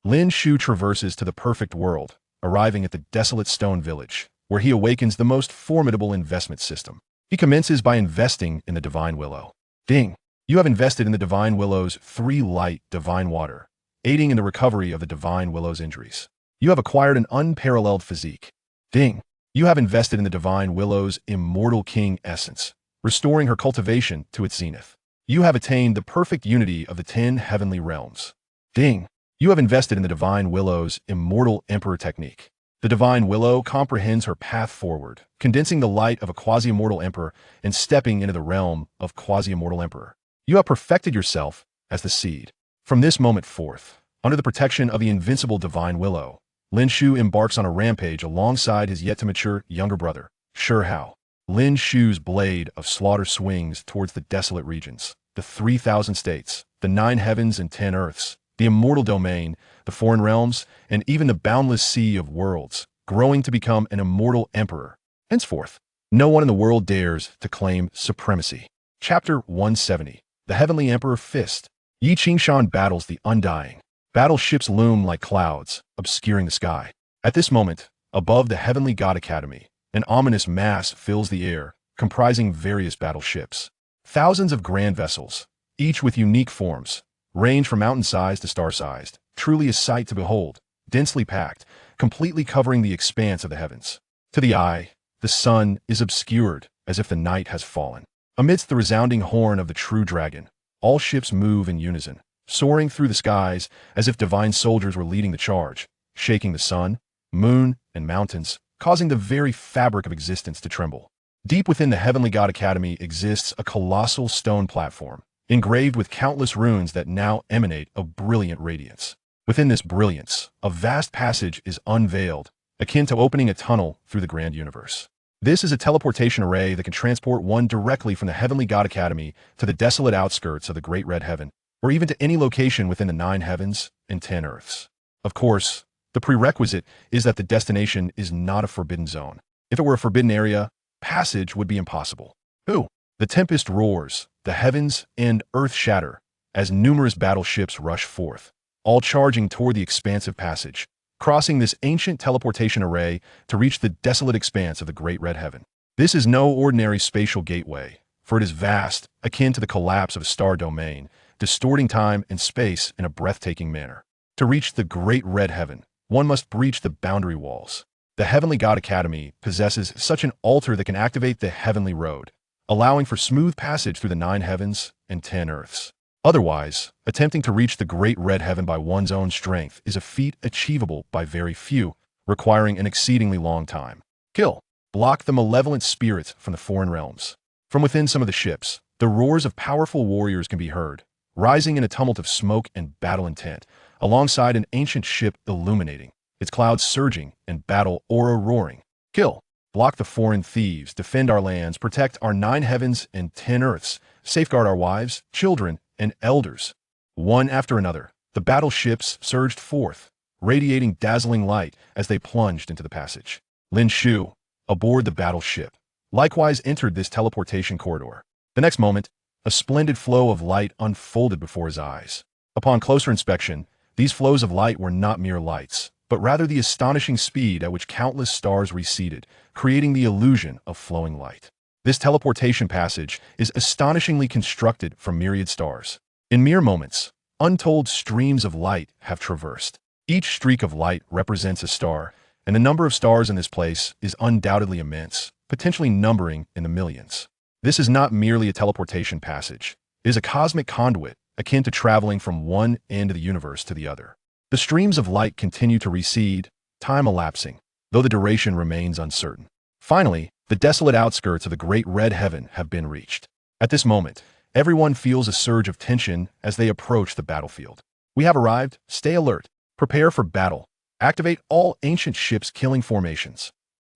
Lin Shu traverses to the perfect world, arriving at the desolate stone village, where he awakens the most formidable investment system. He commences by investing in the Divine Willow. Ding! You have invested in the Divine Willow's 3 light Divine Water, aiding in the recovery of the Divine Willow's injuries. You have acquired an unparalleled physique. Ding! You have invested in the Divine Willow's Immortal King Essence, restoring her cultivation to its zenith. You have attained the perfect unity of the 10 heavenly realms. Ding! You have invested in the Divine Willow's Immortal Emperor technique. The Divine Willow comprehends her path forward, condensing the light of a Quasi-Immortal Emperor and stepping into the realm of Quasi-Immortal Emperor. You have perfected yourself as the seed. From this moment forth, under the protection of the invincible Divine Willow, Lin Shu embarks on a rampage alongside his yet-to-mature younger brother, Shi Hao. Lin Shu's blade of slaughter swings towards the desolate regions, the 3,000 states, the 9 heavens and 10 earths, the Immortal Domain, the foreign realms, and even the Boundless Sea of worlds, growing to become an Immortal Emperor. Henceforth, no one in the world dares to claim supremacy. Chapter 170. The Heavenly Emperor Fist. Yi Qingshan battles the Undying. Battleships loom like clouds, obscuring the sky. At this moment, above the Heavenly God Academy, an ominous mass fills the air, comprising various battleships. Thousands of grand vessels, each with unique forms, range from mountain-sized to star-sized, truly a sight to behold, densely packed, completely covering the expanse of the heavens. To the eye, the sun is obscured as if the night has fallen. Amidst the resounding horn of the true dragon, all ships move in unison, soaring through the skies as if divine soldiers were leading the charge, shaking the sun, moon, and mountains, causing the very fabric of existence to tremble. Deep within the Heavenly God Academy exists a colossal stone platform, engraved with countless runes that now emanate a brilliant radiance. Within this brilliance, a vast passage is unveiled, akin to opening a tunnel through the grand universe. This is a teleportation array that can transport one directly from the Heavenly God Academy to the desolate outskirts of the Great Red Heaven, or even to any location within the 9 heavens and 10 earths. Of course, the prerequisite is that the destination is not a forbidden zone. If it were a forbidden area, passage would be impossible. The tempest roars, the heavens and earth shatter, as numerous battleships rush forth, all charging toward the expansive passage, crossing this ancient teleportation array to reach the desolate expanse of the Great Red Heaven. This is no ordinary spatial gateway, for it is vast, akin to the collapse of a star domain, distorting time and space in a breathtaking manner. To reach the Great Red Heaven, one must breach the boundary walls. The Heavenly God Academy possesses such an altar that can activate the Heavenly Road, allowing for smooth passage through the 9 heavens and 10 earths. Otherwise, attempting to reach the Great Red Heaven by one's own strength is a feat achievable by very few, requiring an exceedingly long time. Block the malevolent spirits from the foreign realms. From within some of the ships, the roars of powerful warriors can be heard, rising in a tumult of smoke and battle intent, alongside an ancient ship illuminating, its clouds surging and battle aura roaring. Block the foreign thieves, defend our lands, protect our 9 heavens and 10 earths, safeguard our wives, children, and elders. One after another, the battleships surged forth, radiating dazzling light as they plunged into the passage. Lin Shu, aboard the battleship, likewise entered this teleportation corridor. The next moment, a splendid flow of light unfolded before his eyes. Upon closer inspection, these flows of light were not mere lights, but rather the astonishing speed at which countless stars receded, creating the illusion of flowing light. This teleportation passage is astonishingly constructed from myriad stars. In mere moments, untold streams of light have traversed. Each streak of light represents a star, and the number of stars in this place is undoubtedly immense, potentially numbering in the millions. This is not merely a teleportation passage. It is a cosmic conduit, akin to traveling from one end of the universe to the other. The streams of light continue to recede, time elapsing, though the duration remains uncertain. Finally, the desolate outskirts of the Great Red Heaven have been reached. At this moment, everyone feels a surge of tension as they approach the battlefield. We have arrived. Stay alert. Prepare for battle. Activate all ancient ships' killing formations.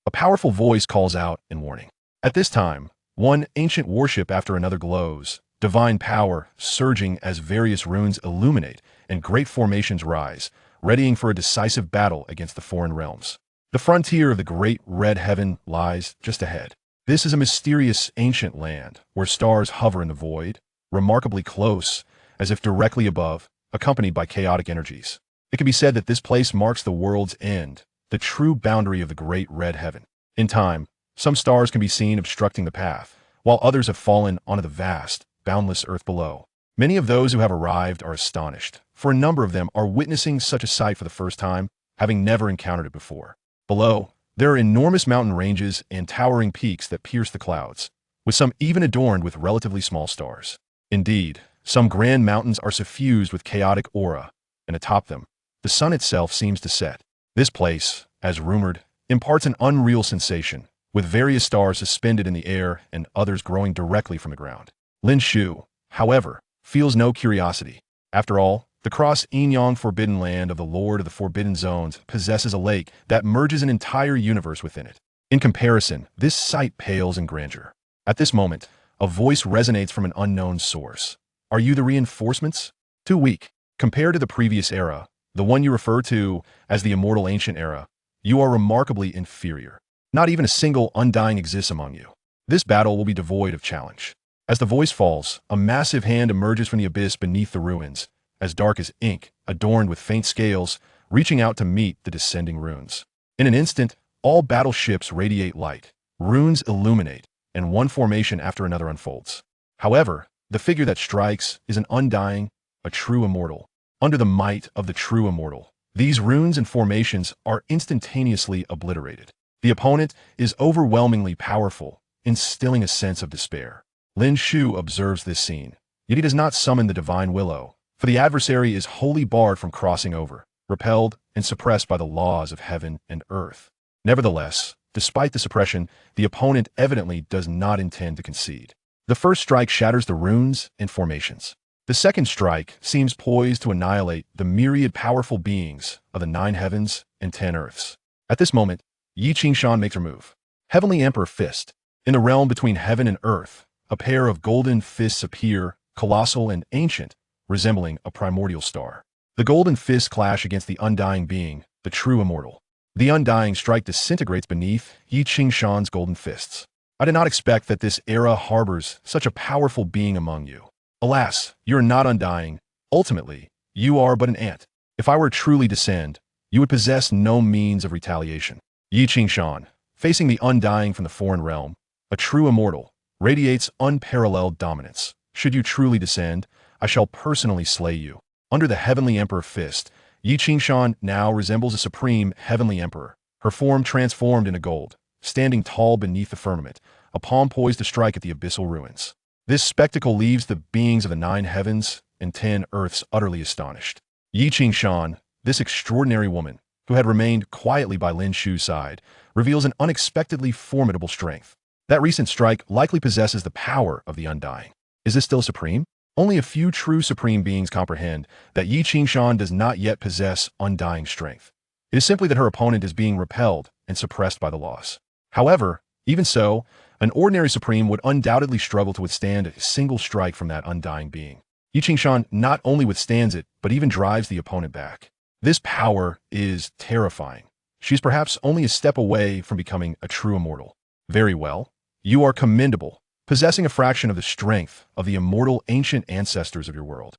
A powerful voice calls out in warning. At this time, one ancient warship after another glows, divine power surging as various runes illuminate and great formations rise, readying for a decisive battle against the foreign realms. The frontier of the Great Red Heaven lies just ahead. This is a mysterious ancient land where stars hover in the void, remarkably close, as if directly above, accompanied by chaotic energies. It can be said that this place marks the world's end, the true boundary of the great red heaven. In time, some stars can be seen obstructing the path, while others have fallen onto the vast, boundless earth below. Many of those who have arrived are astonished, for a number of them are witnessing such a sight for the first time, having never encountered it before. Below, there are enormous mountain ranges and towering peaks that pierce the clouds, with some even adorned with relatively small stars. Indeed, some grand mountains are suffused with chaotic aura, and atop them, the sun itself seems to set. This place, as rumored, imparts an unreal sensation, with various stars suspended in the air and others growing directly from the ground. Lin Shu, however, feels no curiosity. After all, the cross-Enyang forbidden land of the Lord of the Forbidden Zones possesses a lake that merges an entire universe within it. In comparison, this sight pales in grandeur. At this moment, a voice resonates from an unknown source. Are you the reinforcements? Too weak. Compared to the previous era, the one you refer to as the Immortal Ancient Era, you are remarkably inferior. Not even a single undying exists among you. This battle will be devoid of challenge. As the voice falls, a massive hand emerges from the abyss beneath the ruins, as dark as ink, adorned with faint scales, reaching out to meet the descending runes. In an instant, all battleships radiate light, runes illuminate, and one formation after another unfolds. However, the figure that strikes is an undying, a true immortal. Under the might of the true immortal, these runes and formations are instantaneously obliterated. The opponent is overwhelmingly powerful, instilling a sense of despair. Lin Shu observes this scene, yet he does not summon the divine Willow, for the adversary is wholly barred from crossing over, repelled and suppressed by the laws of heaven and earth. Nevertheless, despite the suppression, the opponent evidently does not intend to concede. The first strike shatters the runes and formations. The second strike seems poised to annihilate the myriad powerful beings of the 9 heavens and 10 earths. At this moment, Yi Qingshan makes her move. Heavenly Emperor Fist. In the realm between heaven and earth, a pair of golden fists appear, colossal and ancient, resembling a primordial star. The golden fists clash against the undying being, the true immortal. The undying strike disintegrates beneath Yi Qingshan's golden fists. I did not expect that this era harbors such a powerful being among you. Alas, you are not undying. Ultimately, you are but an ant. If I were truly to descend, you would possess no means of retaliation. Yi Qingshan, facing the undying from the foreign realm, a true immortal, radiates unparalleled dominance. Should you truly descend, I shall personally slay you. Under the Heavenly Emperor Fist, Yi Qingshan now resembles a supreme Heavenly Emperor, her form transformed into gold, standing tall beneath the firmament, a palm poised to strike at the abyssal ruins. This spectacle leaves the beings of the 9 heavens and 10 earths utterly astonished. Yi Qingshan, this extraordinary woman, who had remained quietly by Lin Shu's side, reveals an unexpectedly formidable strength. That recent strike likely possesses the power of the undying. Is this still supreme? Only a few true supreme beings comprehend that Yi Qingshan does not yet possess undying strength. It is simply that her opponent is being repelled and suppressed by the loss. However, even so, an ordinary supreme would undoubtedly struggle to withstand a single strike from that undying being. Yi Qingshan not only withstands it, but even drives the opponent back. This power is terrifying. She is perhaps only a step away from becoming a true immortal. Very well. You are commendable, possessing a fraction of the strength of the immortal ancient ancestors of your world.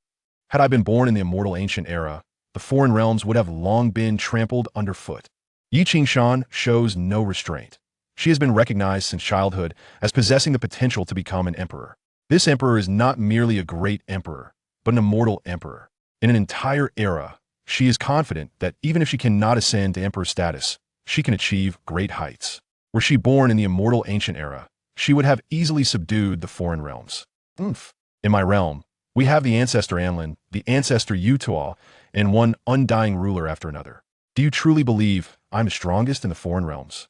Had I been born in the immortal ancient era, the foreign realms would have long been trampled underfoot. Yi Qingshan shows no restraint. She has been recognized since childhood as possessing the potential to become an emperor. This emperor is not merely a great emperor, but an immortal emperor. In an entire era, she is confident that even if she cannot ascend to emperor status, she can achieve great heights. Were she born in the immortal ancient era, she would have easily subdued the foreign realms. In my realm, we have the ancestor Anlin, the ancestor Yutuo, and one undying ruler after another. Do you truly believe I'm the strongest in the foreign realms?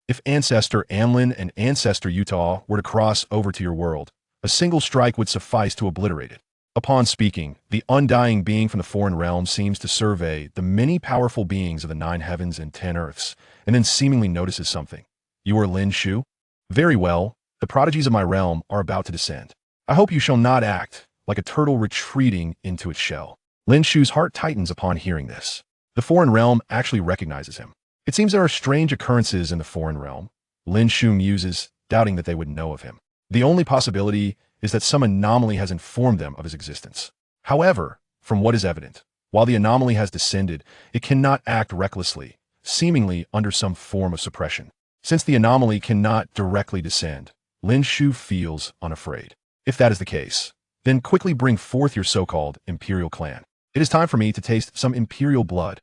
If Ancestor Anlin and Ancestor Yutuo were to cross over to your world, a single strike would suffice to obliterate it. Upon speaking, the undying being from the foreign realm seems to survey the many powerful beings of the 9 heavens and 10 earths, and then seemingly notices something. You are Lin Shu? Very well, the prodigies of my realm are about to descend. I hope you shall not act like a turtle retreating into its shell. Lin Shu's heart tightens upon hearing this. The foreign realm actually recognizes him. It seems there are strange occurrences in the foreign realm. Lin Shu muses, doubting that they would know of him. The only possibility is that some anomaly has informed them of his existence. However, from what is evident, While the anomaly has descended, it cannot act recklessly, seemingly under some form of suppression. Since the anomaly cannot directly descend, Lin Shu feels unafraid. If that is the case, then quickly bring forth your so-called Imperial clan. It is time for me to taste some Imperial blood.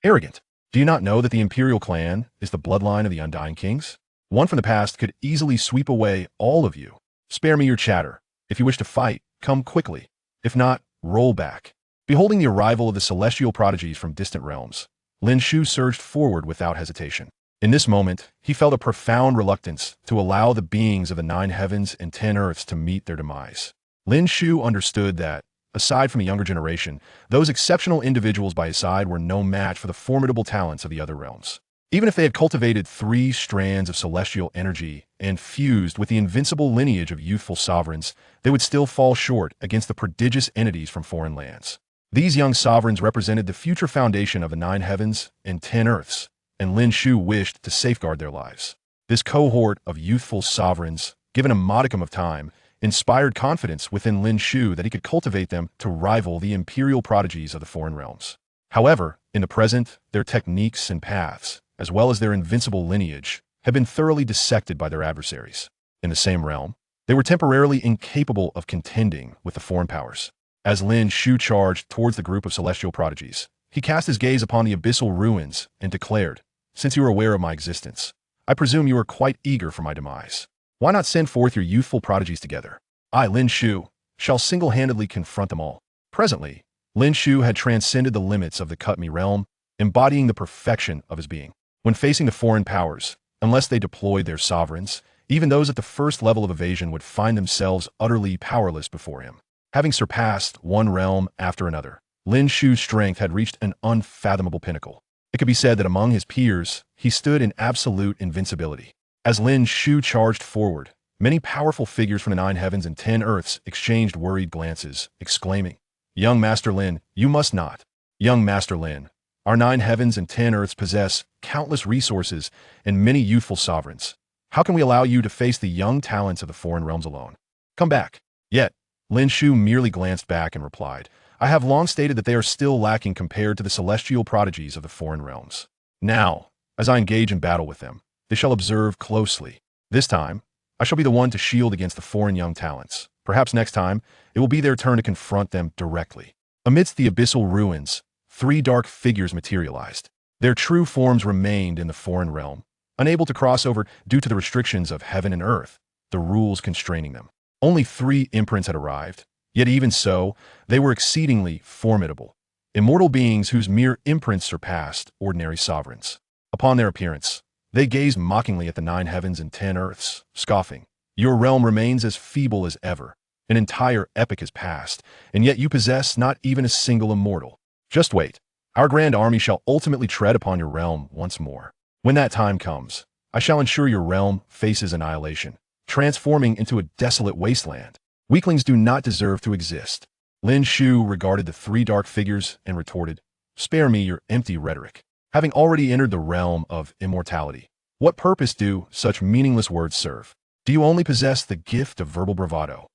Arrogant. Do you not know that the Imperial clan is the bloodline of the Undying Kings? One from the past could easily sweep away all of you. Spare me your chatter. If you wish to fight, come quickly. If not, roll back. Beholding the arrival of the celestial prodigies from distant realms, Lin Shu surged forward without hesitation. In this moment, he felt a profound reluctance to allow the beings of the 9 heavens and 10 earths to meet their demise. Lin Shu understood that, aside from the younger generation, those exceptional individuals by his side were no match for the formidable talents of the other realms. Even if they had cultivated 3 strands of celestial energy and fused with the invincible lineage of youthful sovereigns, they would still fall short against the prodigious entities from foreign lands. These young sovereigns represented the future foundation of the 9 heavens and 10 earths, and Lin Shu wished to safeguard their lives. This cohort of youthful sovereigns, given a modicum of time, inspired confidence within Lin Shu that he could cultivate them to rival the imperial prodigies of the foreign realms. However, in the present, their techniques and paths, as well as their invincible lineage, had been thoroughly dissected by their adversaries. In the same realm, they were temporarily incapable of contending with the foreign powers. As Lin Shu charged towards the group of celestial prodigies, he cast his gaze upon the abyssal ruins and declared, "Since you are aware of my existence, I presume you are quite eager for my demise. Why not send forth your youthful prodigies together? I, Lin Shu, shall single-handedly confront them all." Presently, Lin Shu had transcended the limits of the Kutmi realm, embodying the perfection of his being. When facing the foreign powers, unless they deployed their sovereigns, even those at the first level of evasion would find themselves utterly powerless before him. Having surpassed one realm after another, Lin Shu's strength had reached an unfathomable pinnacle. It could be said that among his peers, he stood in absolute invincibility. As Lin Shu charged forward, many powerful figures from the 9 heavens and 10 earths exchanged worried glances, exclaiming, "Young Master Lin, you must not. Young Master Lin, our 9 heavens and 10 earths possess countless resources and many youthful sovereigns. How can we allow you to face the young talents of the foreign realms alone? Come back." Yet, Lin Shu merely glanced back and replied, "I have long stated that they are still lacking compared to the celestial prodigies of the foreign realms. Now, as I engage in battle with them, they shall observe closely. This time, I shall be the one to shield against the foreign young talents. Perhaps next time, it will be their turn to confront them directly." Amidst the abyssal ruins, 3 dark figures materialized. Their true forms remained in the foreign realm, unable to cross over due to the restrictions of heaven and earth, the rules constraining them. Only 3 imprints had arrived, yet even so, they were exceedingly formidable, immortal beings whose mere imprints surpassed ordinary sovereigns. Upon their appearance, they gazed mockingly at the 9 heavens and 10 earths, scoffing, "Your realm remains as feeble as ever. An entire epoch has passed, and yet you possess not even a single immortal. Just wait. Our grand army shall ultimately tread upon your realm once more. When that time comes, I shall ensure your realm faces annihilation, transforming into a desolate wasteland. Weaklings do not deserve to exist." Lin Shu regarded the 3 dark figures and retorted, "Spare me your empty rhetoric. Having already entered the realm of immortality, what purpose do such meaningless words serve? Do you only possess the gift of verbal bravado?"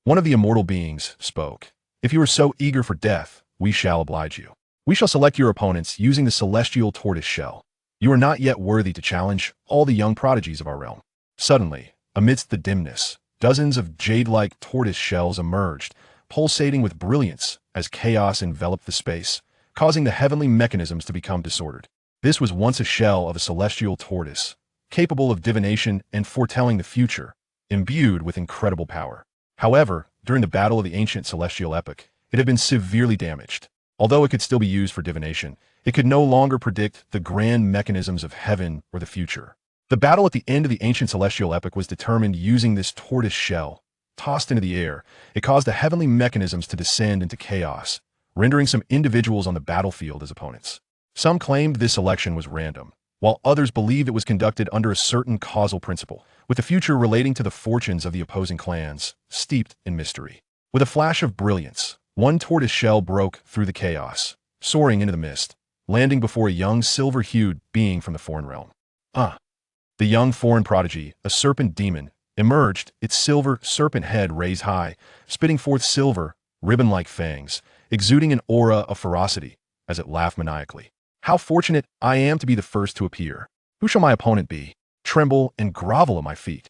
One of the immortal beings spoke, "If you are so eager for death, we shall oblige you. We shall select your opponents using the celestial tortoise shell. You are not yet worthy to challenge all the young prodigies of our realm." Suddenly, amidst the dimness, dozens of jade-like tortoise shells emerged, pulsating with brilliance as chaos enveloped the space, causing the heavenly mechanisms to become disordered. This was once a shell of a celestial tortoise, capable of divination and foretelling the future, imbued with incredible power. However, during the battle of the ancient celestial epoch, it had been severely damaged. Although it could still be used for divination, it could no longer predict the grand mechanisms of heaven or the future. The battle at the end of the ancient celestial epoch was determined using this tortoise shell. Tossed into the air, it caused the heavenly mechanisms to descend into chaos, rendering some individuals on the battlefield as opponents. Some claimed this selection was random, while others believed it was conducted under a certain causal principle, with the future relating to the fortunes of the opposing clans, steeped in mystery. With a flash of brilliance, one tortoise shell broke through the chaos, soaring into the mist, landing before a young silver-hued being from the foreign realm. The young foreign prodigy, a serpent demon, emerged, its silver serpent head raised high, spitting forth silver, ribbon-like fangs, exuding an aura of ferocity as it laughed maniacally. How fortunate I am to be the first to appear. Who shall my opponent be? Tremble and grovel at my feet.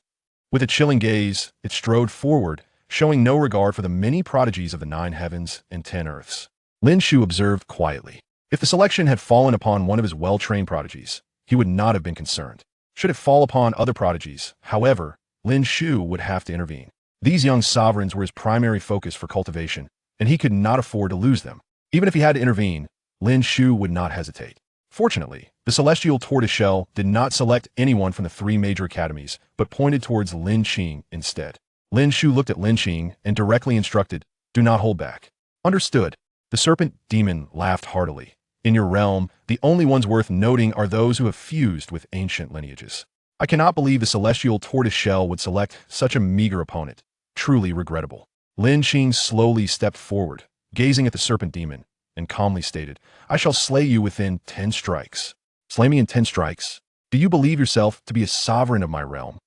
With a chilling gaze, it strode forward, showing no regard for the many prodigies of the 9 heavens and 10 earths. Lin Shu observed quietly. If the selection had fallen upon one of his well-trained prodigies, he would not have been concerned. Should it fall upon other prodigies, however, Lin Shu would have to intervene. These young sovereigns were his primary focus for cultivation, and he could not afford to lose them. Even if he had to intervene, Lin Shu would not hesitate. Fortunately, the celestial tortoiseshell did not select anyone from the 3 major academies, but pointed towards Lin Qing instead. Lin Shu looked at Lin Qing and directly instructed, "Do not hold back." Understood. The serpent demon laughed heartily. In your realm, the only ones worth noting are those who have fused with ancient lineages. I cannot believe the celestial tortoiseshell would select such a meager opponent. Truly regrettable. Lin Qing slowly stepped forward, gazing at the serpent demon, and calmly stated, "I shall slay you within 10 strikes. Slay me in 10 strikes? Do you believe yourself to be a sovereign of my realm?"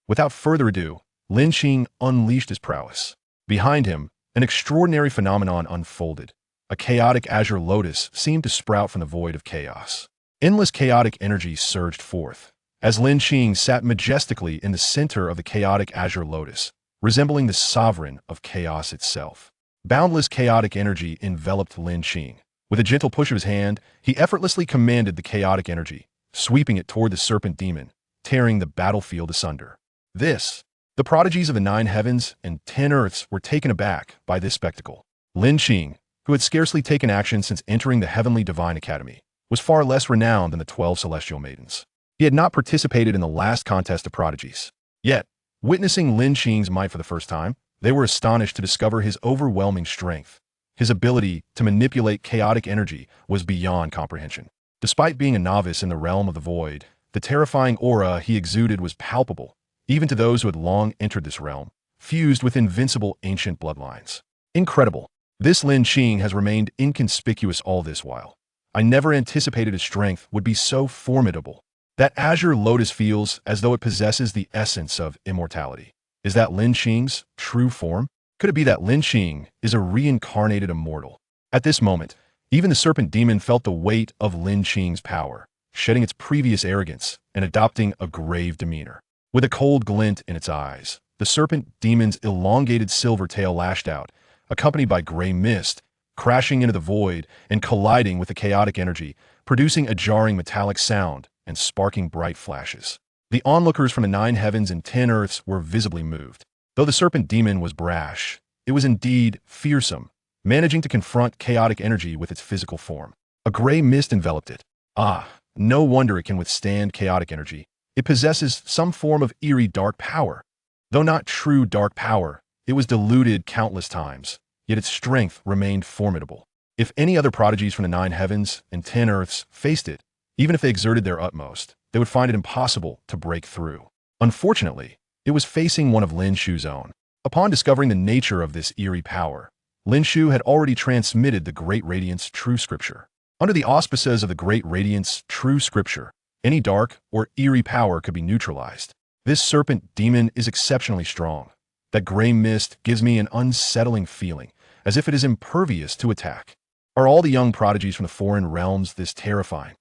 Without further ado, Lin Qing unleashed his prowess. Behind him, an extraordinary phenomenon unfolded. A chaotic azure lotus seemed to sprout from the void of chaos. Endless chaotic energy surged forth, as Lin Qing sat majestically in the center of the chaotic azure lotus, resembling the sovereign of chaos itself. Boundless chaotic energy enveloped Lin Qing. With a gentle push of his hand, he effortlessly commanded the chaotic energy, sweeping it toward the serpent demon, tearing the battlefield asunder. The prodigies of the 9 heavens and 10 earths were taken aback by this spectacle. Lin Qing, who had scarcely taken action since entering the Heavenly Divine Academy, was far less renowned than the 12 celestial maidens. He had not participated in the last contest of prodigies. Yet, witnessing Lin Qing's might for the first time, they were astonished to discover his overwhelming strength. His ability to manipulate chaotic energy was beyond comprehension. Despite being a novice in the realm of the void, the terrifying aura he exuded was palpable, even to those who had long entered this realm, fused with invincible ancient bloodlines. Incredible. This Lin Qing has remained inconspicuous all this while. I never anticipated his strength would be so formidable. That azure lotus feels as though it possesses the essence of immortality. Is that Lin Qing's true form? Could it be that Lin Qing is a reincarnated immortal? At this moment, even the serpent demon felt the weight of Lin Qing's power, shedding its previous arrogance and adopting a grave demeanor. With a cold glint in its eyes, the serpent demon's elongated silver tail lashed out, accompanied by gray mist, crashing into the void and colliding with the chaotic energy, producing a jarring metallic sound and sparking bright flashes. The onlookers from the 9 heavens and 10 earths were visibly moved. Though the serpent demon was brash, it was indeed fearsome, managing to confront chaotic energy with its physical form. A gray mist enveloped it. No wonder it can withstand chaotic energy. It possesses some form of eerie dark power. Though not true dark power, it was diluted countless times, yet its strength remained formidable. If any other prodigies from the 9 heavens and 10 earths faced it, even if they exerted their utmost, they would find it impossible to break through. Unfortunately, it was facing one of Lin Shu's own. Upon discovering the nature of this eerie power, Lin Shu had already transmitted the Great Radiance True Scripture. Under the auspices of the Great Radiance True Scripture, any dark or eerie power could be neutralized. This serpent demon is exceptionally strong. That gray mist gives me an unsettling feeling, as if it is impervious to attack. Are all the young prodigies from the foreign realms this terrifying?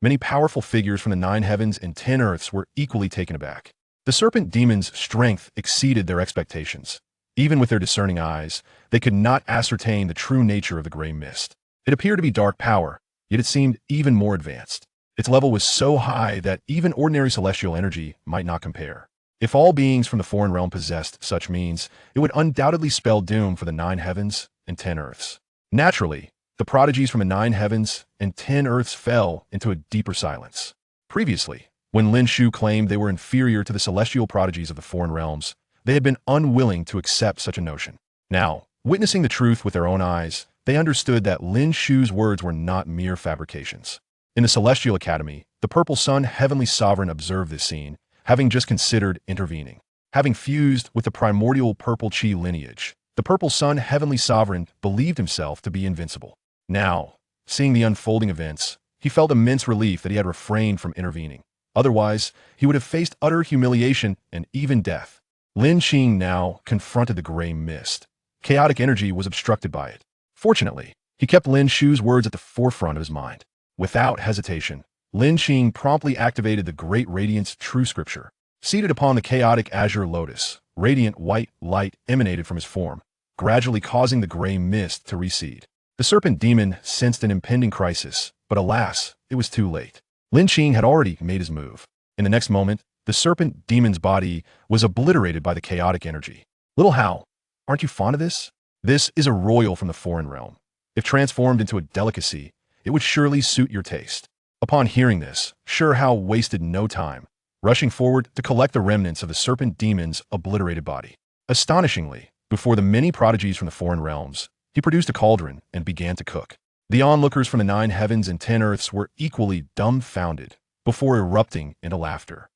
Many powerful figures from the 9 heavens and 10 earths were equally taken aback. The serpent demon's strength exceeded their expectations. Even with their discerning eyes, they could not ascertain the true nature of the gray mist. It appeared to be dark power, yet it seemed even more advanced. Its level was so high that even ordinary celestial energy might not compare. If all beings from the foreign realm possessed such means, it would undoubtedly spell doom for the 9 heavens and 10 earths. Naturally, the prodigies from the 9 heavens and 10 earths fell into a deeper silence. Previously, when Lin Shu claimed they were inferior to the celestial prodigies of the foreign realms, they had been unwilling to accept such a notion. Now, witnessing the truth with their own eyes, they understood that Lin Shu's words were not mere fabrications. In the Celestial Academy, the Purple Sun Heavenly Sovereign observed this scene, having just considered intervening. Having fused with the primordial Purple Qi lineage, the Purple Sun Heavenly Sovereign believed himself to be invincible. Now, seeing the unfolding events, he felt immense relief that he had refrained from intervening. Otherwise, he would have faced utter humiliation and even death. Lin Qing now confronted the gray mist. Chaotic energy was obstructed by it. Fortunately, He kept Lin Shu's words at the forefront of his mind. Without hesitation, Lin Qing promptly activated the Great Radiance True Scripture. Seated upon the chaotic azure lotus, radiant white light emanated from his form, gradually causing the gray mist to recede. The serpent demon sensed an impending crisis, but alas, it was too late. Lin Qing had already made his move. In the next moment, the serpent demon's body was obliterated by the chaotic energy. Little Hao, aren't you fond of this? This is a royal from the foreign realm. If transformed into a delicacy, it would surely suit your taste. Upon hearing this, Shi Hao wasted no time, rushing forward to collect the remnants of the serpent demon's obliterated body. Astonishingly, before the many prodigies from the foreign realms, he produced a cauldron and began to cook. The onlookers from the 9 heavens and 10 earths were equally dumbfounded before erupting into laughter.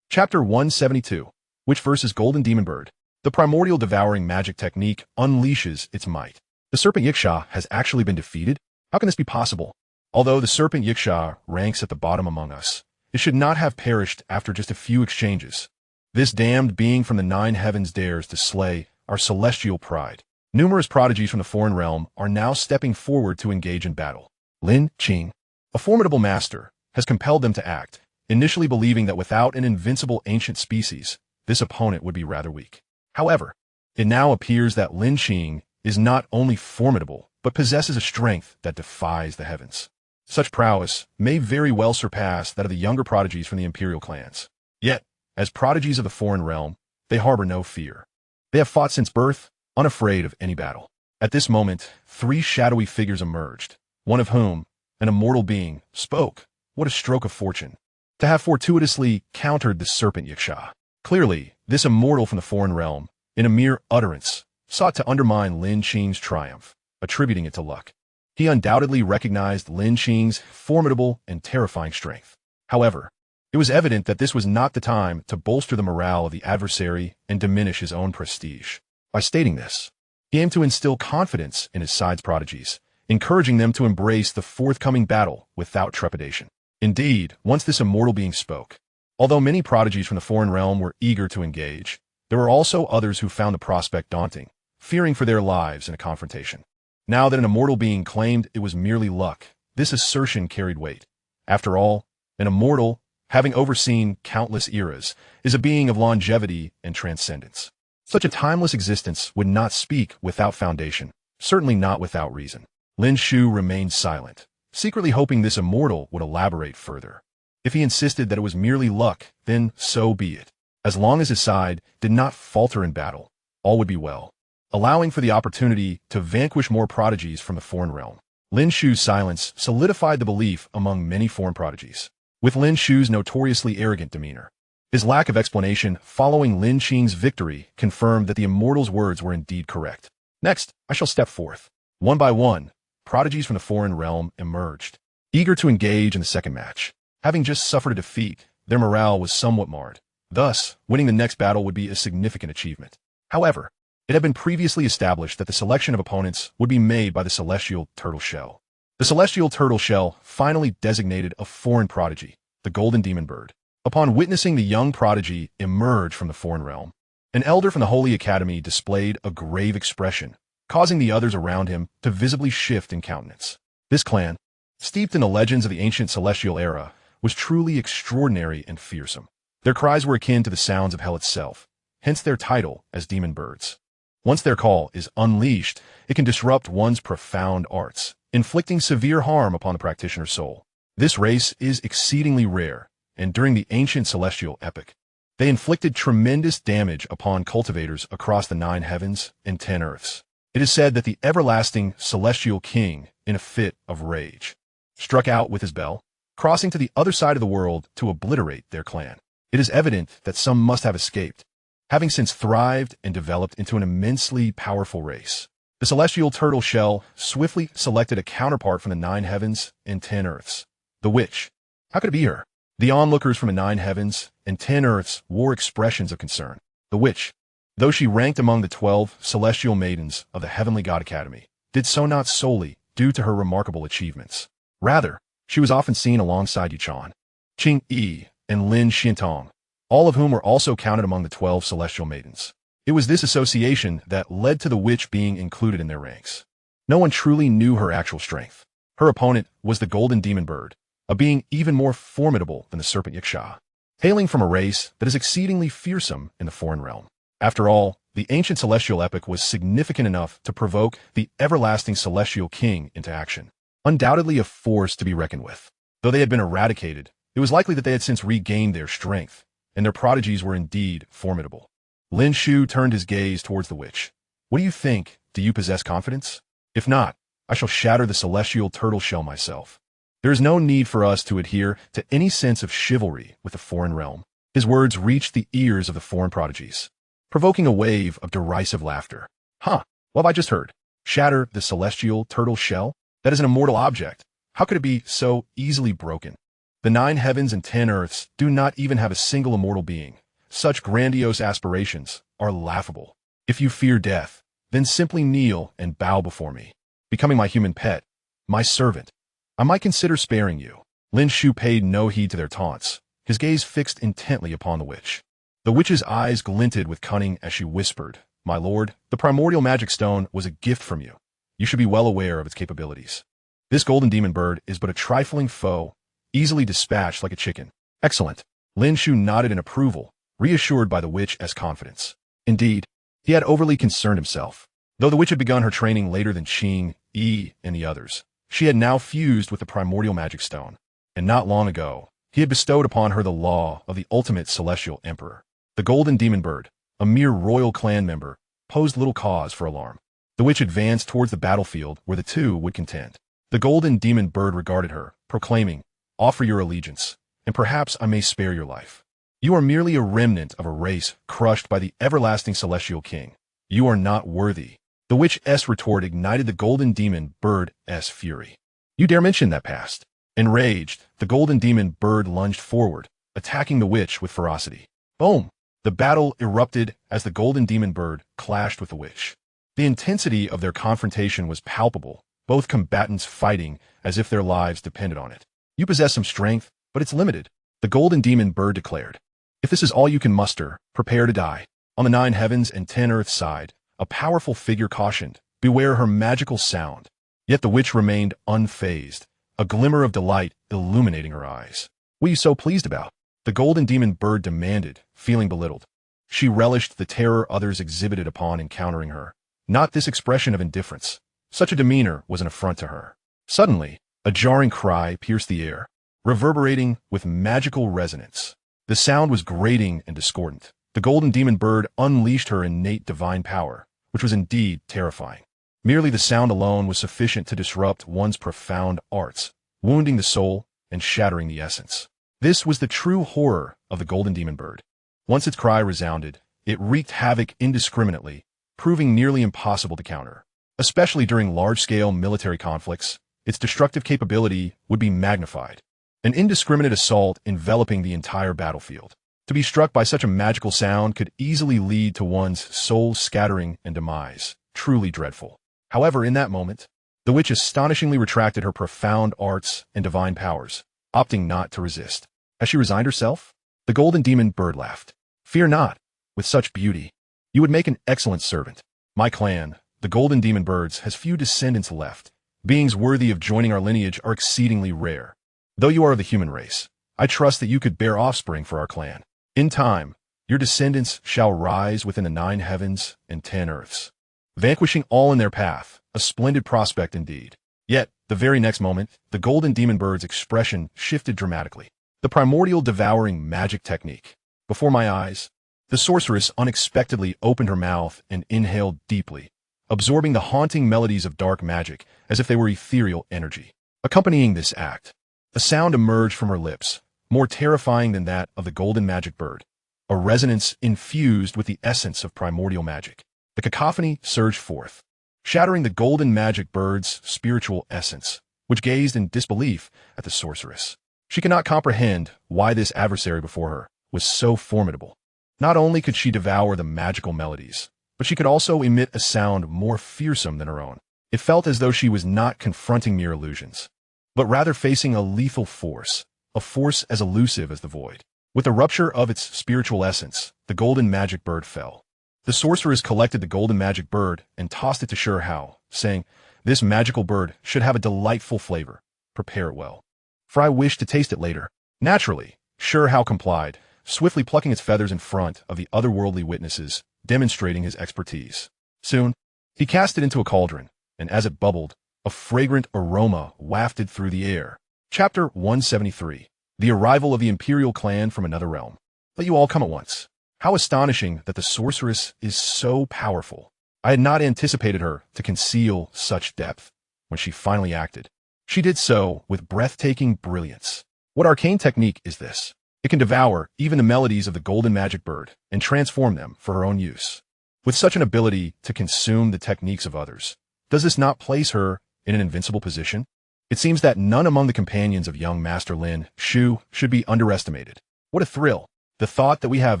Chapter 172, which versus Golden Demon Bird. The primordial devouring magic technique unleashes its might. The serpent Yiksha has actually been defeated? How can this be possible? Although the serpent Yiksha ranks at the bottom among us, it should not have perished after just a few exchanges. This damned being from the 9 heavens dares to slay our celestial pride. Numerous prodigies from the foreign realm are now stepping forward to engage in battle. Lin Qing, a formidable master, has compelled them to act, initially believing that without an invincible ancient species, this opponent would be rather weak. However, it now appears that Lin Qing is not only formidable, but possesses a strength that defies the heavens. Such prowess may very well surpass that of the younger prodigies from the imperial clans. Yet, as prodigies of the foreign realm, they harbor no fear. They have fought since birth, unafraid of any battle. At this moment, 3 shadowy figures emerged, one of whom, an immortal being, spoke. What a stroke of fortune, to have fortuitously countered the serpent Yiksha. Clearly, this immortal from the foreign realm, in a mere utterance, sought to undermine Lin Qing's triumph, attributing it to luck. He undoubtedly recognized Lin Qing's formidable and terrifying strength. However, it was evident that this was not the time to bolster the morale of the adversary and diminish his own prestige. By stating this, he aimed to instill confidence in his side's prodigies, encouraging them to embrace the forthcoming battle without trepidation. Indeed, once this immortal being spoke, although many prodigies from the foreign realm were eager to engage, there were also others who found the prospect daunting, fearing for their lives in a confrontation. Now that an immortal being claimed it was merely luck, this assertion carried weight. After all, an immortal, having overseen countless eras, is a being of longevity and transcendence. Such a timeless existence would not speak without foundation, certainly not without reason. Lin Shu remained silent, secretly hoping this immortal would elaborate further. If he insisted that it was merely luck, then so be it. As long as his side did not falter in battle, all would be well, allowing for the opportunity to vanquish more prodigies from the foreign realm. Lin Shu's silence solidified the belief among many foreign prodigies. With Lin Shu's notoriously arrogant demeanor, his lack of explanation following Lin Qing's victory confirmed that the immortal's words were indeed correct. Next, I shall step forth. One by one, prodigies from the foreign realm emerged, eager to engage in the second match. Having just suffered a defeat, their morale was somewhat marred. Thus, winning the next battle would be a significant achievement. However, it had been previously established that the selection of opponents would be made by the Celestial Turtle Shell. The Celestial Turtle Shell finally designated a foreign prodigy, the Golden Demon Bird. Upon witnessing the young prodigy emerge from the foreign realm, an elder from the Holy Academy displayed a grave expression, causing the others around him to visibly shift in countenance. This clan, steeped in the legends of the ancient celestial era, was truly extraordinary and fearsome. Their cries were akin to the sounds of hell itself, hence their title as demon birds. Once their call is unleashed, it can disrupt one's profound arts, inflicting severe harm upon the practitioner's soul. This race is exceedingly rare, and during the ancient celestial epoch, they inflicted tremendous damage upon cultivators across the 9 heavens and 10 earths. It is said that the everlasting celestial king, in a fit of rage, struck out with his bell, crossing to the other side of the world to obliterate their clan. It is evident that some must have escaped, having since thrived and developed into an immensely powerful race. The Celestial Turtle Shell swiftly selected a counterpart from the 9 heavens and 10 earths, the witch. How could it be her? The onlookers from the 9 heavens and 10 earths wore expressions of concern. The witch, though she ranked among the 12 celestial maidens of the Heavenly God Academy, did so not solely due to her remarkable achievements. Rather, she was often seen alongside Yuchan, Qing Yi, and Lin Xintong, all of whom were also counted among the 12 celestial maidens. It was this association that led to the witch being included in their ranks. No one truly knew her actual strength. Her opponent was the Golden Demon Bird, a being even more formidable than the Serpent Yaksha, hailing from a race that is exceedingly fearsome in the foreign realm. After all, the ancient celestial epic was significant enough to provoke the everlasting celestial king into action. Undoubtedly a force to be reckoned with. Though they had been eradicated, it was likely that they had since regained their strength, and their prodigies were indeed formidable. Lin Shu turned his gaze towards the witch. What do you think? Do you possess confidence? If not, I shall shatter the celestial turtle shell myself. There is no need for us to adhere to any sense of chivalry with the foreign realm. His words reached the ears of the foreign prodigies, provoking a wave of derisive laughter. Huh, what have I just heard? Shatter the celestial turtle shell? That is an immortal object. How could it be so easily broken? The 9 heavens and 10 earths do not even have a single immortal being. Such grandiose aspirations are laughable. If you fear death, then simply kneel and bow before me, becoming my human pet, my servant. I might consider sparing you. Lin Shu paid no heed to their taunts, his gaze fixed intently upon the witch. The witch's eyes glinted with cunning as she whispered, "My lord, the primordial magic stone was a gift from you. You should be well aware of its capabilities. This golden demon bird is but a trifling foe, easily dispatched like a chicken." Excellent. Lin Shu nodded in approval, reassured by the witch as confidence. Indeed, he had overly concerned himself. Though the witch had begun her training later than Qing, Yi, and the others, she had now fused with the primordial magic stone, and not long ago, he had bestowed upon her the law of the ultimate celestial emperor. The golden demon bird, a mere royal clan member, posed little cause for alarm. The witch advanced towards the battlefield where the two would contend. The golden demon bird regarded her, proclaiming, "Offer your allegiance, and perhaps I may spare your life. You are merely a remnant of a race crushed by the everlasting celestial king. You are not worthy." The witch's retort ignited the golden demon bird's fury. "You dare mention that past?" Enraged, the golden demon bird lunged forward, attacking the witch with ferocity. Boom! The battle erupted as the golden demon bird clashed with the witch. The intensity of their confrontation was palpable, both combatants fighting as if their lives depended on it. "You possess some strength, but it's limited," the golden demon bird declared. "If this is all you can muster, prepare to die." On the 9 heavens and 10 earths side, a powerful figure cautioned, "Beware her magical sound." Yet the witch remained unfazed, a glimmer of delight illuminating her eyes. "What are you so pleased about?" the golden demon bird demanded, feeling belittled. She relished the terror others exhibited upon encountering her, not this expression of indifference. Such a demeanor was an affront to her. Suddenly, a jarring cry pierced the air, reverberating with magical resonance. The sound was grating and discordant. The golden demon bird unleashed her innate divine power, which was indeed terrifying. Merely the sound alone was sufficient to disrupt one's profound arts, wounding the soul and shattering the essence. This was the true horror of the golden demon bird. Once its cry resounded, it wreaked havoc indiscriminately, proving nearly impossible to counter. Especially during large-scale military conflicts, its destructive capability would be magnified. An indiscriminate assault enveloping the entire battlefield. To be struck by such a magical sound could easily lead to one's soul scattering and demise. Truly dreadful. However, in that moment, the witch astonishingly retracted her profound arts and divine powers, opting not to resist. Has she resigned herself? The golden demon bird laughed. "Fear not. With such beauty, you would make an excellent servant. My clan, the golden demon birds, has few descendants left. Beings worthy of joining our lineage are exceedingly rare. Though you are of the human race, I trust that you could bear offspring for our clan. In time, your descendants shall rise within the 9 heavens and 10 earths, vanquishing all in their path, a splendid prospect indeed." Yet, the very next moment, the golden demon bird's expression shifted dramatically. The primordial devouring magic technique. Before my eyes, the sorceress unexpectedly opened her mouth and inhaled deeply, absorbing the haunting melodies of dark magic as if they were ethereal energy. Accompanying this act, a sound emerged from her lips, more terrifying than that of the golden magic bird, a resonance infused with the essence of primordial magic. The cacophony surged forth, shattering the golden magic bird's spiritual essence, which gazed in disbelief at the sorceress. She could not comprehend why this adversary before her was so formidable. Not only could she devour the magical melodies, but she could also emit a sound more fearsome than her own. It felt as though she was not confronting mere illusions, but rather facing a lethal force, a force as elusive as the void. With the rupture of its spiritual essence, the golden magic bird fell. The sorceress collected the golden magic bird and tossed it to Shi Hao, saying, This magical bird should have a delightful flavor. Prepare it well, for I wish to taste it later. Naturally, Shi Hao complied, swiftly plucking its feathers in front of the otherworldly witnesses, demonstrating his expertise. Soon, he cast it into a cauldron, and as it bubbled, a fragrant aroma wafted through the air. Chapter 173. The Arrival of the Imperial Clan from Another Realm. Let you all come at once. How astonishing that the sorceress is so powerful. I had not anticipated her to conceal such depth. When she finally acted, she did so with breathtaking brilliance. What arcane technique is this? It can devour even the melodies of the golden magic bird and transform them for her own use. With such an ability to consume the techniques of others, does this not place her in an invincible position? It seems that none among the companions of young Master Lin Shu should be underestimated. What a thrill! The thought that we have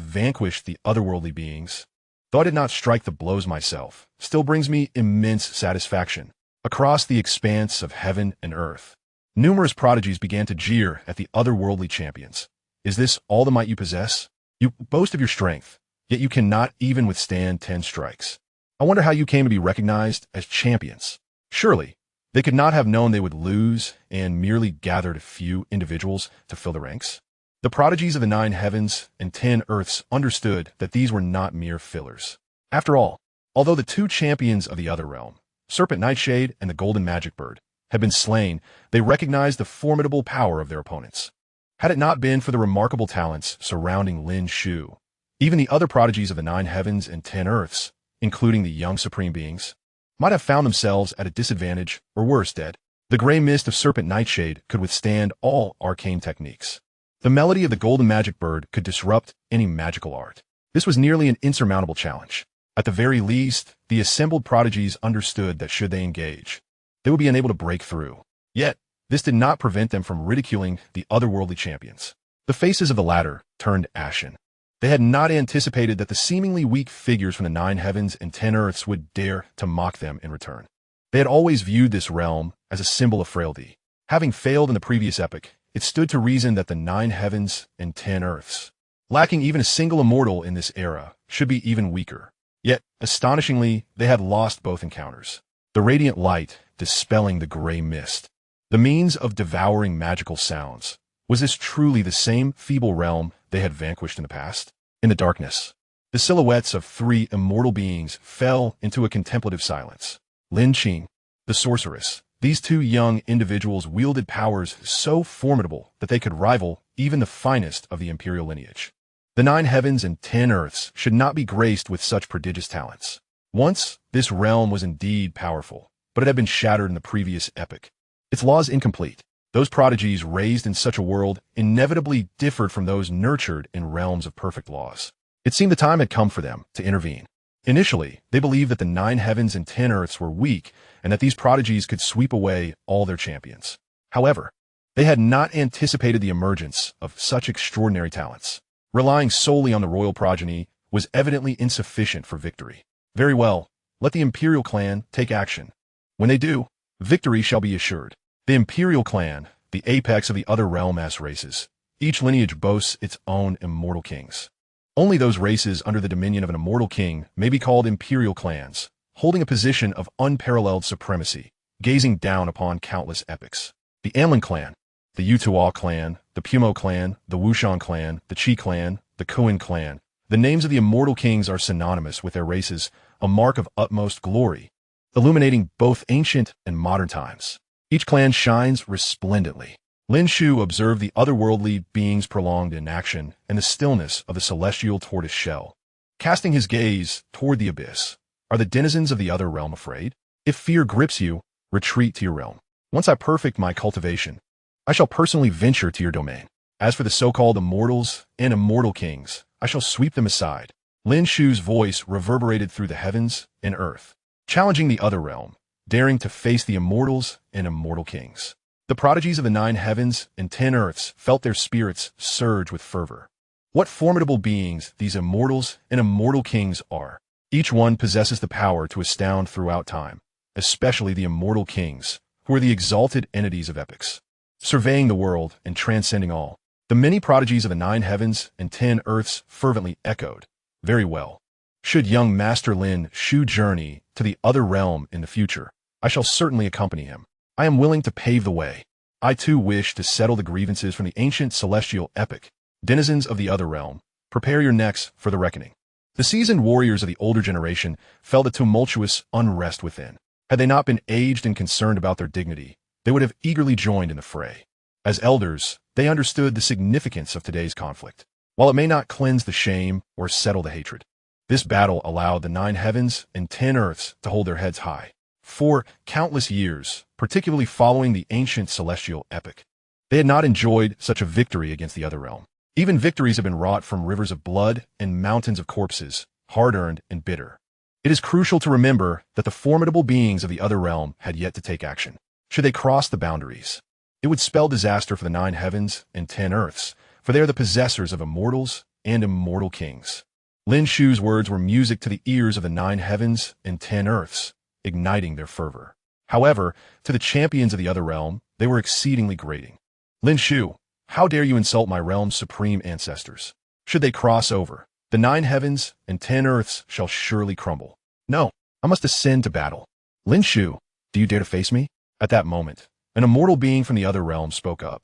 vanquished the otherworldly beings, though I did not strike the blows myself, still brings me immense satisfaction. Across the expanse of heaven and earth, numerous prodigies began to jeer at the otherworldly champions. Is this all the might you possess? You boast of your strength, yet you cannot even withstand 10 strikes. I wonder how you came to be recognized as champions. Surely, they could not have known they would lose and merely gathered a few individuals to fill the ranks. The prodigies of the 9 heavens and 10 earths understood that these were not mere fillers. After all, although the 2 champions of the other realm, Serpent Nightshade and the Golden Magic Bird, had been slain, they recognized the formidable power of their opponents. Had it not been for the remarkable talents surrounding Lin Shu, even the other prodigies of the 9 heavens and 10 earths, including the young supreme beings, might have found themselves at a disadvantage or worse, dead. The gray mist of Serpent Nightshade could withstand all arcane techniques. The melody of the Golden Magic Bird could disrupt any magical art. This was nearly an insurmountable challenge. At the very least, the assembled prodigies understood that should they engage, they would be unable to break through. Yet, this did not prevent them from ridiculing the otherworldly champions. The faces of the latter turned ashen. They had not anticipated that the seemingly weak figures from the 9 heavens and 10 earths would dare to mock them in return. They had always viewed this realm as a symbol of frailty. Having failed in the previous epoch, it stood to reason that the 9 heavens and 10 earths, lacking even a single immortal in this era, should be even weaker. Yet, astonishingly, they had lost both encounters. The radiant light dispelling the gray mist. The means of devouring magical sounds. Was this truly the same feeble realm they had vanquished in the past? In the darkness, the silhouettes of 3 immortal beings fell into a contemplative silence. Lin Qing, the sorceress. These 2 young individuals wielded powers so formidable that they could rival even the finest of the imperial lineage. The 9 heavens and 10 earths should not be graced with such prodigious talents. Once, this realm was indeed powerful, but it had been shattered in the previous epoch. Its laws incomplete. Those prodigies raised in such a world inevitably differed from those nurtured in realms of perfect laws. It seemed the time had come for them to intervene. Initially, they believed that the 9 heavens and 10 earths were weak and that these prodigies could sweep away all their champions. However, they had not anticipated the emergence of such extraordinary talents. Relying solely on the royal progeny was evidently insufficient for victory. Very well, let the Imperial Clan take action. When they do, victory shall be assured. The Imperial Clan, the apex of the other realm-ass races. Each lineage boasts its own immortal kings. Only those races under the dominion of an immortal king may be called Imperial Clans, holding a position of unparalleled supremacy, gazing down upon countless epochs. The Anlin Clan, the Yutua Clan, the Pumo Clan, the Wushan Clan, the Qi Clan, the Kuan Clan. The names of the immortal kings are synonymous with their races, a mark of utmost glory, illuminating both ancient and modern times. Each clan shines resplendently. Lin Shu observed the otherworldly beings prolonged in action and the stillness of the celestial tortoise shell. Casting his gaze toward the abyss, are the denizens of the other realm afraid? If fear grips you, retreat to your realm. Once I perfect my cultivation, I shall personally venture to your domain. As for the so-called immortals and immortal kings, I shall sweep them aside. Lin Shu's voice reverberated through the heavens and earth, challenging the other realm, daring to face the immortals and immortal kings. The prodigies of the 9 heavens and 10 earths felt their spirits surge with fervor. What formidable beings these immortals and immortal kings are. Each one possesses the power to astound throughout time, especially the immortal kings, who are the exalted entities of epochs, surveying the world and transcending all. The many prodigies of the 9 heavens and 10 earths fervently echoed. Very well. Should young Master Lin Shu journey to the other realm in the future, I shall certainly accompany him. I am willing to pave the way. I too wish to settle the grievances from the ancient celestial epic. Denizens of the other realm, prepare your necks for the reckoning. The seasoned warriors of the older generation felt a tumultuous unrest within. Had they not been aged and concerned about their dignity, they would have eagerly joined in the fray. As elders, they understood the significance of today's conflict. While it may not cleanse the shame or settle the hatred, this battle allowed the 9 heavens and 10 earths to hold their heads high. For countless years, particularly following the ancient celestial epic, they had not enjoyed such a victory against the other realm. Even victories have been wrought from rivers of blood and mountains of corpses, hard-earned and bitter. It is crucial to remember that the formidable beings of the other realm had yet to take action. Should they cross the boundaries, it would spell disaster for the 9 heavens and 10 earths, for they are the possessors of immortals and immortal kings. Lin Shu's words were music to the ears of the 9 heavens and 10 earths, igniting their fervor. However, to the champions of the other realm, they were exceedingly grating. Lin Shu, how dare you insult my realm's supreme ancestors? Should they cross over, the 9 heavens and 10 earths shall surely crumble. No, I must ascend to battle. Lin Shu, do you dare to face me? At that moment, an immortal being from the other realm spoke up.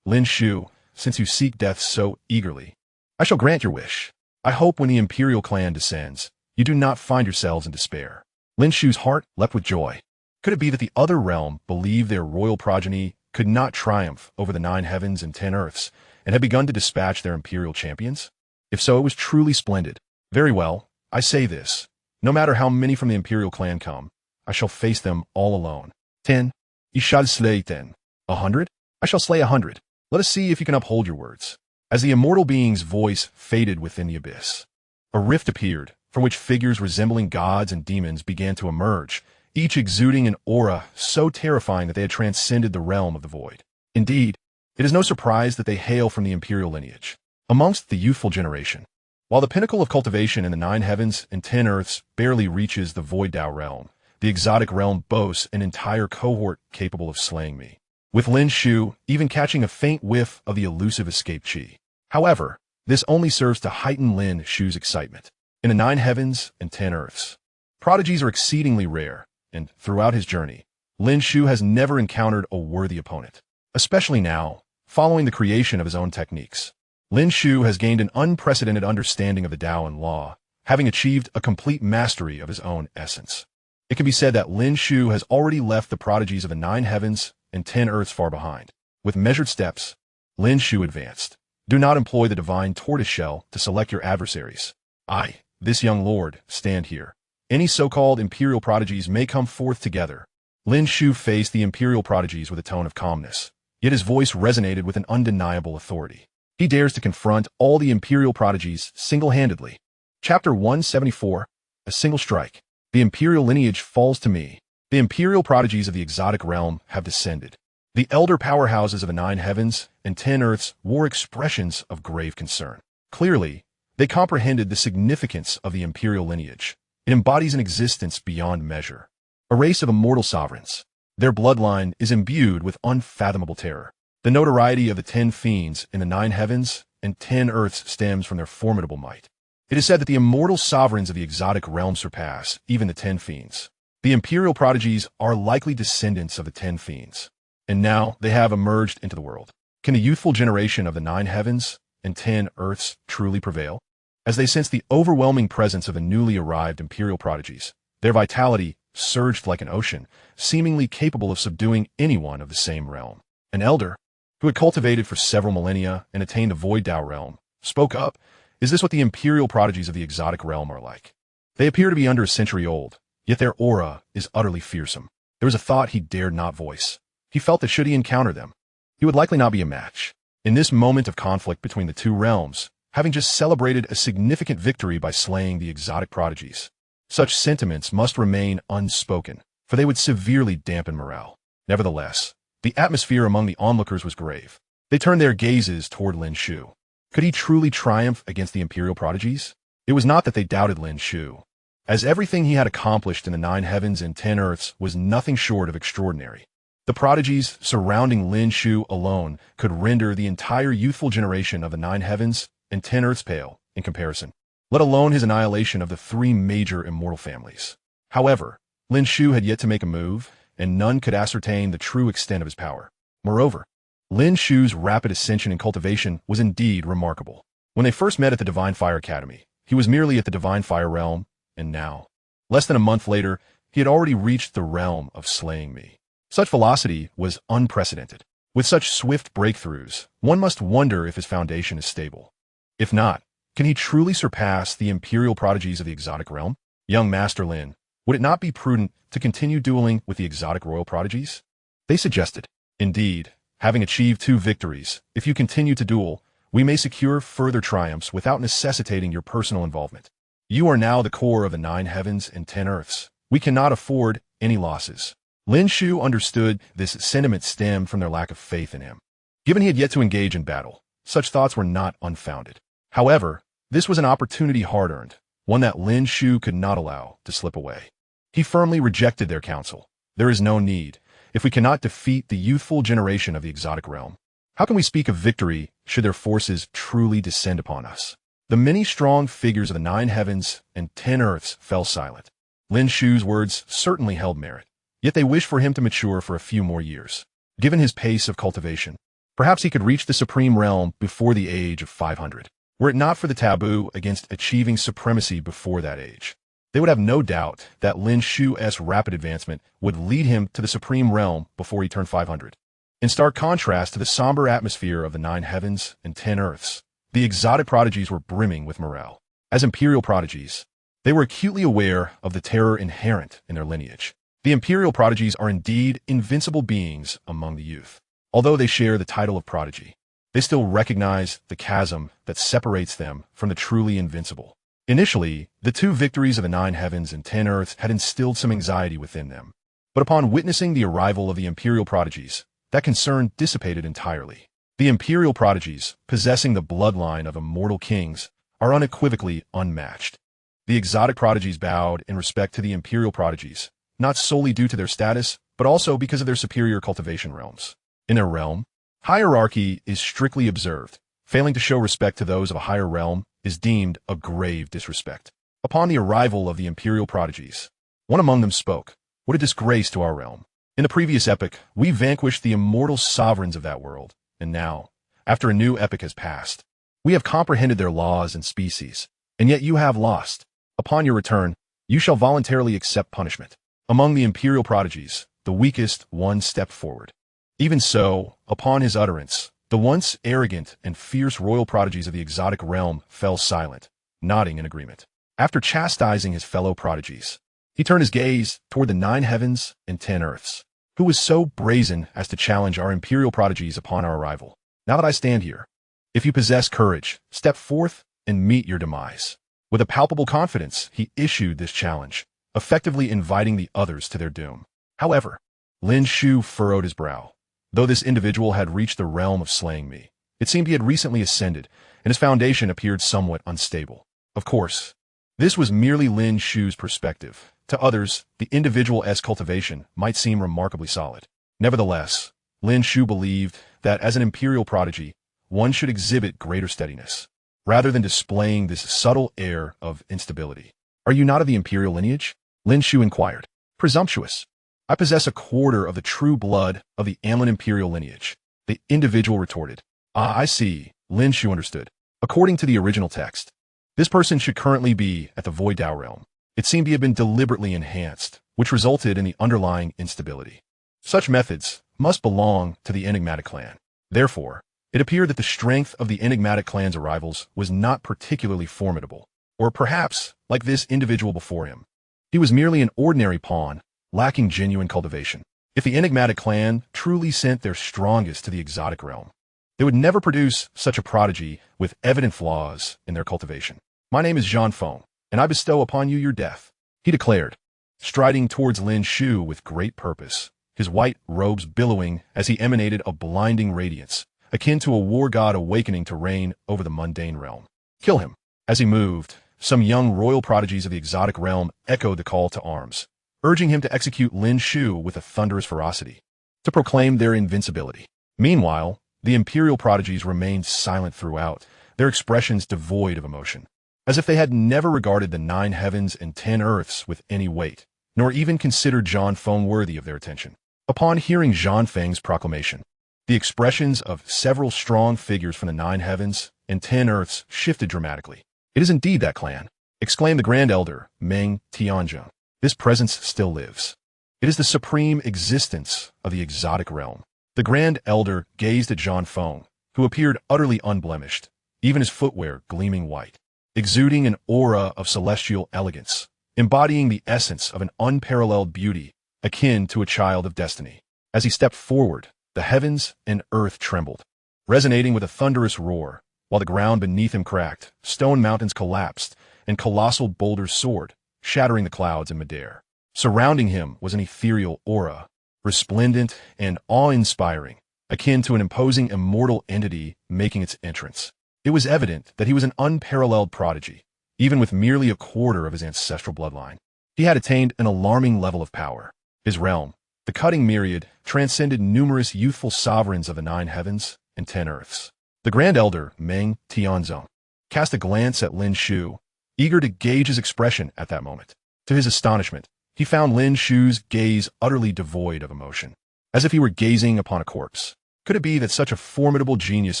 Lin Shu, since you seek death so eagerly, I shall grant your wish. I hope when the imperial clan descends, you do not find yourselves in despair. Lin Shu's heart leapt with joy. Could it be that the other realm believed their royal progeny could not triumph over the 9 heavens and 10 earths, and had begun to dispatch their imperial champions? If so, it was truly splendid. Very well, I say this. No matter how many from the imperial clan come, I shall face them all alone. 10. You shall slay 10. 100? I shall slay 100. Let us see if you can uphold your words. As the immortal being's voice faded within the abyss, a rift appeared, from which figures resembling gods and demons began to emerge, each exuding an aura so terrifying that they had transcended the realm of the void. Indeed, it is no surprise that they hail from the imperial lineage. Amongst the youthful generation, while the pinnacle of cultivation in the 9 heavens and 10 earths barely reaches the void Dao realm, the exotic realm boasts an entire cohort capable of slaying me, with Lin Shu even catching a faint whiff of the elusive escaped chi. However, this only serves to heighten Lin Shu's excitement. In the 9 heavens and 10 earths, prodigies are exceedingly rare, and throughout his journey, Lin Shu has never encountered a worthy opponent. Especially now, following the creation of his own techniques, Lin Shu has gained an unprecedented understanding of the Tao and law, having achieved a complete mastery of his own essence. It can be said that Lin Shu has already left the prodigies of the 9 heavens and 10 earths far behind. With measured steps, Lin Shu advanced. Do not employ the divine tortoiseshell to select your adversaries. I, this young lord, stand here. Any so-called imperial prodigies may come forth together. Lin Shu faced the imperial prodigies with a tone of calmness, yet his voice resonated with an undeniable authority. He dares to confront all the imperial prodigies single-handedly. Chapter 174, A Single Strike. The imperial lineage falls to me. The imperial prodigies of the exotic realm have descended. The elder powerhouses of the 9 heavens and 10 earths wore expressions of grave concern. Clearly, they comprehended the significance of the imperial lineage. It embodies an existence beyond measure. A race of immortal sovereigns. Their bloodline is imbued with unfathomable terror. The notoriety of the 10 fiends in the 9 heavens and 10 earths stems from their formidable might. It is said that the immortal sovereigns of the exotic realm surpass even the 10 fiends. The imperial prodigies are likely descendants of the 10 fiends, and now they have emerged into the world. Can the youthful generation of the 9 heavens and 10 earths truly prevail? As they sense the overwhelming presence of the newly arrived imperial prodigies, their vitality surged like an ocean, seemingly capable of subduing anyone of the same realm. An elder, who had cultivated for several millennia and attained the void Dao realm, spoke up. Is this what the imperial prodigies of the exotic realm are like? They appear to be under a century old, yet their aura is utterly fearsome. There was a thought he dared not voice. He felt that should he encounter them, he would likely not be a match. In this moment of conflict between the two realms, having just celebrated a significant victory by slaying the exotic prodigies, such sentiments must remain unspoken, for they would severely dampen morale. Nevertheless, the atmosphere among the onlookers was grave. They turned their gazes toward Lin Shu. Could he truly triumph against the imperial prodigies? It was not that they doubted Lin Shu, as everything he had accomplished in the 9 heavens and 10 earths was nothing short of extraordinary. The prodigies surrounding Lin Shu alone could render the entire youthful generation of the 9 heavens and 10 earths pale in comparison, let alone his annihilation of the 3 major immortal families. However, Lin Shu had yet to make a move, and none could ascertain the true extent of his power. Moreover, Lin Shu's rapid ascension in cultivation was indeed remarkable. When they first met at the Divine Fire Academy, he was merely at the Divine Fire realm, and now, less than a month later, he had already reached the realm of slaying me. Such velocity was unprecedented. With such swift breakthroughs, one must wonder if his foundation is stable. If not, can he truly surpass the imperial prodigies of the exotic realm? Young Master Lin, would it not be prudent to continue dueling with the exotic royal prodigies? They suggested. Indeed, having achieved 2 victories, if you continue to duel, we may secure further triumphs without necessitating your personal involvement. You are now the core of the 9 heavens and 10 earths. We cannot afford any losses. Lin Shu understood this sentiment stemmed from their lack of faith in him. Given he had yet to engage in battle, such thoughts were not unfounded. However, this was an opportunity hard-earned, one that Lin Shu could not allow to slip away. He firmly rejected their counsel. There is no need. If we cannot defeat the youthful generation of the exotic realm, how can we speak of victory should their forces truly descend upon us? The many strong figures of the 9 heavens and 10 earths fell silent. Lin Shu's words certainly held merit, yet they wished for him to mature for a few more years. Given his pace of cultivation, perhaps he could reach the supreme realm before the age of 500. Were it not for the taboo against achieving supremacy before that age, they would have no doubt that Lin Shu's rapid advancement would lead him to the supreme realm before he turned 500. In stark contrast to the somber atmosphere of the 9 heavens and 10 earths, the exotic prodigies were brimming with morale. As imperial prodigies, they were acutely aware of the terror inherent in their lineage. The imperial prodigies are indeed invincible beings among the youth. Although they share the title of prodigy, they still recognize the chasm that separates them from the truly invincible. Initially, the 2 victories of the 9 heavens and 10 earths had instilled some anxiety within them. But upon witnessing the arrival of the imperial prodigies, that concern dissipated entirely. The imperial prodigies, possessing the bloodline of immortal kings, are unequivocally unmatched. The exotic prodigies bowed in respect to the imperial prodigies, not solely due to their status, but also because of their superior cultivation realms. In their realm, hierarchy is strictly observed. Failing to show respect to those of a higher realm is deemed a grave disrespect. Upon the arrival of the imperial prodigies, one among them spoke, "What a disgrace to our realm. In the previous epoch, we vanquished the immortal sovereigns of that world, and now, after a new epoch has passed, we have comprehended their laws and species, and yet you have lost. Upon your return, you shall voluntarily accept punishment." Among the imperial prodigies, the weakest one stepped forward. Even so, upon his utterance, the once arrogant and fierce royal prodigies of the exotic realm fell silent, nodding in agreement. After chastising his fellow prodigies, he turned his gaze toward the 9 heavens and 10 earths. Who was so brazen as to challenge our imperial prodigies upon our arrival? Now that I stand here, if you possess courage, step forth and meet your demise. With a palpable confidence, he issued this challenge, effectively inviting the others to their doom. However, Lin Shu furrowed his brow. Though this individual had reached the realm of slaying me, it seemed he had recently ascended, and his foundation appeared somewhat unstable. Of course, this was merely Lin Shu's perspective. To others, the individual's cultivation might seem remarkably solid. Nevertheless, Lin Shu believed that as an imperial prodigy, one should exhibit greater steadiness, rather than displaying this subtle air of instability. "Are you not of the imperial lineage?" Lin Shu inquired. "Presumptuous. I possess a quarter of the true blood of the Amlin imperial lineage." The individual retorted. "Ah, I see." Lin Shu understood. According to the original text, this person should currently be at the Void Dao realm. It seemed he had been deliberately enhanced, which resulted in the underlying instability. Such methods must belong to the enigmatic clan. Therefore, it appeared that the strength of the enigmatic clan's arrivals was not particularly formidable, or perhaps, like this individual before him, he was merely an ordinary pawn, lacking genuine cultivation. If the enigmatic clan truly sent their strongest to the exotic realm, they would never produce such a prodigy with evident flaws in their cultivation. "My name is Jean Fong, and I bestow upon you your death," he declared, striding towards Lin Shu with great purpose, his white robes billowing as he emanated a blinding radiance, akin to a war god awakening to reign over the mundane realm. "Kill him." As he moved, some young royal prodigies of the exotic realm echoed the call to arms, urging him to execute Lin Shu with a thunderous ferocity, to proclaim their invincibility. Meanwhile, the imperial prodigies remained silent throughout, their expressions devoid of emotion. As if they had never regarded the 9 heavens and 10 earths with any weight, nor even considered Zhang Feng worthy of their attention. Upon hearing Zhang Feng's proclamation, the expressions of several strong figures from the 9 heavens and 10 earths shifted dramatically. "It is indeed that clan," exclaimed the Grand Elder, Meng Tianzheng. "This presence still lives. It is the supreme existence of the exotic realm." The Grand Elder gazed at Zhang Feng, who appeared utterly unblemished, even his footwear gleaming white, exuding an aura of celestial elegance, embodying the essence of an unparalleled beauty, akin to a child of destiny. As he stepped forward, the heavens and earth trembled, resonating with a thunderous roar, while the ground beneath him cracked, stone mountains collapsed, and colossal boulders soared, shattering the clouds in midair. Surrounding him was an ethereal aura, resplendent and awe-inspiring, akin to an imposing immortal entity making its entrance. It was evident that he was an unparalleled prodigy, even with merely a quarter of his ancestral bloodline. He had attained an alarming level of power. His realm, the cutting myriad, transcended numerous youthful sovereigns of the 9 heavens and 10 earths. The Grand Elder, Meng Tianzheng, cast a glance at Lin Shu, eager to gauge his expression at that moment. To his astonishment, he found Lin Shu's gaze utterly devoid of emotion, as if he were gazing upon a corpse. Could it be that such a formidable genius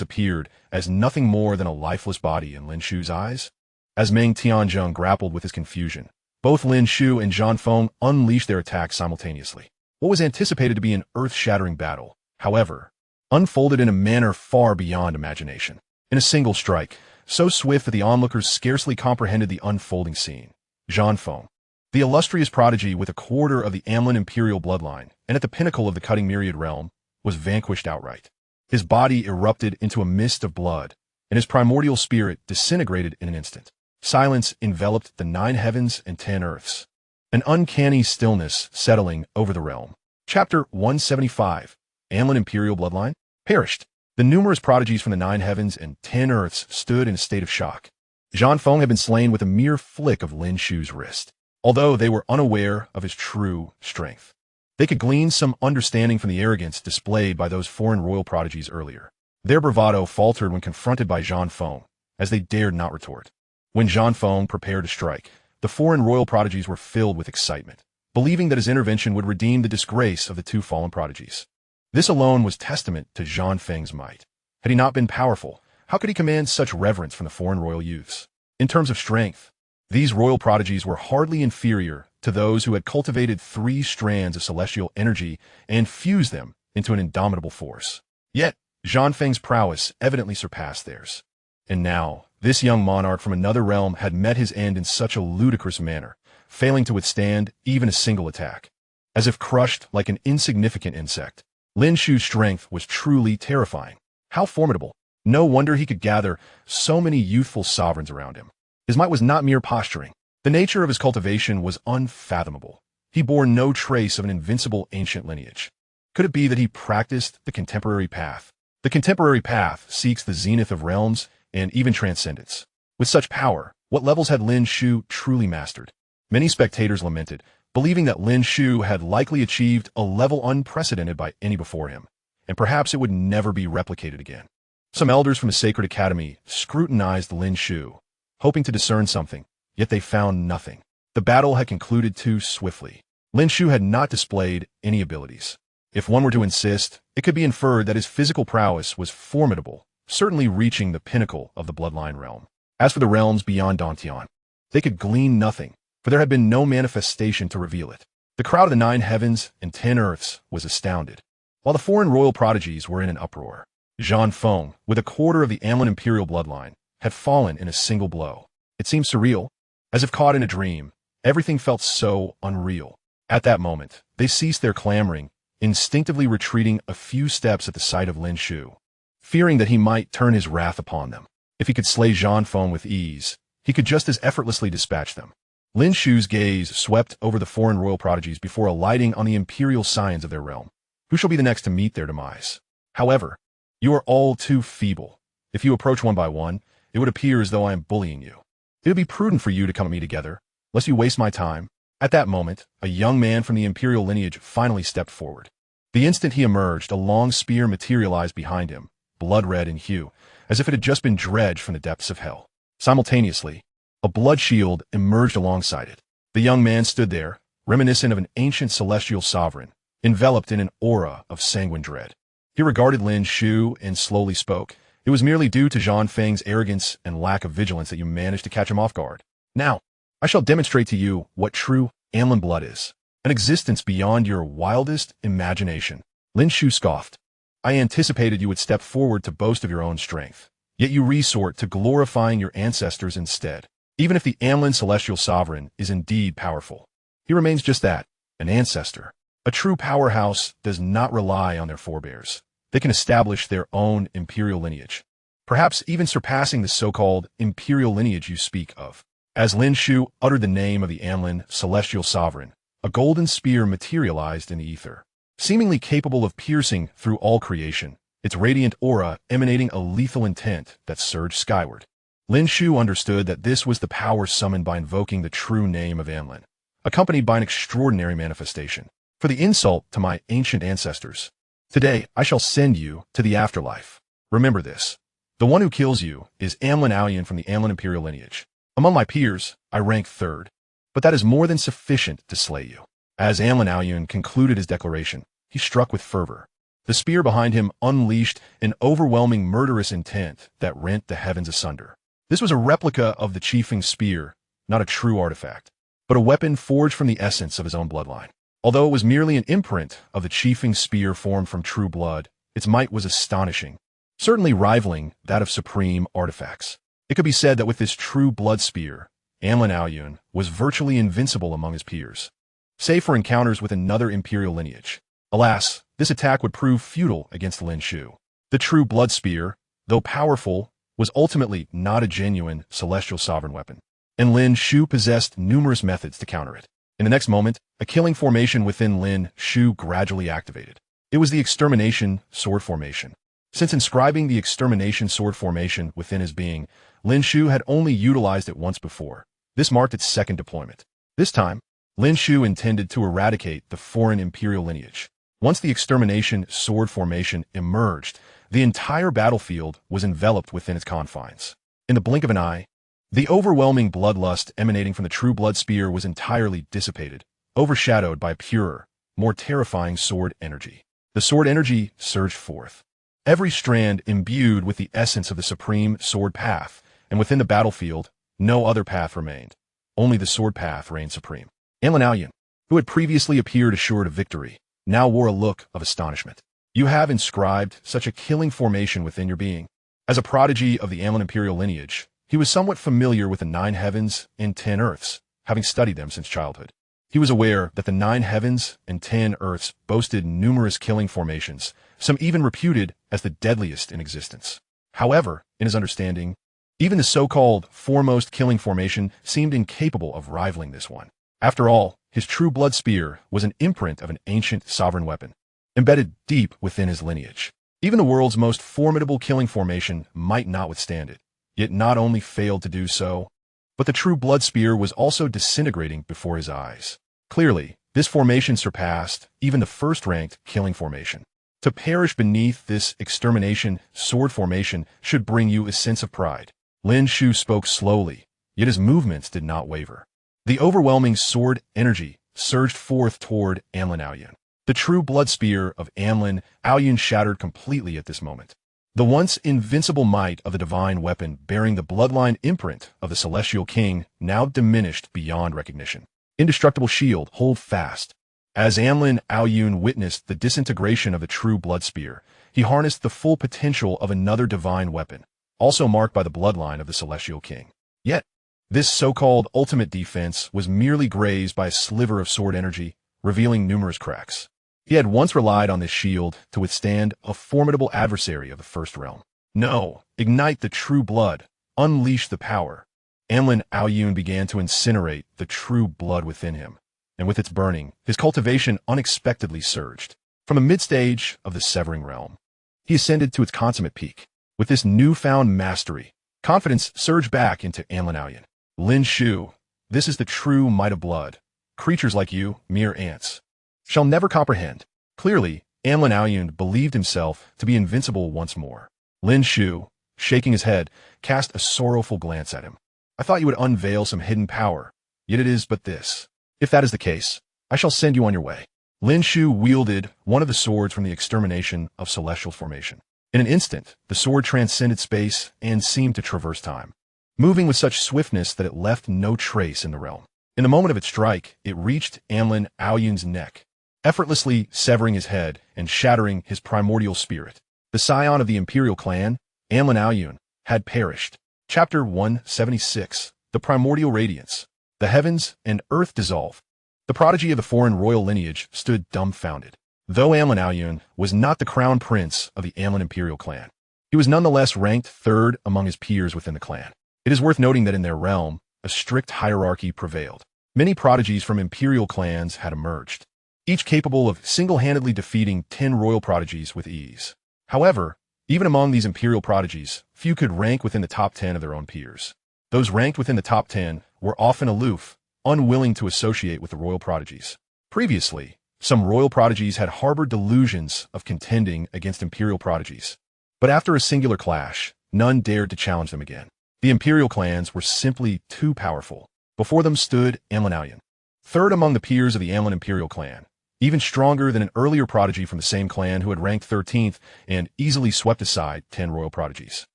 appeared as nothing more than a lifeless body in Lin Shu's eyes? As Meng Tianzheng grappled with his confusion, both Lin Shu and Zhang Feng unleashed their attacks simultaneously. What was anticipated to be an earth-shattering battle, however, unfolded in a manner far beyond imagination. In a single strike, so swift that the onlookers scarcely comprehended the unfolding scene, Zhang Feng, the illustrious prodigy with a quarter of the Amlin imperial bloodline and at the pinnacle of the cutting myriad realm, was vanquished outright. His body erupted into a mist of blood, and his primordial spirit disintegrated in an instant. Silence enveloped the 9 heavens and 10 earths, an uncanny stillness settling over the realm. Chapter 175, Amlin Imperial Bloodline, perished. The numerous prodigies from the 9 heavens and 10 earths stood in a state of shock. Zhang Feng had been slain with a mere flick of Lin Shu's wrist, although they were unaware of his true strength. They could glean some understanding from the arrogance displayed by those foreign royal prodigies earlier. Their bravado faltered when confronted by Zhang Feng, as they dared not retort. When Zhang Feng prepared to strike, the foreign royal prodigies were filled with excitement, believing that his intervention would redeem the disgrace of the 2 fallen prodigies. This alone was testament to Zhang Feng's might. Had he not been powerful, how could he command such reverence from the foreign royal youths? In terms of strength, these royal prodigies were hardly inferior to those who had cultivated 3 strands of celestial energy and fused them into an indomitable force. Yet, Zhang Feng's prowess evidently surpassed theirs. And now, this young monarch from another realm had met his end in such a ludicrous manner, failing to withstand even a single attack. As if crushed like an insignificant insect, Lin Shu's strength was truly terrifying. How formidable! No wonder he could gather so many youthful sovereigns around him. His might was not mere posturing. The nature of his cultivation was unfathomable. He bore no trace of an invincible ancient lineage. Could it be that he practiced the contemporary path? The contemporary path seeks the zenith of realms and even transcendence. With such power, what levels had Lin Shu truly mastered? Many spectators lamented, believing that Lin Shu had likely achieved a level unprecedented by any before him, and perhaps it would never be replicated again. Some elders from the Sacred Academy scrutinized Lin Shu, hoping to discern something, yet they found nothing. The battle had concluded too swiftly. Lin Shu had not displayed any abilities. If one were to insist, it could be inferred that his physical prowess was formidable, certainly reaching the pinnacle of the bloodline realm. As for the realms beyond Dantian, they could glean nothing, for there had been no manifestation to reveal it. The crowd of the 9 heavens and 10 earths was astounded, while the foreign royal prodigies were in an uproar. Zhang Feng, with a quarter of the Amlin imperial bloodline, had fallen in a single blow. It seemed surreal, as if caught in a dream. Everything felt so unreal. At that moment, they ceased their clamoring, instinctively retreating a few steps at the sight of Lin Shu, fearing that he might turn his wrath upon them. If he could slay Zhang Feng with ease, he could just as effortlessly dispatch them. Lin Shu's gaze swept over the foreign royal prodigies before alighting on the imperial scions of their realm. Who shall be the next to meet their demise? However, you are all too feeble. If you approach one by one, it would appear as though I am bullying you. It would be prudent for you to come at me together, lest you waste my time. At that moment, a young man from the imperial lineage finally stepped forward. The instant he emerged, a long spear materialized behind him, blood-red in hue, as if it had just been dredged from the depths of hell. Simultaneously, a blood shield emerged alongside it. The young man stood there, reminiscent of an ancient celestial sovereign, enveloped in an aura of sanguine dread. He regarded Lin Shu and slowly spoke. It was merely due to Zhang Feng's arrogance and lack of vigilance that you managed to catch him off guard. Now, I shall demonstrate to you what true Anlin blood is. An existence beyond your wildest imagination. Lin Shu scoffed. I anticipated you would step forward to boast of your own strength. Yet you resort to glorifying your ancestors instead. Even if the Anlin celestial sovereign is indeed powerful, he remains just that, an ancestor. A true powerhouse does not rely on their forebears. They can establish their own imperial lineage, perhaps even surpassing the so-called imperial lineage you speak of. As Lin Shu uttered the name of the Anlin celestial sovereign, a golden spear materialized in the ether, seemingly capable of piercing through all creation, its radiant aura emanating a lethal intent that surged skyward. Lin Shu understood that this was the power summoned by invoking the true name of Anlin, accompanied by an extraordinary manifestation. For the insult to my ancient ancestors, today I shall send you to the afterlife. Remember this. The one who kills you is Anlin Aoyan from the Anlin imperial lineage. Among my peers, I rank third, but that is more than sufficient to slay you. As Anlin Aoyan concluded his declaration, he struck with fervor. The spear behind him unleashed an overwhelming murderous intent that rent the heavens asunder. This was a replica of the Chiefing's spear, not a true artifact, but a weapon forged from the essence of his own bloodline. Although it was merely an imprint of the Chiefing's spear formed from true blood, its might was astonishing, certainly rivaling that of supreme artifacts. It could be said that with this true blood spear, Anlin Aoyan was virtually invincible among his peers, save for encounters with another imperial lineage. Alas, this attack would prove futile against Lin Shu. The true blood spear, though powerful, was ultimately not a genuine celestial sovereign weapon, and Lin Shu possessed numerous methods to counter it. In the next moment, a killing formation within Lin Shu gradually activated. It was the Extermination Sword Formation. Since inscribing the Extermination Sword Formation within his being, Lin Shu had only utilized it once before. This marked its second deployment. This time, Lin Shu intended to eradicate the foreign imperial lineage. Once the Extermination Sword Formation emerged, the entire battlefield was enveloped within its confines. In the blink of an eye, the overwhelming bloodlust emanating from the true blood spear was entirely dissipated, overshadowed by purer, more terrifying sword energy. The sword energy surged forth, every strand imbued with the essence of the supreme sword path, and within the battlefield, no other path remained. Only the sword path reigned supreme. Anlin Aoyan, who had previously appeared assured of victory, now wore a look of astonishment. You have inscribed such a killing formation within your being. As a prodigy of the Anlin imperial lineage, he was somewhat familiar with the 9 heavens and 10 earths, having studied them since childhood. He was aware that the 9 heavens and 10 earths boasted numerous killing formations, some even reputed as the deadliest in existence. However, in his understanding, even the so-called foremost killing formation seemed incapable of rivaling this one. After all, his true blood spear was an imprint of an ancient sovereign weapon, embedded deep within his lineage. Even the world's most formidable killing formation might not withstand it. It not only failed to do so, but the true blood spear was also disintegrating before his eyes. Clearly, this formation surpassed even the first-ranked killing formation. To perish beneath this extermination sword formation should bring you a sense of pride. Lin Shu spoke slowly, yet his movements did not waver. The overwhelming sword energy surged forth toward Anlin Aoyan. The true blood spear of Anlin Aoyan shattered completely at this moment. The once invincible might of the divine weapon bearing the bloodline imprint of the celestial king now diminished beyond recognition. Indestructible shield, hold fast. As Anlin Aoyan witnessed the disintegration of the true blood spear, he harnessed the full potential of another divine weapon, also marked by the bloodline of the celestial king. Yet, this so-called ultimate defense was merely grazed by a sliver of sword energy, revealing numerous cracks. He had once relied on this shield to withstand a formidable adversary of the first realm. No, ignite the true blood, unleash the power. Anlin Aoyan began to incinerate the true blood within him, and with its burning, his cultivation unexpectedly surged. From the mid-stage of the Severing Realm, he ascended to its consummate peak. With this newfound mastery, confidence surged back into Anlin Aoyan. Lin Shu, this is the true might of blood. Creatures like you, mere ants, shall never comprehend. Clearly, Anlin Aoyan believed himself to be invincible once more. Lin Shu, shaking his head, cast a sorrowful glance at him. I thought you would unveil some hidden power, yet it is but this. If that is the case, I shall send you on your way. Lin Shu wielded one of the swords from the extermination of celestial formation. In an instant, the sword transcended space and seemed to traverse time, moving with such swiftness that it left no trace in the realm. In the moment of its strike, it reached Amlin Aoyun's neck, effortlessly severing his head and shattering his primordial spirit. The scion of the imperial clan, Amlin Aoyun, had perished. Chapter 176. The Primordial Radiance. The heavens and earth dissolve. The prodigy of the foreign royal lineage stood dumbfounded. Though Amlin Aoyun was not the crown prince of the Amlin imperial clan, he was nonetheless ranked third among his peers within the clan. It is worth noting that in their realm, a strict hierarchy prevailed. Many prodigies from imperial clans had emerged, each capable of single-handedly defeating 10 royal prodigies with ease. However, even among these imperial prodigies, few could rank within the top 10 of their own peers. Those ranked within the top 10 were often aloof, unwilling to associate with the royal prodigies. Previously, some royal prodigies had harbored delusions of contending against imperial prodigies, but after a singular clash, none dared to challenge them again. The imperial clans were simply too powerful. Before them stood Amlin Aoyun, third among the peers of the Amlin imperial clan, even stronger than an earlier prodigy from the same clan who had ranked 13th and easily swept aside 10 royal prodigies.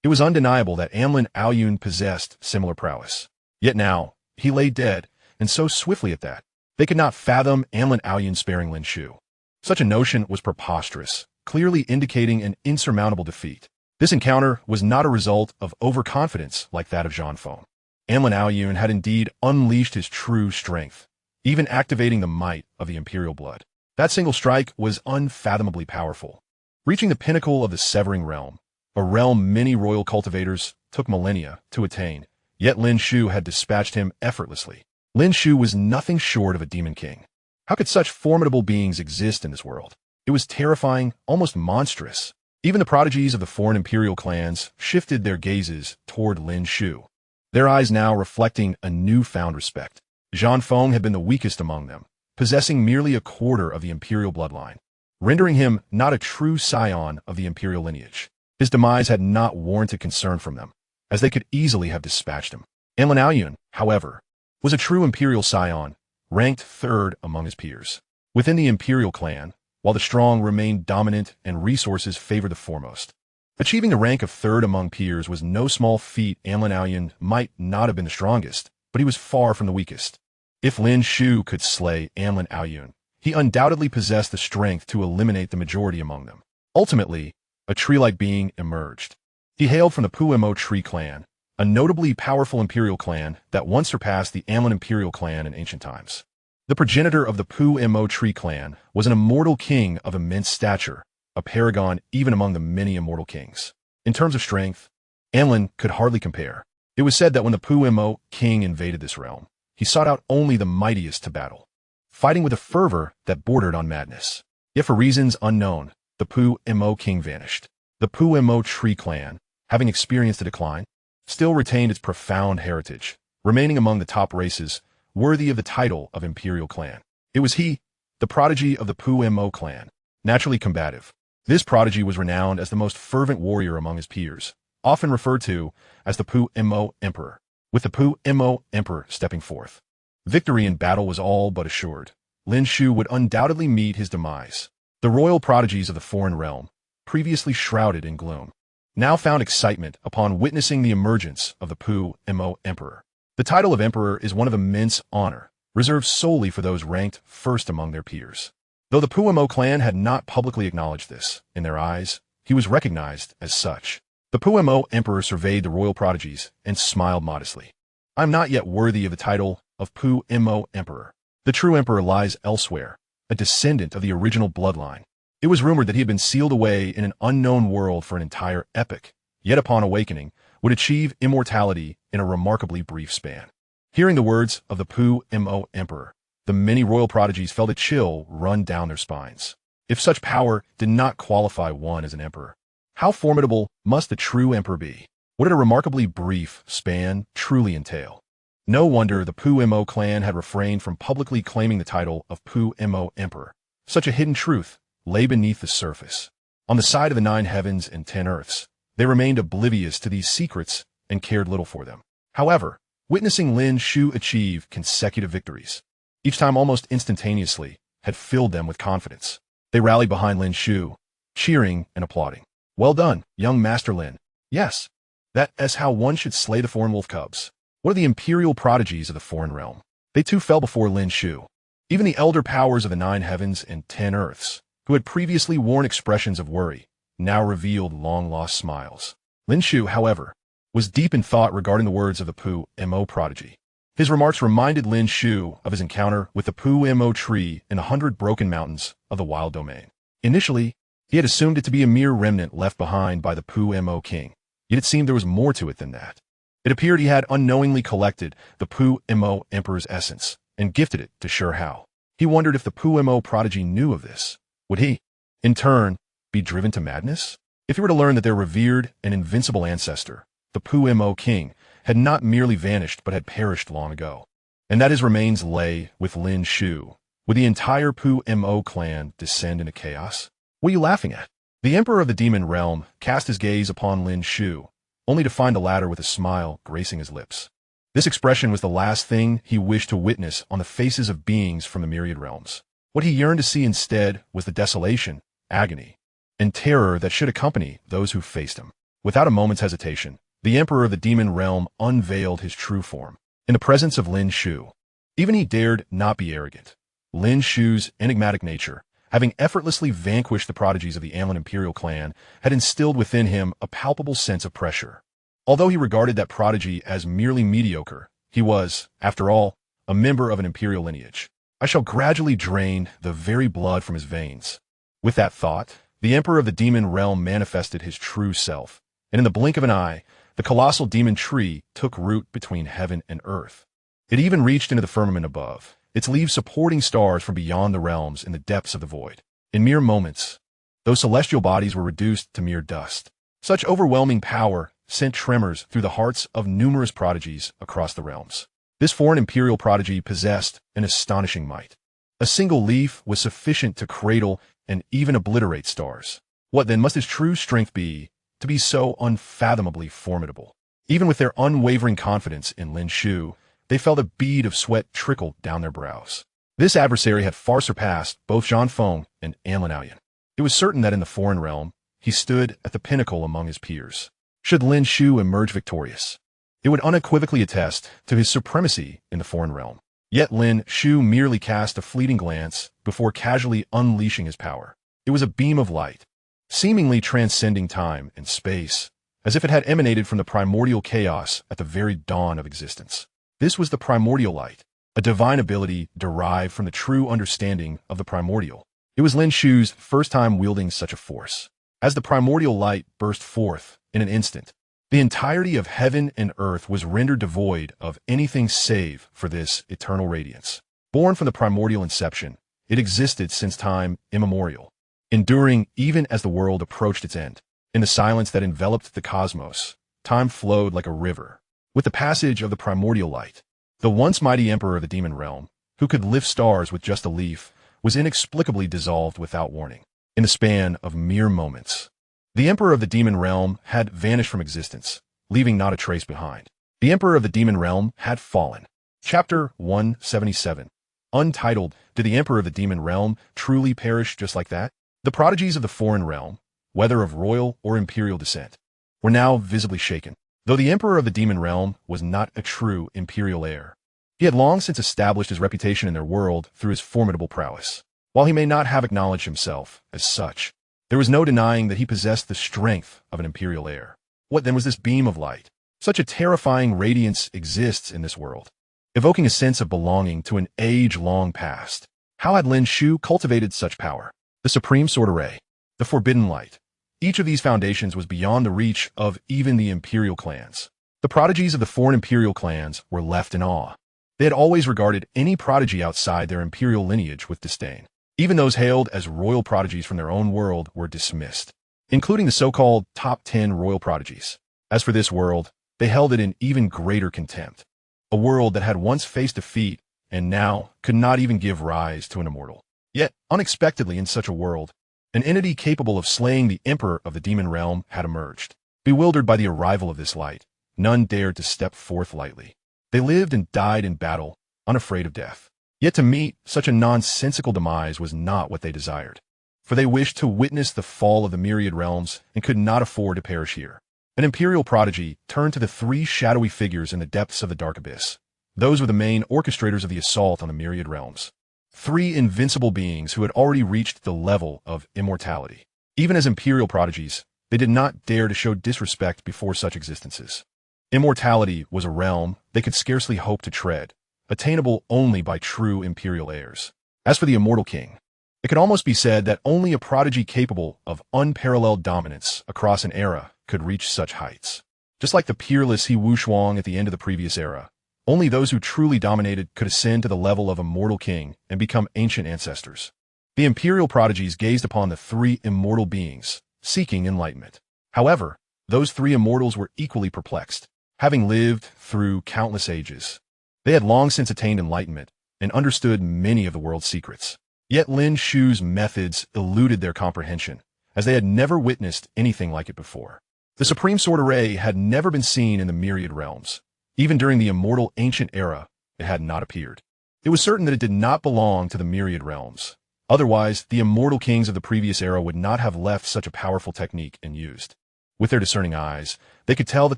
It was undeniable that Amlin Aoyun possessed similar prowess. Yet now, he lay dead, and so swiftly at that. They could not fathom Amlin Aoyun sparing Lin Shu. Such a notion was preposterous, clearly indicating an insurmountable defeat. This encounter was not a result of overconfidence like that of Zhang Feng. Amlin Aoyun had indeed unleashed his true strength, even activating the might of the imperial blood. That single strike was unfathomably powerful, reaching the pinnacle of the Severing Realm, a realm many royal cultivators took millennia to attain, yet Lin Shu had dispatched him effortlessly. Lin Shu was nothing short of a demon king. How could such formidable beings exist in this world? It was terrifying, almost monstrous. Even the prodigies of the foreign imperial clans shifted their gazes toward Lin Shu, their eyes now reflecting a newfound respect. Zhang Feng had been the weakest among them, possessing merely a quarter of the imperial bloodline, rendering him not a true scion of the imperial lineage. His demise had not warranted concern from them, as they could easily have dispatched him. Amlin Aoyun, however, was a true imperial scion, ranked third among his peers. Within the imperial clan, while the strong remained dominant and resources favored the foremost. Achieving the rank of third among peers was no small feat. Amlin Aoyun might not have been the strongest, but he was far from the weakest. If Lin Shu could slay Amlin Aoyun, he undoubtedly possessed the strength to eliminate the majority among them. Ultimately, a tree-like being emerged. He hailed from the PUMO tree clan, a notably powerful imperial clan that once surpassed the Amlin imperial clan in ancient times. The progenitor of the PUMO tree clan was an immortal king of immense stature, a paragon even among the many immortal kings. In terms of strength, Amlin could hardly compare. It was said that when the PUMO king invaded this realm, he sought out only the mightiest to battle, fighting with a fervor that bordered on madness. Yet for reasons unknown, the PUMO king vanished. The PUMO tree clan, having experienced a decline, still retained its profound heritage, remaining among the top races worthy of the title of imperial clan. It was he, the prodigy of the PUMO clan, naturally combative. This prodigy was renowned as the most fervent warrior among his peers, often referred to as the PUMO Emperor, with the PUMO Emperor stepping forth. Victory in battle was all but assured. Lin Shu would undoubtedly meet his demise. The royal prodigies of the foreign realm, previously shrouded in gloom, now found excitement upon witnessing the emergence of the PUMO Emperor. The title of emperor is one of immense honor, reserved solely for those ranked first among their peers. Though the PUMO clan had not publicly acknowledged this, in their eyes, he was recognized as such. The PUMO emperor surveyed the royal prodigies and smiled modestly. I am not yet worthy of the title of PUMO emperor. The true emperor lies elsewhere, a descendant of the original bloodline. It was rumored that he had been sealed away in an unknown world for an entire epoch, yet upon awakening, would achieve immortality in a remarkably brief span. Hearing the words of the PUMO emperor, the many royal prodigies felt a chill run down their spines. If such power did not qualify one as an emperor, how formidable must the true emperor be? What did a remarkably brief span truly entail? No wonder the PUMO clan had refrained from publicly claiming the title of PUMO emperor. Such a hidden truth lay beneath the surface. On the side of the 9 heavens and 10 earths, they remained oblivious to these secrets and cared little for them. However, witnessing Lin Shu achieve consecutive victories, each time almost instantaneously, had filled them with confidence. They rallied behind Lin Shu, cheering and applauding. "Well done, young Master Lin. Yes, that is how one should slay the foreign wolf cubs. What are the imperial prodigies of the foreign realm?" They too fell before Lin Shu. Even the elder powers of the 9 heavens and 10 earths, who had previously worn expressions of worry, now revealed long-lost smiles. Lin Shu, however, was deep in thought regarding the words of the PMO prodigy. His remarks reminded Lin Shu of his encounter with the PMO tree in the 100 Broken Mountains of the Wild Domain. Initially, he had assumed it to be a mere remnant left behind by the PMO king, yet it seemed there was more to it than that. It appeared he had unknowingly collected the PMO Emperor's essence and gifted it to Shi Hao. He wondered if the PMO prodigy knew of this. Would he, in turn, be driven to madness? If he were to learn that their revered and invincible ancestor, the PMO king, had not merely vanished but had perished long ago, and that his remains lay with Lin Shu, would the entire PMO clan descend into chaos? What are you laughing at? The Emperor of the Demon Realm cast his gaze upon Lin Shu, only to find the latter with a smile gracing his lips. This expression was the last thing he wished to witness on the faces of beings from the myriad realms. What he yearned to see instead was the desolation, agony, and terror that should accompany those who faced him. Without a moment's hesitation, the Emperor of the Demon Realm unveiled his true form, in the presence of Lin Shu. Even he dared not be arrogant. Lin Shu's enigmatic nature, having effortlessly vanquished the prodigies of the Anlin Imperial clan, had instilled within him a palpable sense of pressure. Although he regarded that prodigy as merely mediocre, he was, after all, a member of an imperial lineage. I shall gradually drain the very blood from his veins. With that thought, the Emperor of the Demon Realm manifested his true self, and in the blink of an eye, the colossal demon tree took root between heaven and earth. It even reached into the firmament above, its leaves supporting stars from beyond the realms in the depths of the void. In mere moments, those celestial bodies were reduced to mere dust. Such overwhelming power sent tremors through the hearts of numerous prodigies across the realms. This foreign imperial prodigy possessed an astonishing might. A single leaf was sufficient to cradle and even obliterate stars. What then must his true strength be to be so unfathomably formidable? Even with their unwavering confidence in Lin Shu, they felt a bead of sweat trickle down their brows. This adversary had far surpassed both Zhang Feng and Anlin Aoyan. It was certain that in the foreign realm, he stood at the pinnacle among his peers. Should Lin Shu emerge victorious, it would unequivocally attest to his supremacy in the foreign realm. Yet Lin Shu merely cast a fleeting glance before casually unleashing his power. It was a beam of light, seemingly transcending time and space, as if it had emanated from the primordial chaos at the very dawn of existence. This was the primordial light, a divine ability derived from the true understanding of the primordial. It was Lin Shu's first time wielding such a force. As the primordial light burst forth in an instant, the entirety of heaven and earth was rendered devoid of anything save for this eternal radiance. Born from the primordial inception, it existed since time immemorial, enduring even as the world approached its end. In the silence that enveloped the cosmos, time flowed like a river. With the passage of the primordial light, the once mighty Emperor of the Demon Realm, who could lift stars with just a leaf, was inexplicably dissolved without warning. In the span of mere moments, the Emperor of the Demon Realm had vanished from existence, leaving not a trace behind. The Emperor of the Demon Realm had fallen. Chapter 177. Untitled, Did the Emperor of the Demon Realm truly perish just like that? The prodigies of the foreign realm, whether of royal or imperial descent, were now visibly shaken. Though the Emperor of the Demon Realm was not a true imperial heir, he had long since established his reputation in their world through his formidable prowess. While he may not have acknowledged himself as such, there was no denying that he possessed the strength of an imperial heir. What then was this beam of light? Such a terrifying radiance exists in this world, evoking a sense of belonging to an age long past. How had Lin Shu cultivated such power? The supreme sword array, the forbidden light. Each of these foundations was beyond the reach of even the imperial clans. The prodigies of the foreign imperial clans were left in awe. They had always regarded any prodigy outside their imperial lineage with disdain. Even those hailed as royal prodigies from their own world were dismissed, including the so-called top 10 royal prodigies. As for this world, they held it in even greater contempt. A world that had once faced defeat and now could not even give rise to an immortal. Yet, unexpectedly in such a world, an entity capable of slaying the Emperor of the Demon Realm had emerged. Bewildered by the arrival of this light, none dared to step forth lightly. They lived and died in battle, unafraid of death. Yet to meet such a nonsensical demise was not what they desired, for they wished to witness the fall of the myriad realms and could not afford to perish here. An imperial prodigy turned to the three shadowy figures in the depths of the dark abyss. Those were the main orchestrators of the assault on the myriad realms. Three invincible beings who had already reached the level of immortality. Even as imperial prodigies, they did not dare to show disrespect before such existences. Immortality was a realm they could scarcely hope to tread, attainable only by true imperial heirs. As for the Immortal King, it could almost be said that only a prodigy capable of unparalleled dominance across an era could reach such heights. Just like the peerless He Wuxuang at the end of the previous era, only those who truly dominated could ascend to the level of Immortal King and become ancient ancestors. The imperial prodigies gazed upon the three immortal beings, seeking enlightenment. However, those three immortals were equally perplexed, having lived through countless ages. They had long since attained enlightenment and understood many of the world's secrets. Yet Lin Shu's methods eluded their comprehension, as they had never witnessed anything like it before. The supreme sword array had never been seen in the myriad realms. Even during the immortal ancient era, it had not appeared. It was certain that it did not belong to the myriad realms. Otherwise, the immortal kings of the previous era would not have left such a powerful technique unused. With their discerning eyes, they could tell that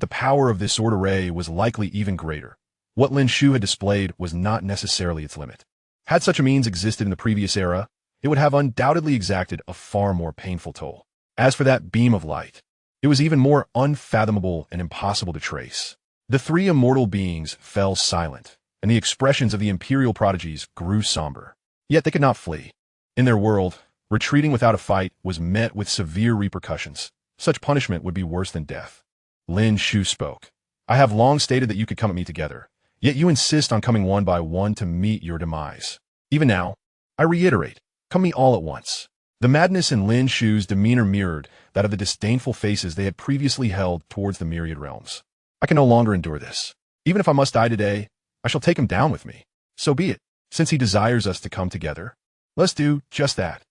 the power of this sword array was likely even greater. What Lin Shu had displayed was not necessarily its limit. Had such a means existed in the previous era, it would have undoubtedly exacted a far more painful toll. As for that beam of light, it was even more unfathomable and impossible to trace. The three immortal beings fell silent, and the expressions of the imperial prodigies grew somber. Yet they could not flee. In their world, retreating without a fight was met with severe repercussions. Such punishment would be worse than death. Lin Shu spoke. I have long stated that you could come at me together, yet you insist on coming one by one to meet your demise. Even now, I reiterate, come me all at once. The madness in Lin Shu's demeanor mirrored that of the disdainful faces they had previously held towards the myriad realms. I can no longer endure this. Even if I must die today, I shall take him down with me. So be it. Since he desires us to come together, let's do just that.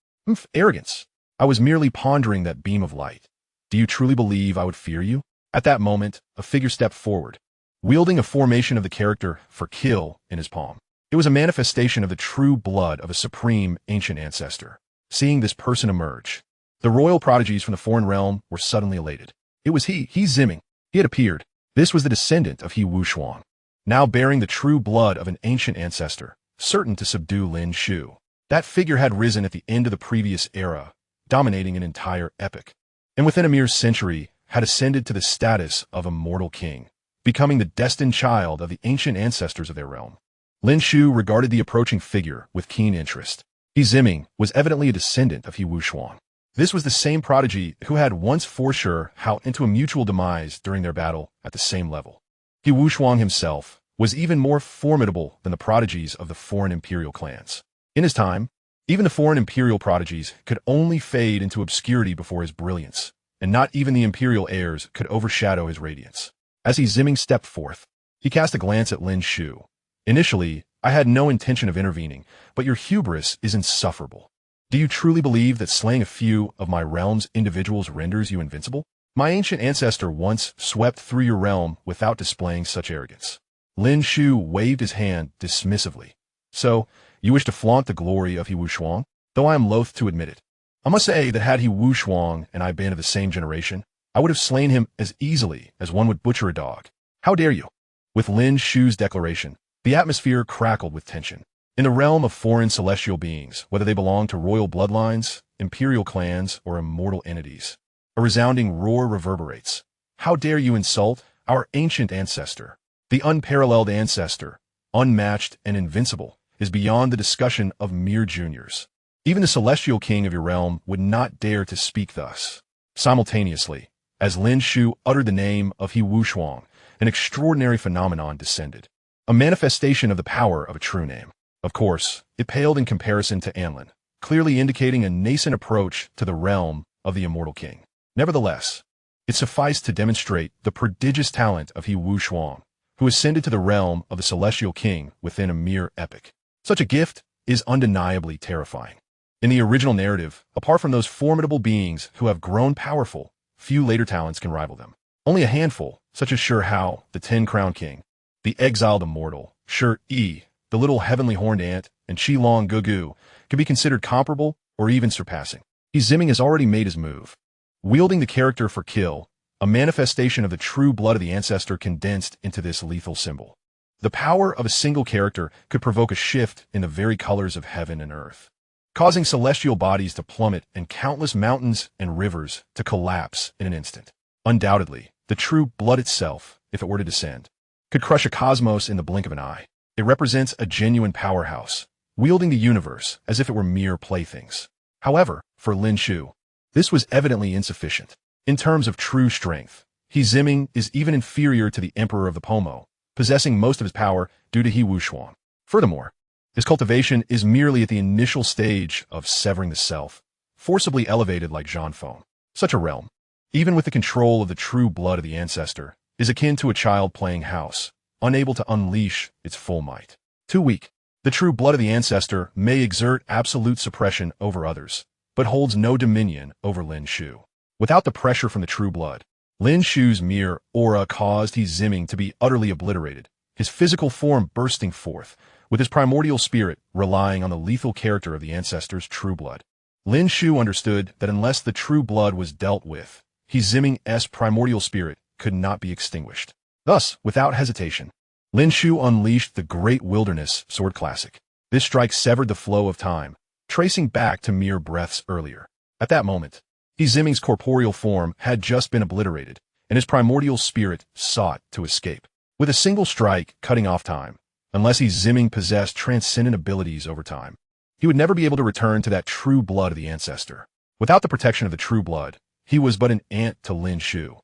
Arrogance. I was merely pondering that beam of light. Do you truly believe I would fear you? At that moment, a figure stepped forward, wielding a formation of the character for kill in his palm. It was a manifestation of the true blood of a supreme ancient ancestor. Seeing this person emerge, the royal prodigies from the foreign realm were suddenly elated. It was he Ziming. He had appeared. This was the descendant of He Wuxuang, now bearing the true blood of an ancient ancestor, certain to subdue Lin Shu. That figure had risen at the end of the previous era, dominating an entire epoch, and within a mere century had ascended to the status of Immortal King, becoming the destined child of the ancient ancestors of their realm. Lin Shu regarded the approaching figure with keen interest. He Ziming was evidently a descendant of He Wuxuang. This was the same prodigy who had once forced Shi Hao into a mutual demise during their battle at the same level. He Wuxuang himself was even more formidable than the prodigies of the foreign imperial clans. In his time, even the foreign imperial prodigies could only fade into obscurity before his brilliance, and not even the imperial heirs could overshadow his radiance. As He Ziming stepped forth, he cast a glance at Lin Shu. Initially, I had no intention of intervening, but your hubris is insufferable. Do you truly believe that slaying a few of my realm's individuals renders you invincible? My ancient ancestor once swept through your realm without displaying such arrogance. Lin Shu waved his hand dismissively. So, you wish to flaunt the glory of He Wuxuang? Though I am loath to admit it. I must say that had He Wuxuang and I been of the same generation, I would have slain him as easily as one would butcher a dog. How dare you? With Lin Shu's declaration, the atmosphere crackled with tension. In the realm of foreign celestial beings, whether they belong to royal bloodlines, imperial clans, or immortal entities, a resounding roar reverberates. How dare you insult our ancient ancestor? The unparalleled ancestor, unmatched and invincible, is beyond the discussion of mere juniors. Even the celestial king of your realm would not dare to speak thus. Simultaneously, as Lin Shu uttered the name of He Wuxuang, an extraordinary phenomenon descended, a manifestation of the power of a true name. Of course, it paled in comparison to Anlin, clearly indicating a nascent approach to the realm of the Immortal King. Nevertheless, it sufficed to demonstrate the prodigious talent of He Wuxuang, who ascended to the realm of the Celestial King within a mere epoch. Such a gift is undeniably terrifying. In the original narrative, apart from those formidable beings who have grown powerful, few later talents can rival them. Only a handful, such as Shi Hao, the 10-crown king, the exiled immortal, Shi, the little heavenly horned ant, and Qilong Gugu can be considered comparable or even surpassing. He Ziming has already made his move, wielding the character for kill, a manifestation of the true blood of the ancestor condensed into this lethal symbol. The power of a single character could provoke a shift in the very colors of heaven and earth, causing celestial bodies to plummet and countless mountains and rivers to collapse in an instant. Undoubtedly, the true blood itself, if it were to descend, could crush a cosmos in the blink of an eye. It represents a genuine powerhouse, wielding the universe as if it were mere playthings. However, for Lin Shu, this was evidently insufficient. In terms of true strength, He Ziming is even inferior to the Emperor of the Pomo, possessing most of his power due to He Wushuang. Furthermore, his cultivation is merely at the initial stage of severing the self, forcibly elevated like Zhan Feng. Such a realm, even with the control of the true blood of the ancestor, is akin to a child playing house, unable to unleash its full might. Too weak, the true blood of the ancestor may exert absolute suppression over others, but holds no dominion over Lin Shu. Without the pressure from the true blood, Lin Shu's mere aura caused He Ziming to be utterly obliterated, his physical form bursting forth, with his primordial spirit relying on the lethal character of the ancestor's true blood. Lin Shu understood that unless the true blood was dealt with, He Ziming's primordial spirit could not be extinguished. Thus, without hesitation, Lin Shu unleashed the Great Wilderness Sword Classic. This strike severed the flow of time, tracing back to mere breaths earlier. At that moment, He Ziming's corporeal form had just been obliterated, and his primordial spirit sought to escape. With a single strike cutting off time, unless He Ziming possessed transcendent abilities over time, he would never be able to return to that true blood of the ancestor. Without the protection of the true blood, he was but an ant to Lin Shu.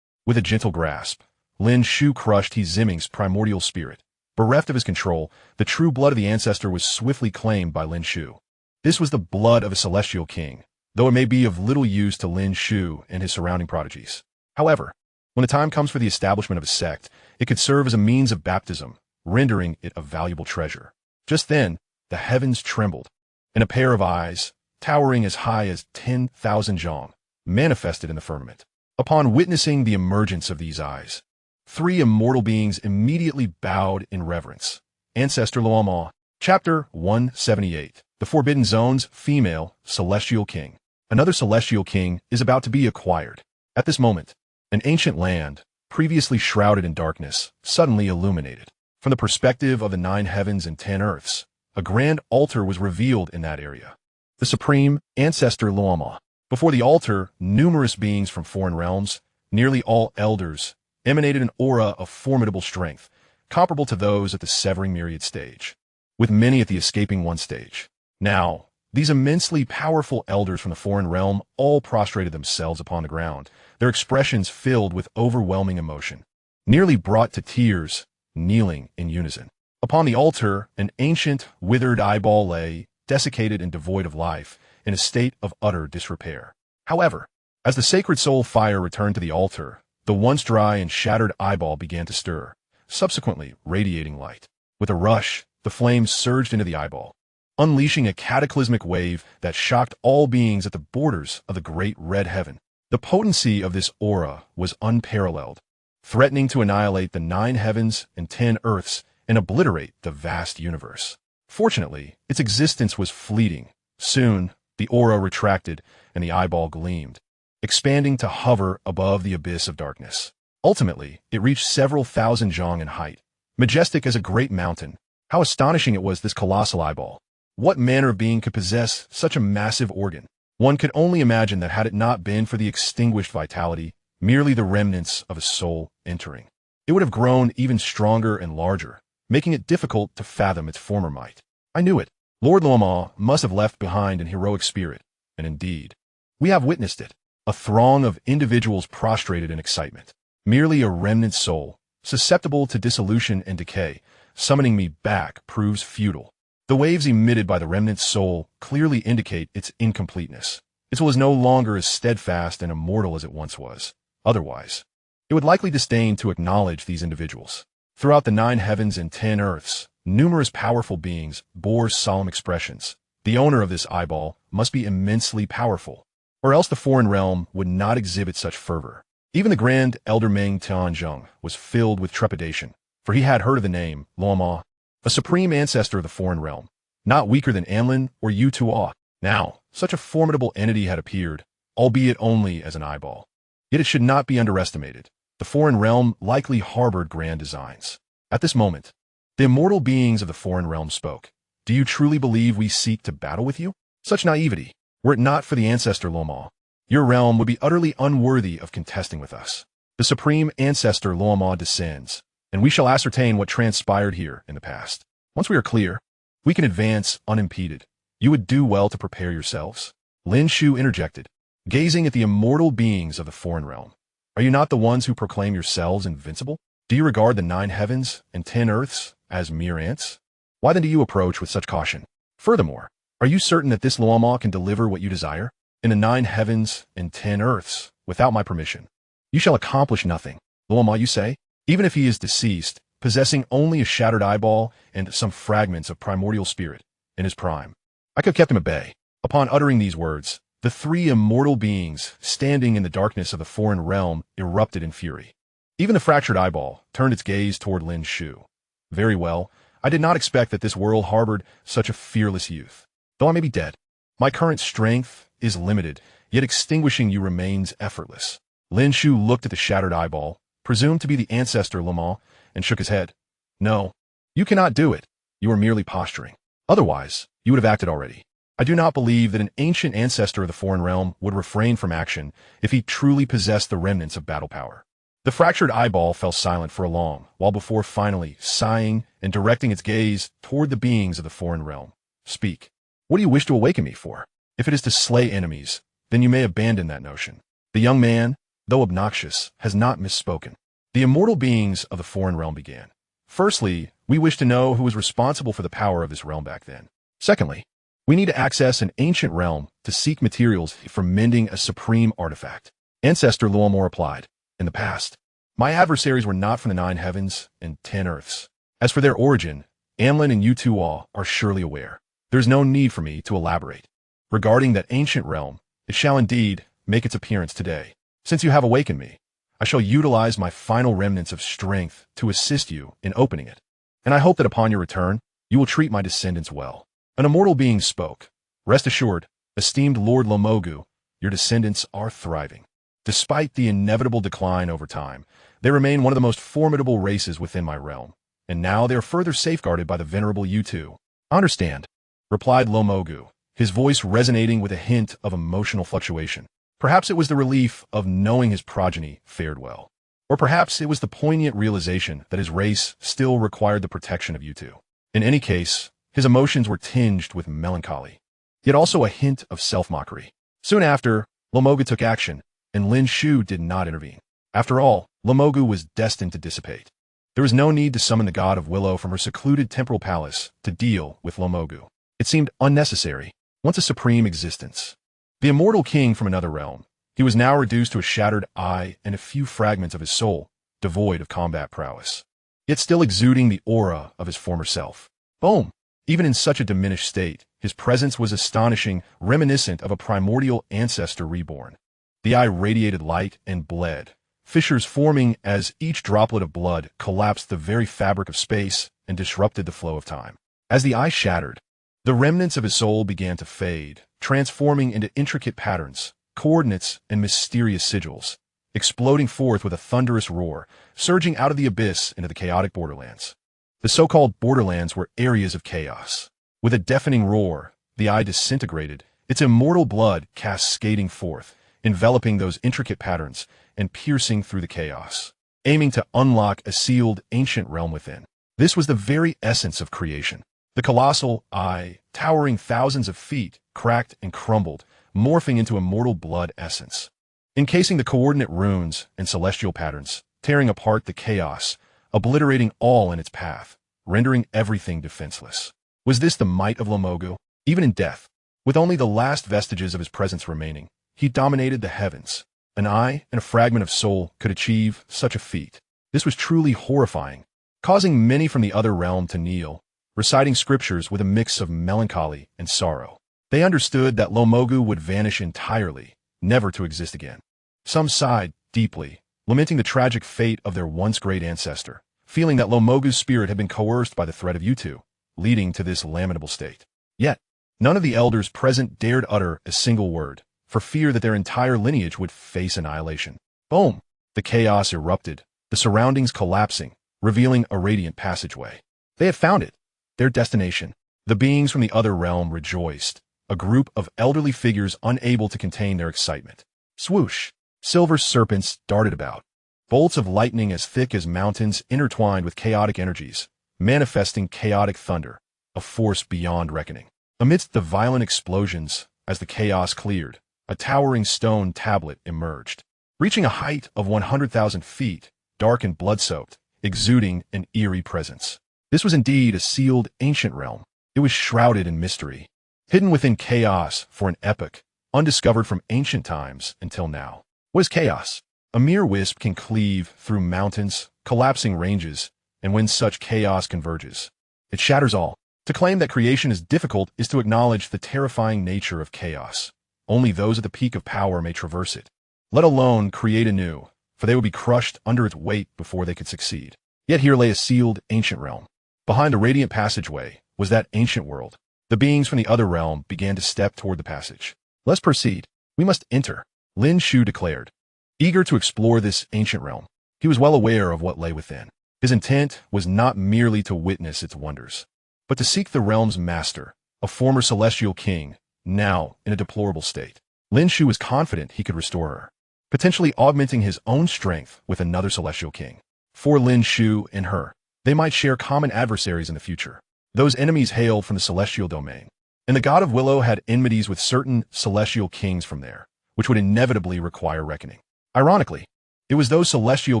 With a gentle grasp, Lin Shu crushed He Ziming's primordial spirit. Bereft of his control, the true blood of the ancestor was swiftly claimed by Lin Shu. This was the blood of a celestial king, though it may be of little use to Lin Shu and his surrounding prodigies. However, when the time comes for the establishment of a sect, it could serve as a means of baptism, rendering it a valuable treasure. Just then, the heavens trembled, and a pair of eyes, towering as high as 10,000 zhang, manifested in the firmament. Upon witnessing the emergence of these eyes, 3 immortal beings immediately bowed in reverence. Ancestor Luoma, Chapter 178, The Forbidden Zone's Female Celestial King. Another celestial king is about to be acquired. At this moment, an ancient land, previously shrouded in darkness, suddenly illuminated. From the perspective of the 9 heavens and 10 earths, a grand altar was revealed in that area. The supreme Ancestor Luoma. Before the altar, numerous beings from foreign realms, nearly all elders, emanated an aura of formidable strength, comparable to those at the Severing Myriad stage, with many at the Escaping One stage. Now, these immensely powerful elders from the foreign realm all prostrated themselves upon the ground, their expressions filled with overwhelming emotion, nearly brought to tears, kneeling in unison. Upon the altar, an ancient, withered eyeball lay, desiccated and devoid of life, in a state of utter disrepair. However, as the sacred soul fire returned to the altar, the once dry and shattered eyeball began to stir, subsequently radiating light. With a rush, the flames surged into the eyeball, unleashing a cataclysmic wave that shocked all beings at the borders of the great red heaven. The potency of this aura was unparalleled, threatening to annihilate the 9 heavens and 10 earths and obliterate the vast universe. Fortunately, its existence was fleeting. Soon, the aura retracted and the eyeball gleamed, expanding to hover above the abyss of darkness. Ultimately, it reached several thousand zhang in height, majestic as a great mountain. How astonishing it was, this colossal eyeball. What manner of being could possess such a massive organ? One could only imagine that had it not been for the extinguished vitality, merely the remnants of a soul entering, it would have grown even stronger and larger, making it difficult to fathom its former might. I knew it. Lord Luoma must have left behind an heroic spirit, and indeed, we have witnessed it. A throng of individuals prostrated in excitement. Merely a remnant soul, susceptible to dissolution and decay, summoning me back proves futile. The waves emitted by the remnant soul clearly indicate its incompleteness. It was no longer as steadfast and immortal as it once was. Otherwise, it would likely disdain to acknowledge these individuals. Throughout the 9 heavens and 10 earths, numerous powerful beings bore solemn expressions. The owner of this eyeball must be immensely powerful, or else the foreign realm would not exhibit such fervor. Even the Grand Elder Meng Tianzheng was filled with trepidation, for he had heard of the name Luoma, a supreme ancestor of the foreign realm. not weaker than Anlin or Yu-Tuo. Now, such a formidable entity had appeared, albeit only as an eyeball. Yet it should not be underestimated. The foreign realm likely harbored grand designs. At this moment, the immortal beings of the foreign realm spoke. Do you truly believe we seek to battle with you? Such naivety. Were it not for the ancestor Loma, your realm would be utterly unworthy of contesting with us. The supreme ancestor Loma descends, and we shall ascertain what transpired here in the past. Once we are clear, we can advance unimpeded. You would do well to prepare yourselves. Lin Shu interjected, gazing at the immortal beings of the foreign realm. Are you not the ones who proclaim yourselves invincible? Do you regard the 9 heavens and 10 earths as mere ants? Why then do you approach with such caution? Furthermore, are you certain that this Loma can deliver what you desire? In the 9 heavens and 10 earths, without my permission, you shall accomplish nothing. Loma, you say? Even if he is deceased, possessing only a shattered eyeball and some fragments of primordial spirit in his prime, I could have kept him at bay. Upon uttering these words, the 3 immortal beings standing in the darkness of the foreign realm erupted in fury. Even the fractured eyeball turned its gaze toward Lin Shu. Very well, I did not expect that this world harbored such a fearless youth. Though I may be dead, my current strength is limited, yet extinguishing you remains effortless. Lin Shu looked at the shattered eyeball, presumed to be the ancestor Loma, and shook his head. No, you cannot do it. You are merely posturing. Otherwise, you would have acted already. I do not believe that an ancient ancestor of the foreign realm would refrain from action if he truly possessed the remnants of battle power. The fractured eyeball fell silent for a long while before finally sighing and directing its gaze toward the beings of the foreign realm. Speak. What do you wish to awaken me for? If it is to slay enemies, then you may abandon that notion. The young man, though obnoxious, has not misspoken. The immortal beings of the foreign realm began. Firstly, we wish to know who was responsible for the power of this realm back then. Secondly, we need to access an ancient realm to seek materials for mending a supreme artifact. Ancestor Luomor replied, in the past, my adversaries were not from the 9 heavens and 10 earths. As for their origin, Anlin and Yu-Tuo are surely aware. There is no need for me to elaborate. Regarding that ancient realm, it shall indeed make its appearance today. Since you have awakened me, I shall utilize my final remnants of strength to assist you in opening it. And I hope that upon your return, you will treat my descendants well. An immortal being spoke. Rest assured, esteemed Lord Lomogu, your descendants are thriving. Despite the inevitable decline over time, they remain one of the most formidable races within my realm, and now they are further safeguarded by the venerable Yu-Tu. Understand, replied Lomogu, his voice resonating with a hint of emotional fluctuation. Perhaps it was the relief of knowing his progeny fared well. Or perhaps it was the poignant realization that his race still required the protection of Yu-Tu. In any case, his emotions were tinged with melancholy, yet also a hint of self-mockery. Soon after, Lomogu took action, and Lin Shu did not intervene. After all, Lomogu was destined to dissipate. There was no need to summon the god of Willow from her secluded temporal palace to deal with Lomogu. It seemed unnecessary, once a supreme existence. The immortal king from another realm, he was now reduced to a shattered eye and a few fragments of his soul, devoid of combat prowess, yet still exuding the aura of his former self. Boom! Even in such a diminished state, his presence was astonishing, reminiscent of a primordial ancestor reborn. The eye radiated light and bled, fissures forming as each droplet of blood collapsed the very fabric of space and disrupted the flow of time. As the eye shattered, the remnants of his soul began to fade, transforming into intricate patterns, coordinates, and mysterious sigils, exploding forth with a thunderous roar, surging out of the abyss into the chaotic borderlands. The so-called borderlands were areas of chaos. With a deafening roar, the eye disintegrated, its immortal blood cascading forth, enveloping those intricate patterns and piercing through the chaos, aiming to unlock a sealed ancient realm within. This was the very essence of creation. The colossal eye, towering thousands of feet, cracked and crumbled, morphing into immortal blood essence, encasing the coordinate runes and celestial patterns, tearing apart the chaos, obliterating all in its path, rendering everything defenseless. Was this the might of Lomogu? Even in death, with only the last vestiges of his presence remaining, he dominated the heavens. An eye and a fragment of soul could achieve such a feat. This was truly horrifying, causing many from the other realm to kneel, reciting scriptures with a mix of melancholy and sorrow. They understood that Lomogu would vanish entirely, never to exist again. Some sighed deeply, lamenting the tragic fate of their once great ancestor, feeling that Lomogu's spirit had been coerced by the threat of Yu-Tu, leading to this lamentable state. Yet, none of the elders present dared utter a single word, for fear that their entire lineage would face annihilation. Boom! The chaos erupted, the surroundings collapsing, revealing a radiant passageway. They had found it, their destination. The beings from the other realm rejoiced, a group of elderly figures unable to contain their excitement. Swoosh! Silver serpents darted about. Bolts of lightning as thick as mountains intertwined with chaotic energies, manifesting chaotic thunder, a force beyond reckoning. Amidst the violent explosions, as the chaos cleared, a towering stone tablet emerged, reaching a height of 100,000 feet, dark and blood-soaked, exuding an eerie presence. This was indeed a sealed ancient realm. It was shrouded in mystery, hidden within chaos for an epoch, undiscovered from ancient times until now. What is chaos? A mere wisp can cleave through mountains, collapsing ranges, and when such chaos converges, it shatters all. To claim that creation is difficult is to acknowledge the terrifying nature of chaos. Only those at the peak of power may traverse it, let alone create anew, for they would be crushed under its weight before they could succeed. Yet here lay a sealed ancient realm. Behind the radiant passageway was that ancient world. The beings from the other realm began to step toward the passage. Let's proceed. We must enter, Lin Shu declared. Eager to explore this ancient realm, he was well aware of what lay within. His intent was not merely to witness its wonders, but to seek the realm's master, a former celestial king, now in a deplorable state. Lin Shu was confident he could restore her, potentially augmenting his own strength with another celestial king. For Lin Shu and her, they might share common adversaries in the future. Those enemies hailed from the celestial domain, and the god of Willow had enmities with certain celestial kings from there, which would inevitably require reckoning. Ironically, it was those celestial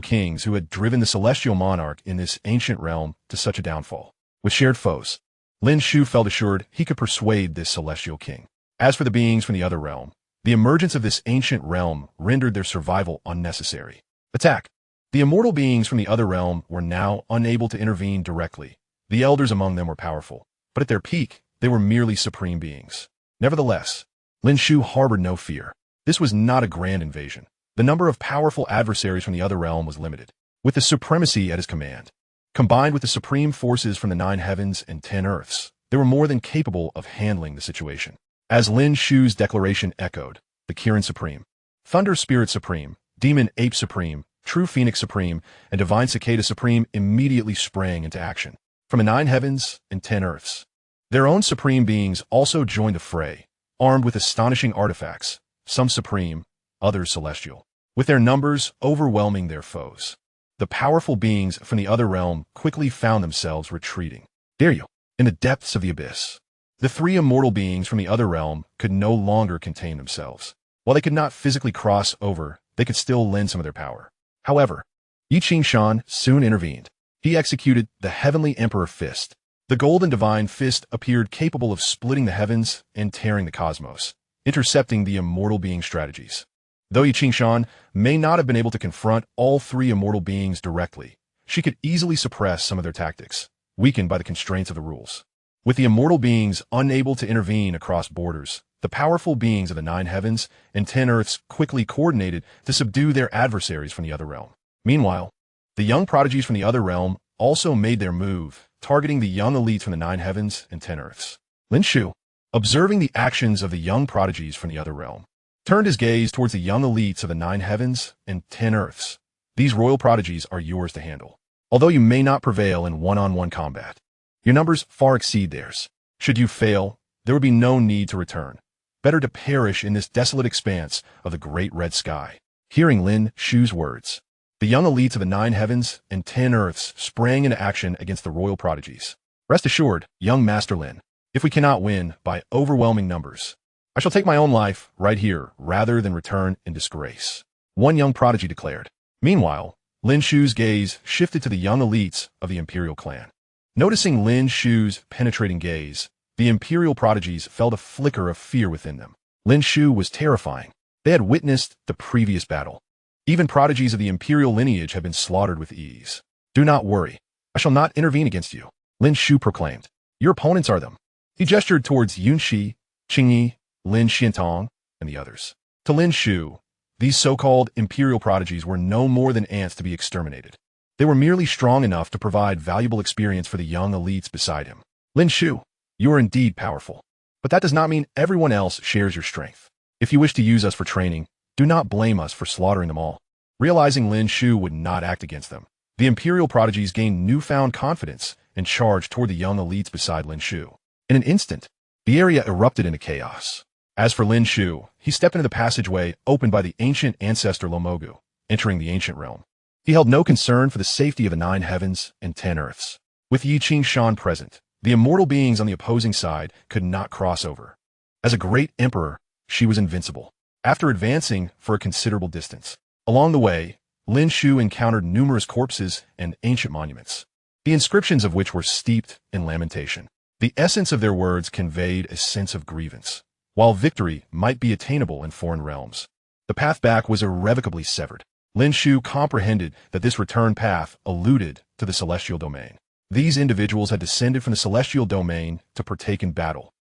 kings who had driven the celestial monarch in this ancient realm to such a downfall. With shared foes, Lin Shu felt assured he could persuade this celestial king. As for the beings from the other realm, the emergence of this ancient realm rendered their survival unnecessary. Attack! The immortal beings from the other realm were now unable to intervene directly. The elders among them were powerful, but at their peak, they were merely supreme beings. Nevertheless, Lin Shu harbored no fear. This was not a grand invasion. The number of powerful adversaries from the other realm was limited. With the supremacy at his command, combined with the supreme forces from the 9 heavens and 10 earths, they were more than capable of handling the situation. As Lin Shu's declaration echoed, the Kirin Supreme, Thunder Spirit Supreme, Demon Ape Supreme, True Phoenix Supreme, and Divine Cicada Supreme immediately sprang into action. From the 9 heavens and 10 earths, their own supreme beings also joined the fray, armed with astonishing artifacts, some supreme, others celestial, with their numbers overwhelming their foes. The powerful beings from the other realm quickly found themselves retreating. Dare you! In the depths of the abyss, the 3 immortal beings from the other realm could no longer contain themselves. While they could not physically cross over, they could still lend some of their power. However, Yi Shan soon intervened. He executed the Heavenly Emperor Fist. The golden divine fist appeared capable of splitting the heavens and tearing the cosmos, intercepting the immortal being strategies. Though Yi Shan may not have been able to confront all 3 immortal beings directly, she could easily suppress some of their tactics, weakened by the constraints of the rules. With the immortal beings unable to intervene across borders, the powerful beings of the 9 heavens and 10 earths quickly coordinated to subdue their adversaries from the other realm. Meanwhile, the young prodigies from the other realm also made their move, targeting the young elites from the 9 heavens and 10 earths. Lin Shu, observing the actions of the young prodigies from the other realm, turned his gaze towards the young elites of the 9 heavens and 10 earths. These royal prodigies are yours to handle. Although you may not prevail in one-on-one combat, your numbers far exceed theirs. Should you fail, there would be no need to return. Better to perish in this desolate expanse of the great red sky. Hearing Lin Shu's words, the young elites of the 9 heavens and 10 earths sprang into action against the royal prodigies. Rest assured, young Master Lin, if we cannot win by overwhelming numbers, I shall take my own life right here rather than return in disgrace, one young prodigy declared. Meanwhile, Lin Shu's gaze shifted to the young elites of the Imperial clan. Noticing Lin Shu's penetrating gaze, the Imperial prodigies felt a flicker of fear within them. Lin Shu was terrifying. They had witnessed the previous battle. Even prodigies of the Imperial lineage had been slaughtered with ease. Do not worry. I shall not intervene against you, Lin Shu proclaimed. Your opponents are them. He gestured towards Yunxi, Qingyi, Lin Xiantong, and the others. To Lin Shu, these so-called Imperial prodigies were no more than ants to be exterminated. They were merely strong enough to provide valuable experience for the young elites beside him. Lin Shu, you are indeed powerful. But that does not mean everyone else shares your strength. If you wish to use us for training, do not blame us for slaughtering them all. Realizing Lin Shu would not act against them, the Imperial prodigies gained newfound confidence and charged toward the young elites beside Lin Shu. In an instant, the area erupted into chaos. As for Lin Shu, he stepped into the passageway opened by the ancient ancestor Lomogu, entering the ancient realm. He held no concern for the safety of the 9 heavens and 10 earths. With Yi Qing present, the immortal beings on the opposing side could not cross over. As a great emperor, she was invincible. After advancing for a considerable distance, along the way, Lin Shu encountered numerous corpses and ancient monuments, the inscriptions of which were steeped in lamentation. The essence of their words conveyed a sense of grievance. While victory might be attainable in foreign realms, the path back was irrevocably severed. Lin Shu comprehended that this return path alluded to the celestial domain. These individuals had descended from the celestial domain to partake in battle.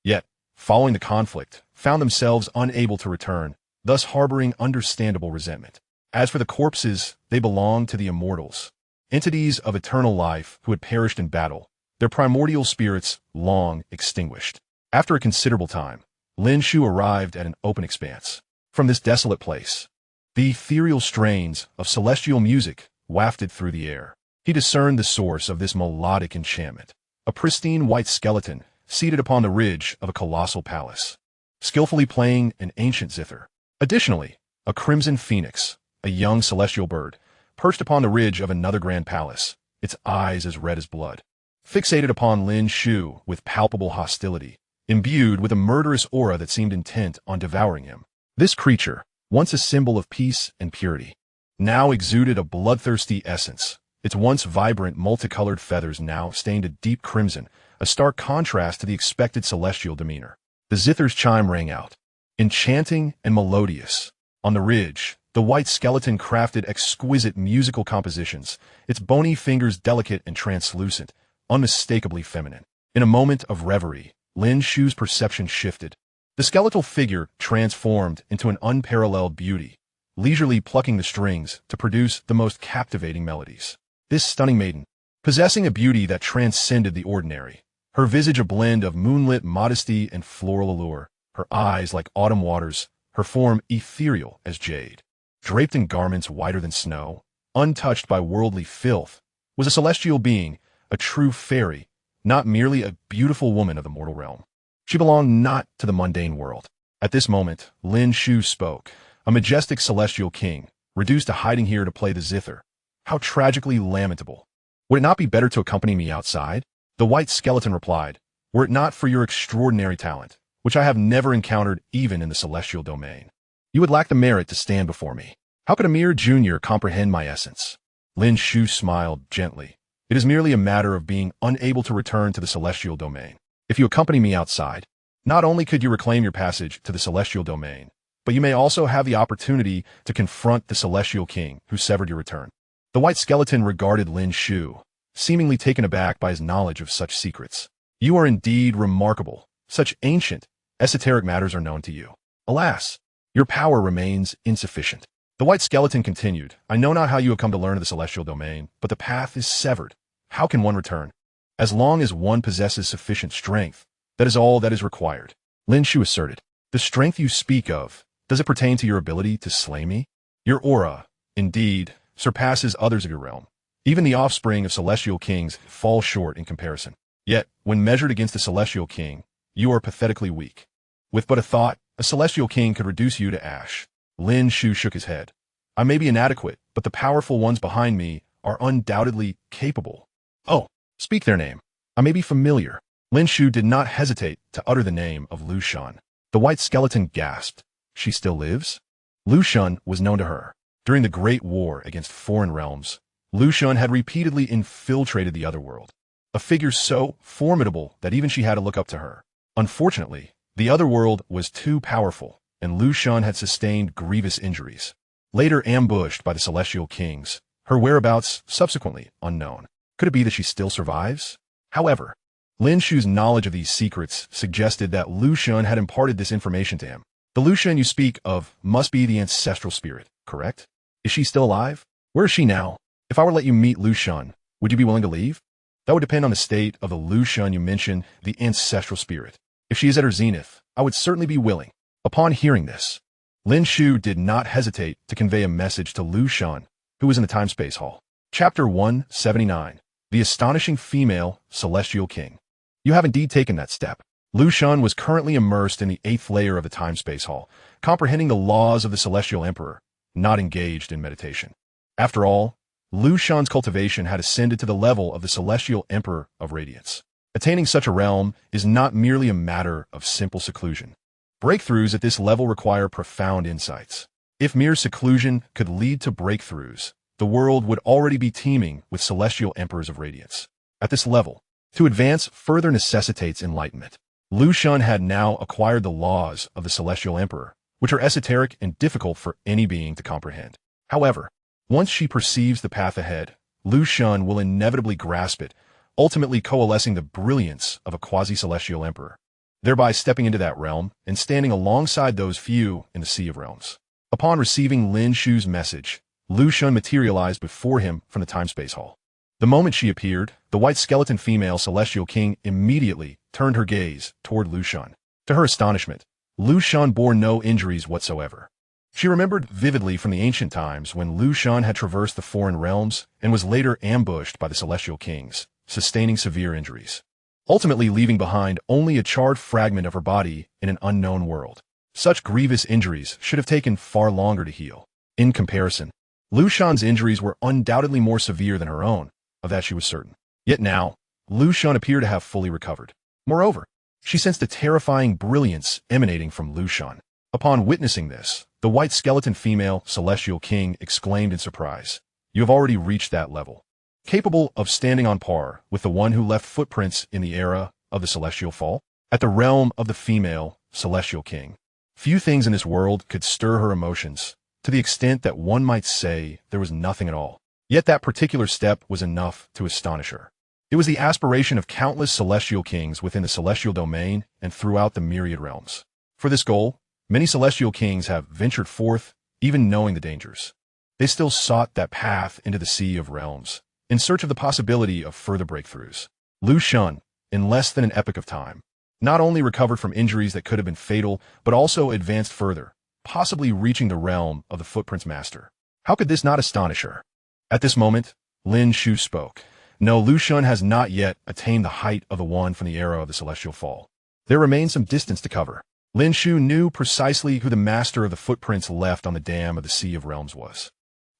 Yet, following the conflict, found themselves unable to return, thus harboring understandable resentment. As for the corpses, they belonged to the immortals, entities of eternal life who had perished in battle, their primordial spirits long extinguished. After a considerable time, Lin Shu arrived at an open expanse. From this desolate place, the ethereal strains of celestial music wafted through the air. He discerned the source of this melodic enchantment, a pristine white skeleton seated upon the ridge of a colossal palace, skillfully playing an ancient zither. Additionally, a crimson phoenix, a young celestial bird, perched upon the ridge of another grand palace, its eyes as red as blood, fixated upon Lin Shu with palpable hostility, imbued with a murderous aura that seemed intent on devouring him. This creature, once a symbol of peace and purity, now exuded a bloodthirsty essence. Its once vibrant, multicolored feathers now stained a deep crimson, a stark contrast to the expected celestial demeanor. The zither's chime rang out, enchanting and melodious. On the ridge, the white skeleton crafted exquisite musical compositions, its bony fingers delicate and translucent, unmistakably feminine. In a moment of reverie, Lin Shu's perception shifted. The skeletal figure transformed into an unparalleled beauty, leisurely plucking the strings to produce the most captivating melodies. This stunning maiden, possessing a beauty that transcended the ordinary, her visage a blend of moonlit modesty and floral allure, her eyes like autumn waters, her form ethereal as jade, draped in garments whiter than snow, untouched by worldly filth, was a celestial being, a true fairy, not merely a beautiful woman of the mortal realm. She belonged not to the mundane world. At this moment, Lin Shu spoke, a majestic celestial king, reduced to hiding here to play the zither. How tragically lamentable. Would it not be better to accompany me outside? The white skeleton replied, were it not for your extraordinary talent, which I have never encountered even in the celestial domain, you would lack the merit to stand before me. How could a mere junior comprehend my essence? Lin Shu smiled gently. It is merely a matter of being unable to return to the celestial domain. If you accompany me outside, not only could you reclaim your passage to the celestial domain, but you may also have the opportunity to confront the celestial king who severed your return. The white skeleton regarded Lin Shu, seemingly taken aback by his knowledge of such secrets. You are indeed remarkable. Such ancient, esoteric matters are known to you. Alas, your power remains insufficient. The white skeleton continued, I know not how you have come to learn of the celestial domain, but the path is severed. How can one return? As long as one possesses sufficient strength, that is all that is required. Lin Shu asserted, the strength you speak of, does it pertain to your ability to slay me? Your aura, indeed, surpasses others of your realm. Even the offspring of celestial kings fall short in comparison. Yet, when measured against the celestial king, you are pathetically weak. With but a thought, a celestial king could reduce you to ash. Lin Shu shook his head. I may be inadequate, but the powerful ones behind me are undoubtedly capable. Oh, speak their name. I may be familiar. Lin Shu did not hesitate to utter the name of Lu Xun. The white skeleton gasped. She still lives? Lu Xun was known to her. During the Great War against foreign realms, Lu Xun had repeatedly infiltrated the otherworld, a figure so formidable that even she had to look up to her. Unfortunately, the otherworld was too powerful, and Lu Xun had sustained grievous injuries. Later ambushed by the celestial kings, her whereabouts subsequently unknown. Could it be that she still survives? However, Lin Shu's knowledge of these secrets suggested that Lu Xun had imparted this information to him. The Lu Xun you speak of must be the ancestral spirit, correct? Is she still alive? Where is she now? If I were to let you meet Lu Xun, would you be willing to leave? That would depend on the state of the Lu Xun you mentioned, the ancestral spirit. If she is at her zenith, I would certainly be willing. Upon hearing this, Lin Shu did not hesitate to convey a message to Lu Shan, who was in the time-space hall. Chapter 179. The Astonishing Female Celestial King. You have indeed taken that step. Lu Shan was currently immersed in the 8th layer of the time-space hall, comprehending the laws of the Celestial Emperor, not engaged in meditation. After all, Lu Shan's cultivation had ascended to the level of the Celestial Emperor of Radiance. Attaining such a realm is not merely a matter of simple seclusion. Breakthroughs at this level require profound insights. If mere seclusion could lead to breakthroughs, the world would already be teeming with Celestial Emperors of Radiance. At this level, to advance further necessitates enlightenment. Lu Shan had now acquired the laws of the Celestial Emperor, which are esoteric and difficult for any being to comprehend. However, once she perceives the path ahead, Lu Shan will inevitably grasp it, ultimately coalescing the brilliance of a quasi-celestial emperor, thereby stepping into that realm and standing alongside those few in the Sea of Realms. Upon receiving Lin Shu's message, Lu Shan materialized before him from the time-space hall. The moment she appeared, the white skeleton female Celestial King immediately turned her gaze toward Lu Shan. To her astonishment, Lu Shan bore no injuries whatsoever. She remembered vividly from the ancient times when Lu Shan had traversed the foreign realms and was later ambushed by the Celestial Kings, sustaining severe injuries, ultimately leaving behind only a charred fragment of her body in an unknown world. Such grievous injuries should have taken far longer to heal. In comparison, Lu Shan's injuries were undoubtedly more severe than her own, of that she was certain. Yet now, Lu Shan appeared to have fully recovered. Moreover, she sensed a terrifying brilliance emanating from Lu Shan. Upon witnessing this, the white skeleton female Celestial King exclaimed in surprise, "You have already reached that level, capable of standing on par with the one who left footprints in the era of the Celestial Fall?" At the realm of the female Celestial King, few things in this world could stir her emotions, to the extent that one might say there was nothing at all. Yet that particular step was enough to astonish her. It was the aspiration of countless celestial kings within the celestial domain and throughout the myriad realms. For this goal, many celestial kings have ventured forth, even knowing the dangers. They still sought that path into the Sea of Realms, in search of the possibility of further breakthroughs. Lu Shan, in less than an epoch of time, not only recovered from injuries that could have been fatal, but also advanced further, possibly reaching the realm of the Footprints Master. How could this not astonish her? At this moment, Lin Shu spoke. No, Lu Shan has not yet attained the height of the one from the era of the Celestial Fall. There remains some distance to cover. Lin Shu knew precisely who the master of the footprints left on the dam of the Sea of Realms was.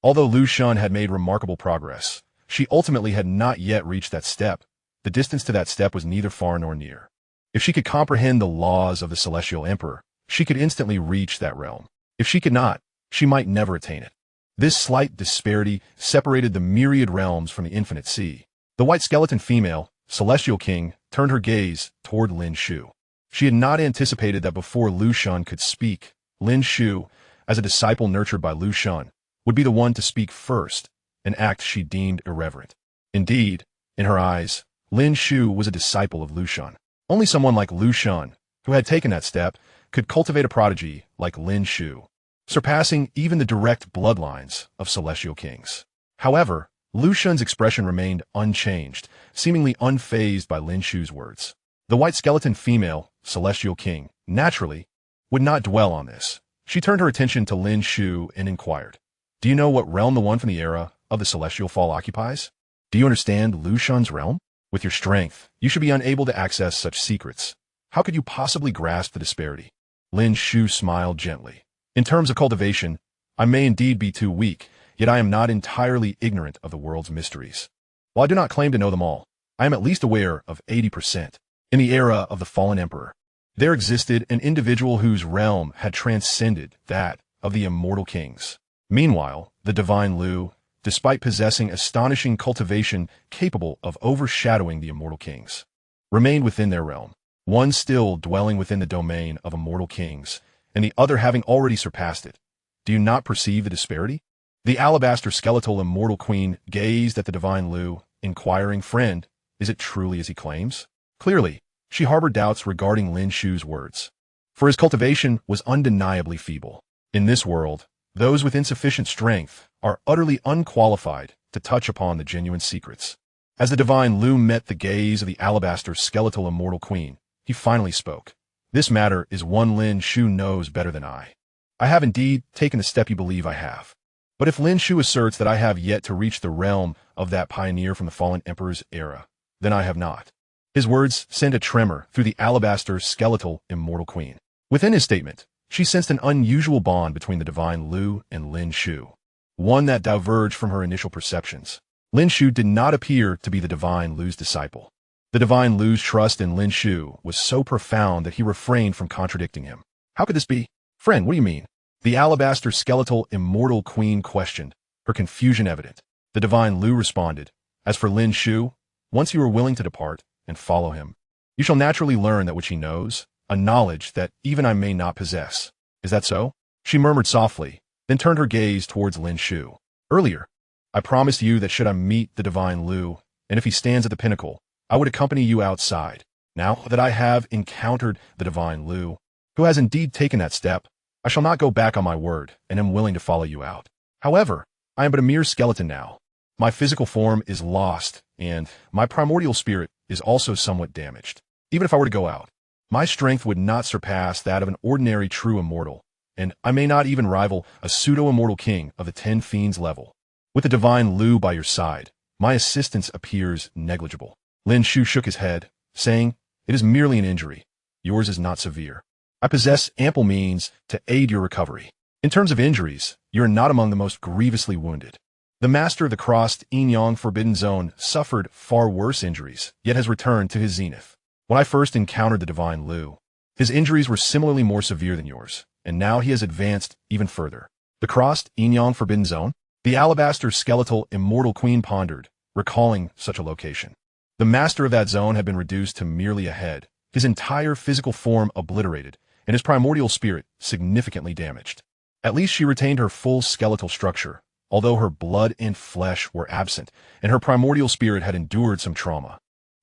Although Lu Shan had made remarkable progress, she ultimately had not yet reached that step. The distance to that step was neither far nor near. If she could comprehend the laws of the Celestial Emperor, she could instantly reach that realm. If she could not, she might never attain it. This slight disparity separated the myriad realms from the infinite sea. The white skeleton female, Celestial King, turned her gaze toward Lin Shu. She had not anticipated that before Lu Shan could speak, Lin Shu, as a disciple nurtured by Lu Shan, would be the one to speak first, an act she deemed irreverent. Indeed, in her eyes, Lin Shu was a disciple of Lu Shan. Only someone like Lu Shan, who had taken that step, could cultivate a prodigy like Lin Shu, surpassing even the direct bloodlines of celestial kings. However, Lu Shan's expression remained unchanged, seemingly unfazed by Lin Shu's words. The white skeleton female, Celestial King, naturally, would not dwell on this. She turned her attention to Lin Shu and inquired, "Do you know what realm the one from the era of the Celestial Fall occupies? Do you understand Lu Shan's realm? With your strength, you should be unable to access such secrets. How could you possibly grasp the disparity?" Lin Shu smiled gently. "In terms of cultivation, I may indeed be too weak, yet I am not entirely ignorant of the world's mysteries. While I do not claim to know them all, I am at least aware of 80%. In the era of the fallen emperor, there existed an individual whose realm had transcended that of the immortal kings. Meanwhile, the divine Lu, despite possessing astonishing cultivation capable of overshadowing the immortal kings, remained within their realm, one still dwelling within the domain of immortal kings, and the other having already surpassed it. Do you not perceive the disparity?" The alabaster skeletal immortal queen gazed at the divine Lu, inquiring, "Friend, is it truly as he claims?" Clearly, she harbored doubts regarding Lin Shu's words, for his cultivation was undeniably feeble. In this world, those with insufficient strength are utterly unqualified to touch upon the genuine secrets. As the divine Lu met the gaze of the alabaster skeletal immortal queen, he finally spoke. This matter is one Lin Shu knows better than I. I have indeed taken the step you believe I have. But if Lin Shu asserts that I have yet to reach the realm of that pioneer from the fallen emperor's era, then I have not. His words sent a tremor through the alabaster skeletal immortal queen. Within his statement, she sensed an unusual bond between the divine Lu and Lin Shu, one that diverged from her initial perceptions. Lin Shu did not appear to be the divine Lu's disciple. The divine Lu's trust in Lin Shu was so profound that he refrained from contradicting him. How could this be? Friend, what do you mean? The alabaster skeletal immortal queen questioned, her confusion evident. The divine Lu responded, as for Lin Shu, once you are willing to depart and follow him, you shall naturally learn that which he knows, a knowledge that even I may not possess. Is that so? She murmured softly, then turned her gaze towards Lin Shu. Earlier, I promised you that should I meet the divine Lu, and if he stands at the pinnacle, I would accompany you outside. Now that I have encountered the divine Lu, who has indeed taken that step, I shall not go back on my word and am willing to follow you out. However, I am but a mere skeleton now. My physical form is lost, and my primordial spirit is also somewhat damaged. Even if I were to go out, my strength would not surpass that of an ordinary true immortal, and I may not even rival a pseudo-immortal king of the 10 fiends level. With the divine Lu by your side, my assistance appears negligible. Lin Shu shook his head, saying, it is merely an injury. Yours is not severe. I possess ample means to aid your recovery. In terms of injuries, you are not among the most grievously wounded. The master of the crossed Yin-Yang Forbidden Zone suffered far worse injuries, yet has returned to his zenith. When I first encountered the divine Lu, his injuries were similarly more severe than yours, and now he has advanced even further. The crossed Yin-Yang Forbidden Zone? The alabaster skeletal immortal queen pondered, recalling such a location. The master of that zone had been reduced to merely a head, his entire physical form obliterated, and his primordial spirit significantly damaged. At least she retained her full skeletal structure, although her blood and flesh were absent, and her primordial spirit had endured some trauma.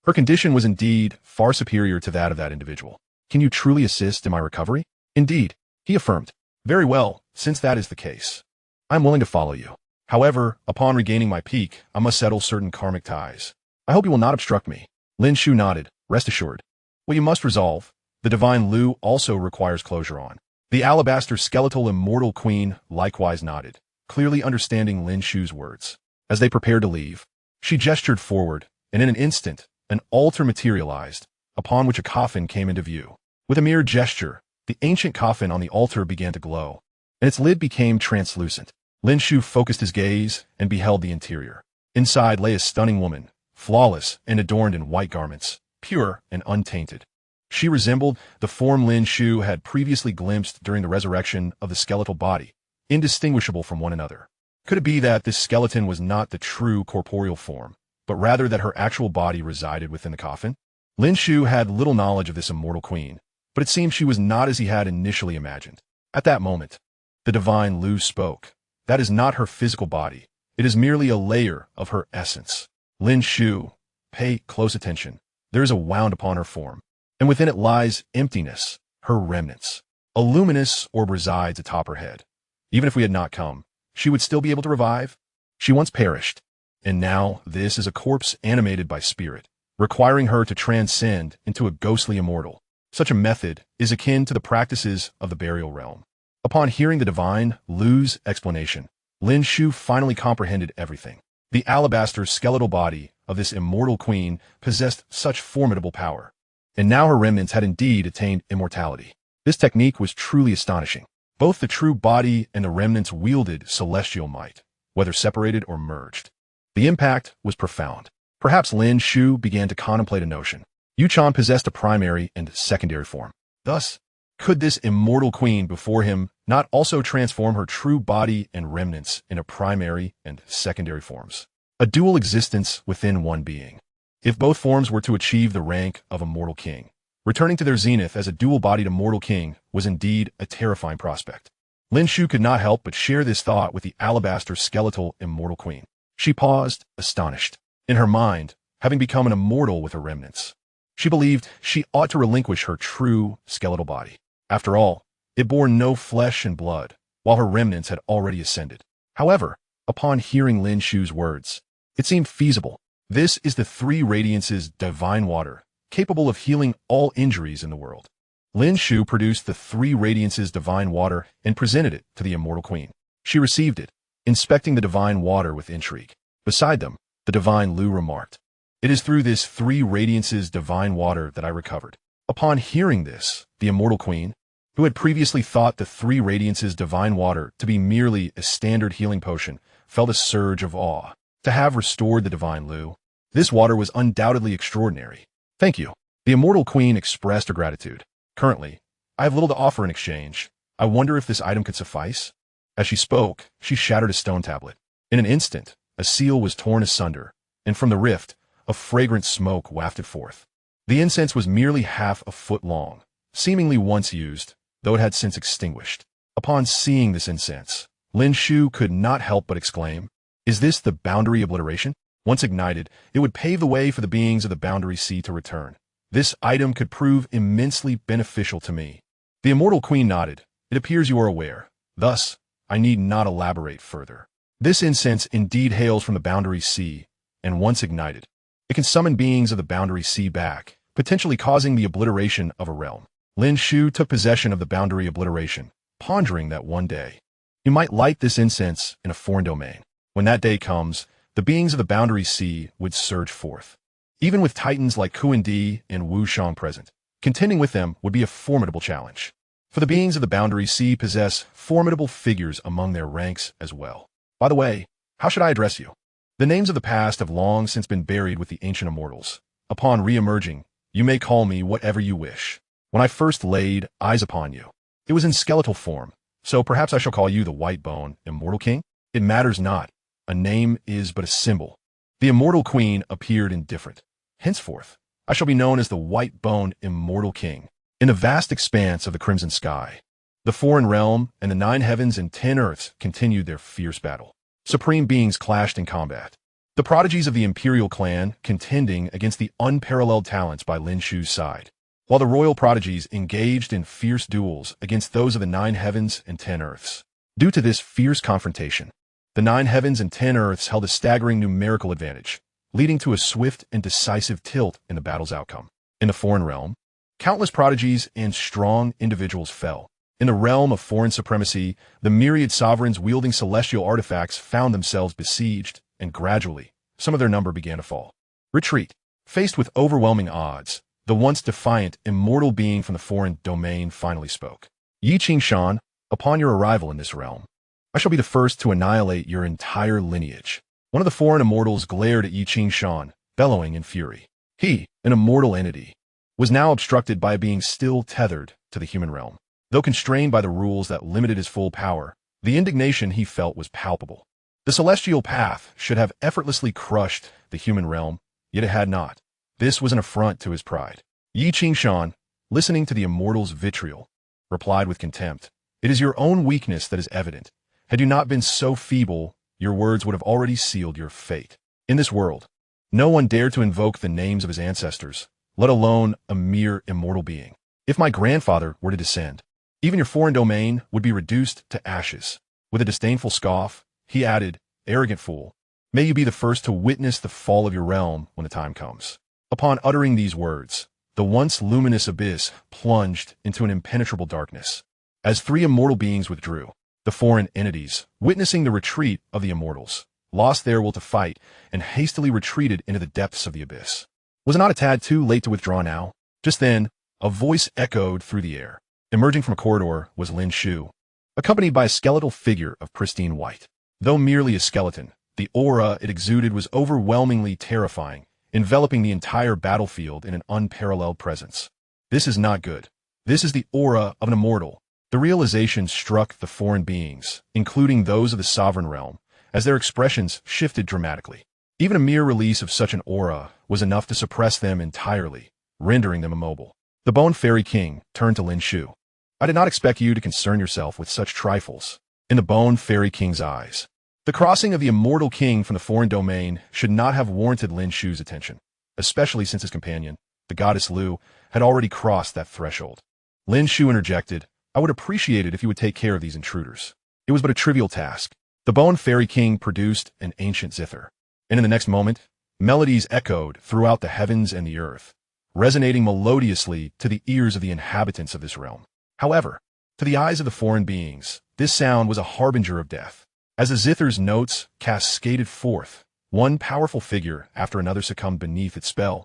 Her condition was indeed far superior to that of that individual. Can you truly assist in my recovery? Indeed, he affirmed. Very well, since that is the case. I am willing to follow you. However, upon regaining my peak, I must settle certain karmic ties. I hope you will not obstruct me. Lin Shu nodded, rest assured. What you must resolve, the divine Lu also requires closure on. The alabaster skeletal immortal queen likewise nodded, clearly understanding Lin Shu's words. As they prepared to leave, she gestured forward, and in an instant, an altar materialized, upon which a coffin came into view. With a mere gesture, the ancient coffin on the altar began to glow, and its lid became translucent. Lin Shu focused his gaze and beheld the interior. Inside lay a stunning woman, flawless and adorned in white garments, pure and untainted. She resembled the form Lin Shu had previously glimpsed during the resurrection of the skeletal body, indistinguishable from one another. Could it be that this skeleton was not the true corporeal form, but rather that her actual body resided within the coffin? Lin Shu had little knowledge of this immortal queen, but it seemed she was not as he had initially imagined. At that moment, the divine Lu spoke. That is not her physical body. It is merely a layer of her essence. Lin Shu, pay close attention. There is a wound upon her form, and within it lies emptiness, her remnants. A luminous orb resides atop her head. Even if we had not come, she would still be able to revive. She once perished, and now this is a corpse animated by spirit, requiring her to transcend into a ghostly immortal. Such a method is akin to the practices of the burial realm. Upon hearing the divine Lu's explanation, Lin Shu finally comprehended everything. The alabaster skeletal body of this immortal queen possessed such formidable power, and now her remnants had indeed attained immortality. This technique was truly astonishing. Both the true body and the remnants wielded celestial might, whether separated or merged. The impact was profound. Perhaps Lin Shu began to contemplate a notion. Yuchan possessed a primary and secondary form. Thus, could this immortal queen before him not also transform her true body and remnants into primary and secondary forms? A dual existence within one being. If both forms were to achieve the rank of Immortal King, returning to their zenith as a dual-bodied Immortal King was indeed a terrifying prospect. Lin Shu could not help but share this thought with the alabaster skeletal Immortal Queen. She paused, astonished. In her mind, having become an immortal with her remnants, she believed she ought to relinquish her true skeletal body. After all, it bore no flesh and blood, while her remnants had already ascended. However, upon hearing Lin Shu's words, it seemed feasible. This is the Three Radiance's divine water, capable of healing all injuries in the world. Lin Shu produced the three radiances divine water and presented it to the Immortal Queen. She received it, inspecting the divine water with intrigue. Beside them, the divine Lu remarked, "It is through this three radiances divine water that I recovered." Upon hearing this, the Immortal Queen, who had previously thought the three radiances divine water to be merely a standard healing potion, felt a surge of awe. To have restored the divine Lu, this water was undoubtedly extraordinary. "Thank you." The Immortal Queen expressed her gratitude. "Currently, I have little to offer in exchange. I wonder if this item could suffice?" As she spoke, she shattered a stone tablet. In an instant, a seal was torn asunder, and from the rift, a fragrant smoke wafted forth. The incense was merely half a foot long, seemingly once used, though it had since extinguished. Upon seeing this incense, Lin Shu could not help but exclaim, "Is this the boundary obliteration?" Once ignited, it would pave the way for the beings of the Boundary Sea to return. This item could prove immensely beneficial to me. The Immortal Queen nodded. "It appears you are aware. Thus, I need not elaborate further. This incense indeed hails from the Boundary Sea, and once ignited, it can summon beings of the Boundary Sea back, potentially causing the obliteration of a realm." Lin Shu took possession of the boundary obliteration, pondering that one day he might light this incense in a foreign domain. When that day comes, the beings of the Boundary Sea would surge forth. Even with titans like Kuan Di and Wu Shang present, contending with them would be a formidable challenge. For the beings of the Boundary Sea possess formidable figures among their ranks as well. By the way, how should I address you? The names of the past have long since been buried with the ancient immortals. Upon re-emerging, you may call me whatever you wish. When I first laid eyes upon you, it was in skeletal form, so perhaps I shall call you the White Bone Immortal King? It matters not. A name is but a symbol. The Immortal Queen appeared indifferent. Henceforth, I shall be known as the White Bone Immortal King. In the vast expanse of the crimson sky, the foreign realm and the 9 heavens and 10 earths continued their fierce battle. Supreme beings clashed in combat. The prodigies of the Imperial clan contending against the unparalleled talents by Lin Shu's side, while the royal prodigies engaged in fierce duels against those of the 9 heavens and 10 earths. Due to this fierce confrontation, the 9 heavens and 10 earths held a staggering numerical advantage, leading to a swift and decisive tilt in the battle's outcome. In the foreign realm, countless prodigies and strong individuals fell. In the realm of foreign supremacy, the myriad sovereigns wielding celestial artifacts found themselves besieged, and gradually, some of their number began to fall. Retreat. Faced with overwhelming odds, the once defiant, immortal being from the foreign domain finally spoke. "Yi Qingshan, upon your arrival in this realm, I shall be the first to annihilate your entire lineage." One of the foreign immortals glared at Yi Qingshan, bellowing in fury. He, an immortal entity, was now obstructed by a being still tethered to the human realm. Though constrained by the rules that limited his full power, the indignation he felt was palpable. The celestial path should have effortlessly crushed the human realm, yet it had not. This was an affront to his pride. Yi Qingshan, listening to the immortal's vitriol, replied with contempt, "It is your own weakness that is evident. Had you not been so feeble, your words would have already sealed your fate. In this world, no one dared to invoke the names of his ancestors, let alone a mere immortal being. If my grandfather were to descend, even your foreign domain would be reduced to ashes." With a disdainful scoff, he added, "Arrogant fool, may you be the first to witness the fall of your realm when the time comes." Upon uttering these words, the once luminous abyss plunged into an impenetrable darkness. As 3 immortal beings withdrew, the foreign entities, witnessing the retreat of the immortals, lost their will to fight and hastily retreated into the depths of the abyss. Was it not a tad too late to withdraw now? Just then, a voice echoed through the air. Emerging from a corridor was Lin Shu, accompanied by a skeletal figure of pristine white. Though merely a skeleton, the aura it exuded was overwhelmingly terrifying, enveloping the entire battlefield in an unparalleled presence. This is not good. This is the aura of an immortal. The realization struck the foreign beings, including those of the sovereign realm, as their expressions shifted dramatically. Even a mere release of such an aura was enough to suppress them entirely, rendering them immobile. The Bone Fairy King turned to Lin Shu. "I did not expect you to concern yourself with such trifles." In the Bone Fairy King's eyes, the crossing of the Immortal King from the foreign domain should not have warranted Lin Shu's attention, especially since his companion, the goddess Lu, had already crossed that threshold. Lin Shu interjected, "I would appreciate it if you would take care of these intruders." It was but a trivial task. The Bone Fairy King produced an ancient zither, and in the next moment, melodies echoed throughout the heavens and the earth, resonating melodiously to the ears of the inhabitants of this realm. However, to the eyes of the foreign beings, this sound was a harbinger of death. As the zither's notes cascaded forth, one powerful figure after another succumbed beneath its spell.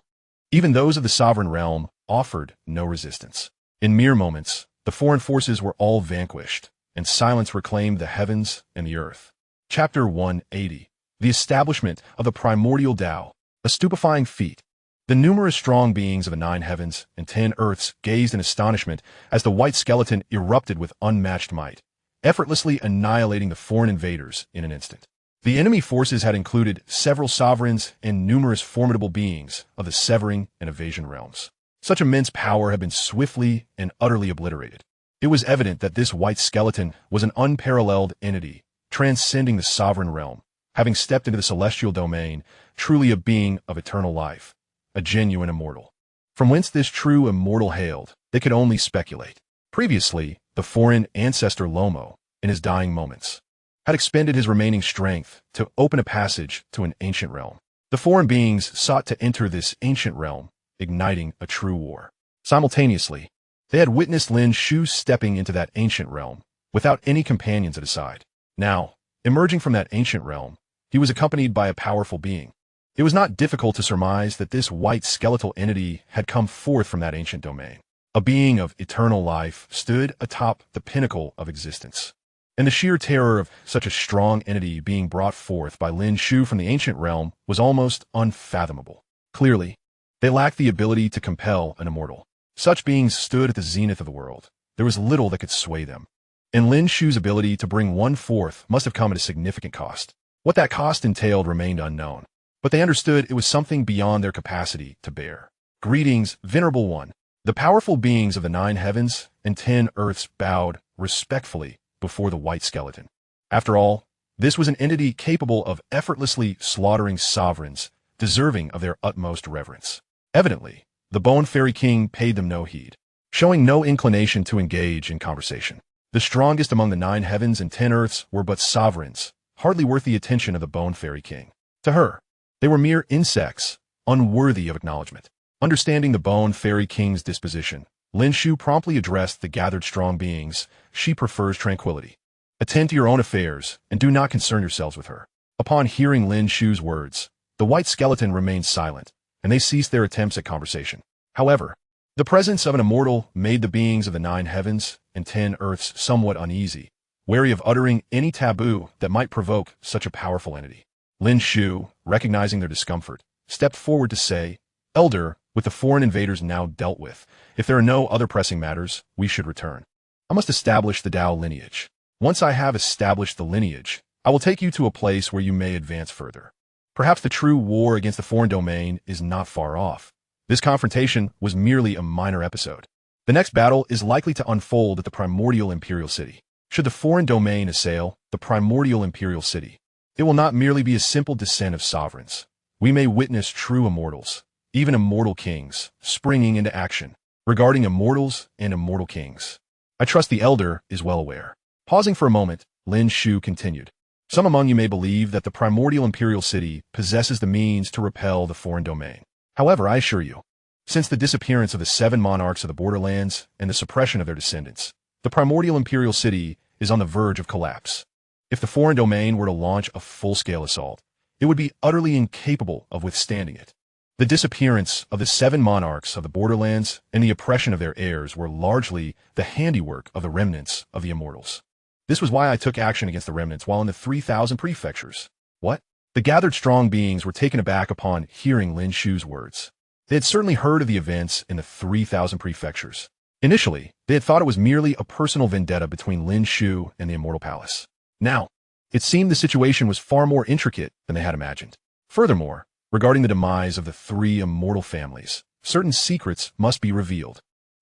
Even those of the sovereign realm offered no resistance. In mere moments, the foreign forces were all vanquished, and silence reclaimed the heavens and the earth. Chapter 180. The Establishment of the Primordial Tao. A stupefying feat. The numerous strong beings of the 9 heavens and 10 earths gazed in astonishment as the white skeleton erupted with unmatched might, effortlessly annihilating the foreign invaders in an instant. The enemy forces had included several sovereigns and numerous formidable beings of the severing and evasion realms. Such immense power had been swiftly and utterly obliterated. It was evident that this white skeleton was an unparalleled entity, transcending the sovereign realm, having stepped into the celestial domain, truly a being of eternal life, a genuine immortal. From whence this true immortal hailed, they could only speculate. Previously, the foreign ancestor Lomo, in his dying moments, had expended his remaining strength to open a passage to an ancient realm. The foreign beings sought to enter this ancient realm, igniting a true war. Simultaneously, they had witnessed Lin Shu stepping into that ancient realm, without any companions at his side. Now, emerging from that ancient realm, he was accompanied by a powerful being. It was not difficult to surmise that this white skeletal entity had come forth from that ancient domain. A being of eternal life stood atop the pinnacle of existence. And the sheer terror of such a strong entity being brought forth by Lin Shu from the ancient realm was almost unfathomable. Clearly, they lacked the ability to compel an immortal. Such beings stood at the zenith of the world. There was little that could sway them. And Lin Shu's ability to bring one forth must have come at a significant cost. What that cost entailed remained unknown, but they understood it was something beyond their capacity to bear. Greetings, Venerable One. The powerful beings of the 9 heavens and 10 earths bowed respectfully before the white skeleton. After all, this was an entity capable of effortlessly slaughtering sovereigns, deserving of their utmost reverence. Evidently, the Bone Fairy King paid them no heed, showing no inclination to engage in conversation. The strongest among the 9 heavens and 10 earths were but sovereigns, hardly worth the attention of the Bone Fairy King. To her, they were mere insects, unworthy of acknowledgement. Understanding the Bone Fairy King's disposition, Lin Shu promptly addressed the gathered strong beings. She prefers tranquility. Attend to your own affairs, and do not concern yourselves with her. Upon hearing Lin Shu's words, the white skeleton remained silent, and they ceased their attempts at conversation. However, the presence of an immortal made the beings of the 9 heavens and 10 earths somewhat uneasy, wary of uttering any taboo that might provoke such a powerful entity. Lin Shu, recognizing their discomfort, stepped forward to say, Elder, with the foreign invaders now dealt with, if there are no other pressing matters, we should return. I must establish the Tao lineage. Once I have established the lineage, I will take you to a place where you may advance further. Perhaps the true war against the foreign domain is not far off. This confrontation was merely a minor episode. The next battle is likely to unfold at the primordial imperial city. Should the foreign domain assail the primordial imperial city, it will not merely be a simple descent of sovereigns. We may witness true immortals, even immortal kings, springing into action. Regarding immortals and immortal kings, I trust the Elder is well aware. Pausing for a moment, Lin Shu continued. Some among you may believe that the primordial imperial city possesses the means to repel the foreign domain. However, I assure you, since the disappearance of the 7 monarchs of the borderlands and the suppression of their descendants, the primordial imperial city is on the verge of collapse. If the foreign domain were to launch a full-scale assault, it would be utterly incapable of withstanding it. The disappearance of the 7 monarchs of the borderlands and the oppression of their heirs were largely the handiwork of the remnants of the immortals. This was why I took action against the remnants while in the 3,000 prefectures. What? The gathered strong beings were taken aback upon hearing Lin Shu's words. They had certainly heard of the events in the 3,000 prefectures. Initially, they had thought it was merely a personal vendetta between Lin Shu and the Immortal Palace. Now, it seemed the situation was far more intricate than they had imagined. Furthermore, regarding the demise of the 3 immortal families, certain secrets must be revealed.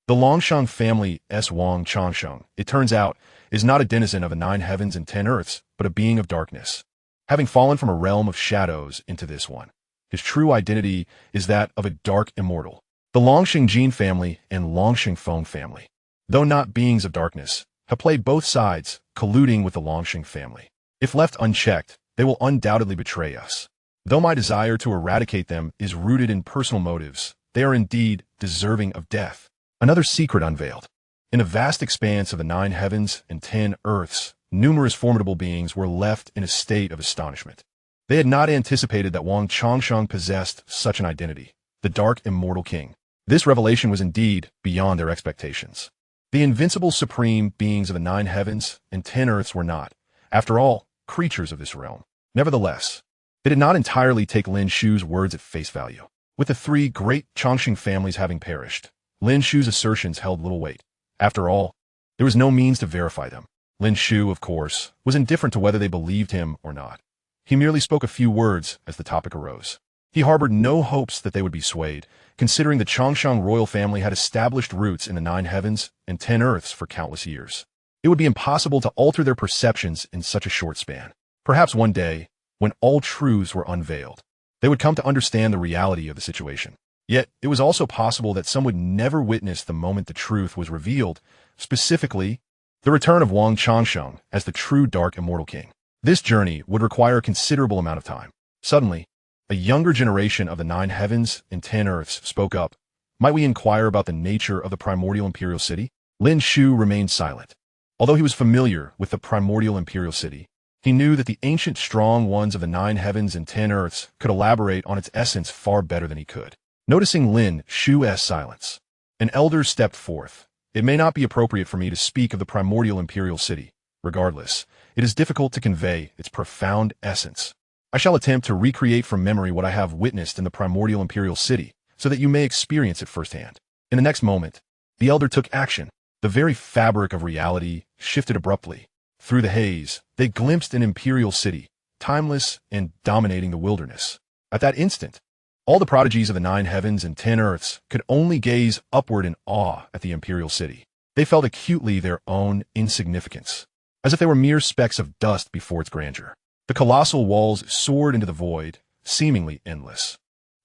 The Longsheng family S. Wang Changsheng, it turns out, is not a denizen of the 9 heavens and 10 earths, but a being of darkness. Having fallen from a realm of shadows into this one, his true identity is that of a dark immortal. The Longsheng Jin family and Longsheng Feng family, though not beings of darkness, have played both sides, colluding with the Longsheng family. If left unchecked, they will undoubtedly betray us. Though my desire to eradicate them is rooted in personal motives, they are indeed deserving of death. Another secret unveiled. In a vast expanse of the 9 heavens and 10 earths, numerous formidable beings were left in a state of astonishment. They had not anticipated that Wang Changsheng possessed such an identity, the Dark Immortal King. This revelation was indeed beyond their expectations. The invincible supreme beings of the 9 heavens and 10 earths were not, after all, creatures of this realm. Nevertheless, they did not entirely take Lin Shu's words at face value. With the 3 great Chongqing families having perished, Lin Shu's assertions held little weight. After all, there was no means to verify them. Lin Shu, of course, was indifferent to whether they believed him or not. He merely spoke a few words as the topic arose. He harbored no hopes that they would be swayed, considering the Chongsheng royal family had established roots in the 9 heavens and 10 earths for countless years. It would be impossible to alter their perceptions in such a short span. Perhaps one day, when all truths were unveiled, they would come to understand the reality of the situation. Yet, it was also possible that some would never witness the moment the truth was revealed, specifically, the return of Wang Changsheng as the true Dark Immortal King. This journey would require a considerable amount of time. Suddenly, a younger generation of the 9 heavens and 10 earths spoke up. Might we inquire about the nature of the primordial imperial city? Lin Shu remained silent. Although he was familiar with the primordial imperial city, he knew that the ancient strong ones of the 9 heavens and 10 earths could elaborate on its essence far better than he could. Noticing Lin Shu's silence, an elder stepped forth. It may not be appropriate for me to speak of the primordial imperial city. Regardless, it is difficult to convey its profound essence. I shall attempt to recreate from memory what I have witnessed in the primordial imperial city, so that you may experience it firsthand. In the next moment, the elder took action. The very fabric of reality shifted abruptly. Through the haze, they glimpsed an imperial city, timeless and dominating the wilderness. At that instant, all the prodigies of the 9 heavens and 10 earths could only gaze upward in awe at the imperial city. They felt acutely their own insignificance, as if they were mere specks of dust before its grandeur. The colossal walls soared into the void, seemingly endless.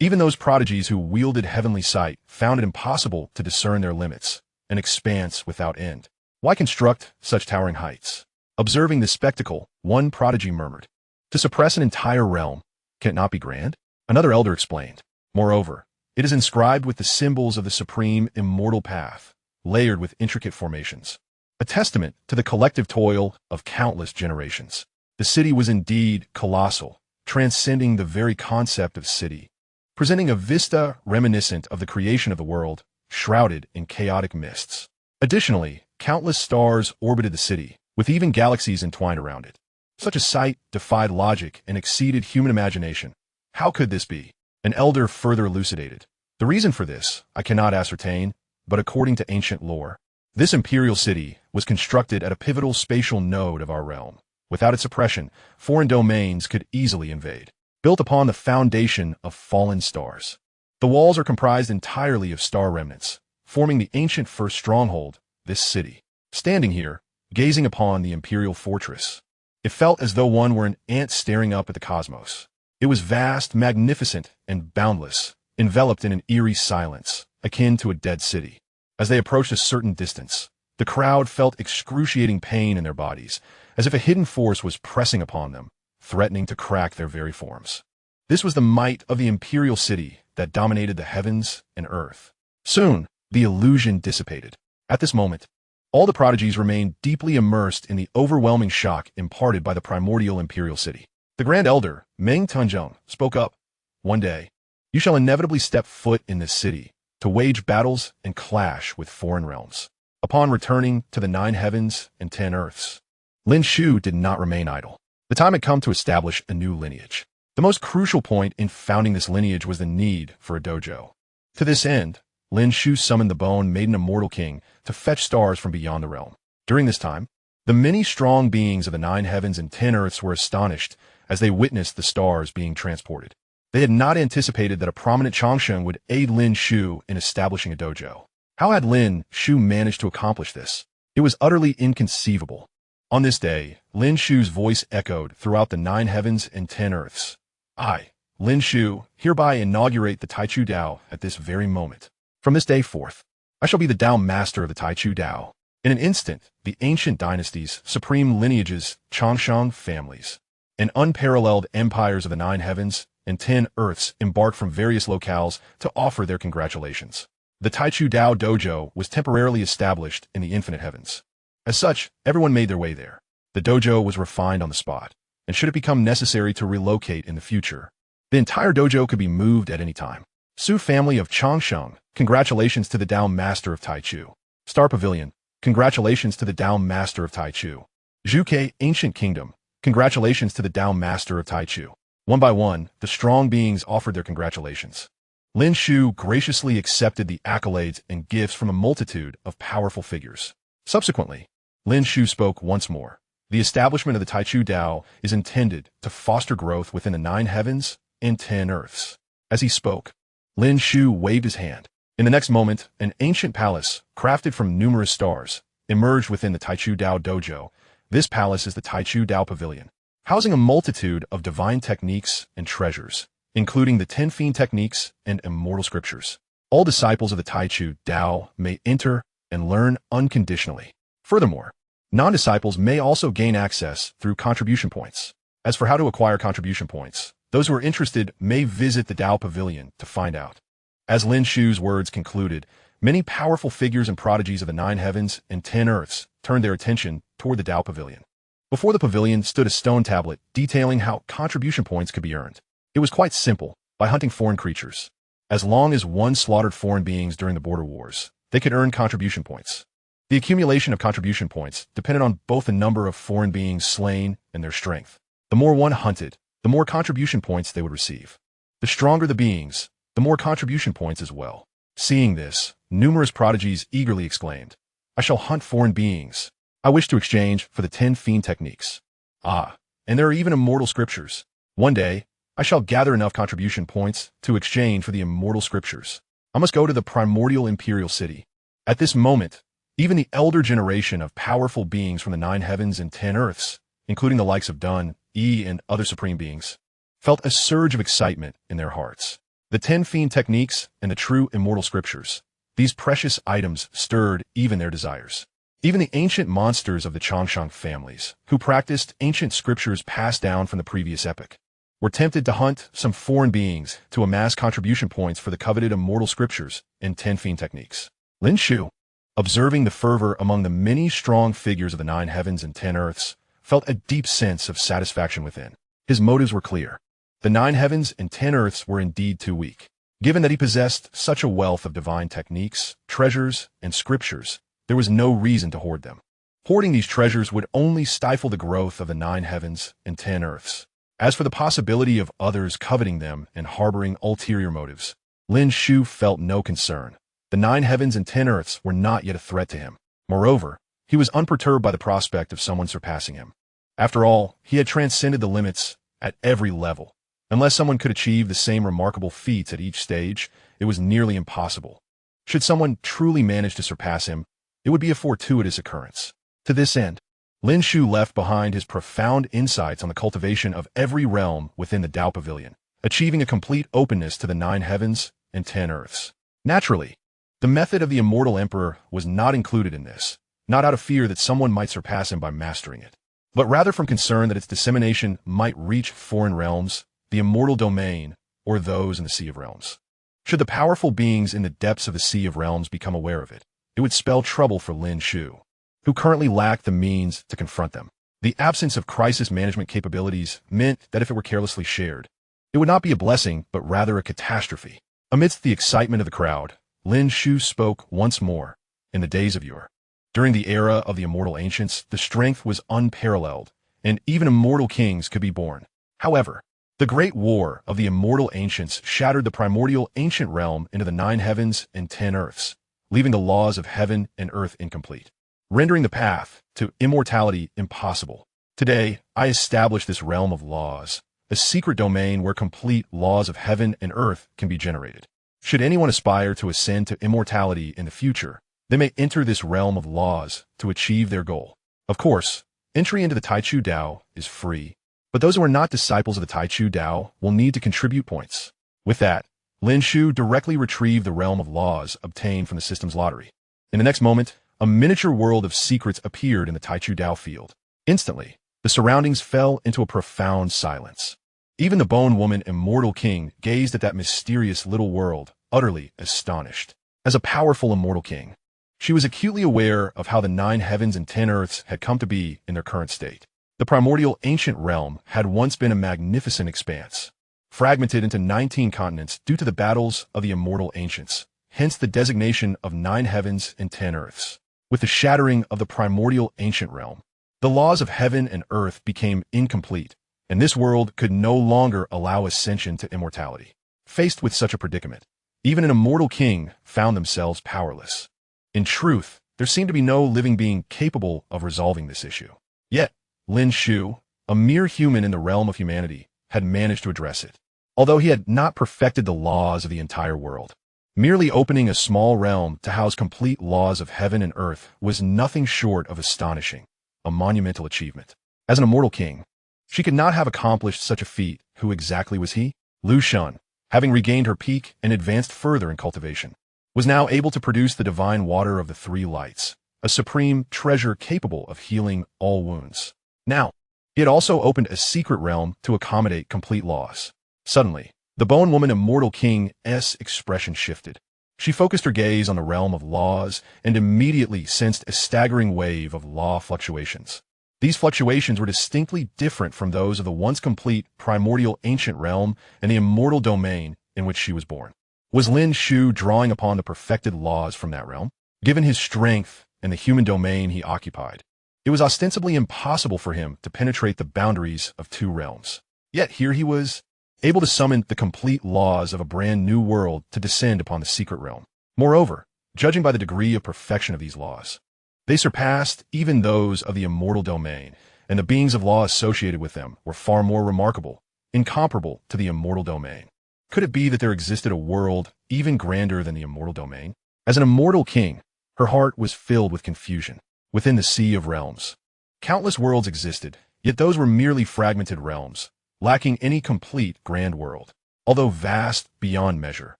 Even those prodigies who wielded heavenly sight found it impossible to discern their limits, an expanse without end. Why construct such towering heights? Observing this spectacle, one prodigy murmured, "To suppress an entire realm, can it not be grand?" Another elder explained, "Moreover, it is inscribed with the symbols of the supreme immortal path, layered with intricate formations, a testament to the collective toil of countless generations." The city was indeed colossal, transcending the very concept of city, presenting a vista reminiscent of the creation of the world, shrouded in chaotic mists. Additionally, countless stars orbited the city, with even galaxies entwined around it. Such a sight defied logic and exceeded human imagination. How could this be? An elder further elucidated. The reason for this I cannot ascertain, but according to ancient lore, this imperial city was constructed at a pivotal spatial node of our realm. Without its suppression, foreign domains could easily invade. Built upon the foundation of fallen stars, the walls are comprised entirely of star remnants, forming the ancient first stronghold, this city. Standing here, gazing upon the imperial fortress, it felt as though one were an ant staring up at the cosmos. It was vast, magnificent, and boundless, enveloped in an eerie silence, akin to a dead city. As they approached a certain distance, the crowd felt excruciating pain in their bodies, as if a hidden force was pressing upon them, threatening to crack their very forms. This was the might of the imperial city that dominated the heavens and earth. Soon, the illusion dissipated. At this moment, all the prodigies remained deeply immersed in the overwhelming shock imparted by the primordial imperial city. The Grand Elder, Meng Tunzhong, spoke up. "One day, you shall inevitably step foot in this city, to wage battles and clash with foreign realms. Upon returning to the 9 heavens and 10 earths." Lin Shu did not remain idle. The time had come to establish a new lineage. The most crucial point in founding this lineage was the need for a dojo. To this end, Lin Shu summoned the Bone Maiden Immortal King to fetch stars from beyond the realm. During this time, the many strong beings of the 9 heavens and 10 earths were astonished as they witnessed the stars being transported. They had not anticipated that a prominent Chongsheng would aid Lin Shu in establishing a dojo. How had Lin Shu managed to accomplish this? It was utterly inconceivable. On this day, Lin Shu's voice echoed throughout the 9 heavens and 10 earths. "I, Lin Shu, hereby inaugurate the Taichu Dao at this very moment. From this day forth, I shall be the Dao Master of the Taichu Dao." In an instant, the ancient dynasties, supreme lineages, Chongsheng families, and unparalleled empires of the 9 heavens and 10 earths embarked from various locales to offer their congratulations. The Taichu Dao Dojo was temporarily established in the infinite heavens. As such, everyone made their way there. The dojo was refined on the spot, and should it become necessary to relocate in the future, the entire dojo could be moved at any time. Su family of Changsheng, congratulations to the Dao Master of Taichu. Star Pavilion, congratulations to the Dao Master of Taichu. Zhuke Ancient Kingdom, congratulations to the Dao Master of Taichu. One by one, the strong beings offered their congratulations. Lin Shu graciously accepted the accolades and gifts from a multitude of powerful figures. Subsequently, Lin Shu spoke once more. The establishment of the Taichu Dao is intended to foster growth within the 9 heavens and 10 earths. As he spoke, Lin Shu waved his hand. In the next moment, an ancient palace, crafted from numerous stars, emerged within the Taichu Dao Dojo. This palace is the Taichu Dao Pavilion, housing a multitude of divine techniques and treasures, including the 10 fiend techniques and immortal scriptures. All disciples of the Taichu Dao may enter and learn unconditionally. Furthermore, non-disciples may also gain access through contribution points. As for how to acquire contribution points, those who are interested may visit the Dao Pavilion to find out. As Lin Shu's words concluded, many powerful figures and prodigies of the 9 heavens and 10 earths turned their attention toward the Dao Pavilion. Before the pavilion stood a stone tablet detailing how contribution points could be earned. It was quite simple, by hunting foreign creatures. As long as one slaughtered foreign beings during the border wars, they could earn contribution points. The accumulation of contribution points depended on both the number of foreign beings slain and their strength. The more one hunted, the more contribution points they would receive. The stronger the beings, the more contribution points as well. Seeing this, numerous prodigies eagerly exclaimed, "I shall hunt foreign beings. I wish to exchange for the 10 fiend techniques. Ah, and there are even immortal scriptures. One day, I shall gather enough contribution points to exchange for the immortal scriptures. I must go to the primordial imperial city." At this moment, even the elder generation of powerful beings from the 9 heavens and 10 earths, including the likes of Dun, Yi, and other supreme beings, felt a surge of excitement in their hearts. The 10 fiend techniques and the true immortal scriptures, these precious items stirred even their desires. Even the ancient monsters of the Changsheng families, who practiced ancient scriptures passed down from the previous epoch, were tempted to hunt some foreign beings to amass contribution points for the coveted immortal scriptures and 10 fiend techniques. Lin Shu, observing the fervor among the many strong figures of the 9 heavens and 10 earths, felt a deep sense of satisfaction within. His motives were clear. The 9 heavens and 10 earths were indeed too weak. Given that he possessed such a wealth of divine techniques, treasures, and scriptures, there was no reason to hoard them. Hoarding these treasures would only stifle the growth of the 9 heavens and 10 earths. As for the possibility of others coveting them and harboring ulterior motives, Lin Shu felt no concern. The 9 heavens and 10 earths were not yet a threat to him. Moreover, he was unperturbed by the prospect of someone surpassing him. After all, he had transcended the limits at every level. Unless someone could achieve the same remarkable feats at each stage, it was nearly impossible. Should someone truly manage to surpass him, it would be a fortuitous occurrence. To this end, Lin Shu left behind his profound insights on the cultivation of every realm within the Dao Pavilion, achieving a complete openness to the 9 heavens and 10 earths. Naturally, the method of the Immortal Emperor was not included in this, not out of fear that someone might surpass him by mastering it, but rather from concern that its dissemination might reach foreign realms, the Immortal Domain, or those in the Sea of Realms. Should the powerful beings in the depths of the Sea of Realms become aware of it, it would spell trouble for Lin Shu, who currently lacked the means to confront them. The absence of crisis management capabilities meant that if it were carelessly shared, it would not be a blessing, but rather a catastrophe. Amidst the excitement of the crowd, Lin Shu spoke once more. In the days of yore, during the era of the immortal ancients, the strength was unparalleled, and even immortal kings could be born. However, the great war of the immortal ancients shattered the primordial ancient realm into the 9 heavens and 10 earths, leaving the laws of heaven and earth incomplete, rendering the path to immortality impossible. Today, I establish this realm of laws, a secret domain where complete laws of heaven and earth can be generated. Should anyone aspire to ascend to immortality in the future, they may enter this realm of laws to achieve their goal. Of course, entry into the Taichu Dao is free, but those who are not disciples of the Taichu Dao will need to contribute points. With that, Lin Shu directly retrieved the realm of laws obtained from the system's lottery. In the next moment, a miniature world of secrets appeared in the Taichu Dao field. Instantly, the surroundings fell into a profound silence. Even the bone woman Immortal King gazed at that mysterious little world, utterly astonished. As a powerful immortal king, she was acutely aware of how the 9 heavens and 10 earths had come to be in their current state. The primordial ancient realm had once been a magnificent expanse, fragmented into 19 continents due to the battles of the immortal ancients, hence the designation of 9 heavens and 10 earths. With the shattering of the primordial ancient realm, the laws of heaven and earth became incomplete, and this world could no longer allow ascension to immortality. Faced with such a predicament, even an immortal king found themselves powerless. In truth, there seemed to be no living being capable of resolving this issue. Yet, Lin Shu, a mere human in the realm of humanity, had managed to address it. Although he had not perfected the laws of the entire world, merely opening a small realm to house complete laws of heaven and earth was nothing short of astonishing, a monumental achievement. As an immortal king, she could not have accomplished such a feat. Who exactly was he? Lin Shu, having regained her peak and advanced further in cultivation, was now able to produce the divine water of the 3 lights, a supreme treasure capable of healing all wounds. Now, he had also opened a secret realm to accommodate complete laws. Suddenly, the Bone Woman Immortal King's expression shifted. She focused her gaze on the realm of laws and immediately sensed a staggering wave of law fluctuations. These fluctuations were distinctly different from those of the once complete primordial ancient realm and the immortal domain in which she was born. Was Lin Shu drawing upon the perfected laws from that realm? Given his strength and the human domain he occupied, it was ostensibly impossible for him to penetrate the boundaries of 2 realms. Yet here he was, able to summon the complete laws of a brand new world to descend upon the secret realm. Moreover, judging by the degree of perfection of these laws, they surpassed even those of the immortal domain, and the beings of law associated with them were far more remarkable, incomparable to the immortal domain. Could it be that there existed a world even grander than the immortal domain? As an immortal king, her heart was filled with confusion. Within the Sea of Realms, countless worlds existed, yet those were merely fragmented realms, lacking any complete grand world. Although vast beyond measure,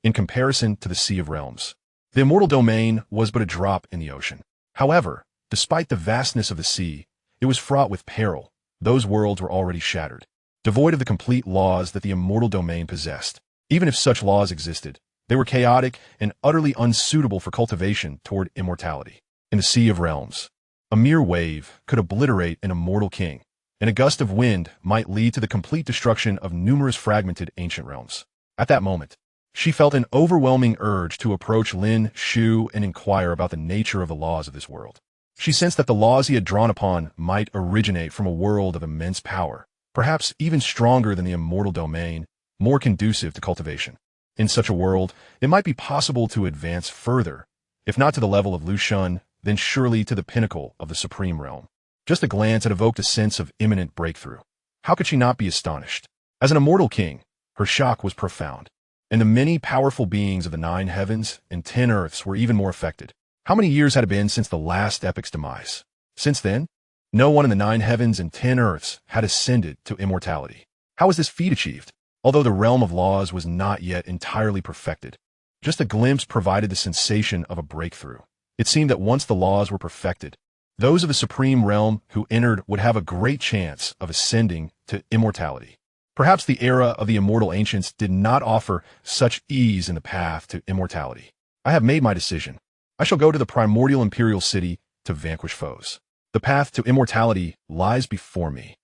in comparison to the Sea of Realms, the immortal domain was but a drop in the ocean. However, despite the vastness of the sea, it was fraught with peril. Those worlds were already shattered, devoid of the complete laws that the immortal domain possessed. Even if such laws existed, they were chaotic and utterly unsuitable for cultivation toward immortality. In the Sea of Realms, a mere wave could obliterate an immortal king, and a gust of wind might lead to the complete destruction of numerous fragmented ancient realms. At that moment, she felt an overwhelming urge to approach Lin Shu and inquire about the nature of the laws of this world. She sensed that the laws he had drawn upon might originate from a world of immense power, perhaps even stronger than the immortal domain, more conducive to cultivation. In such a world, it might be possible to advance further, if not to the level of Lin Shu, then surely to the pinnacle of the supreme realm. Just a glance had evoked a sense of imminent breakthrough. How could she not be astonished? As an immortal king, her shock was profound, and the many powerful beings of the 9 heavens and 10 earths were even more affected. How many years had it been since the last epic's demise? Since then, no one in the 9 heavens and 10 earths had ascended to immortality. How was this feat achieved? Although the realm of laws was not yet entirely perfected, just a glimpse provided the sensation of a breakthrough. It seemed that once the laws were perfected, those of the supreme realm who entered would have a great chance of ascending to immortality. Perhaps the era of the immortal ancients did not offer such ease in the path to immortality. I have made my decision. I shall go to the primordial imperial city to vanquish foes. The path to immortality lies before me.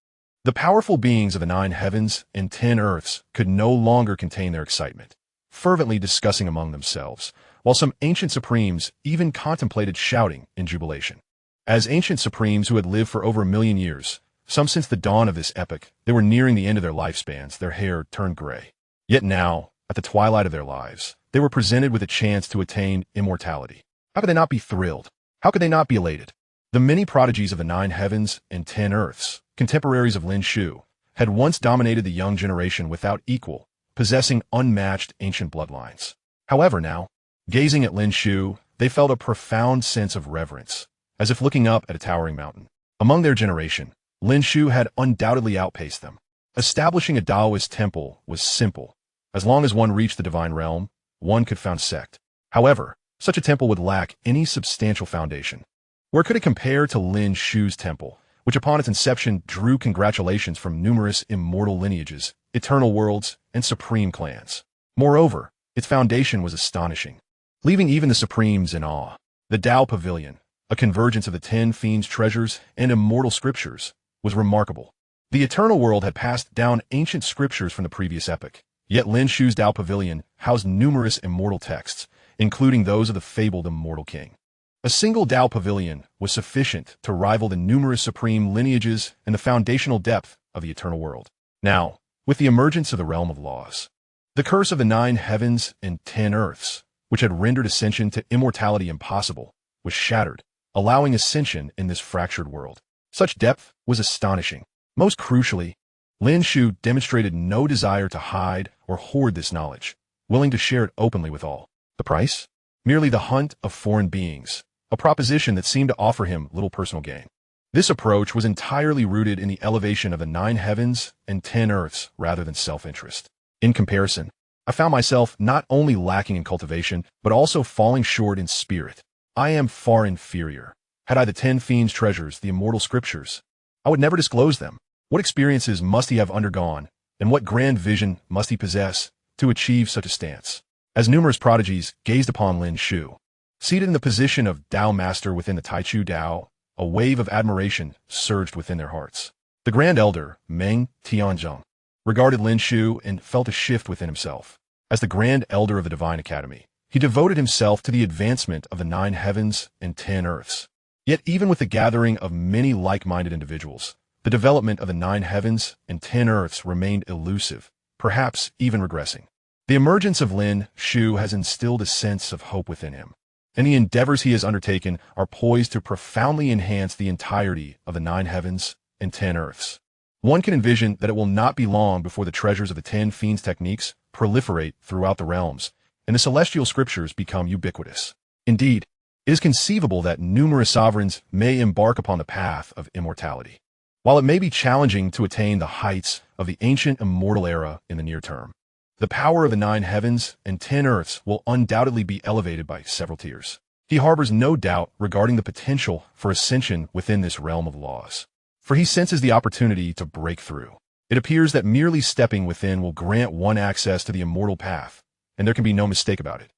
The powerful beings of the 9 heavens and 10 earths could no longer contain their excitement, fervently discussing among themselves, while some ancient supremes even contemplated shouting in jubilation. As ancient supremes who had lived for over 1,000,000 years, some since the dawn of this epoch, they were nearing the end of their lifespans, their hair turned gray. Yet now, at the twilight of their lives, they were presented with a chance to attain immortality. How could they not be thrilled? How could they not be elated? The many prodigies of the 9 heavens and 10 earths, contemporaries of Lin Shu, had once dominated the young generation without equal, possessing unmatched ancient bloodlines. However now, gazing at Lin Shu, they felt a profound sense of reverence, as if looking up at a towering mountain. Among their generation, Lin Shu had undoubtedly outpaced them. Establishing a Taoist temple was simple. As long as one reached the divine realm, one could found sect. However, such a temple would lack any substantial foundation. Where could it compare to Lin Shu's temple, which upon its inception drew congratulations from numerous immortal lineages, eternal worlds, and supreme clans? Moreover, its foundation was astonishing. leaving even the Supremes in awe. The Tao Pavilion, a convergence of the 10 Fiends' treasures and immortal scriptures, was remarkable. The eternal world had passed down ancient scriptures from the previous epoch, yet Lin Shu's Tao Pavilion housed numerous immortal texts, including those of the fabled Immortal King. A single Tao Pavilion was sufficient to rival the numerous supreme lineages and the foundational depth of the eternal world. Now, with the emergence of the realm of laws, the curse of the 9 heavens and 10 earths, which had rendered ascension to immortality impossible, was shattered, allowing ascension in this fractured world. Such depth was astonishing. Most crucially, Lin Shu demonstrated no desire to hide or hoard this knowledge, willing to share it openly with all. The price? Merely the hunt of foreign beings, a proposition that seemed to offer him little personal gain. This approach was entirely rooted in the elevation of the 9 heavens and 10 earths rather than self-interest. In comparison, I found myself not only lacking in cultivation, but also falling short in spirit. I am far inferior. Had I the 10 Fiends' treasures, the immortal scriptures, I would never disclose them. What experiences must he have undergone, and what grand vision must he possess to achieve such a stance? As numerous prodigies gazed upon Lin Shu, seated in the position of Tao Master within the Taichu Tao, a wave of admiration surged within their hearts. The Grand Elder, Meng Tianzheng, regarded Lin Shu and felt a shift within himself. As the Grand Elder of the Divine Academy, he devoted himself to the advancement of the 9 heavens and 10 earths. Yet even with the gathering of many like-minded individuals, the development of the 9 heavens and 10 earths remained elusive, perhaps even regressing. The emergence of Lin Shu has instilled a sense of hope within him, and the endeavors he has undertaken are poised to profoundly enhance the entirety of the 9 heavens and 10 earths. One can envision that it will not be long before the treasures of the 10 Fiends techniques proliferate throughout the realms, and the celestial scriptures become ubiquitous. Indeed, it is conceivable that numerous sovereigns may embark upon the path of immortality. While it may be challenging to attain the heights of the ancient immortal era in the near term, the power of the 9 heavens and 10 earths will undoubtedly be elevated by several tiers. He harbors no doubt regarding the potential for ascension within this realm of laws, for he senses the opportunity to break through. It appears that merely stepping within will grant one access to the immortal path, and there can be no mistake about it.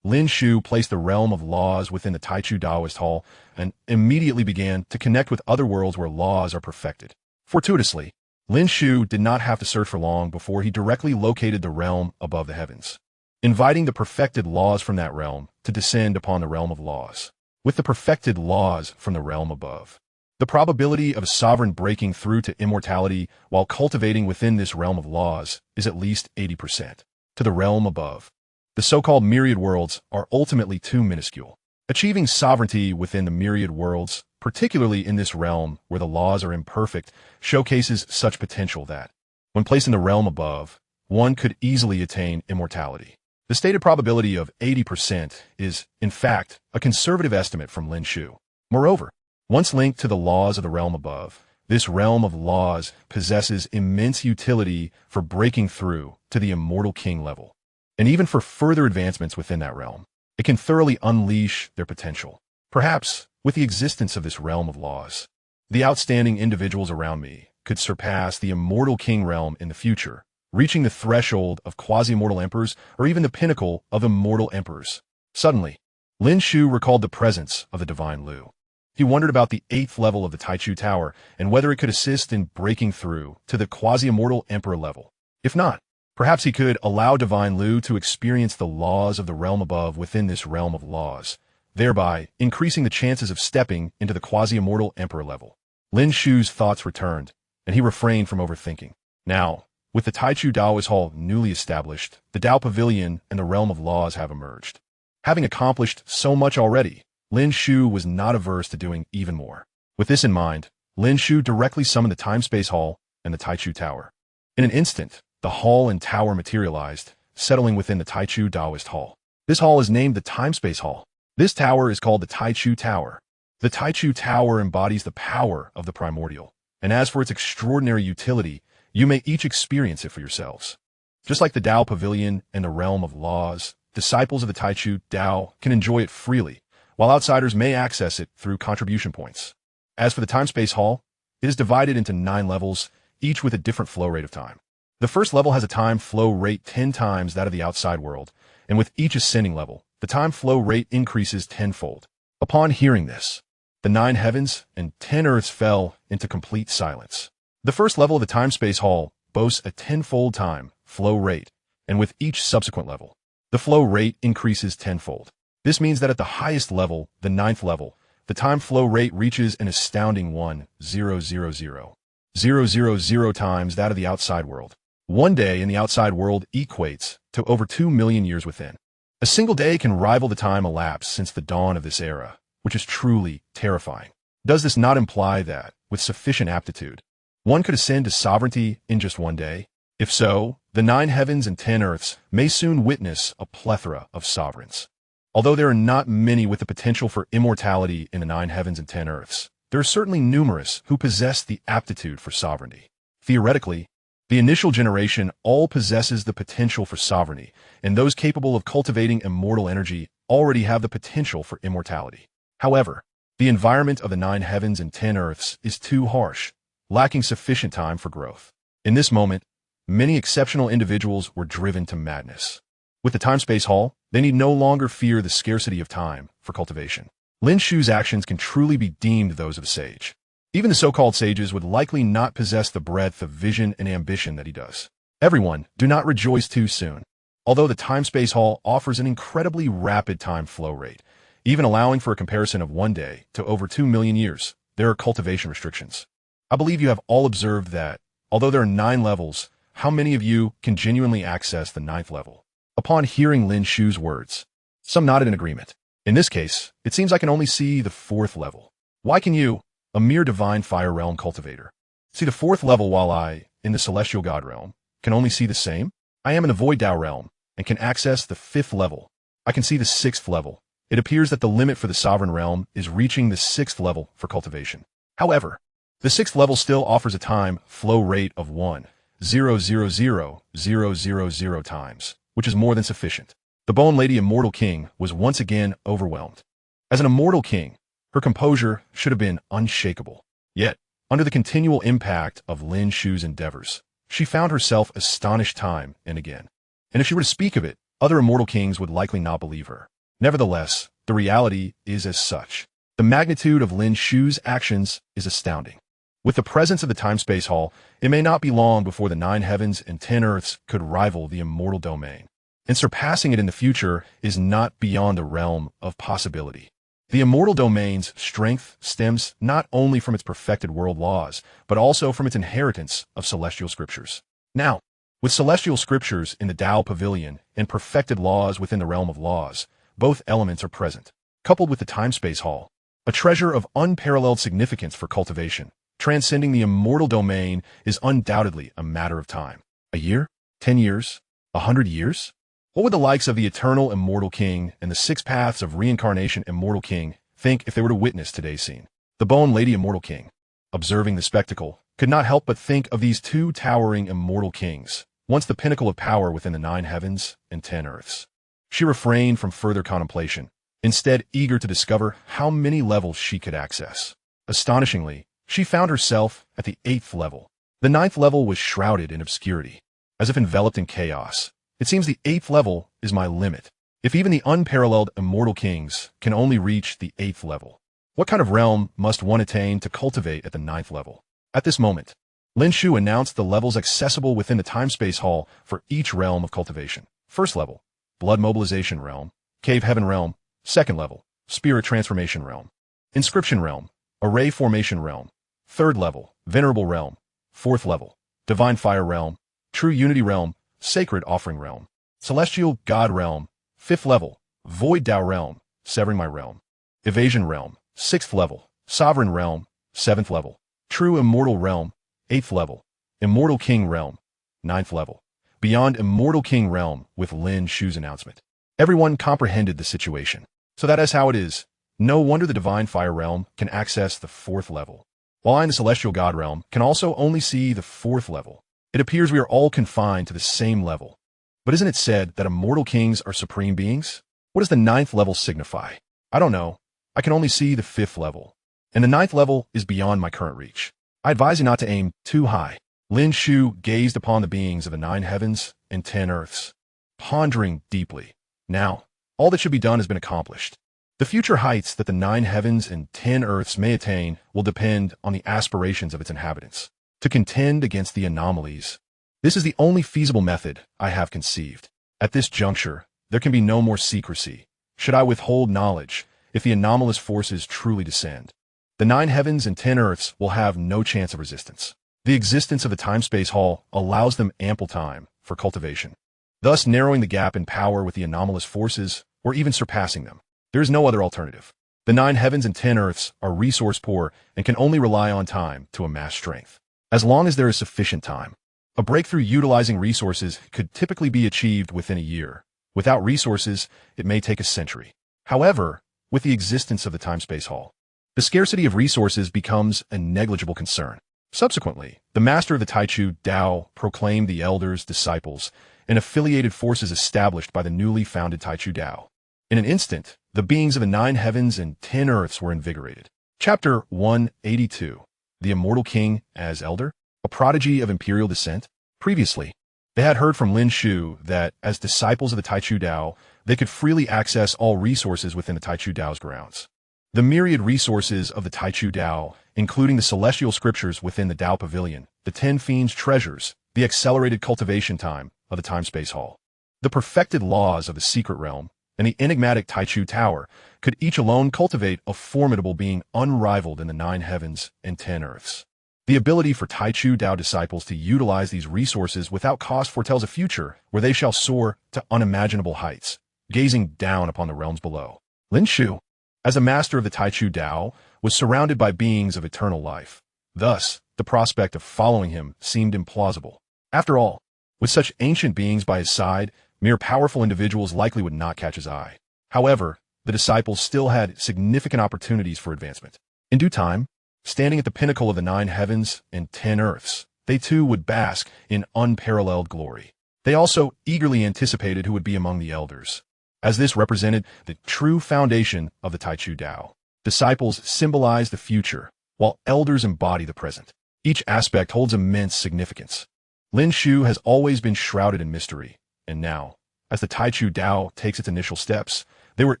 Lin Shu placed the realm of laws within the Taichu Taoist Hall and immediately began to connect with other worlds where laws are perfected. Fortuitously, Lin Shu did not have to search for long before he directly located the realm above the heavens, inviting the perfected laws from that realm to descend upon the realm of laws. With the perfected laws from the realm above, the probability of a sovereign breaking through to immortality while cultivating within this realm of laws is at least 80%. To the realm above, the so-called myriad worlds are ultimately too minuscule. Achieving sovereignty within the myriad worlds, particularly in this realm where the laws are imperfect, showcases such potential that, when placed in the realm above, one could easily attain immortality. The stated probability of 80% is, in fact, a conservative estimate from Lin Shu. Moreover, once linked to the laws of the realm above, this realm of laws possesses immense utility for breaking through to the Immortal King level, and even for further advancements within that realm. It can thoroughly unleash their potential. Perhaps, with the existence of this realm of laws, the outstanding individuals around me could surpass the Immortal King realm in the future, reaching the threshold of quasi-immortal emperors or even the pinnacle of immortal emperors. Suddenly, Lin Shu recalled the presence of the Divine Lu. He wondered about the 8th level of the Taichu Tower and whether it could assist in breaking through to the quasi-immortal emperor level. If not, perhaps he could allow Divine Lu to experience the laws of the realm above within this realm of laws, thereby increasing the chances of stepping into the quasi-immortal emperor level. Lin Shu's thoughts returned, and he refrained from overthinking. Now, with the Taichu Taoist Hall newly established, the Tao Pavilion and the realm of laws have emerged. Having accomplished so much already, Lin Shu was not averse to doing even more. With this in mind, Lin Shu directly summoned the Time-Space Hall and the Taichu Tower. In an instant, the hall and tower materialized, settling within the Taichu Taoist Hall. This hall is named the Time-Space Hall. This tower is called the Taichu Tower. The Taichu Tower embodies the power of the primordial, and as for its extraordinary utility, you may each experience it for yourselves. Just like the Tao Pavilion and the realm of laws, disciples of the Taichu Tao can enjoy it freely, while outsiders may access it through contribution points. As for the Time-Space Hall, it is divided into 9 levels, each with a different flow rate of time. The first level has a time flow rate 10 times that of the outside world, and with each ascending level, the time flow rate increases tenfold. Upon hearing this, the 9 heavens and 10 earths fell into complete silence. The first level of the time-space hall boasts a tenfold time flow rate, and with each subsequent level, the flow rate increases tenfold. This means that at the highest level, the 9th level, the time flow rate reaches an astounding 1,000,000 times that of the outside world. One day in the outside world equates to over 2 million years within. A single day can rival the time elapsed since the dawn of this era, which is truly terrifying. Does this not imply that, with sufficient aptitude, one could ascend to sovereignty in just one day? If so, the 9 heavens and 10 earths may soon witness a plethora of sovereigns. Although there are not many with the potential for immortality in the 9 heavens and 10 earths, there are certainly numerous who possess the aptitude for sovereignty. Theoretically, the initial generation all possesses the potential for sovereignty, and those capable of cultivating immortal energy already have the potential for immortality. However, the environment of the 9 heavens and 10 earths is too harsh, lacking sufficient time for growth. In this moment, many exceptional individuals were driven to madness. With the time-space hall, they need no longer fear the scarcity of time for cultivation. Lin Shu's actions can truly be deemed those of a sage. Even the so-called sages would likely not possess the breadth of vision and ambition that he does. Everyone, do not rejoice too soon. Although the time-space hall offers an incredibly rapid time flow rate, even allowing for a comparison of one day to over 2 million years, there are cultivation restrictions. I believe you have all observed that, although there are 9 levels, how many of you can genuinely access the 9th level? Upon hearing Lin Shu's words, some nodded in agreement. In this case, it seems I can only see the 4th level. Why can you, a mere divine fire realm cultivator, see the 4th level while I, in the celestial god realm, can only see the same? I am in the void Dao realm and can access the 5th level. I can see the 6th level. It appears that the limit for the sovereign realm is reaching the 6th level for cultivation. However, the 6th level still offers a time flow rate of 1,000,000 times, which is more than sufficient. The Bone Lady Immortal King was once again overwhelmed. As an immortal king, her composure should have been unshakable. Yet, under the continual impact of Lin Shu's endeavors, she found herself astonished time and again. And if she were to speak of it, other immortal kings would likely not believe her. Nevertheless, the reality is as such. The magnitude of Lin Shu's actions is astounding. With the presence of the time-space hall, it may not be long before the 9 heavens and 10 earths could rival the Immortal Domain. And surpassing it in the future is not beyond the realm of possibility. The Immortal Domain's strength stems not only from its perfected world laws, but also from its inheritance of celestial scriptures. Now, with celestial scriptures in the Tao Pavilion and perfected laws within the realm of laws, both elements are present. Coupled with the time-space hall, a treasure of unparalleled significance for cultivation, transcending the Immortal Domain is undoubtedly a matter of time. A year? 10 years? 100 years? What would the likes of the Eternal Immortal King and the 6 Paths of Reincarnation Immortal King think if they were to witness today's scene? The Bone Lady Immortal King, observing the spectacle, could not help but think of these 2 towering immortal kings, once the pinnacle of power within the 9 heavens and 10 earths. She refrained from further contemplation, instead eager to discover how many levels she could access. Astonishingly, she found herself at the 8th level. The 9th level was shrouded in obscurity, as if enveloped in chaos. It seems the 8th level is my limit. If even the unparalleled immortal kings can only reach the 8th level, what kind of realm must one attain to cultivate at the 9th level? At this moment, Lin Shu announced the levels accessible within the time-space hall for each realm of cultivation. First level, Blood Mobilization Realm, Cave Heaven Realm. Second level, Spirit Transformation Realm, Inscription Realm, Array Formation Realm. Third level, Venerable Realm. Fourth level, Divine Fire Realm, True Unity Realm, Sacred Offering Realm, Celestial God Realm. 5th level, Void Dao Realm, Severing My Realm, Evasion Realm. 6th level, Sovereign Realm. 7th level, True Immortal Realm. 8th level, Immortal King Realm. 9th level, Beyond Immortal King Realm. With Lin Shu's announcement, everyone comprehended the situation. So that is how it is. No wonder the Divine Fire Realm can access the 4th level, while I in the Celestial God Realm can also only see the 4th level. It appears we are all confined to the same level. But isn't it said that immortal kings are supreme beings? What does the 9th level signify? I don't know. I can only see the 5th level, and the 9th level is beyond my current reach. I advise you not to aim too high. Lin Shu gazed upon the beings of the 9 heavens and 10 earths, pondering deeply. Now, All that should be done has been accomplished. The future heights that the 9 heavens and 10 earths may attain will depend on the aspirations of its inhabitants. To contend against the anomalies, this is the only feasible method I have conceived. At this juncture, there can be no more secrecy. Should I withhold knowledge, if the anomalous forces truly descend, the 9 heavens and 10 earths will have no chance of resistance. The existence of the time-space hall allows them ample time for cultivation, thus narrowing the gap in power with the anomalous forces or even surpassing them. There is no other alternative. The 9 heavens and 10 earths are resource poor and can only rely on time to amass strength. As long as there is sufficient time, a breakthrough utilizing resources could typically be achieved within a year. Without resources, it may take a century. However, with the existence of the time-space hall, the scarcity of resources becomes a negligible concern. Subsequently, the master of the Taichu Dao proclaimed the elders, disciples, and affiliated forces established by the newly founded Taichu Dao. In an instant, the beings of the 9 heavens and 10 earths were invigorated. Chapter 182. The Immortal King as Elder, a prodigy of imperial descent. Previously, they had heard from Lin Shu that, as disciples of the Taichu Dao, they could freely access all resources within the Taichu Dao's grounds. The myriad resources of the Taichu Dao, including the celestial scriptures within the Dao Pavilion, the 10 Fiends' treasures, the accelerated cultivation time of the Time-Space Hall, the perfected laws of the Secret Realm, and the enigmatic Taichu Tower, could each alone cultivate a formidable being unrivaled in the 9 heavens and 10 earths. The ability for Taichu Dao disciples to utilize these resources without cost foretells a future where they shall soar to unimaginable heights, gazing down upon the realms below. Lin Shu, as a master of the Taichu Dao, was surrounded by beings of eternal life. Thus, the prospect of following him seemed implausible. After all, with such ancient beings by his side, mere powerful individuals likely would not catch his eye. However, the disciples still had significant opportunities for advancement. In due time, standing at the pinnacle of the 9 heavens and 10 earths, they too would bask in unparalleled glory. They also eagerly anticipated who would be among the elders, as this represented the true foundation of the Taichu Dao. Disciples symbolize the future, while elders embody the present. Each aspect holds immense significance. Lin Shu has always been shrouded in mystery, and now, as the Taichu Dao takes its initial steps, they were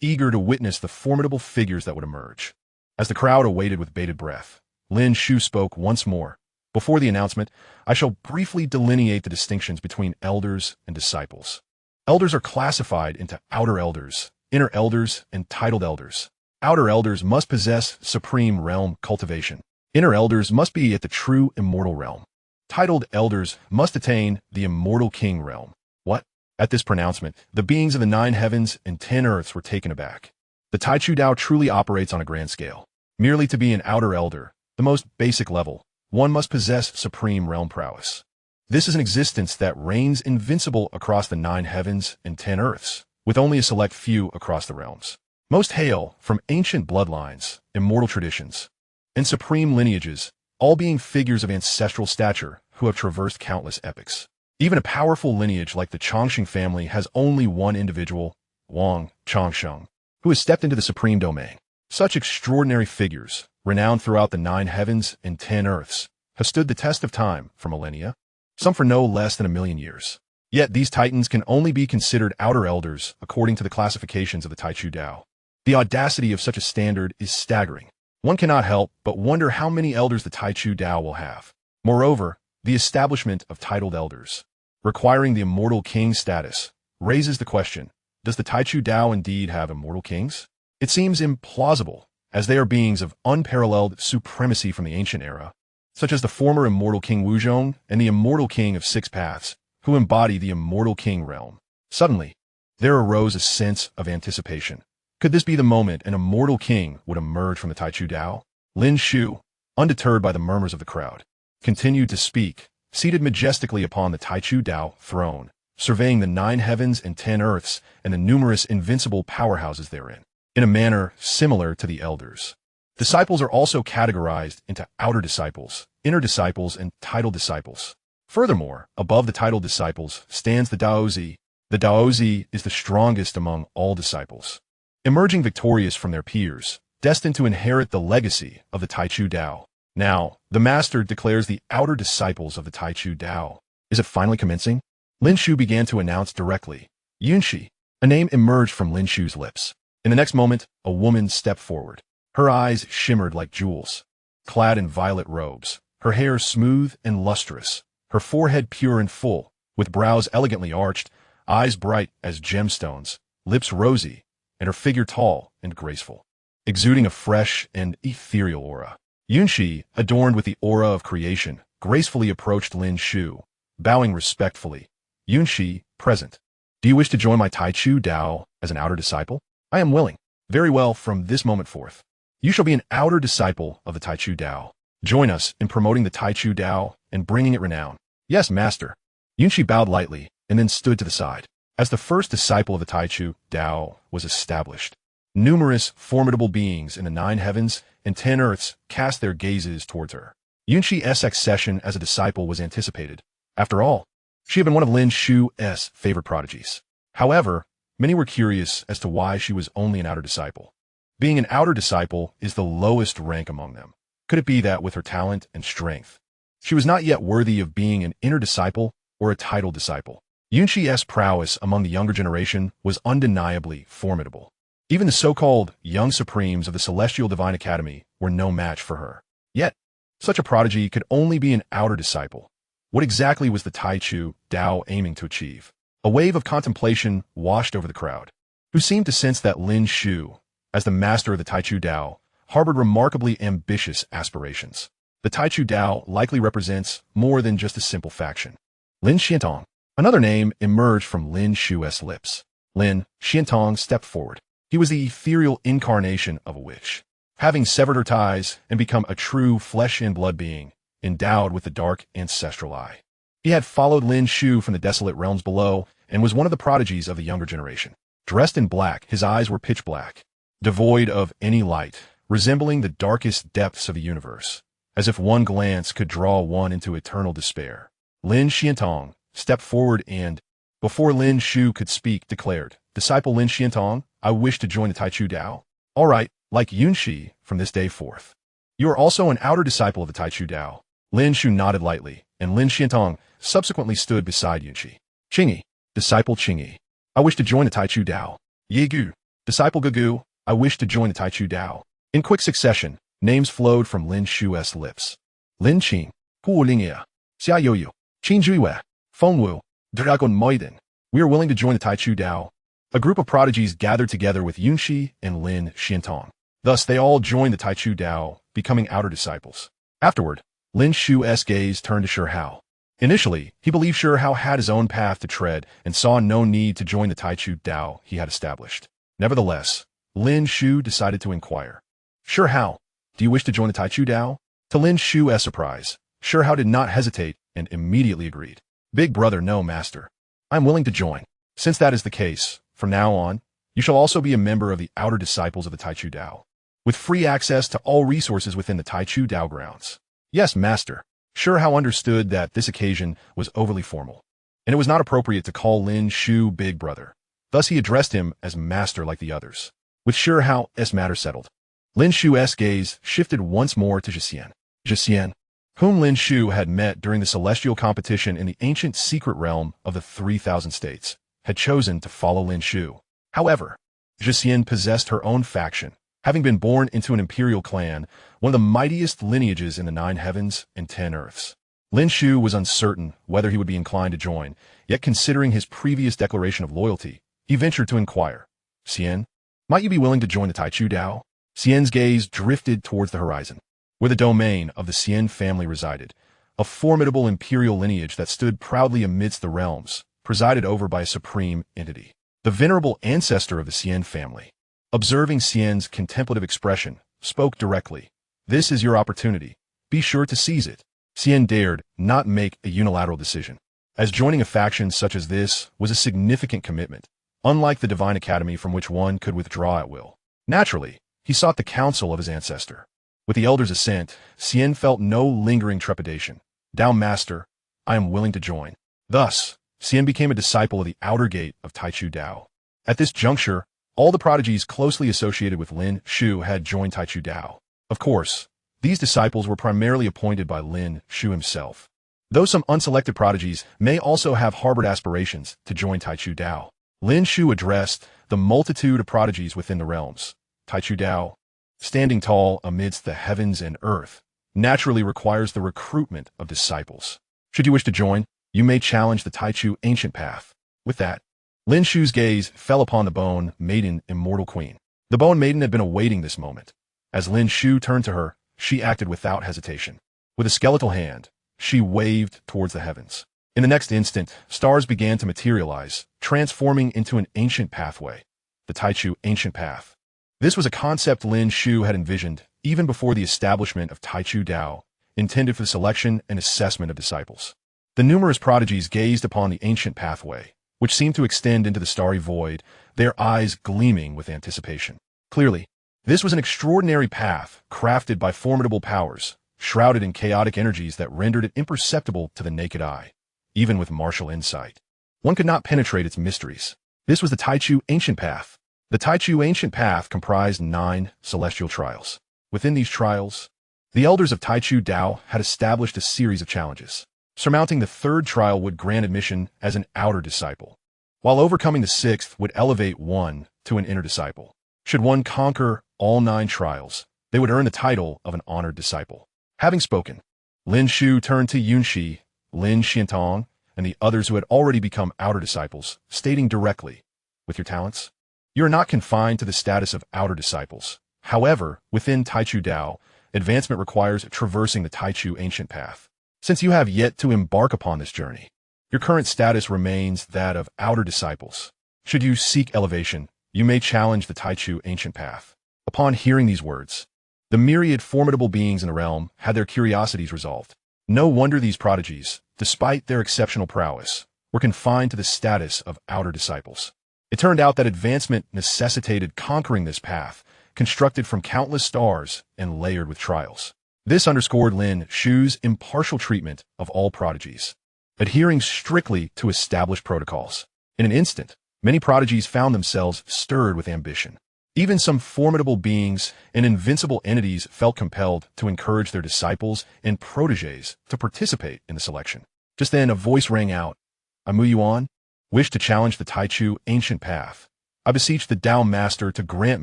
eager to witness the formidable figures that would emerge. As the crowd awaited with bated breath, Lin Shu spoke once more. Before the announcement, I shall briefly delineate the distinctions between elders and disciples. Elders are classified into outer elders, inner elders, and titled elders. Outer elders must possess supreme realm cultivation. Inner elders must be at the true immortal realm. Titled elders must attain the Immortal King realm. What? At this pronouncement, the beings of the 9 heavens and 10 earths were taken aback. The Taichu Dao truly operates on a grand scale. Merely to be an outer elder, the most basic level, one must possess supreme realm prowess. This is an existence that reigns invincible across the 9 heavens and 10 earths, with only a select few across the realms. Most hail from ancient bloodlines, immortal traditions, and supreme lineages, all being figures of ancestral stature who have traversed countless epochs. Even a powerful lineage like the Chongqing family has only one individual, Wang Chongsheng, who has stepped into the supreme domain. Such extraordinary figures, renowned throughout the 9 heavens and 10 earths, have stood the test of time for millennia, some for no less than 1,000,000 years. Yet these titans can only be considered outer elders according to the classifications of the Taichu Dao. The audacity of such a standard is staggering. One cannot help but wonder how many elders the Taichu Dao will have. Moreover, the establishment of titled elders, requiring the Immortal King status, raises the question, does the Taichu Dao indeed have immortal kings? It seems implausible, as they are beings of unparalleled supremacy from the ancient era, such as the former Immortal King Wuzhong and the Immortal King of 6 Paths, who embody the Immortal King realm. Suddenly, there arose a sense of anticipation. Could this be the moment an immortal king would emerge from the Taichu Dao? Lin Shu, undeterred by the murmurs of the crowd, continued to speak, seated majestically upon the Taichu Dao throne, surveying the 9 heavens and 10 earths and the numerous invincible powerhouses therein, in a manner similar to the elders. Disciples are also categorized into outer disciples, inner disciples, and titled disciples. Furthermore, above the titled disciples stands the Daozi. The Daozi is the strongest among all disciples, emerging victorious from their peers, destined to inherit the legacy of the Taichu Dao. Now, the master declares the outer disciples of the Taichu Dao. Is it finally commencing? Lin Shu began to announce directly. Yunshi, A name emerged from Lin Shu's lips. In the next moment, a woman stepped forward. Her eyes shimmered like jewels. Clad in violet robes, her hair smooth and lustrous, her forehead pure and full, with brows elegantly arched, eyes bright as gemstones, lips rosy, and her figure tall and graceful, exuding a fresh and ethereal aura. Yunshi, adorned with the aura of creation, gracefully approached Lin Shu, bowing respectfully. Yunshi, present. Do you wish to join my Taichu Dao as an outer disciple? I am willing. Very well, from this moment forth. You shall be an outer disciple of the Taichu Dao. Join us in promoting the Taichu Dao and bringing it renown. Yes, master. Yunshi bowed lightly and then stood to the side. As the first disciple of the Taichu Dao was established, numerous formidable beings in the 9 heavens and 10 earths cast their gazes towards her. Yunshi's accession as a disciple was anticipated. After all, she had been one of Lin Shu's favorite prodigies. However, many were curious as to why she was only an outer disciple. Being an outer disciple is the lowest rank among them. Could it be that with her talent and strength, she was not yet worthy of being an inner disciple or a title disciple? Yunshi's prowess among the younger generation was undeniably formidable. Even the so-called young supremes of the Celestial Divine Academy were no match for her. Yet, such a prodigy could only be an outer disciple. What exactly was the Taichu Dao aiming to achieve? A wave of contemplation washed over the crowd, who seemed to sense that Lin Shu, as the master of the Taichu Dao, harbored remarkably ambitious aspirations. The Taichu Dao likely represents more than just a simple faction. Lin Xiantong. Another name emerged from Lin Shu's lips. Lin Xiantong stepped forward. He was the ethereal incarnation of a witch, having severed her ties and become a true flesh and blood being, endowed with the dark ancestral eye. He had followed Lin Shu from the desolate realms below and was one of the prodigies of the younger generation. Dressed in black, his eyes were pitch black, devoid of any light, resembling the darkest depths of the universe, as if one glance could draw one into eternal despair. Lin Xiantong stepped forward and, before Lin Shu could speak, declared, "Disciple Lin Xiantong, I wish to join the Taichu Dao." All right, like Yunshi, from this day forth. You are also an outer disciple of the Taichu Dao. Lin Shu nodded lightly, and Lin Xiantong subsequently stood beside Yunshi. Qingyi, disciple Qingyi, I wish to join the Taichu Dao. Yegu, disciple Gugu, I wish to join the Taichu Dao. In quick succession, names flowed from Lin Shu's lips. Lin Qing, Hu Lingia, Xia Yoyu, Qin Juiwe, Fengwu, Dragon Moiden. We are willing to join the Taichu Dao. A group of prodigies gathered together with Yunshi and Lin Xiantong. Thus, they all joined the Taichu Dao, becoming outer disciples. Afterward, Lin Shu's gaze turned to Shi Hao. Initially, he believed Shi Hao had his own path to tread and saw no need to join the Taichu Dao he had established. Nevertheless, Lin Shu decided to inquire. Shi Hao, do you wish to join the Taichu Dao? To Lin Shu's surprise, Shi Hao did not hesitate and immediately agreed. Big brother, no master. I am willing to join. Since that is the case, from now on, you shall also be a member of the outer disciples of the Taichu Dao, with free access to all resources within the Taichu Dao grounds. Yes, master. Shi Hao understood that this occasion was overly formal, and it was not appropriate to call Lin Shu big brother. Thus he addressed him as master like the others. With Shi Hao's matter settled, Lin Shu's gaze shifted once more to Zhixian. Zhixian, whom Lin Shu had met during the celestial competition in the ancient secret realm of the 3,000 states, had chosen to follow Lin Shu. However, Zhixian possessed her own faction, having been born into an imperial clan, one of the mightiest lineages in the 9 heavens and 10 earths. Lin Shu was uncertain whether he would be inclined to join, yet considering his previous declaration of loyalty, he ventured to inquire, Xian, might you be willing to join the Taichu Dao? Xian's gaze drifted towards the horizon, where the domain of the Xian family resided, a formidable imperial lineage that stood proudly amidst the realms, presided over by a supreme entity, the venerable ancestor of the Xian family. Observing Xian's contemplative expression, spoke directly. This is your opportunity. Be sure to seize it. Xian dared not make a unilateral decision, as joining a faction such as this was a significant commitment, unlike the Divine Academy from which one could withdraw at will. Naturally, he sought the counsel of his ancestor. With the elder's assent, Xian felt no lingering trepidation. Dao Master, I am willing to join. Thus, Xian became a disciple of the outer gate of Taichu Dao. At this juncture, all the prodigies closely associated with Lin Shu had joined Taichu Dao. Of course, these disciples were primarily appointed by Lin Shu himself, though some unselected prodigies may also have harbored aspirations to join Taichu Dao. Lin Shu addressed the multitude of prodigies within the realms. Taichu Dao, standing tall amidst the heavens and earth, naturally requires the recruitment of disciples. Should you wish to join, you may challenge the Taichu ancient path. With that, Lin Shu's gaze fell upon the Bone Maiden Immortal Queen. The Bone Maiden had been awaiting this moment. As Lin Shu turned to her, she acted without hesitation. With a skeletal hand, she waved towards the heavens. In the next instant, stars began to materialize, transforming into an ancient pathway, the Taichu Ancient Path. This was a concept Lin Shu had envisioned even before the establishment of Taichu Dao, intended for the selection and assessment of disciples. The numerous prodigies gazed upon the ancient pathway, which seemed to extend into the starry void, their eyes gleaming with anticipation. Clearly, this was an extraordinary path crafted by formidable powers, shrouded in chaotic energies that rendered it imperceptible to the naked eye. Even with martial insight, one could not penetrate its mysteries. This was the Taichu Ancient Path. The Taichu Ancient Path comprised 9 celestial trials. Within these trials, the elders of Taichu Dao had established a series of challenges. Surmounting the 3rd trial would grant admission as an outer disciple, while overcoming the 6th would elevate one to an inner disciple. Should one conquer all 9 trials, they would earn the title of an honored disciple. Having spoken, Lin Shu turned to Yunxi, Lin Xiantong, and the others who had already become outer disciples, stating directly, with your talents, you are not confined to the status of outer disciples. However, within Taichu Dao, advancement requires traversing the Taichu Ancient Path. Since you have yet to embark upon this journey, your current status remains that of outer disciples. Should you seek elevation, you may challenge the Taichu Ancient Path. Upon hearing these words, the myriad formidable beings in the realm had their curiosities resolved. No wonder these prodigies, despite their exceptional prowess, were confined to the status of outer disciples. It turned out that advancement necessitated conquering this path, constructed from countless stars and layered with trials. This underscored Lin Shu's impartial treatment of all prodigies, adhering strictly to established protocols. In an instant, many prodigies found themselves stirred with ambition. Even some formidable beings and invincible entities felt compelled to encourage their disciples and protégés to participate in the selection. Just then, a voice rang out. I, Mu Yuan, wish to challenge the Taichu Ancient Path. I beseech the Dao Master to grant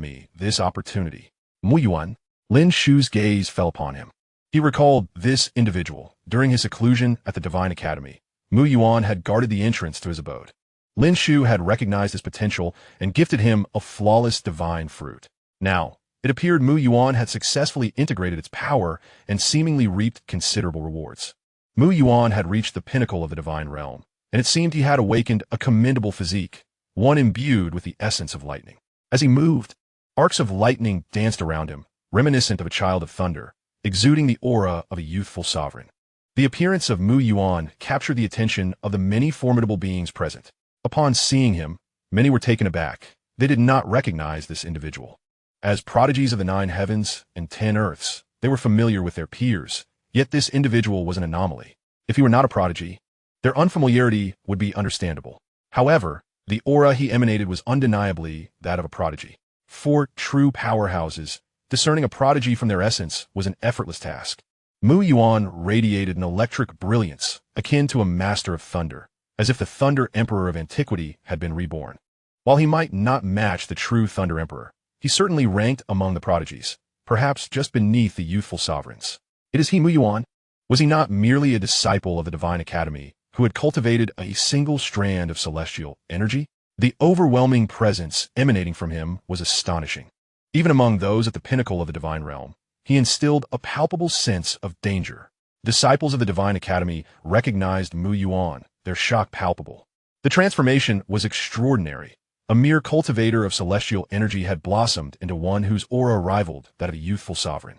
me this opportunity. Mu Yuan, Lin Shu's gaze fell upon him. He recalled this individual. During his seclusion at the Divine Academy, Mu Yuan had guarded the entrance to his abode. Lin Shu had recognized his potential and gifted him a flawless divine fruit. Now, it appeared Mu Yuan had successfully integrated its power and seemingly reaped considerable rewards. Mu Yuan had reached the pinnacle of the divine realm, and it seemed he had awakened a commendable physique, one imbued with the essence of lightning. As he moved, arcs of lightning danced around him, reminiscent of a child of thunder, exuding the aura of a youthful sovereign. The appearance of Mu Yuan captured the attention of the many formidable beings present. Upon seeing him, many were taken aback. They did not recognize this individual. As prodigies of the 9 heavens and 10 earths, they were familiar with their peers, yet this individual was an anomaly. If he were not a prodigy, their unfamiliarity would be understandable. However, the aura he emanated was undeniably that of a prodigy. For true powerhouses, discerning a prodigy from their essence was an effortless task. Mu Yuan radiated an electric brilliance akin to a master of thunder, as if the Thunder Emperor of antiquity had been reborn. While he might not match the true Thunder Emperor, he certainly ranked among the prodigies, perhaps just beneath the youthful sovereigns. It is he, Mu Yuan. Was he not merely a disciple of the Divine Academy who had cultivated a single strand of celestial energy? The overwhelming presence emanating from him was astonishing. Even among those at the pinnacle of the divine realm, he instilled a palpable sense of danger. Disciples of the Divine Academy recognized Mu Yuan, their shock palpable. The transformation was extraordinary. A mere cultivator of celestial energy had blossomed into one whose aura rivaled that of a youthful sovereign.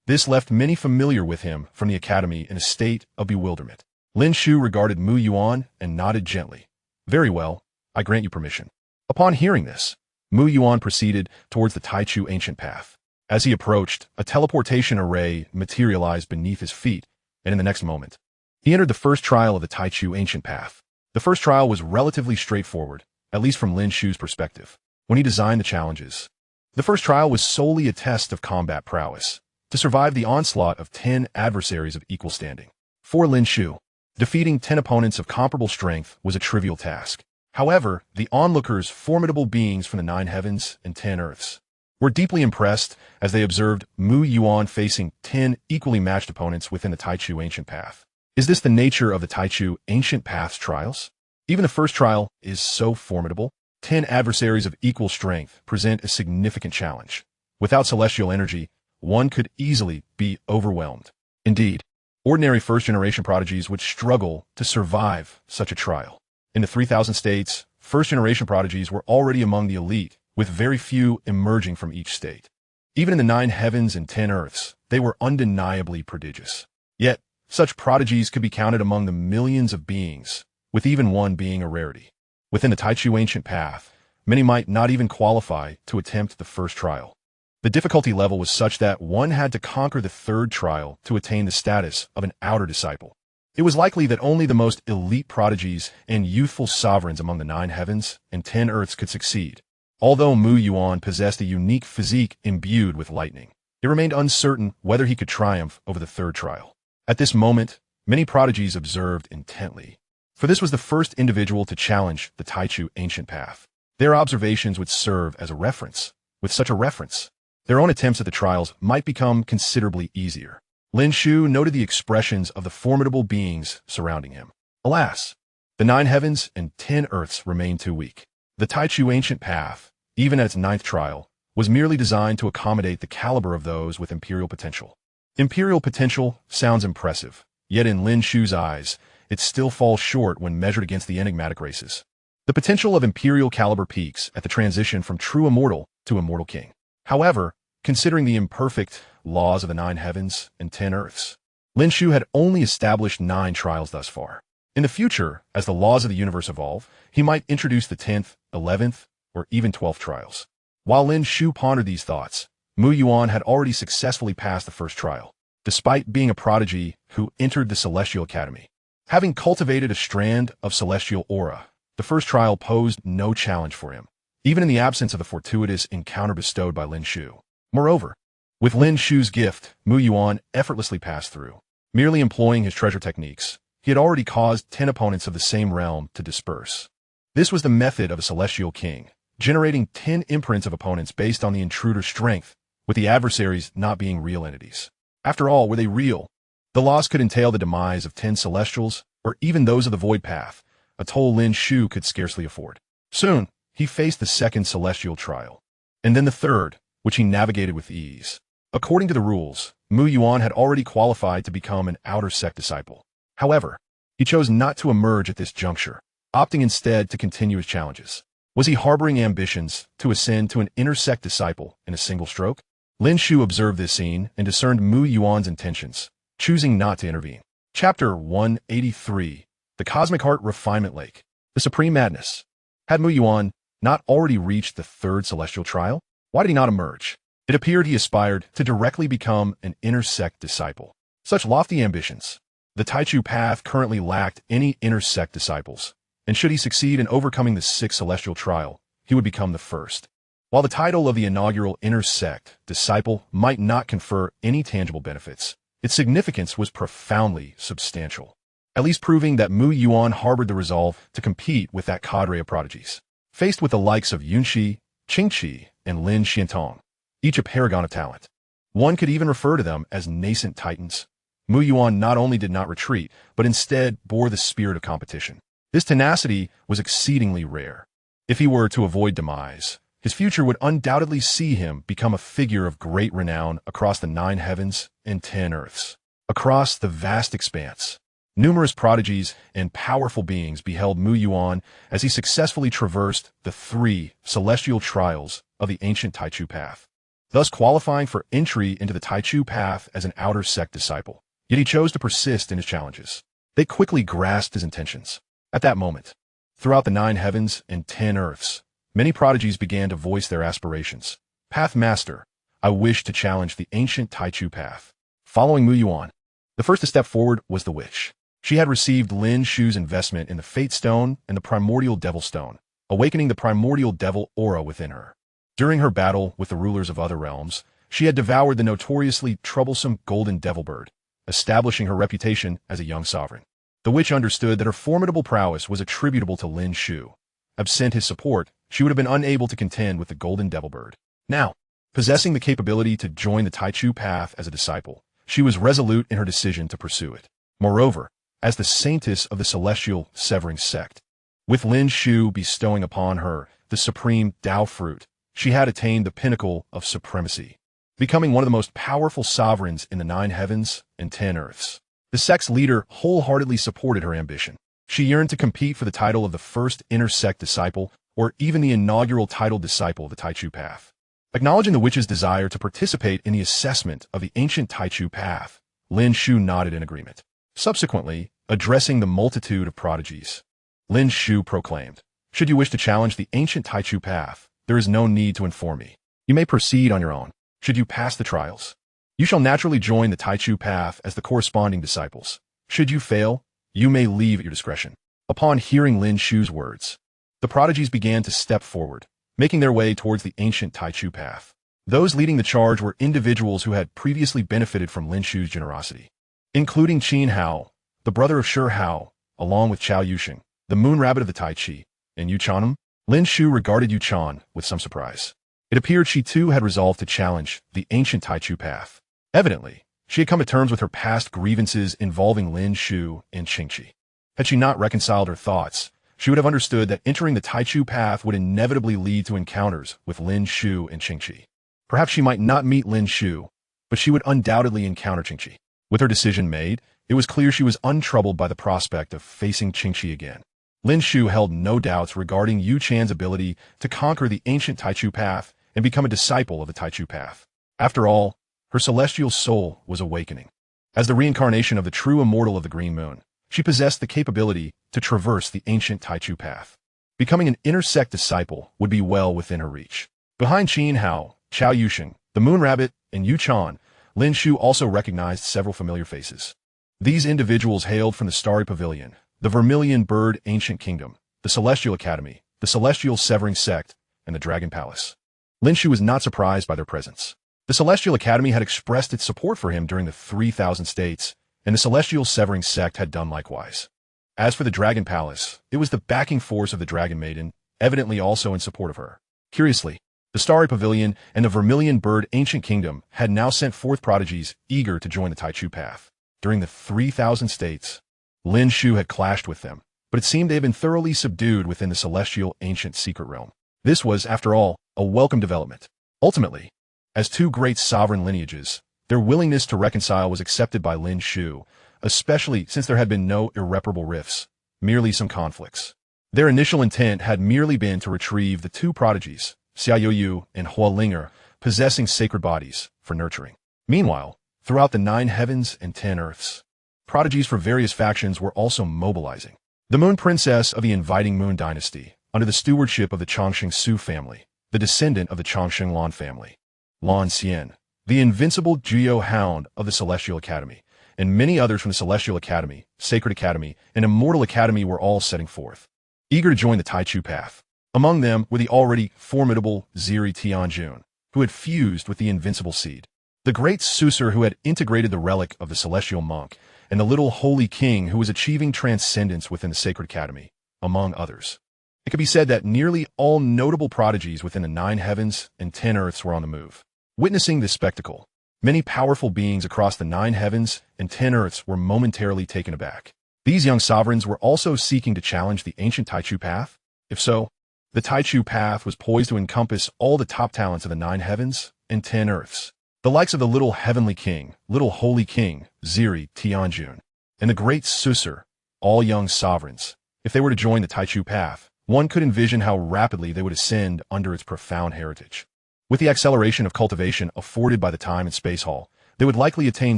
This left many familiar with him from the academy in a state of bewilderment. Lin Shu regarded Mu Yuan and nodded gently. Very well, I grant you permission. Upon hearing this, Mu Yuan proceeded towards the Taichu Ancient Path. As he approached, a teleportation array materialized beneath his feet, and in the next moment, he entered the first trial of the Taichu Ancient Path. The first trial was relatively straightforward, at least from Lin Shu's perspective. When he designed the challenges, the first trial was solely a test of combat prowess, to survive the onslaught of 10 adversaries of equal standing. For Lin Shu, defeating 10 opponents of comparable strength was a trivial task. However, the onlookers, formidable beings from the 9 heavens and 10 earths, were deeply impressed as they observed Mu Yuan facing 10 equally matched opponents within the Taichu Ancient Path. Is this the nature of the Taichu Ancient Path's trials? Even the first trial is so formidable. 10 adversaries of equal strength present a significant challenge. Without celestial energy, one could easily be overwhelmed. Indeed, ordinary first-generation prodigies would struggle to survive such a trial. In the 3,000 states, first-generation prodigies were already among the elite, with very few emerging from each state. Even in the 9 heavens and 10 earths, they were undeniably prodigious. Yet, such prodigies could be counted among the millions of beings, with even one being a rarity. Within the Taichu Ancient Path, many might not even qualify to attempt the first trial. The difficulty level was such that one had to conquer the third trial to attain the status of an outer disciple. It was likely that only the most elite prodigies and youthful sovereigns among the 9 heavens and 10 earths could succeed. Although Mu Yuan possessed a unique physique imbued with lightning, it remained uncertain whether he could triumph over the third trial. At this moment, many prodigies observed intently, for this was the first individual to challenge the Taichu Ancient Path. Their observations would serve as a reference. With such a reference, their own attempts at the trials might become considerably easier. Lin Shu noted the expressions of the formidable beings surrounding him. Alas, the 9 heavens and 10 earths remained too weak. The Taichu Ancient Path, even at its 9th trial, was merely designed to accommodate the caliber of those with imperial potential. Imperial potential sounds impressive, yet in Lin Shu's eyes, it still falls short when measured against the enigmatic races. The potential of imperial caliber peaks at the transition from true immortal to immortal king. However, considering the imperfect laws of the 9 heavens and 10 earths, Lin Shu had only established 9 trials thus far. In the future, as the laws of the universe evolve, he might introduce the 10th, 11th, or even 12th trials. While Lin Shu pondered these thoughts, Mu Yuan had already successfully passed the first trial, despite being a prodigy who entered the Celestial Academy. Having cultivated a strand of celestial aura, the first trial posed no challenge for him, even in the absence of the fortuitous encounter bestowed by Lin Shu. Moreover, with Lin Shu's gift, Mu Yuan effortlessly passed through. Merely employing his treasure techniques, he had already caused 10 opponents of the same realm to disperse. This was the method of a celestial king, generating 10 imprints of opponents based on the intruder's strength, with the adversaries not being real entities. After all, were they real? The loss could entail the demise of 10 celestials, or even those of the void path, a toll Lin Shu could scarcely afford. Soon, he faced the second celestial trial, and then the third, which he navigated with ease. According to the rules, Mu Yuan had already qualified to become an outer sect disciple. However, he chose not to emerge at this juncture, opting instead to continue his challenges. Was he harboring ambitions to ascend to an inner sect disciple in a single stroke? Lin Shu observed this scene and discerned Mu Yuan's intentions, choosing not to intervene. Chapter 183, The Cosmic Heart Refinement Lake. The Supreme Madness. Had Mu Yuan not already reached the third celestial trial? Why did he not emerge? It appeared he aspired to directly become an inner sect disciple. Such lofty ambitions. The Taichu path currently lacked any inner sect disciples, and should he succeed in overcoming the 6th celestial trial, he would become the first. While the title of the inaugural inner sect disciple might not confer any tangible benefits, its significance was profoundly substantial, at least proving that Mu Yuan harbored the resolve to compete with that cadre of prodigies. Faced with the likes of Yunxi, Qingqi, and Lin Xiantong, each a paragon of talent, one could even refer to them as nascent titans, Mu Yuan not only did not retreat, but instead bore the spirit of competition. This tenacity was exceedingly rare. If he were to avoid demise, his future would undoubtedly see him become a figure of great renown across the 9 heavens and 10 earths. Across the vast expanse, numerous prodigies and powerful beings beheld Mu Yuan as he successfully traversed the 3 celestial trials of the ancient Taichu path, thus qualifying for entry into the Taichu path as an outer sect disciple. Yet he chose to persist in his challenges. They quickly grasped his intentions. At that moment, throughout the 9 heavens and 10 earths, many prodigies began to voice their aspirations. Path Master, I wish to challenge the ancient Taichu path. Following Mu Yuan, the first to step forward was the witch. She had received Lin Shu's investment in the Fate Stone and the Primordial Devil Stone, awakening the Primordial Devil aura within her. During her battle with the rulers of other realms, she had devoured the notoriously troublesome Golden Devil Bird, establishing her reputation as a young sovereign. The witch understood that her formidable prowess was attributable to Lin Shu, absent his support, she would have been unable to contend with the Golden Devil Bird. Now, possessing the capability to join the Taichu path as a disciple, she was resolute in her decision to pursue it. Moreover, as the saintess of the celestial severing sect, with Lin Shu bestowing upon her the supreme Tao fruit, she had attained the pinnacle of supremacy, becoming one of the most powerful sovereigns in the 9 heavens and 10 earths. The sect's leader wholeheartedly supported her ambition. She yearned to compete for the title of the first intersect disciple, or even the inaugural titled disciple of the Taichu path. Acknowledging the witch's desire to participate in the assessment of the ancient Taichu path, Lin Shu nodded in agreement. Subsequently, addressing the multitude of prodigies, Lin Shu proclaimed, "Should you wish to challenge the ancient Taichu path, there is no need to inform me. You may proceed on your own. Should you pass the trials, you shall naturally join the Taichu path as the corresponding disciples. Should you fail, you may leave at your discretion." Upon hearing Lin Shu's words, the prodigies began to step forward, making their way towards the ancient Taichu path. Those leading the charge were individuals who had previously benefited from Lin Shu's generosity, including Shi Hao, the brother of Shi Hao, along with Chao Yusheng, the moon rabbit of the Tai Chi, and Yu Chanem. Lin Shu regarded Yu Chan with some surprise. It appeared she too had resolved to challenge the ancient Taichu path. Evidently, she had come to terms with her past grievances involving Lin Shu and Qingqi. Had she not reconciled her thoughts, she would have understood that entering the Taichu path would inevitably lead to encounters with Lin Shu and Qingqi. Perhaps she might not meet Lin Shu, but she would undoubtedly encounter Qingqi. With her decision made, it was clear she was untroubled by the prospect of facing Qingqi again. Lin Shu held no doubts regarding Yu Chan's ability to conquer the ancient Taichu path and become a disciple of the Taichu path. After all, her celestial soul was awakening. As the reincarnation of the true immortal of the Green Moon, she possessed the capability to traverse the ancient Taichu path. Becoming an intersect disciple would be well within her reach. Behind Shi Hao, Chao Yusheng, the Moon Rabbit, and Yu Chan, Lin Shu also recognized several familiar faces. These individuals hailed from the Starry Pavilion, the Vermilion Bird Ancient Kingdom, the Celestial Academy, the Celestial Severing Sect, and the Dragon Palace. Lin Shu was not surprised by their presence. The Celestial Academy had expressed its support for him during the 3,000 states, and the Celestial Severing Sect had done likewise. As for the Dragon Palace, it was the backing force of the Dragon Maiden, evidently also in support of her. Curiously, the Starry Pavilion and the Vermilion Bird Ancient Kingdom had now sent forth prodigies eager to join the Taichu path. During the 3,000 states, Lin Shu had clashed with them, but it seemed they had been thoroughly subdued within the celestial ancient secret realm. This was, after all, a welcome development. Ultimately, as two great sovereign lineages, their willingness to reconcile was accepted by Lin Shu, especially since there had been no irreparable rifts, merely some conflicts. Their initial intent had merely been to retrieve the two prodigies, Xia Youyu and Hua Linger, possessing sacred bodies, for nurturing. Meanwhile, throughout the 9 heavens and 10 earths, prodigies for various factions were also mobilizing. The Moon Princess of the Inviting Moon Dynasty, under the stewardship of the Chongqing Su family, the descendant of the Chongqing Lan family, Lan Xian, the invincible Jiao Hound of the Celestial Academy, and many others from the Celestial Academy, Sacred Academy, and Immortal Academy were all setting forth, eager to join the Taichu path. Among them were the already formidable Ziri Tianjun, who had fused with the Invincible Seed, the great Susur who had integrated the relic of the Celestial Monk, and the little Holy King who was achieving transcendence within the Sacred Academy, among others. It could be said that nearly all notable prodigies within the 9 heavens and 10 earths were on the move. Witnessing this spectacle, many powerful beings across the 9 heavens and 10 earths were momentarily taken aback. These young sovereigns were also seeking to challenge the ancient Taichu path? If so, the Taichu path was poised to encompass all the top talents of the 9 heavens and 10 earths. The likes of the little Heavenly King, little Holy King, Ziri Tianjun, and the great Susur, all young sovereigns. If they were to join the Taichu path, one could envision how rapidly they would ascend under its profound heritage. With the acceleration of cultivation afforded by the time and space hall, they would likely attain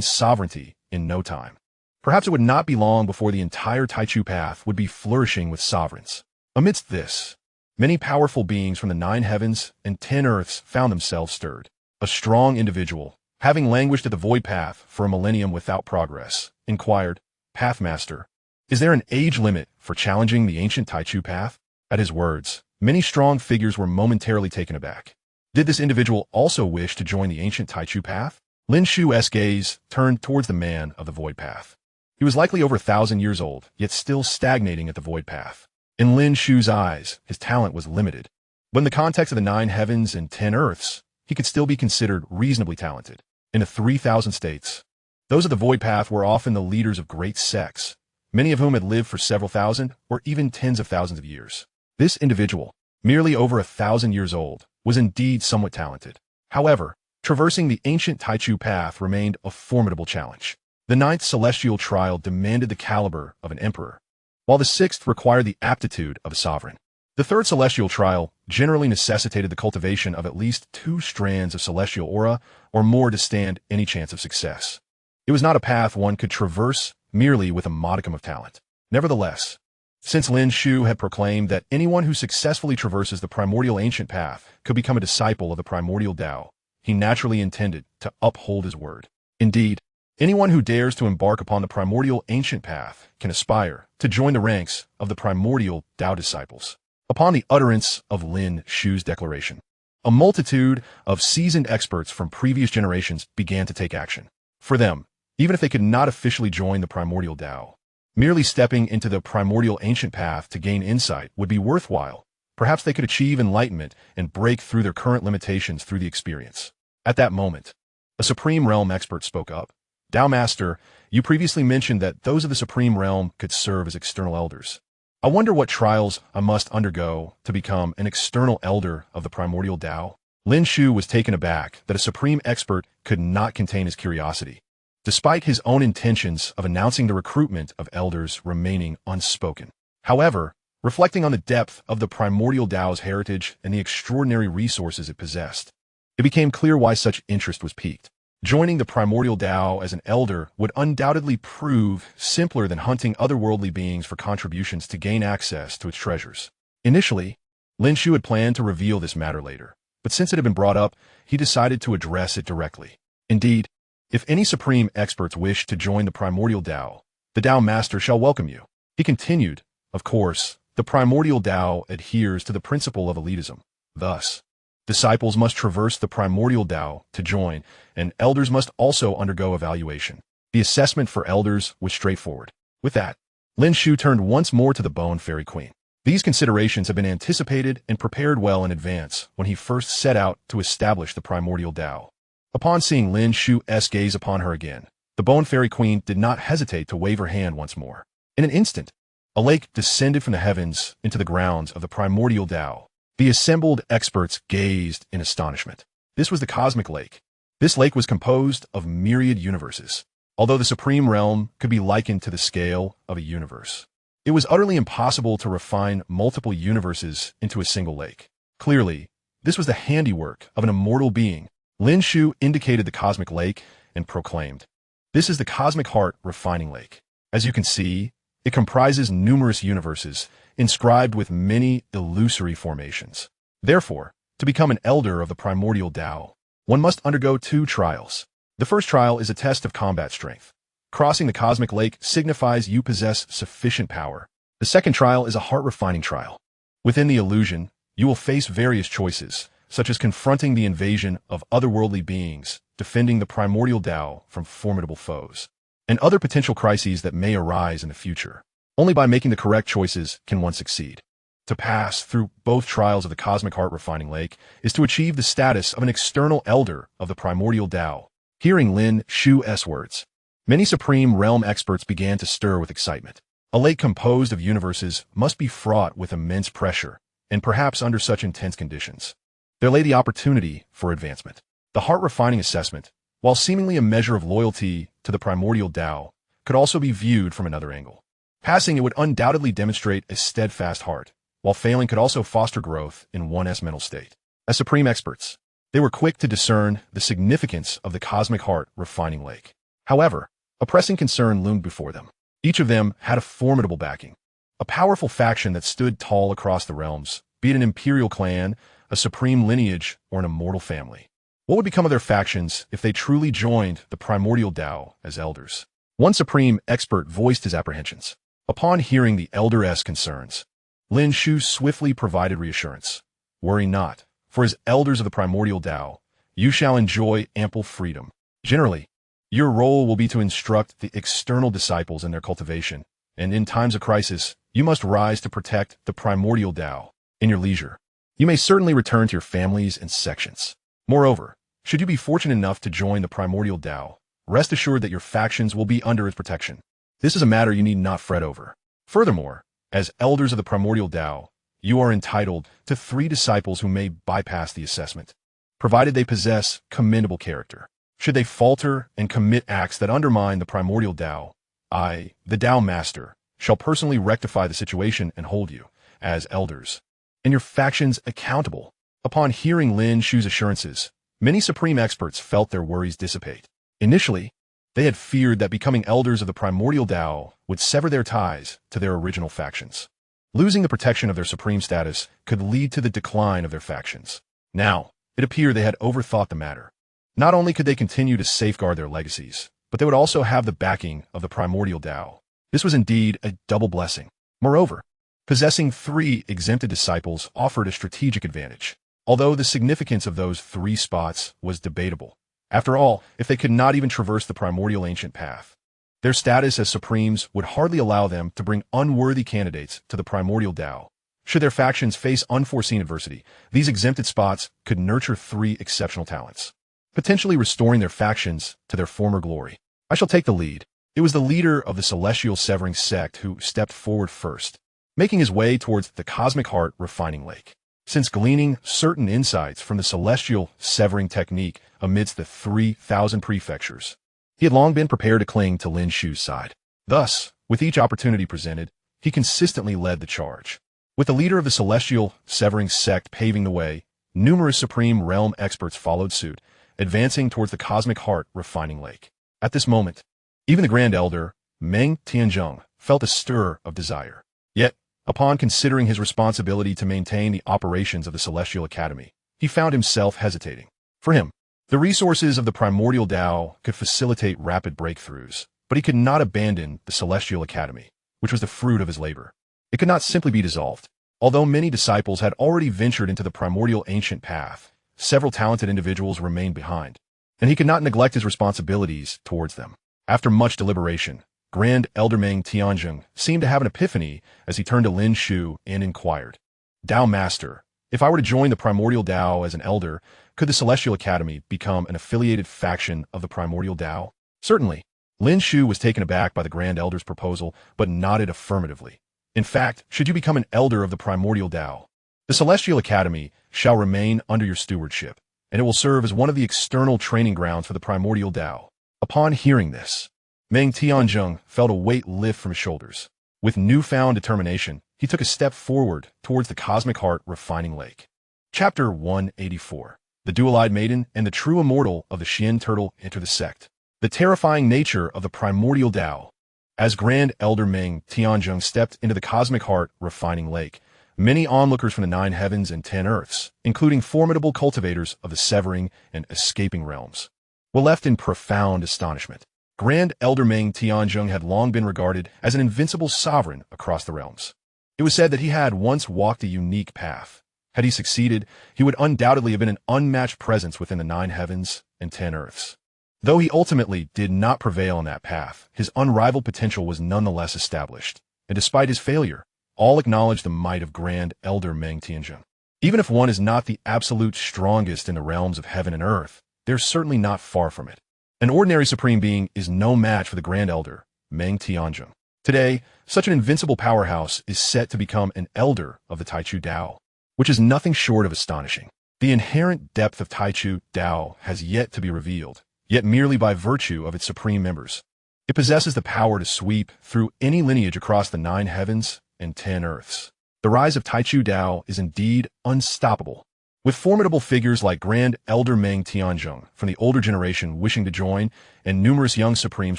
sovereignty in no time. Perhaps it would not be long before the entire Taichu path would be flourishing with sovereigns. Amidst this, many powerful beings from the 9 heavens and 10 earths found themselves stirred. A strong individual, having languished at the void path for a millennium without progress, inquired, "Pathmaster, is there an age limit for challenging the ancient Taichu path?" At his words, many strong figures were momentarily taken aback. Did this individual also wish to join the ancient Taichu path? Lin Shu's gaze turned towards the man of the void path. He was likely over 1,000 years old, yet still stagnating at the void path. In Lin Shu's eyes, his talent was limited. But in the context of the 9 heavens and 10 earths, he could still be considered reasonably talented. In the 3,000 states, those of the Void Path were often the leaders of great sects, many of whom had lived for several thousand or even tens of thousands of years. This individual, merely over 1,000 years old, was indeed somewhat talented. However, traversing the ancient Taichu path remained a formidable challenge. The 9th celestial trial demanded the caliber of an emperor, while the 6th required the aptitude of a sovereign. The 3rd celestial trial generally necessitated the cultivation of at least 2 strands of celestial aura or more to stand any chance of success. It was not a path one could traverse merely with a modicum of talent. Nevertheless, since Lin Shu had proclaimed that anyone who successfully traverses the primordial ancient path could become a disciple of the primordial Tao, he naturally intended to uphold his word. Indeed, anyone who dares to embark upon the primordial ancient path can aspire to join the ranks of the primordial Tao disciples. Upon the utterance of Lin Shu's declaration, a multitude of seasoned experts from previous generations began to take action. For them, even if they could not officially join the primordial Tao, merely stepping into the primordial ancient path to gain insight would be worthwhile. Perhaps they could achieve enlightenment and break through their current limitations through the experience. At that moment, a Supreme Realm expert spoke up. Tao Master, you previously mentioned that those of the Supreme Realm could serve as external elders. I wonder what trials I must undergo to become an external elder of the primordial Tao. Lin Shu was taken aback that a supreme expert could not contain his curiosity, despite his own intentions of announcing the recruitment of elders remaining unspoken. However, reflecting on the depth of the primordial Tao's heritage and the extraordinary resources it possessed, it became clear why such interest was piqued. Joining the primordial Tao as an elder would undoubtedly prove simpler than hunting otherworldly beings for contributions to gain access to its treasures. Initially, Lin Shu had planned to reveal this matter later, but since it had been brought up, he decided to address it directly. Indeed, if any supreme experts wish to join the primordial Tao, the Tao Master shall welcome you. He continued, of course, the primordial Tao adheres to the principle of elitism. Thus, disciples must traverse the primordial Tao to join, and elders must also undergo evaluation. The assessment for elders was straightforward. With that, Lin Shu turned once more to the Bone Fairy Queen. These considerations had been anticipated and prepared well in advance when he first set out to establish the primordial Tao. Upon seeing Lin Shu's gaze upon her again, the Bone Fairy Queen did not hesitate to wave her hand once more. In an instant, a lake descended from the heavens into the grounds of the primordial Tao. The assembled experts gazed in astonishment. This was the Cosmic Lake. This lake was composed of myriad universes. Although the Supreme Realm could be likened to the scale of a universe, it was utterly impossible to refine multiple universes into a single lake. Clearly, this was the handiwork of an immortal being. Lin Shu indicated the Cosmic Lake and proclaimed, "This is the Cosmic Heart Refining Lake. As you can see, it comprises numerous universes, inscribed with many illusory formations. Therefore, to become an elder of the primordial Tao, one must undergo 2 trials. The first trial is a test of combat strength. Crossing the Cosmic Lake signifies you possess sufficient power. The second trial is a heart-refining trial. Within the illusion, you will face various choices, such as confronting the invasion of otherworldly beings, defending the primordial Tao from formidable foes, and other potential crises that may arise in the future. Only by making the correct choices can one succeed. To pass through both trials of the Cosmic Heart Refining Lake is to achieve the status of an external elder of the primordial Tao." Hearing Lin Shu's words, many Supreme Realm experts began to stir with excitement. A lake composed of universes must be fraught with immense pressure, and perhaps under such intense conditions, there lay the opportunity for advancement. The heart-refining assessment, while seemingly a measure of loyalty to the primordial Tao, could also be viewed from another angle. Passing it would undoubtedly demonstrate a steadfast heart, while failing could also foster growth in one's mental state. As supreme experts, they were quick to discern the significance of the Cosmic Heart Refining Lake. However, a pressing concern loomed before them. Each of them had a formidable backing, a powerful faction that stood tall across the realms, be it an imperial clan, a supreme lineage, or an immortal family. What would become of their factions if they truly joined the primordial Tao as elders? One supreme expert voiced his apprehensions. Upon hearing the elder's concerns, Lin Shu swiftly provided reassurance. "Worry not, for as elders of the primordial Tao, you shall enjoy ample freedom. Generally, your role will be to instruct the external disciples in their cultivation, and in times of crisis, you must rise to protect the primordial Tao in your leisure. You may certainly return to your families and sections. Moreover, should you be fortunate enough to join the primordial Tao, rest assured that your factions will be under its protection. This is a matter you need not fret over. Furthermore, as elders of the primordial Tao, you are entitled to 3 disciples who may bypass the assessment, provided they possess commendable character. Should they falter and commit acts that undermine the primordial Tao, I, the Tao Master, shall personally rectify the situation and hold you, as elders, and your factions accountable. Upon hearing Lin Shu's assurances, many supreme experts felt their worries dissipate. Initially, they had feared that becoming elders of the primordial Tao would sever their ties to their original factions. Losing the protection of their supreme status could lead to the decline of their factions. Now, it appeared they had overthought the matter. Not only could they continue to safeguard their legacies, but they would also have the backing of the primordial Tao. This was indeed a double blessing. Moreover, possessing 3 exempted disciples offered a strategic advantage, although the significance of those 3 spots was debatable. After all, if they could not even traverse the primordial ancient path, their status as supremes would hardly allow them to bring unworthy candidates to the primordial Tao. Should their factions face unforeseen adversity, these exempted spots could nurture 3 exceptional talents, potentially restoring their factions to their former glory. I shall take the lead. It was the leader of the celestial severing sect who stepped forward first, making his way towards the cosmic heart refining lake. Since gleaning certain insights from the celestial severing technique amidst the 3,000 prefectures, he had long been prepared to cling to Lin Shu's side. Thus, with each opportunity presented, he consistently led the charge. With the leader of the celestial severing sect paving the way, numerous supreme realm experts followed suit, advancing towards the cosmic heart refining lake. At this moment, even the Grand Elder, Meng Tianzheng, felt a stir of desire. Yet, upon considering his responsibility to maintain the operations of the Celestial Academy, he found himself hesitating. For him, the resources of the primordial Tao could facilitate rapid breakthroughs, but he could not abandon the Celestial Academy, which was the fruit of his labor. It could not simply be dissolved. Although many disciples had already ventured into the primordial ancient path, several talented individuals remained behind, and he could not neglect his responsibilities towards them. After much deliberation, Grand Elder Meng Tianzheng seemed to have an epiphany as he turned to Lin Shu and inquired, Tao Master, if I were to join the primordial Tao as an elder, could the Celestial Academy become an affiliated faction of the primordial Tao? Certainly. Lin Shu was taken aback by the Grand Elder's proposal, but nodded affirmatively. In fact, should you become an elder of the primordial Tao, the Celestial Academy shall remain under your stewardship, and it will serve as one of the external training grounds for the primordial Tao. Upon hearing this, Meng Tianzheng felt a weight lift from his shoulders. With newfound determination, he took a step forward towards the cosmic heart refining lake. Chapter 184. The Dual-Eyed Maiden and the True Immortal of the Xian Turtle enter the sect. The terrifying nature of the primordial Tao. As Grand Elder Meng Tianzheng stepped into the cosmic heart refining lake, many onlookers from the 9 heavens and 10 earths, including formidable cultivators of the severing and escaping realms, were left in profound astonishment. Grand Elder Meng Tianzheng had long been regarded as an invincible sovereign across the realms. It was said that he had once walked a unique path. Had he succeeded, he would undoubtedly have been an unmatched presence within the 9 heavens and 10 earths. Though he ultimately did not prevail on that path, his unrivaled potential was nonetheless established, and despite his failure, all acknowledged the might of Grand Elder Meng Tianzheng. Even if one is not the absolute strongest in the realms of heaven and earth, they're certainly not far from it. An ordinary supreme being is no match for the Grand Elder Meng Tianzheng. Today, such an invincible powerhouse is set to become an elder of the Taichu Dao, which is nothing short of astonishing. The inherent depth of Taichu Dao has yet to be revealed, yet merely by virtue of its supreme members. It possesses the power to sweep through any lineage across the 9 heavens and 10 earths. The rise of Taichu Dao is indeed unstoppable, with formidable figures like Grand Elder Meng Tianzheng from the older generation wishing to join, and numerous young supremes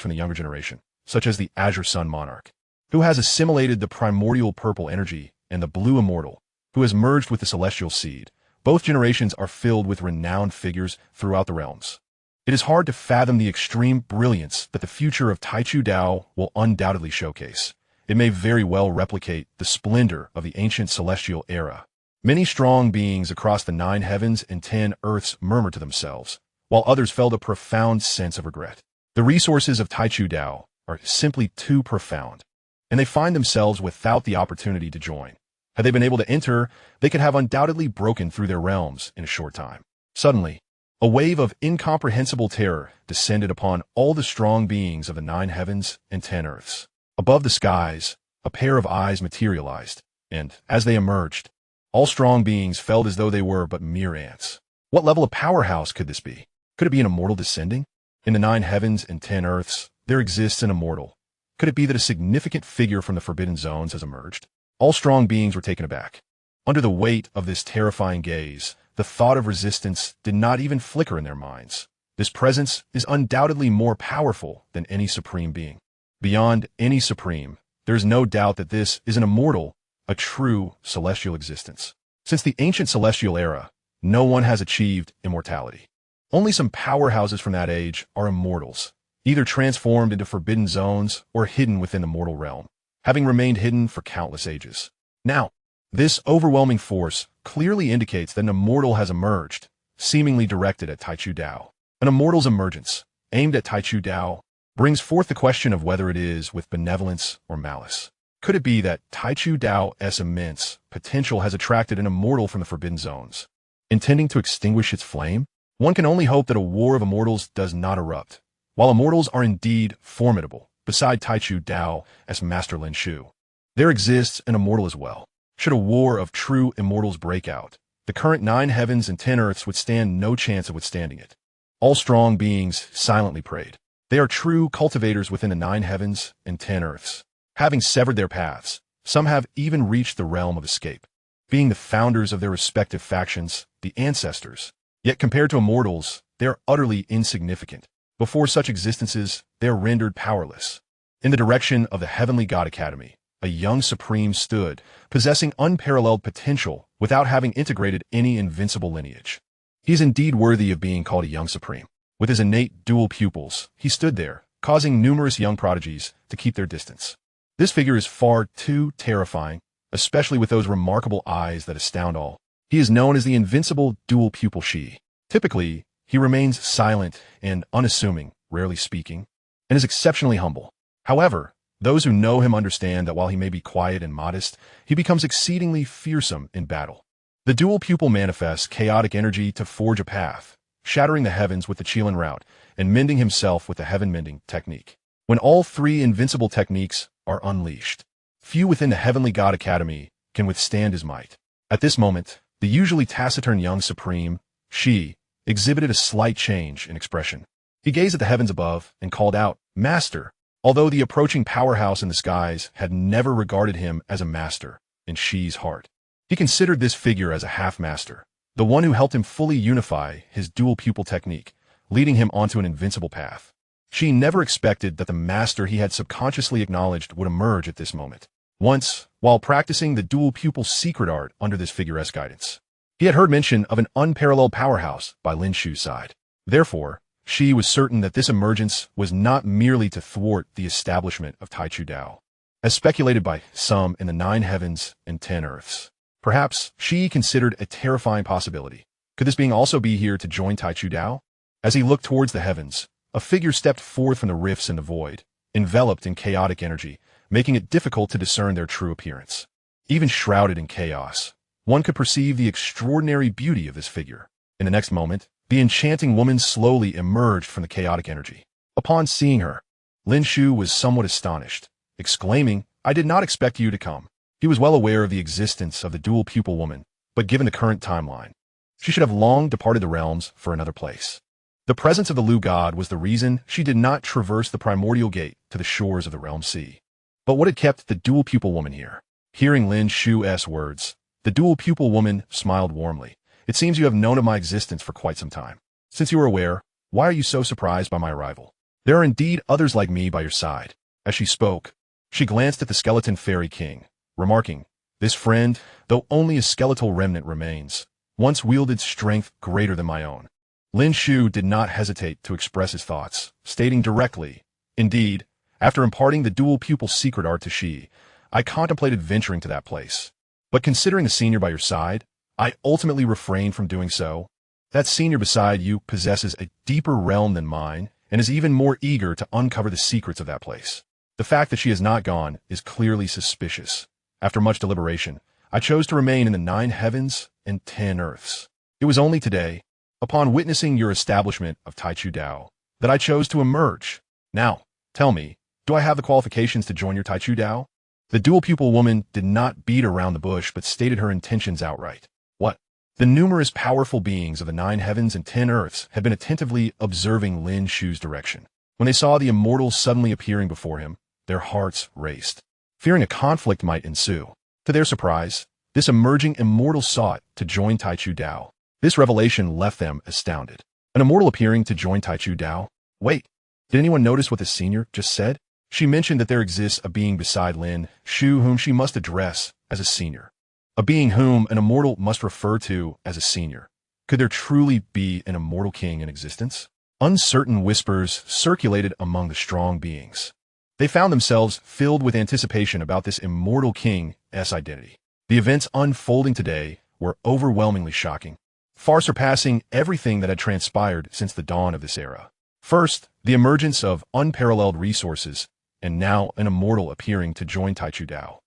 from the younger generation, such as the Azure Sun Monarch, who has assimilated the primordial purple energy, and the Blue Immortal, who has merged with the celestial seed. Both generations are filled with renowned figures throughout the realms. It is hard to fathom the extreme brilliance that the future of Taichu Dao will undoubtedly showcase. It may very well replicate the splendor of the ancient celestial era. Many strong beings across the 9 heavens and 10 earths murmured to themselves, while others felt a profound sense of regret. The resources of Taichu Dao are simply too profound, and they find themselves without the opportunity to join. Had they been able to enter, they could have undoubtedly broken through their realms in a short time. Suddenly, a wave of incomprehensible terror descended upon all the strong beings of the 9 heavens and 10 earths. Above the skies, a pair of eyes materialized, and, as they emerged, all strong beings felt as though they were but mere ants. What level of powerhouse could this be? Could it be an immortal descending? In the 9 heavens and 10 earths, there exists an immortal. Could it be that a significant figure from the Forbidden Zones has emerged? All strong beings were taken aback. Under the weight of this terrifying gaze, the thought of resistance did not even flicker in their minds. This presence is undoubtedly more powerful than any supreme being. Beyond any supreme, there is no doubt that this is an immortal, a true celestial existence. Since the ancient celestial era, no one has achieved immortality. Only some powerhouses from that age are immortals, either transformed into forbidden zones or hidden within the mortal realm, having remained hidden for countless ages. Now, this overwhelming force clearly indicates that an immortal has emerged, seemingly directed at Taichu Dao. An immortal's emergence, aimed at Taichu Dao, brings forth the question of whether it is with benevolence or malice. Could it be that Taichu Dao's immense potential has attracted an immortal from the Forbidden Zones, intending to extinguish its flame? One can only hope that a war of immortals does not erupt. While immortals are indeed formidable, beside Taichu Dao as Master Lin Shu, there exists an immortal as well. Should a war of true immortals break out, the current 9 heavens and 10 earths would stand no chance of withstanding it. All strong beings silently prayed. They are true cultivators within the 9 heavens and 10 earths. Having severed their paths, some have even reached the realm of escape, being the founders of their respective factions, the ancestors. Yet compared to immortals, they are utterly insignificant. Before such existences, they are rendered powerless. In the direction of the Heavenly God Academy, a young supreme stood, possessing unparalleled potential without having integrated any invincible lineage. He is indeed worthy of being called a young supreme. With his innate dual pupils, he stood there, causing numerous young prodigies to keep their distance. This figure is far too terrifying, especially with those remarkable eyes that astound all. He is known as the invincible dual pupil Shi. Typically, he remains silent and unassuming, rarely speaking, and is exceptionally humble. However, those who know him understand that while he may be quiet and modest, he becomes exceedingly fearsome in battle. The dual pupil manifests chaotic energy to forge a path, shattering the heavens with the Qilin route and mending himself with the heaven-mending technique. When all 3 invincible techniques are unleashed, few within the Heavenly God Academy can withstand his might. At this moment, the usually taciturn young supreme, Shi, exhibited a slight change in expression. He gazed at the heavens above and called out, "Master!" Although the approaching powerhouse in the skies had never regarded him as a master in Shi's heart, he considered this figure as a half-master, the one who helped him fully unify his dual pupil technique, leading him onto an invincible path. Shi never expected that the master he had subconsciously acknowledged would emerge at this moment. Once, while practicing the dual pupil secret art under this figure's guidance, he had heard mention of an unparalleled powerhouse by Lin Shu's side. Therefore, Shi was certain that this emergence was not merely to thwart the establishment of Taichu Dao, as speculated by some in the 9 heavens and 10 earths. Perhaps Shi considered a terrifying possibility. Could this being also be here to join Taichu Dao? As he looked towards the heavens, a figure stepped forth from the rifts in the void, enveloped in chaotic energy, making it difficult to discern their true appearance. Even shrouded in chaos, one could perceive the extraordinary beauty of this figure. In the next moment, the enchanting woman slowly emerged from the chaotic energy. Upon seeing her, Lin Shu was somewhat astonished, exclaiming, "I did not expect you to come." He was well aware of the existence of the dual pupil woman, but given the current timeline, she should have long departed the realms for another place. The presence of the Willow God was the reason she did not traverse the primordial gate to the shores of the realm sea. But what had kept the dual pupil woman here? Hearing Lin Shu's words, the dual pupil woman smiled warmly. "It seems you have known of my existence for quite some time. Since you are aware, why are you so surprised by my arrival? There are indeed others like me by your side." As she spoke, she glanced at the skeleton fairy king, remarking, "This friend, though only a skeletal remnant remains, once wielded strength greater than my own." Lin Shu did not hesitate to express his thoughts, stating directly, "Indeed, after imparting the dual pupil secret art to Shi, I contemplated venturing to that place. But considering the senior by your side, I ultimately refrained from doing so. That senior beside you possesses a deeper realm than mine and is even more eager to uncover the secrets of that place. The fact that she has not gone is clearly suspicious. After much deliberation, I chose to remain in the 9 heavens and 10 earths. It was only today, upon witnessing your establishment of Taichu Dao, that I chose to emerge. Now, tell me, do I have the qualifications to join your Taichu Dao? The dual-pupil woman did not beat around the bush but stated her intentions outright. What? The numerous powerful beings of the 9 heavens and 10 earths had been attentively observing Lin Shu's direction. When they saw the immortal suddenly appearing before him, their hearts raced, fearing a conflict might ensue. To their surprise, this emerging immortal sought to join Taichu Dao. This revelation left them astounded. An immortal appearing to join Taichu Dao? Wait, did anyone notice what the senior just said? She mentioned that there exists a being beside Lin Shu whom she must address as a senior. A being whom an immortal must refer to as a senior. Could there truly be an immortal king in existence? Uncertain whispers circulated among the strong beings. They found themselves filled with anticipation about this immortal king's identity. The events unfolding today were overwhelmingly shocking, far surpassing everything that had transpired since the dawn of this era. First, the emergence of unparalleled resources, and now an immortal appearing to join Taichu Dao.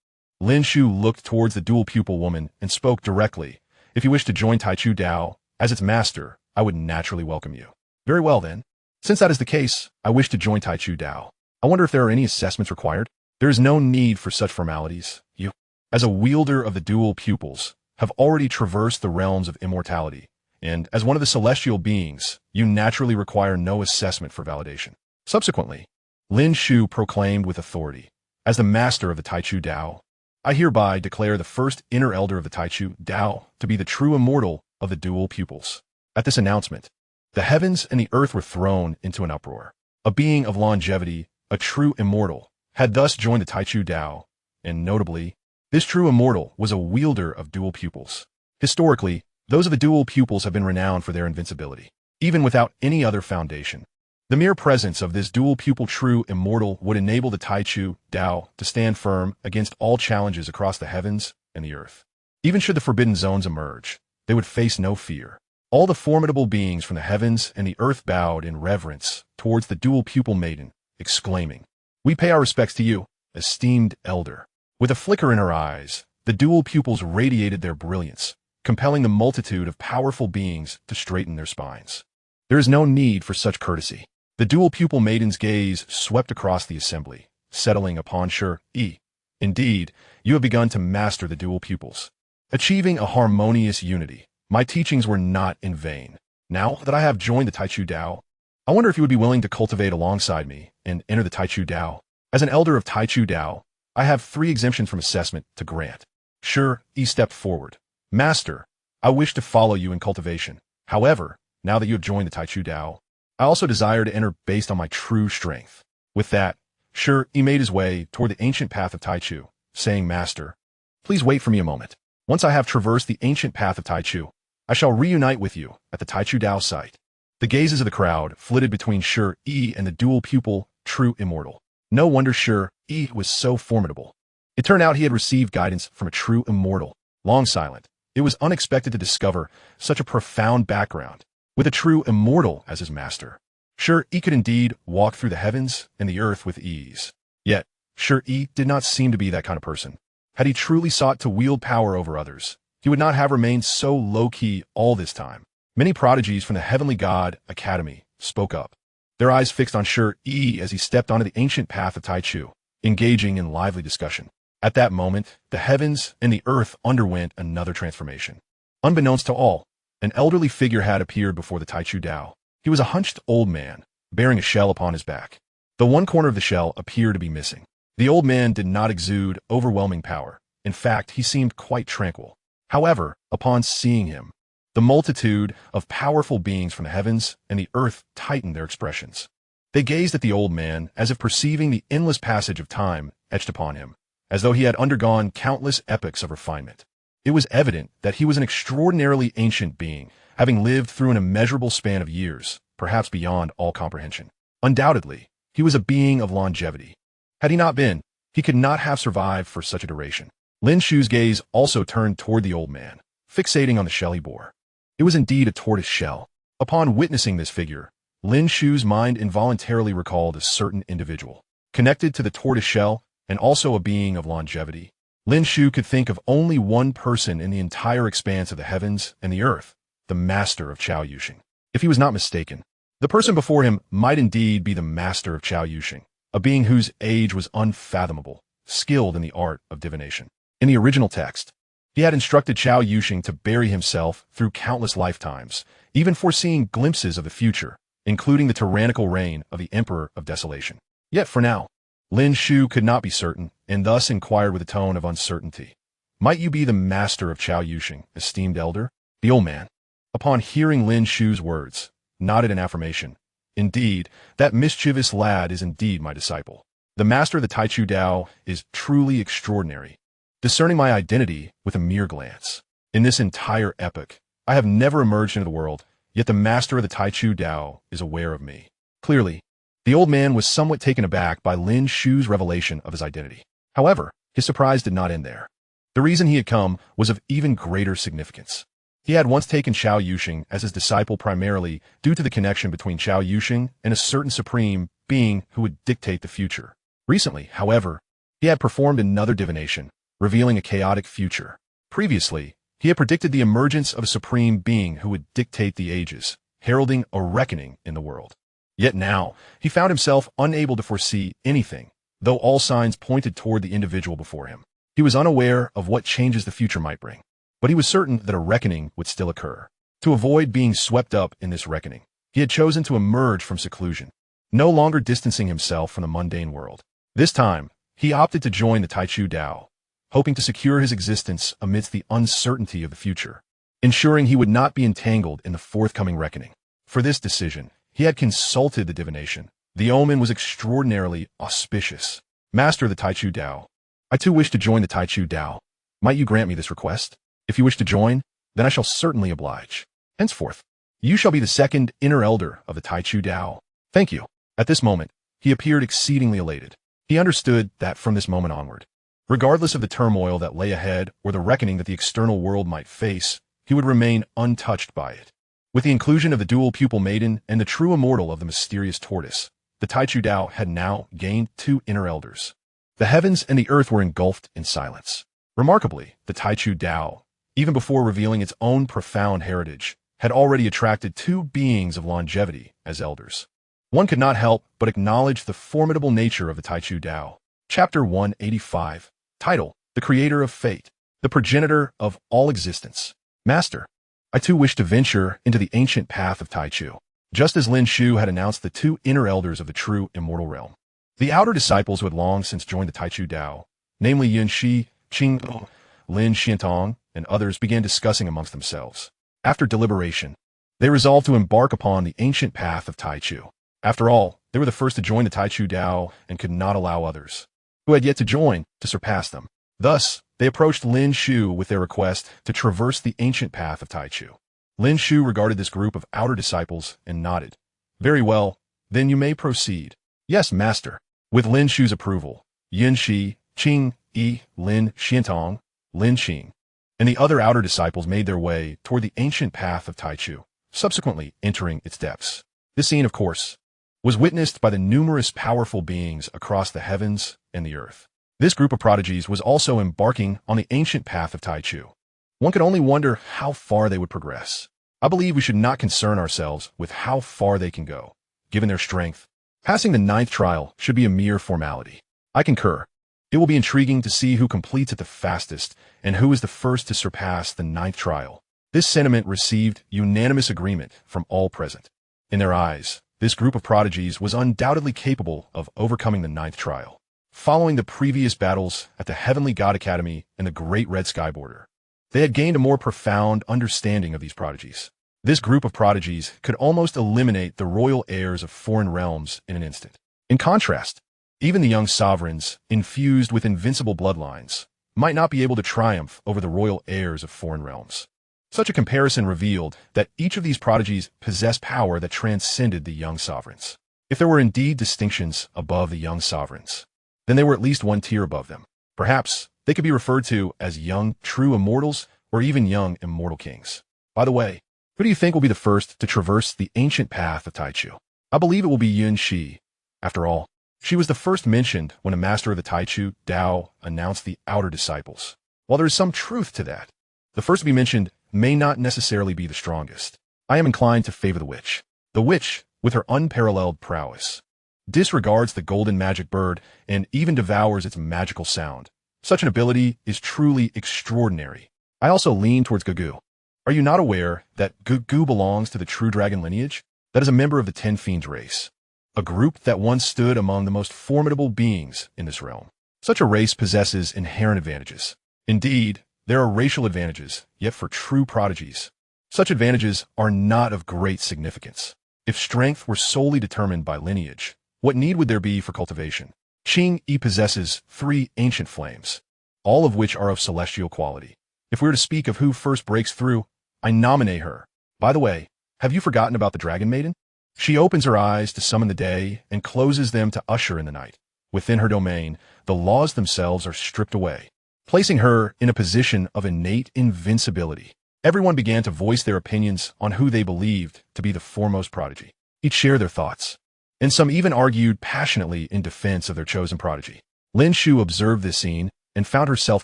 Lin Shu looked towards the dual-pupil woman and spoke directly. If you wish to join Taichu Dao, as its master, I would naturally welcome you. Very well then. Since that is the case, I wish to join Taichu Dao. I wonder if there are any assessments required? There is no need for such formalities. You, as a wielder of the dual pupils, have already traversed the realms of immortality, and as one of the celestial beings, you naturally require no assessment for validation. Subsequently, Lin Shu proclaimed with authority, as the master of the Taichu Dao, I hereby declare the first inner elder of the Taichu Dao to be the true immortal of the dual pupils. At this announcement, the heavens and the earth were thrown into an uproar. A being of longevity, a true immortal, had thus joined the Taichu Dao, and notably, this true immortal was a wielder of dual pupils. Historically, those of the dual pupils have been renowned for their invincibility, even without any other foundation. The mere presence of this dual pupil true immortal would enable the Taichu Dao to stand firm against all challenges across the heavens and the earth. Even should the forbidden zones emerge, they would face no fear. All the formidable beings from the heavens and the earth bowed in reverence towards the dual pupil maiden, exclaiming, We pay our respects to you, esteemed elder. With a flicker in her eyes, the dual pupils radiated their brilliance, compelling the multitude of powerful beings to straighten their spines. There is no need for such courtesy. The dual pupil maiden's gaze swept across the assembly, settling upon Shi. Indeed, you have begun to master the dual pupils, achieving a harmonious unity. My teachings were not in vain. Now that I have joined the Taichu Dao, I wonder if you would be willing to cultivate alongside me and enter the Taichu Dao. As an elder of Taichu Dao, I have 3 exemptions from assessment to grant. Shi stepped forward. Master, I wish to follow you in cultivation. However, now that you have joined the Taichu Dao, I also desire to enter based on my true strength. With that, Shi made his way toward the ancient path of Taichu, saying, Master, please wait for me a moment. Once I have traversed the ancient path of Taichu, I shall reunite with you at the Taichu Dao site. The gazes of the crowd flitted between Shi and the dual pupil, true immortal. No wonder Shi was so formidable. It turned out he had received guidance from a true immortal. Long silent, it was unexpected to discover such a profound background, with a true immortal as his master. Shi could indeed walk through the heavens and the earth with ease. Yet, Shi did not seem to be that kind of person. Had he truly sought to wield power over others, he would not have remained so low-key all this time. Many prodigies from the Heavenly God Academy spoke up, their eyes fixed on Shi as he stepped onto the ancient path of Taichu, engaging in lively discussion. At that moment, the heavens and the earth underwent another transformation. Unbeknownst to all, an elderly figure had appeared before the Taichu Dao. He was a hunched old man, bearing a shell upon his back. The one corner of the shell appeared to be missing. The old man did not exude overwhelming power. In fact, he seemed quite tranquil. However, upon seeing him, the multitude of powerful beings from the heavens and the earth tightened their expressions. They gazed at the old man as if perceiving the endless passage of time etched upon him, as though he had undergone countless epochs of refinement. It was evident that he was an extraordinarily ancient being, having lived through an immeasurable span of years, perhaps beyond all comprehension. Undoubtedly, he was a being of longevity. Had he not been, he could not have survived for such a duration. Lin Shu's gaze also turned toward the old man, fixating on the shell he bore. It was indeed a tortoise shell. Upon witnessing this figure, Lin Shu's mind involuntarily recalled a certain individual. connected to the tortoise shell, and also a being of longevity. Lin Shu could think of only one person in the entire expanse of the heavens and the earth, the master of Chao Yushing. If he was not mistaken, the person before him might indeed be the master of Chao Yushing, a being whose age was unfathomable, skilled in the art of divination. In the original text, he had instructed Chao Yushing to bury himself through countless lifetimes, even foreseeing glimpses of the future, including the tyrannical reign of the Emperor of Desolation. Yet for now, Lin Shu could not be certain, and thus inquired with a tone of uncertainty. Might you be the master of Chao Yushing, esteemed elder? The old man, upon hearing Lin Shu's words, nodded in affirmation. Indeed, that mischievous lad is indeed my disciple. The master of the Taichu Dao is truly extraordinary, discerning my identity with a mere glance. In this entire epoch, I have never emerged into the world, yet the master of the Taichu Dao is aware of me. Clearly, the old man was somewhat taken aback by Lin Shu's revelation of his identity. However, his surprise did not end there. The reason he had come was of even greater significance. He had once taken Chao Yushing as his disciple primarily due to the connection between Chao Yushing and a certain supreme being who would dictate the future. Recently, however, he had performed another divination, revealing a chaotic future. Previously, he had predicted the emergence of a supreme being who would dictate the ages, heralding a reckoning in the world. Yet now, he found himself unable to foresee anything, though all signs pointed toward the individual before him. He was unaware of what changes the future might bring, but he was certain that a reckoning would still occur. To avoid being swept up in this reckoning, he had chosen to emerge from seclusion, no longer distancing himself from the mundane world. This time, he opted to join the Taichu Dao, hoping to secure his existence amidst the uncertainty of the future, ensuring he would not be entangled in the forthcoming reckoning. For this decision, he had consulted the divination. The omen was extraordinarily auspicious. Master of the Taichu Dao, I too wish to join the Taichu Dao. Might you grant me this request? If you wish to join, then I shall certainly oblige. Henceforth, you shall be the second inner elder of the Taichu Dao. Thank you. At this moment, he appeared exceedingly elated. He understood that from this moment onward, regardless of the turmoil that lay ahead or the reckoning that the external world might face, he would remain untouched by it. With the inclusion of the dual pupil maiden and the true immortal of the mysterious tortoise, the Taichu Dao had now gained two inner elders. The heavens and the earth were engulfed in silence. Remarkably, the Taichu Dao, even before revealing its own profound heritage, had already attracted two beings of longevity as elders. One could not help but acknowledge the formidable nature of the Taichu Dao. Chapter 185. Title: The Creator of Fate, the Progenitor of All Existence. Master, I too wish to venture into the ancient path of Taichu. Just as Lin Shu had announced the two inner elders of the true immortal realm, the outer disciples who had long since joined the Taichu Dao, namely Yin Shi, Qing, Lin Xiantong, and others, began discussing amongst themselves. After deliberation, they resolved to embark upon the ancient path of Taichu. After all, they were the first to join the Taichu Dao and could not allow others, who had yet to join, to surpass them. Thus, they approached Lin Shu with their request to traverse the ancient path of Taichu. Lin Shu regarded this group of outer disciples and nodded. Very well, then you may proceed. Yes, master. With Lin Shu's approval, Yin Shi, Qing, Yi, Lin Xiantong, Lin Qing, and the other outer disciples made their way toward the ancient path of Taichu, subsequently entering its depths. This scene, of course, was witnessed by the numerous powerful beings across the heavens and the earth. This group of prodigies was also embarking on the ancient path of Taichu. One could only wonder how far they would progress. I believe we should not concern ourselves with how far they can go. Given their strength, passing the 9th trial should be a mere formality. I concur. It will be intriguing to see who completes it the fastest and who is the first to surpass the 9th trial. This sentiment received unanimous agreement from all present. In their eyes, this group of prodigies was undoubtedly capable of overcoming the 9th trial. Following the previous battles at the Heavenly God Academy and the Great Red Sky Border, they had gained a more profound understanding of these prodigies. This group of prodigies could almost eliminate the royal heirs of foreign realms in an instant. In contrast, even the young sovereigns, infused with invincible bloodlines, might not be able to triumph over the royal heirs of foreign realms. Such a comparison revealed that each of these prodigies possessed power that transcended the young sovereigns. If there were indeed distinctions above the young sovereigns, then they were at least one tier above them. Perhaps they could be referred to as young true immortals or even young immortal kings. By the way, who do you think will be the first to traverse the ancient path of Taichu? I believe it will be Yin Shi. After all, She was the first mentioned when a master of the Taichu, Dao, announced the outer disciples. While there is some truth to that, the first to be mentioned may not necessarily be the strongest. I am inclined to favor the witch. The witch, with her unparalleled prowess, disregards the golden magic bird and even devours its magical sound. Such an ability is truly extraordinary. I also lean towards Gugu. Are you not aware that Gugu belongs to the true dragon lineage? That is a member of the Ten Fiends race, a group that once stood among the most formidable beings in this realm. Such a race possesses inherent advantages. Indeed, there are racial advantages, yet for true prodigies, such advantages are not of great significance. If strength were solely determined by lineage, what need would there be for cultivation? Qing Yi possesses 3 ancient flames, all of which are of celestial quality. If we were to speak of who first breaks through, I nominate her. By the way, have you forgotten about the Dragon Maiden? She opens her eyes to summon the day and closes them to usher in the night. Within her domain, the laws themselves are stripped away, placing her in a position of innate invincibility. Everyone began to voice their opinions on who they believed to be the foremost prodigy. Each shared their thoughts, and some even argued passionately in defense of their chosen prodigy. Lin Shu observed this scene and found herself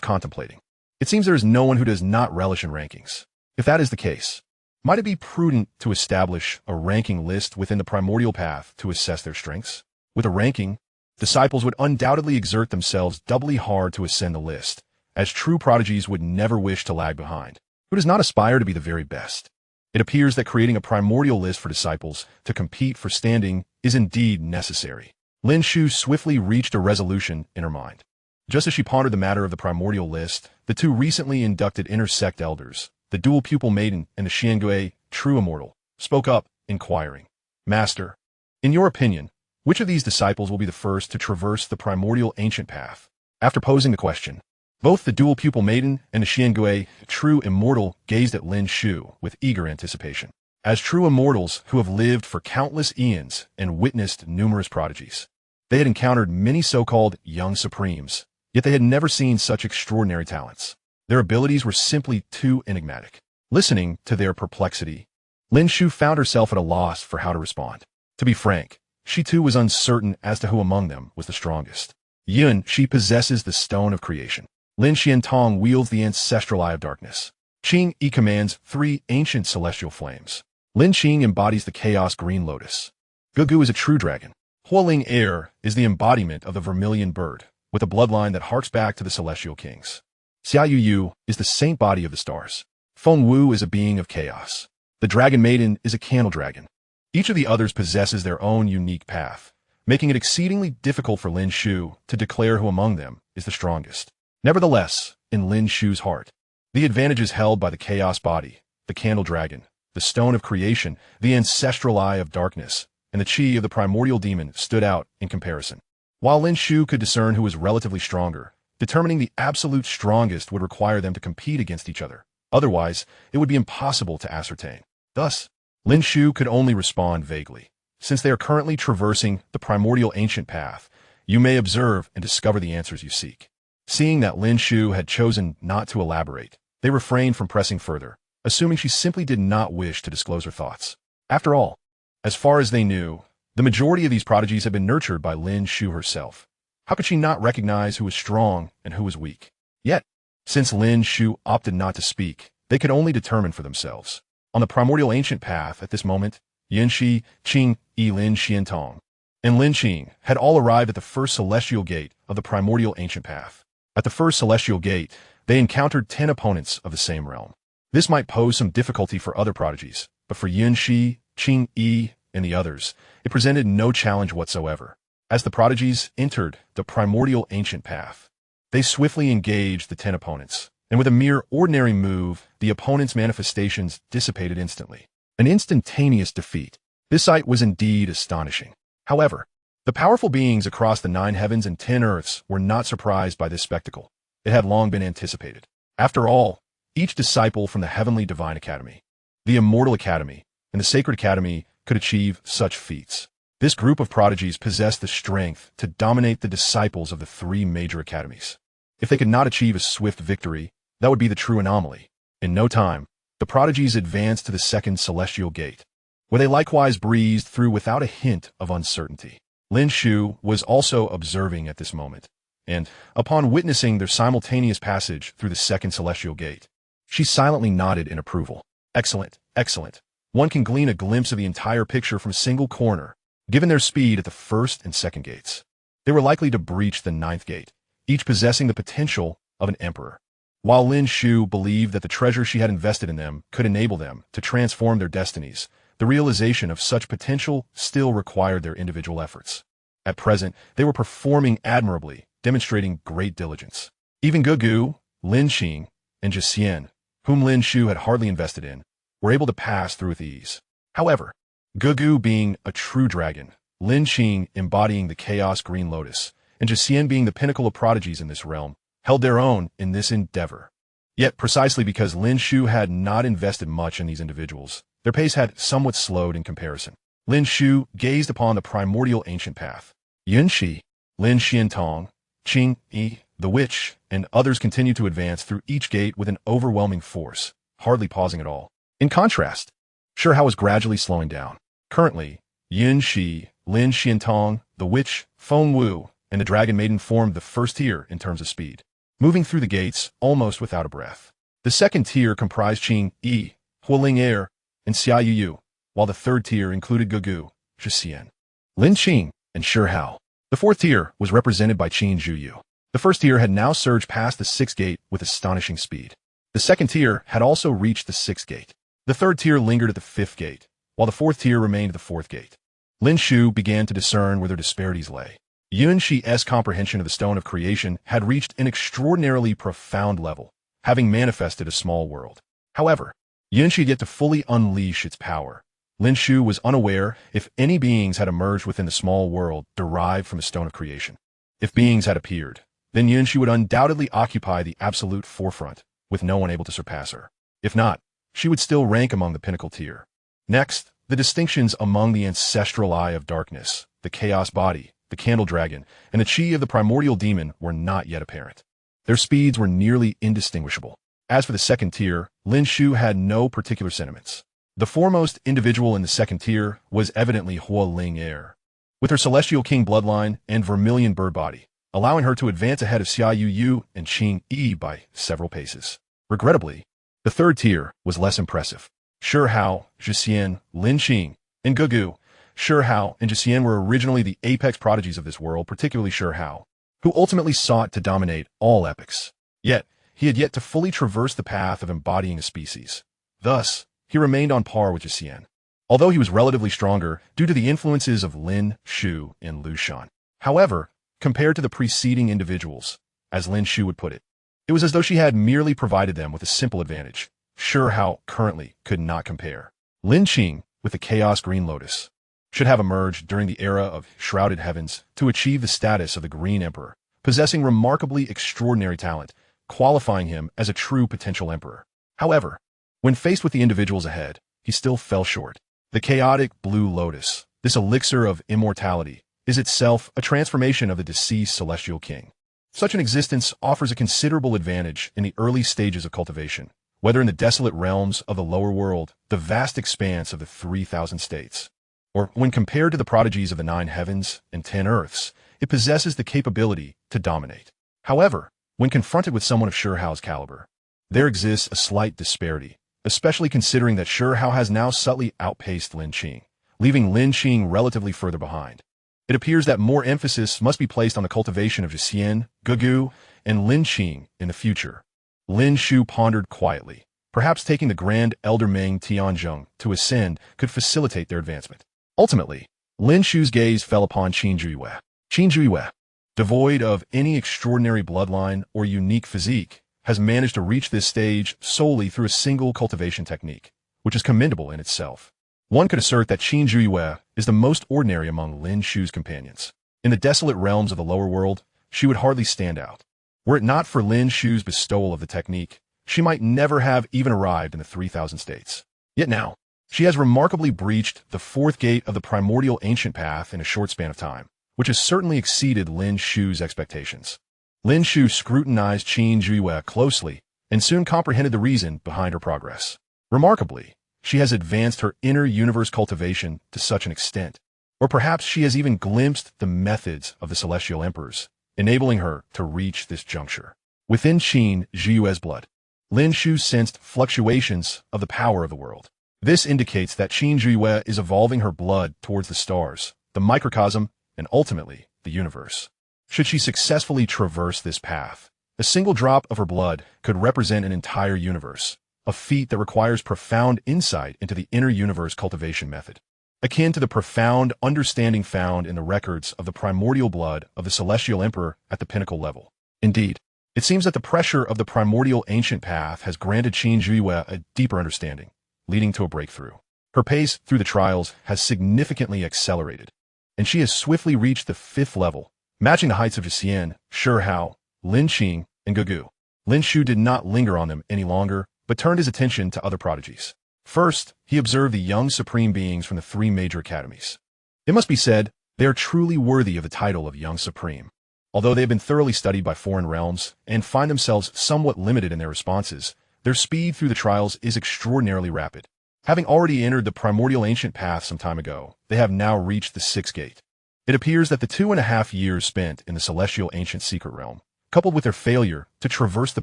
contemplating. It seems there is no one who does not relish in rankings. If that is the case, might it be prudent to establish a ranking list within the primordial path to assess their strengths? With a ranking, disciples would undoubtedly exert themselves doubly hard to ascend the list, as true prodigies would never wish to lag behind. Who does not aspire to be the very best? It appears that creating a primordial list for disciples to compete for standing is indeed necessary. Lin Shu swiftly reached a resolution in her mind. Just as she pondered the matter of the primordial list, the 2 recently inducted intersect elders, the dual pupil maiden and the Xiangui, true immortal, spoke up, inquiring, Master, in your opinion, which of these disciples will be the first to traverse the primordial ancient path? After posing the question, both the dual pupil maiden and the Xiangui, true immortal, gazed at Lin Shu with eager anticipation. As true immortals who have lived for countless eons and witnessed numerous prodigies, they had encountered many so-called young supremes, yet they had never seen such extraordinary talents. Their abilities were simply too enigmatic. Listening to their perplexity, Lin Shu found herself at a loss for how to respond. To be frank, she too was uncertain as to who among them was the strongest. Yun, she possesses the Stone of Creation. Lin Xiantong wields the Ancestral Eye of Darkness. Qing Yi commands 3 ancient celestial flames. Lin Qing embodies the Chaos Green Lotus. Gugu is a true dragon. Huoling Air is the embodiment of the Vermilion Bird, with a bloodline that harks back to the Celestial Kings. Xia Yu is the saint body of the stars. Feng Wu is a being of chaos. The Dragon Maiden is a candle dragon. Each of the others possesses their own unique path, making it exceedingly difficult for Lin Shu to declare who among them is the strongest. Nevertheless, in Lin Shu's heart, the advantages held by the Chaos Body, the Candle Dragon, the Stone of Creation, the Ancestral Eye of Darkness, and the Qi of the Primordial Demon stood out in comparison. While Lin Shu could discern who was relatively stronger, determining the absolute strongest would require them to compete against each other. Otherwise, it would be impossible to ascertain. Thus, Lin Shu could only respond vaguely. Since they are currently traversing the primordial ancient path, you may observe and discover the answers you seek. Seeing that Lin Shu had chosen not to elaborate, they refrained from pressing further, assuming she simply did not wish to disclose her thoughts. After all, as far as they knew, the majority of these prodigies had been nurtured by Lin Shu herself. How could she not recognize who was strong and who was weak? Yet, since Lin Shu opted not to speak, they could only determine for themselves. On the primordial ancient path at this moment, Yanxi, Qing, Yi Lin Xiantong, and Lin Qing had all arrived at the first celestial gate of the primordial ancient path. At the first celestial gate, they encountered 10 opponents of the same realm. This might pose some difficulty for other prodigies, but for Yanxi, Qing Yi, and the others, it presented no challenge whatsoever. As the prodigies entered the primordial ancient path, they swiftly engaged the 10 opponents, and with a mere ordinary move, the opponents' manifestations dissipated instantly. An instantaneous defeat. This sight was indeed astonishing. However, the powerful beings across the 9 heavens and 10 earths were not surprised by this spectacle. It had long been anticipated. After all, each disciple from the Heavenly Divine Academy, the Immortal Academy, and the Sacred Academy could achieve such feats. This group of prodigies possessed the strength to dominate the disciples of the 3 major academies. If they could not achieve a swift victory, that would be the true anomaly. In no time, the prodigies advanced to the second celestial gate, where they likewise breezed through without a hint of uncertainty. Lin Shu was also observing at this moment, and, upon witnessing their simultaneous passage through the second celestial gate, she silently nodded in approval. Excellent, excellent. One can glean a glimpse of the entire picture from a single corner. Given their speed at the first and second gates, they were likely to breach the ninth gate, each possessing the potential of an emperor. While Lin Shu believed that the treasure she had invested in them could enable them to transform their destinies, the realization of such potential still required their individual efforts. At present, they were performing admirably, demonstrating great diligence. Even Gugu, Lin Xing, and Jixian, whom Lin Shu had hardly invested in, were able to pass through with ease. However, Gugu being a true dragon, Lin Xing embodying the Chaos Green Lotus, and Jixian being the pinnacle of prodigies in this realm, held their own in this endeavor. Yet precisely because Lin Shu had not invested much in these individuals, their pace had somewhat slowed in comparison. Lin Shu gazed upon the primordial ancient path. Yun Shi, Lin Xiantong, Qing Yi, the witch, and others continued to advance through each gate with an overwhelming force, hardly pausing at all. In contrast, Shi Hao was gradually slowing down. Currently, Yun Shi, Lin Xiantong, the witch, Feng Wu, and the dragon maiden formed the first tier in terms of speed, moving through the gates almost without a breath. The second tier comprised Qing Yi, Hualing Air, and Xia Yu, while the third tier included Gugu, Jixian, Lin Qing, and Shi Hao. The fourth tier was represented by Qin Zhuyu. The first tier had now surged past the sixth gate with astonishing speed. The second tier had also reached the sixth gate. The third tier lingered at the fifth gate, while the fourth tier remained at the fourth gate. Lin Shu began to discern where their disparities lay. Yun Shi's comprehension of the Stone of Creation had reached an extraordinarily profound level, having manifested a small world. However, Yun Shi had yet to fully unleash its power. Lin Shu was unaware if any beings had emerged within the small world derived from the Stone of Creation. If beings had appeared, then Yun Shi would undoubtedly occupy the absolute forefront, with no one able to surpass her. If not, she would still rank among the pinnacle tier. Next, the distinctions among the ancestral Eye of Darkness, the Chaos Body, the Candle Dragon, and the Chi of the Primordial Demon were not yet apparent. Their speeds were nearly indistinguishable. As for the second tier, Lin Shu had no particular sentiments. The foremost individual in the second tier was evidently Hualing Air, with her Celestial King bloodline and Vermilion bird body, allowing her to advance ahead of Xia Yu and Qing Yi by several paces. Regrettably, the third tier was less impressive. Shi Hao, Jixian, Lin Qing, and Gugu. Shi Hao and Jixian were originally the apex prodigies of this world, particularly Shi Hao, who ultimately sought to dominate all epics. Yet, he had yet to fully traverse the path of embodying a species. Thus, he remained on par with Jixian, although he was relatively stronger due to the influences of Lin Shu and Lu Shan. However, compared to the preceding individuals, as Lin Shu would put it, it was as though she had merely provided them with a simple advantage. Shi Hao currently could not compare. Lin Qing, with the Chaos Green Lotus, should have emerged during the era of Shrouded Heavens to achieve the status of the Green Emperor, possessing remarkably extraordinary talent, qualifying him as a true potential emperor. However, when faced with the individuals ahead, he still fell short. The chaotic Blue Lotus, this elixir of immortality, is itself a transformation of the deceased Celestial King. Such an existence offers a considerable advantage in the early stages of cultivation, whether in the desolate realms of the lower world, the vast expanse of the 3,000 states, or when compared to the prodigies of the 9 heavens and 10 earths, it possesses the capability to dominate. However, when confronted with someone of Shi Hao's caliber, there exists a slight disparity, especially considering that Shi Hao has now subtly outpaced Lin Qing, leaving Lin Qing relatively further behind. It appears that more emphasis must be placed on the cultivation of Jixian, Gugu, and Lin Qing in the future. Lin Shu pondered quietly. Perhaps taking the Grand Elder Meng Tianzhong to ascend could facilitate their advancement. Ultimately, Lin Shu's gaze fell upon Qin Zhuyu. Qin Zhuyu, devoid of any extraordinary bloodline or unique physique, has managed to reach this stage solely through a single cultivation technique, which is commendable in itself. One could assert that Qin Zhuyu is the most ordinary among Lin Shu's companions. In the desolate realms of the lower world, she would hardly stand out. Were it not for Lin Shu's bestowal of the technique, she might never have even arrived in the 3,000 states. Yet now, she has remarkably breached the 4th gate of the primordial ancient path in a short span of time, which has certainly exceeded Lin Shu's expectations. Lin Shu scrutinized Qin Zhuyu closely and soon comprehended the reason behind her progress. Remarkably, she has advanced her inner universe cultivation to such an extent Or perhaps she has even glimpsed the methods of the celestial emperors, enabling her to reach this juncture. Within Qin Zhiyue's blood, Lin Shu sensed fluctuations of the power of the world. This indicates that Qin Zhiyue is evolving her blood towards the stars, the microcosm, and ultimately, the universe. Should she successfully traverse this path, a single drop of her blood could represent an entire universe, a feat that requires profound insight into the inner universe cultivation method, akin to the profound understanding found in the records of the primordial blood of the celestial emperor at the pinnacle level. Indeed, it seems that the pressure of the primordial ancient path has granted Qin Zhiyue a deeper understanding, leading to a breakthrough. Her pace through the trials has significantly accelerated, and she has swiftly reached the 5th level, matching the heights of Xian, Shi Hao, Lin Qing, and Gugu. Lin Shu did not linger on them any longer, but turned his attention to other prodigies. First, he observed the young supreme beings from the 3 major academies. It must be said, they are truly worthy of the title of Young Supreme. Although they have been thoroughly studied by foreign realms and find themselves somewhat limited in their responses, their speed through the trials is extraordinarily rapid. Having already entered the primordial ancient path some time ago, they have now reached the 6th gate. It appears that the 2.5 years spent in the celestial ancient secret realm, coupled with their failure to traverse the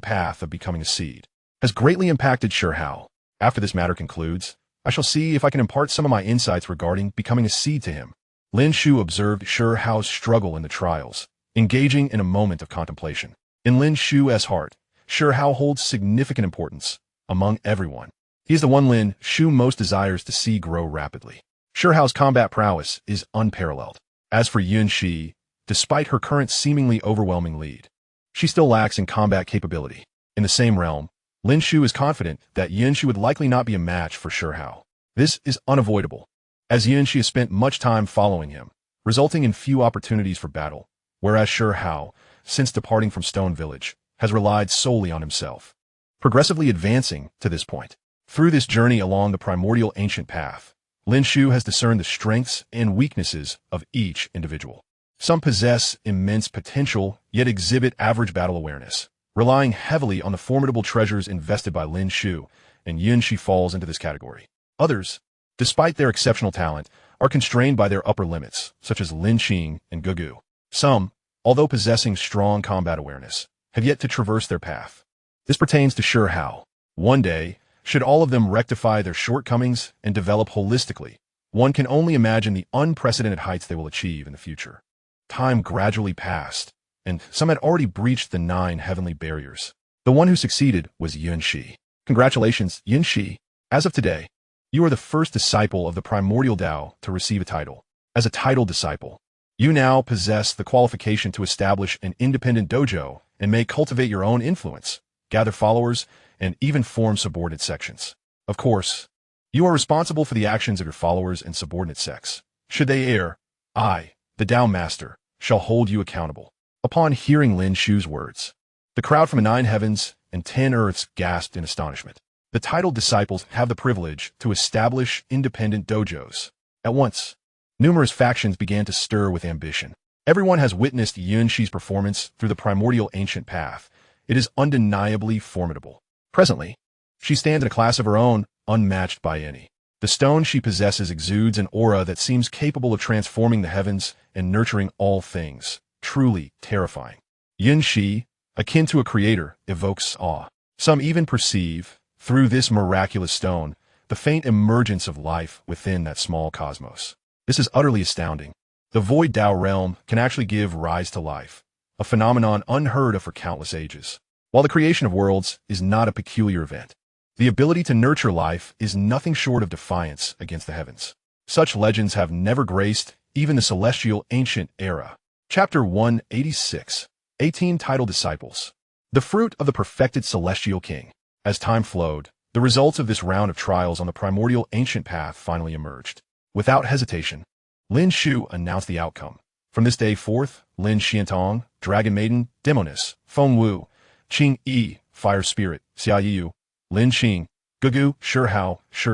path of becoming a seed, has greatly impacted Shi Hao. After this matter concludes, I shall see if I can impart some of my insights regarding becoming a seed to him. Lin Shu observed Shi Hao's struggle in the trials, engaging in a moment of contemplation. In Lin Shu's heart, Shi Hao holds significant importance among everyone. He is the one Lin Shu most desires to see grow rapidly. Shi Hao's combat prowess is unparalleled. As for Yun Shi, despite her current seemingly overwhelming lead, she still lacks in combat capability. In the same realm, Lin Shu is confident that Yun Shi would likely not be a match for Shi Hao. This is unavoidable, as Yun Shi has spent much time following him, resulting in few opportunities for battle, whereas Shi Hao, since departing from Stone Village, has relied solely on himself, progressively advancing to this point. Through this journey along the primordial ancient path, Lin Shu has discerned the strengths and weaknesses of each individual. Some possess immense potential, yet exhibit average battle awareness, relying heavily on the formidable treasures invested by Lin Shu, and Yun Shi falls into this category. Others, despite their exceptional talent, are constrained by their upper limits, such as Lin Qing and Gugu. Some, although possessing strong combat awareness, have yet to traverse their path. This pertains to Shi Hao. One day, should all of them rectify their shortcomings and develop holistically, one can only imagine the unprecedented heights they will achieve in the future. Time gradually passed, and some had already breached the 9 heavenly barriers. The one who succeeded was Yun Shi. Congratulations, Yun Shi. As of today, you are the first disciple of the primordial Tao to receive a title. As a title disciple, you now possess the qualification to establish an independent dojo and may cultivate your own influence, gather followers, and even form subordinate sections. Of course, you are responsible for the actions of your followers and subordinate sects. Should they err, I, the Tao Master, shall hold you accountable. Upon hearing Lin Shu's words, the crowd from the 9 heavens and 10 earths gasped in astonishment. The titled disciples have the privilege to establish independent dojos. At once, numerous factions began to stir with ambition. Everyone has witnessed Yun Shi's performance through the primordial ancient path. It is undeniably formidable. Presently, she stands in a class of her own, unmatched by any. The stone she possesses exudes an aura that seems capable of transforming the heavens and nurturing all things. Truly terrifying. Yun Shi, akin to a creator, evokes awe. Some even perceive, through this miraculous stone, the faint emergence of life within that small cosmos. This is utterly astounding. The void Tao realm can actually give rise to life, a phenomenon unheard of for countless ages. While the creation of worlds is not a peculiar event, the ability to nurture life is nothing short of defiance against the heavens. Such legends have never graced even the celestial ancient era. Chapter 186. 18 Titled Disciples. The fruit of the perfected celestial king. As time flowed, the results of this round of trials on the primordial ancient path finally emerged. Without hesitation, Lin Shu announced the outcome. From this day forth, Lin Xiantong, Dragon Maiden, Demoness, Feng Wu, Qing Yi, Fire Spirit, Xia Yu, Lin Qing, Gugu, Shi Hao, Shi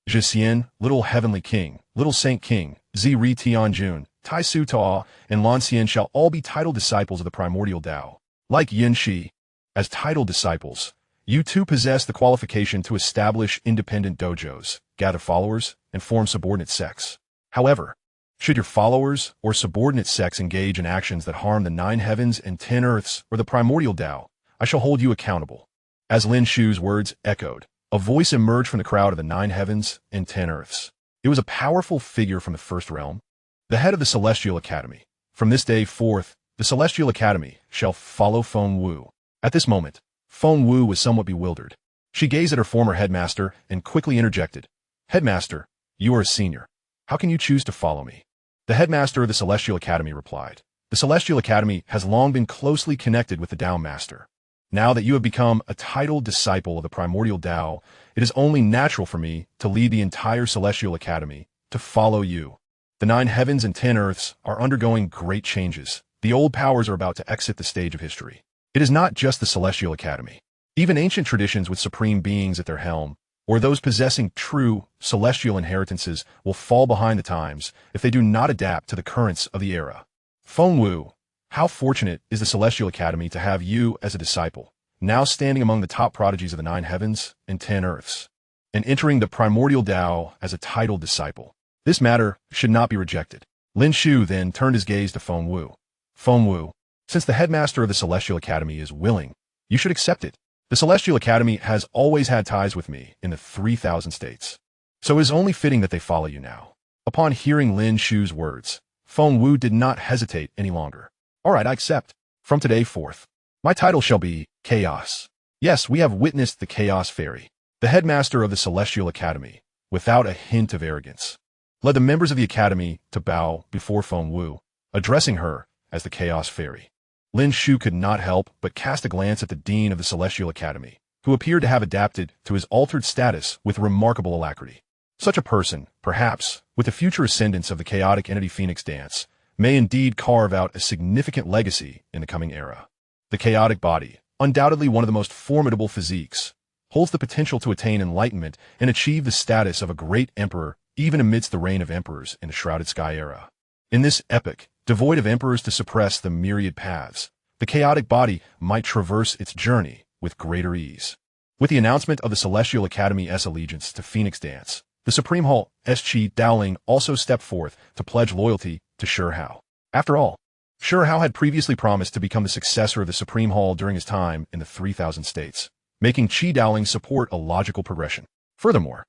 Jixian, Little Heavenly King, Little Saint King, Zi Ri Tianjun, Tai Su Ta, and Lan Xian shall all be titled disciples of the primordial Tao. Like Yun Shi, as titled disciples, you too possess the qualification to establish independent dojos, gather followers, and form subordinate sects. However, Should your followers or subordinate sects engage in actions that harm the 9 heavens and 10 earths or the primordial Tao, I shall hold you accountable. As Lin Shu's words echoed, a voice emerged from the crowd of the 9 heavens and 10 earths. It was a powerful figure from the first realm, the head of the Celestial Academy. From this day forth, the Celestial Academy shall follow Feng Wu. At this moment, Feng Wu was somewhat bewildered. She gazed at her former headmaster and quickly interjected, "Headmaster, you are a senior. How can you choose to follow me?" The headmaster of the Celestial Academy replied, "The Celestial Academy has long been closely connected with the Tao Master. Now that you have become a titled disciple of the primordial Tao, it is only natural for me to lead the entire Celestial Academy to follow you. The 9 heavens and 10 earths are undergoing great changes. The old powers are about to exit the stage of history. It is not just the Celestial Academy. Even ancient traditions with supreme beings at their helm, or those possessing true celestial inheritances, will fall behind the times if they do not adapt to the currents of the era. Feng Wu, how fortunate is the Celestial Academy to have you as a disciple, now standing among the top prodigies of the 9 heavens and 10 earths, and entering the primordial Tao as a titled disciple. This matter should not be rejected." Lin Shu then turned his gaze to Feng Wu. "Feng Wu, since the headmaster of the Celestial Academy is willing, you should accept it. The Celestial Academy has always had ties with me in the 3,000 states. So it is only fitting that they follow you now." Upon hearing Lin Shu's words, Feng Wu did not hesitate any longer. "All right, I accept. From today forth, my title shall be Chaos. Yes, we have witnessed the Chaos Fairy, the headmaster of the Celestial Academy, without a hint of arrogance, led the members of the Academy to bow before Feng Wu, addressing her as the Chaos Fairy. Lin Shu could not help but cast a glance at the Dean of the Celestial Academy, who appeared to have adapted to his altered status with remarkable alacrity. Such a person, perhaps, with the future ascendance of the chaotic entity Phoenix Dance, may indeed carve out a significant legacy in the coming era. The chaotic body, undoubtedly one of the most formidable physiques, holds the potential to attain enlightenment and achieve the status of a great emperor even amidst the reign of emperors in the Shrouded Sky era. In this epoch, devoid of emperors to suppress the myriad paths, the chaotic body might traverse its journey with greater ease. With the announcement of the Celestial Academy's allegiance to Phoenix Dance, the Supreme Hall Shi Dowling also stepped forth to pledge loyalty to Shi Hao. After all, Shi Hao had previously promised to become the successor of the Supreme Hall during his time in the 3,000 states, making Shi Dowling's support a logical progression. Furthermore,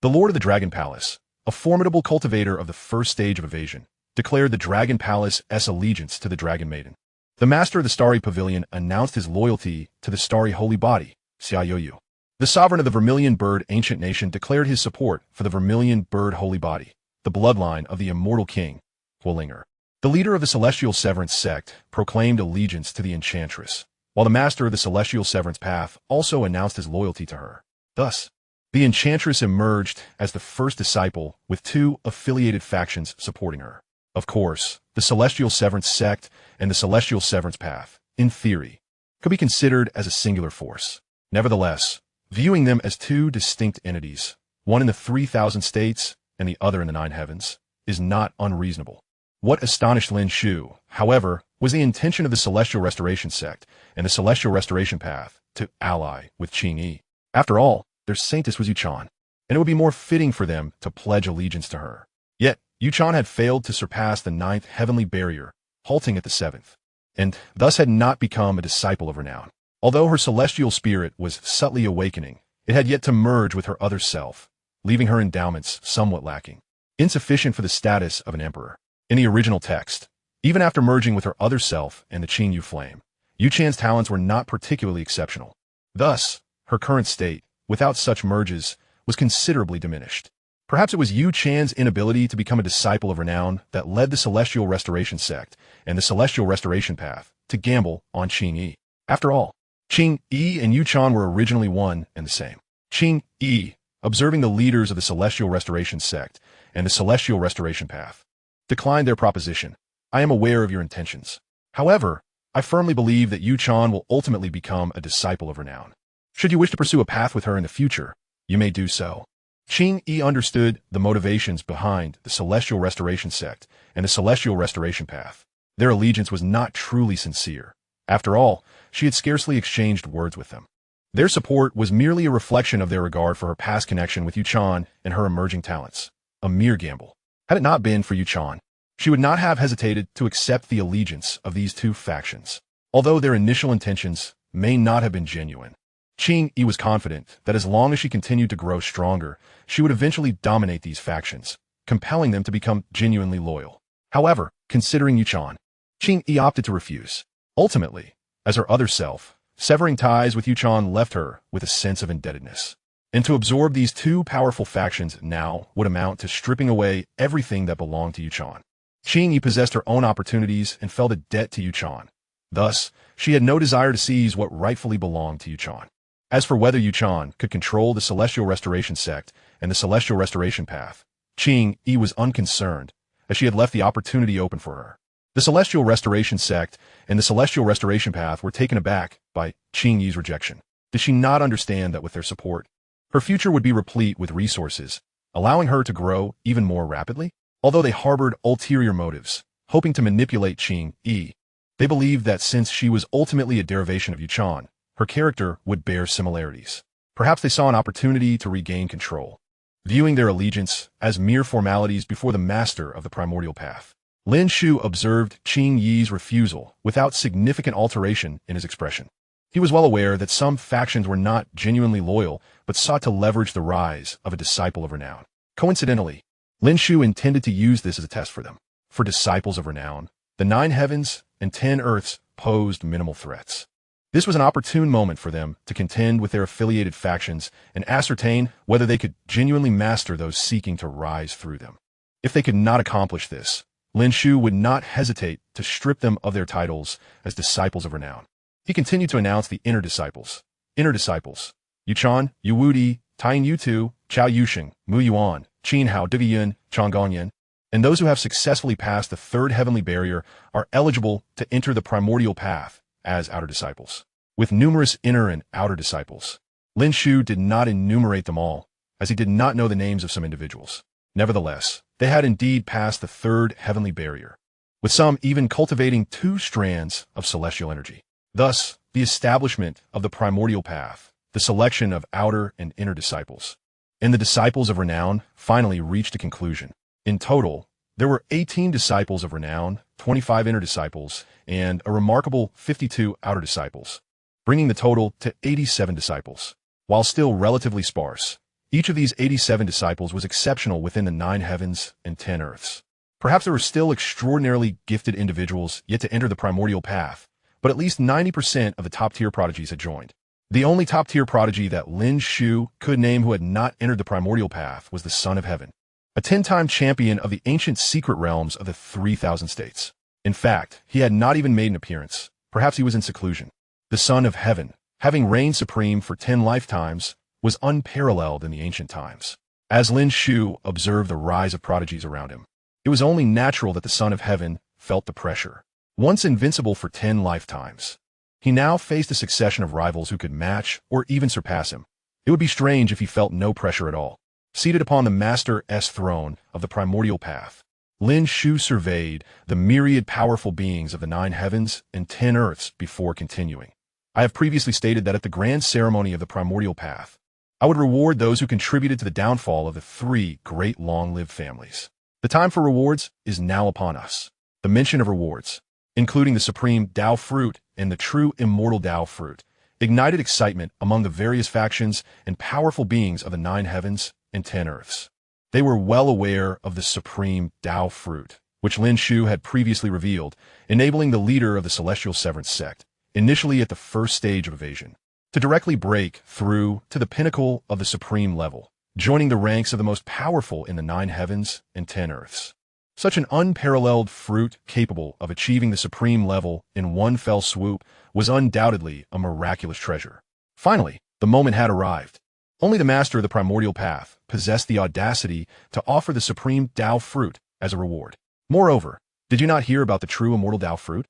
the Lord of the Dragon Palace, a formidable cultivator of the first stage of evasion, declared the Dragon Palace's allegiance to the Dragon Maiden. The Master of the Starry Pavilion announced his loyalty to the Starry Holy Body, Xiaoyu. The sovereign of the Vermilion Bird Ancient Nation declared his support for the Vermilion Bird Holy Body, the bloodline of the Immortal King Origin. The leader of the Celestial Severance sect proclaimed allegiance to the Enchantress, while the Master of the Celestial Severance Path also announced his loyalty to her. Thus, the Enchantress emerged as the first disciple with 2 affiliated factions supporting her. Of course, the Celestial Severance sect and the Celestial Severance Path, in theory, could be considered as a singular force. Nevertheless, viewing them as 2 distinct entities, one in the 3,000 states and the other in the 9 heavens, is not unreasonable. What astonished Lin Shu, however, was the intention of the Celestial Restoration sect and the Celestial Restoration Path to ally with Qing Yi. After all, their saintess was Yuchan, and it would be more fitting for them to pledge allegiance to her. Yet, Yuchan had failed to surpass the 9th heavenly barrier, halting at the 7th, and thus had not become a disciple of renown. Although her celestial spirit was subtly awakening, it had yet to merge with her other self, leaving her endowments somewhat lacking, insufficient for the status of an emperor. In the original text, even after merging with her other self and the Qing Yu flame, Yuchan's talents were not particularly exceptional. Thus, her current state, without such merges, was considerably diminished. Perhaps it was Yuchan's inability to become a disciple of renown that led the Celestial Restoration sect and the Celestial Restoration Path to gamble on Qing Yi. After all, Qing Yi and Yuchan were originally one and the same. Qing Yi, observing the leaders of the Celestial Restoration sect and the Celestial Restoration Path, declined their proposition. "I am aware of your intentions. However, I firmly believe that Yuchan will ultimately become a disciple of renown. Should you wish to pursue a path with her in the future, you may do so." Qing Yi understood the motivations behind the Celestial Restoration sect and the Celestial Restoration Path. Their allegiance was not truly sincere. After all, she had scarcely exchanged words with them. Their support was merely a reflection of their regard for her past connection with Yuchan and her emerging talents. A mere gamble. Had it not been for Yuchan, She would not have hesitated to accept the allegiance of these two factions, although their initial intentions may not have been genuine. Qing Yi was confident that as long as she continued to grow stronger, she would eventually dominate these factions, compelling them to become genuinely loyal. However, considering Yuchan, Qing Yi opted to refuse. Ultimately, as her other self, severing ties with Yuchan left her with a sense of indebtedness. And to absorb these two powerful factions now would amount to stripping away everything that belonged to Yuchan. Qing Yi possessed her own opportunities and felt a debt to Yuchan. Thus, she had no desire to seize what rightfully belonged to Yuchan. As for whether Yuchan could control the Celestial Restoration Sect and the Celestial Restoration Path, Qing Yi was unconcerned, as she had left the opportunity open for her. The Celestial Restoration Sect and the Celestial Restoration Path were taken aback by Qing Yi's rejection. Did she not understand that with their support, her future would be replete with resources, allowing her to grow even more rapidly? Although they harbored ulterior motives, hoping to manipulate Qing Yi, they believed that since she was ultimately a derivation of Yuchan, her character would bear similarities. Perhaps they saw an opportunity to regain control, viewing their allegiance as mere formalities before the master of the primordial path. Lin Shu observed Qing Yi's refusal without significant alteration in his expression. He was well aware that some factions were not genuinely loyal, but sought to leverage the rise of a disciple of renown. Coincidentally, Lin Shu intended to use this as a test for them. For disciples of renown, the 9 heavens and 10 earths posed minimal threats. This was an opportune moment for them to contend with their affiliated factions and ascertain whether they could genuinely master those seeking to rise through them. If they could not accomplish this, Lin Shu would not hesitate to strip them of their titles as disciples of renown. He continued to announce the inner disciples. Inner disciples: Yuchan, Yu Wudi, Taiyin Yutu, Chao Yusheng, Mu Yuan, Shi Hao, Yun, Chang'an, and those who have successfully passed the 3rd heavenly barrier are eligible to enter the primordial path as outer disciples. With numerous inner and outer disciples, Lin Shu did not enumerate them all, as he did not know the names of some individuals. Nevertheless, they had indeed passed the 3rd heavenly barrier, with some even cultivating 2 strands of celestial energy. Thus, the establishment of the primordial path, the selection of outer and inner disciples, and the disciples of renown finally reached a conclusion. In total, there were 18 disciples of renown, 25 inner disciples, and a remarkable 52 outer disciples, bringing the total to 87 disciples. While still relatively sparse, each of these 87 disciples was exceptional within the 9 heavens and 10 earths. Perhaps there were still extraordinarily gifted individuals yet to enter the primordial path, but at least 90% of the top-tier prodigies had joined. The only top-tier prodigy that Lin Shu could name who had not entered the primordial path was the Son of Heaven, a 10-time champion of the ancient secret realms of the 3,000 states. In fact, he had not even made an appearance. Perhaps he was in seclusion. The Son of Heaven, having reigned supreme for 10 lifetimes, was unparalleled in the ancient times. As Lin Shu observed the rise of prodigies around him, it was only natural that the Son of Heaven felt the pressure. Once invincible for 10 lifetimes, he now faced a succession of rivals who could match or even surpass him. It would be strange if he felt no pressure at all. Seated upon the Master's throne of the primordial path, Lin Shu surveyed the myriad powerful beings of the 9 heavens and 10 earths before continuing. I have previously stated that at the grand ceremony of the primordial path, I would reward those who contributed to the downfall of the 3 great long-lived families. The time for rewards is now upon us. The mention of rewards, including the supreme Tao fruit and the true immortal Tao fruit, ignited excitement among the various factions and powerful beings of the 9 heavens and 10 earths. They were well aware of the supreme Tao fruit, which Lin Shu had previously revealed, enabling the leader of the Celestial Severance sect, initially at the first stage of evasion, to directly break through to the pinnacle of the supreme level, joining the ranks of the most powerful in the 9 heavens and 10 earths. Such an unparalleled fruit capable of achieving the supreme level in one fell swoop was undoubtedly a miraculous treasure. Finally, the moment had arrived. Only the master of the primordial path possessed the audacity to offer the supreme Tao fruit as a reward. Moreover, did you not hear about the true immortal Tao fruit?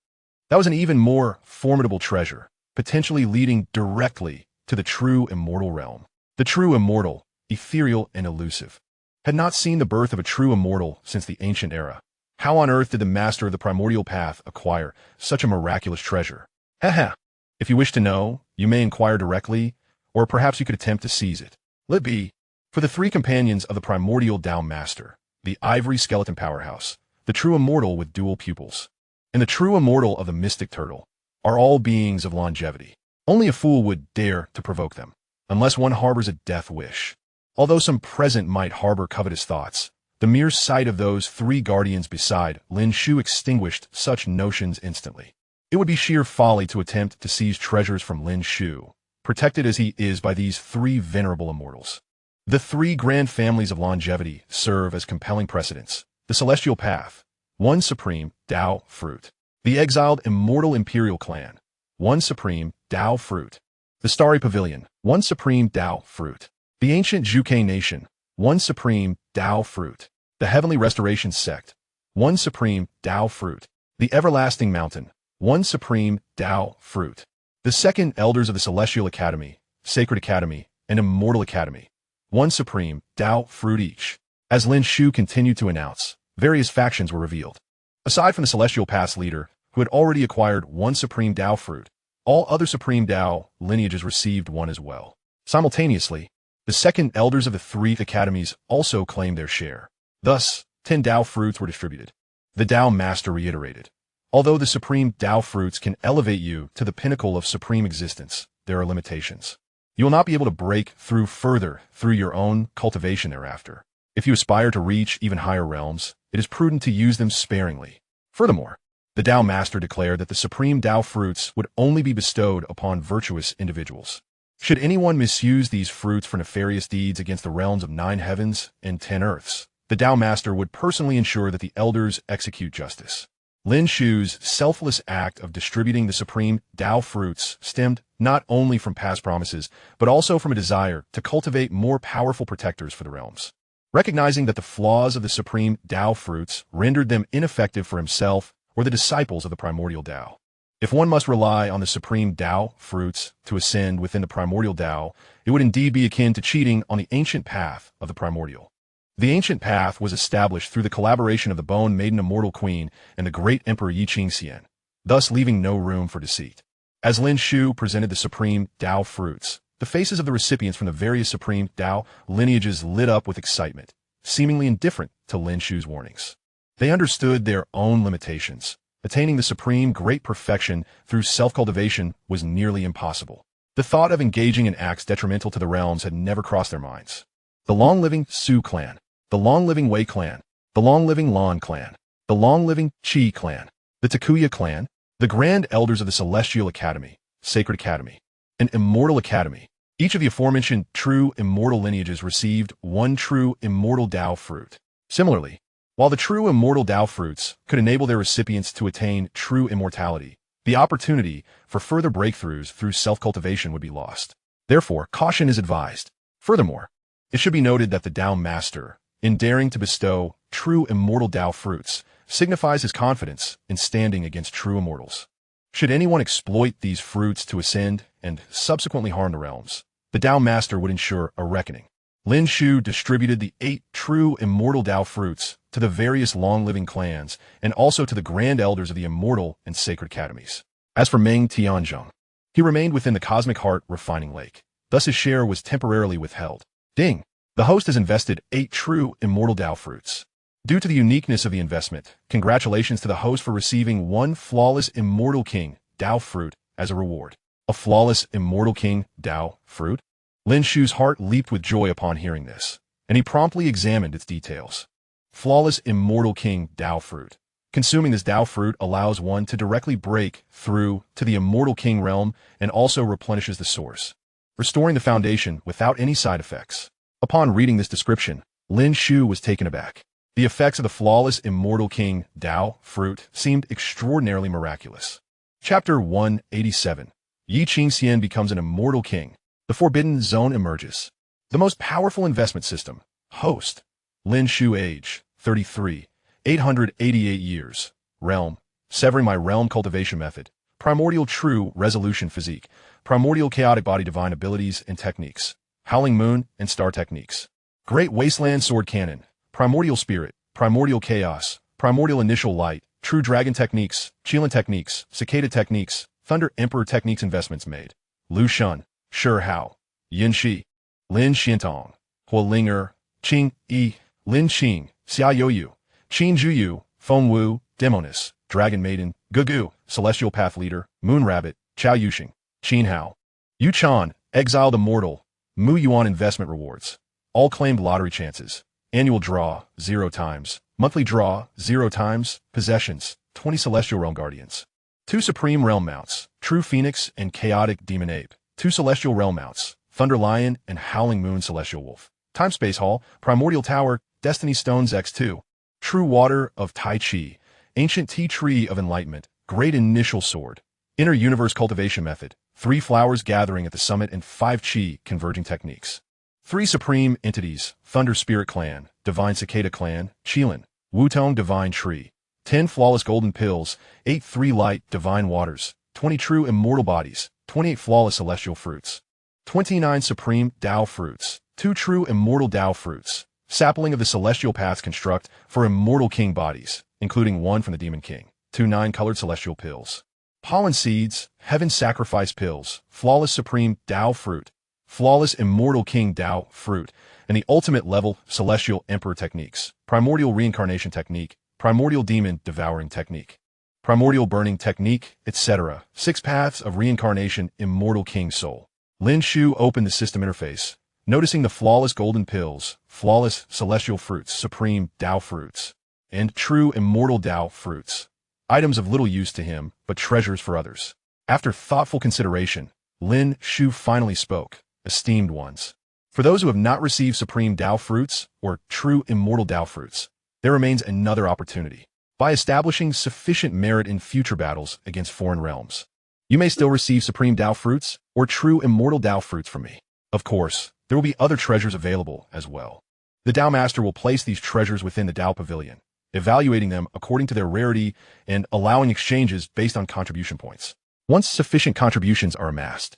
That was an even more formidable treasure, potentially leading directly to the true immortal realm. The true immortal, ethereal and elusive, had not seen the birth of a true immortal since the ancient era. How on earth did the master of the primordial path acquire such a miraculous treasure? Haha. If you wish to know, you may inquire directly, or perhaps you could attempt to seize it. Let be. For the 3 companions of the primordial Tao master, the ivory skeleton powerhouse, the true immortal with dual pupils, and the true immortal of the mystic turtle, are all beings of longevity. Only a fool would dare to provoke them, unless one harbors a death wish. Although some present might harbor covetous thoughts, the mere sight of those three guardians beside Lin Shu extinguished such notions instantly. It would be sheer folly to attempt to seize treasures from Lin Shu, protected as he is by these three venerable immortals. The three grand families of longevity serve as compelling precedents: the Celestial Path, one supreme Tao fruit; the exiled Immortal Imperial Clan, one supreme Tao fruit; the Starry Pavilion, one supreme Tao fruit; the ancient Zhuke Nation, one supreme Tao fruit; the Heavenly Restoration Sect, one supreme Tao fruit; the Everlasting Mountain, one supreme Tao fruit; the second Elders of the Celestial Academy, Sacred Academy, and Immortal Academy, one supreme Tao fruit each. As Lin Shu continued to announce, various factions were revealed. Aside from the Celestial Path's leader, who had already acquired one supreme Tao fruit, all other supreme Tao lineages received one as well. Simultaneously, the second Elders of the three academies also claimed their share. Thus, 10 Tao fruits were distributed. The Tao Master reiterated, although the supreme Tao fruits can elevate you to the pinnacle of supreme existence, there are limitations. You will not be able to break through further through your own cultivation thereafter. If you aspire to reach even higher realms, it is prudent to use them sparingly. Furthermore, the Tao Master declared that the supreme Tao fruits would only be bestowed upon virtuous individuals. Should anyone misuse these fruits for nefarious deeds against the realms of 9 heavens and 10 earths, the Tao Master would personally ensure that the elders execute justice. Lin Shu's selfless act of distributing the supreme Tao fruits stemmed not only from past promises, but also from a desire to cultivate more powerful protectors for the realms. Recognizing that the flaws of the supreme Tao fruits rendered them ineffective for himself or the disciples of the primordial Tao. If one must rely on the supreme Tao fruits to ascend within the primordial Tao, it would indeed be akin to cheating on the ancient path of the primordial. The ancient path was established through the collaboration of the Bone Maiden Immortal Queen and the great Emperor Yi Qingxian, thus leaving no room for deceit. As Lin Shu presented the supreme Tao fruits, the faces of the recipients from the various supreme Tao lineages lit up with excitement, seemingly indifferent to Lin Shu's warnings. They understood their own limitations. Attaining the supreme great perfection through self-cultivation was nearly impossible. The thought of engaging in acts detrimental to the realms had never crossed their minds. The long-living Su clan, the long-living Wei clan, the long-living Lan clan, the long-living Qi clan, the Takuya clan, the Grand Elders of the Celestial Academy, Sacred Academy, and Immortal Academy. Each of the aforementioned true immortal lineages received one true immortal Tao fruit. Similarly, while the true immortal Tao fruits could enable their recipients to attain true immortality, the opportunity for further breakthroughs through self-cultivation would be lost. Therefore, caution is advised. Furthermore, it should be noted that the Tao Master, in daring to bestow true immortal Tao fruits, signifies his confidence in standing against true immortals. Should anyone exploit these fruits to ascend and subsequently harm the realms, the Tao Master would ensure a reckoning. Lin Shu distributed the 8 true immortal Tao fruits to the various long-living clans and also to the Grand Elders of the Immortal and Sacred Academies. As for Meng Tianzhong, he remained within the Cosmic Heart Refining Lake. Thus his share was temporarily withheld. Ding! The host has invested 8 true immortal Tao fruits. Due to the uniqueness of the investment, congratulations to the host for receiving one flawless Immortal King Tao fruit as a reward. A flawless Immortal King Tao fruit? Lin Shu's heart leaped with joy upon hearing this, and he promptly examined its details. Flawless Immortal King Tao fruit. Consuming this Tao fruit allows one to directly break through to the Immortal King realm and also replenishes the source, restoring the foundation without any side effects. Upon reading this description, Lin Shu was taken aback. The effects of the flawless Immortal King Tao fruit seemed extraordinarily miraculous. Chapter 187. Yi Qingxian becomes an Immortal King. The Forbidden Zone emerges. The most powerful investment system. Host. Lin Shu age, 33, 888 years. Realm. Severing my realm cultivation method. Primordial true resolution physique. Primordial chaotic body divine abilities and techniques. Howling moon and star techniques. Great wasteland sword cannon. Primordial spirit. Primordial chaos. Primordial initial light. True dragon techniques. Qilin techniques. Cicada techniques. Thunder Emperor techniques investments made. Lu Shun. Shi Hao, Yin Shi, Lin Xiantong, Huo Linger, Qing Yi, Lin Qing, Xia Youyu, Qin Zhuyu, Feng Wu, Demoness, Dragon Maiden, Gugu, Celestial Path Leader, Moon Rabbit, Chao Yuxing, Shi Hao. Yu Chan, Exiled Immortal, Mu Yuan Investment Rewards. All claimed lottery chances. Annual draw, 0 times. Monthly draw, 0 times. Possessions, 20 Celestial Realm Guardians. 2 Supreme Realm Mounts, True Phoenix and Chaotic Demon Ape. 2 Celestial Realm Mounts, Thunder Lion and Howling Moon Celestial Wolf. Time Space Hall, Primordial Tower, Destiny Stones X2. True Water of Tai Chi, Ancient Tea Tree of Enlightenment, Great Initial Sword. Inner Universe Cultivation Method, 3 Flowers Gathering at the Summit and 5 Chi Converging Techniques. 3 Supreme Entities, Thunder Spirit Clan, Divine Cicada Clan, Qilin, Wutong Divine Tree. 10 Flawless Golden Pills, 8 3 Light Divine Waters, 20 True Immortal Bodies, 28 Flawless Celestial Fruits. 29 Supreme Tao Fruits, 2 True Immortal Tao Fruits. Sapling of the Celestial Paths Construct for Immortal King Bodies, including 1 from the Demon King. 2 9-colored Celestial Pills. Pollen Seeds, Heaven Sacrifice Pills, Flawless Supreme Tao Fruit, Flawless Immortal King Tao Fruit, and the Ultimate Level Celestial Emperor Techniques, Primordial Reincarnation Technique, Primordial Demon Devouring Technique, Primordial Burning Technique, etc. 6 Paths of Reincarnation Immortal King Soul. Lin Shu opened the system interface, noticing the Flawless Golden Pills, Flawless Celestial Fruits, Supreme Tao Fruits, and True Immortal Tao Fruits. Items of little use to him, but treasures for others. After thoughtful consideration, Lin Shu finally spoke. Esteemed ones. For those who have not received Supreme Tao Fruits or True Immortal Tao Fruits, there remains another opportunity. By establishing sufficient merit in future battles against foreign realms, you may still receive Supreme Tao Fruits or True Immortal Tao Fruits from me. Of course, there will be other treasures available as well. The Tao Master will place these treasures within the Tao Pavilion, evaluating them according to their rarity and allowing exchanges based on contribution points. Once sufficient contributions are amassed,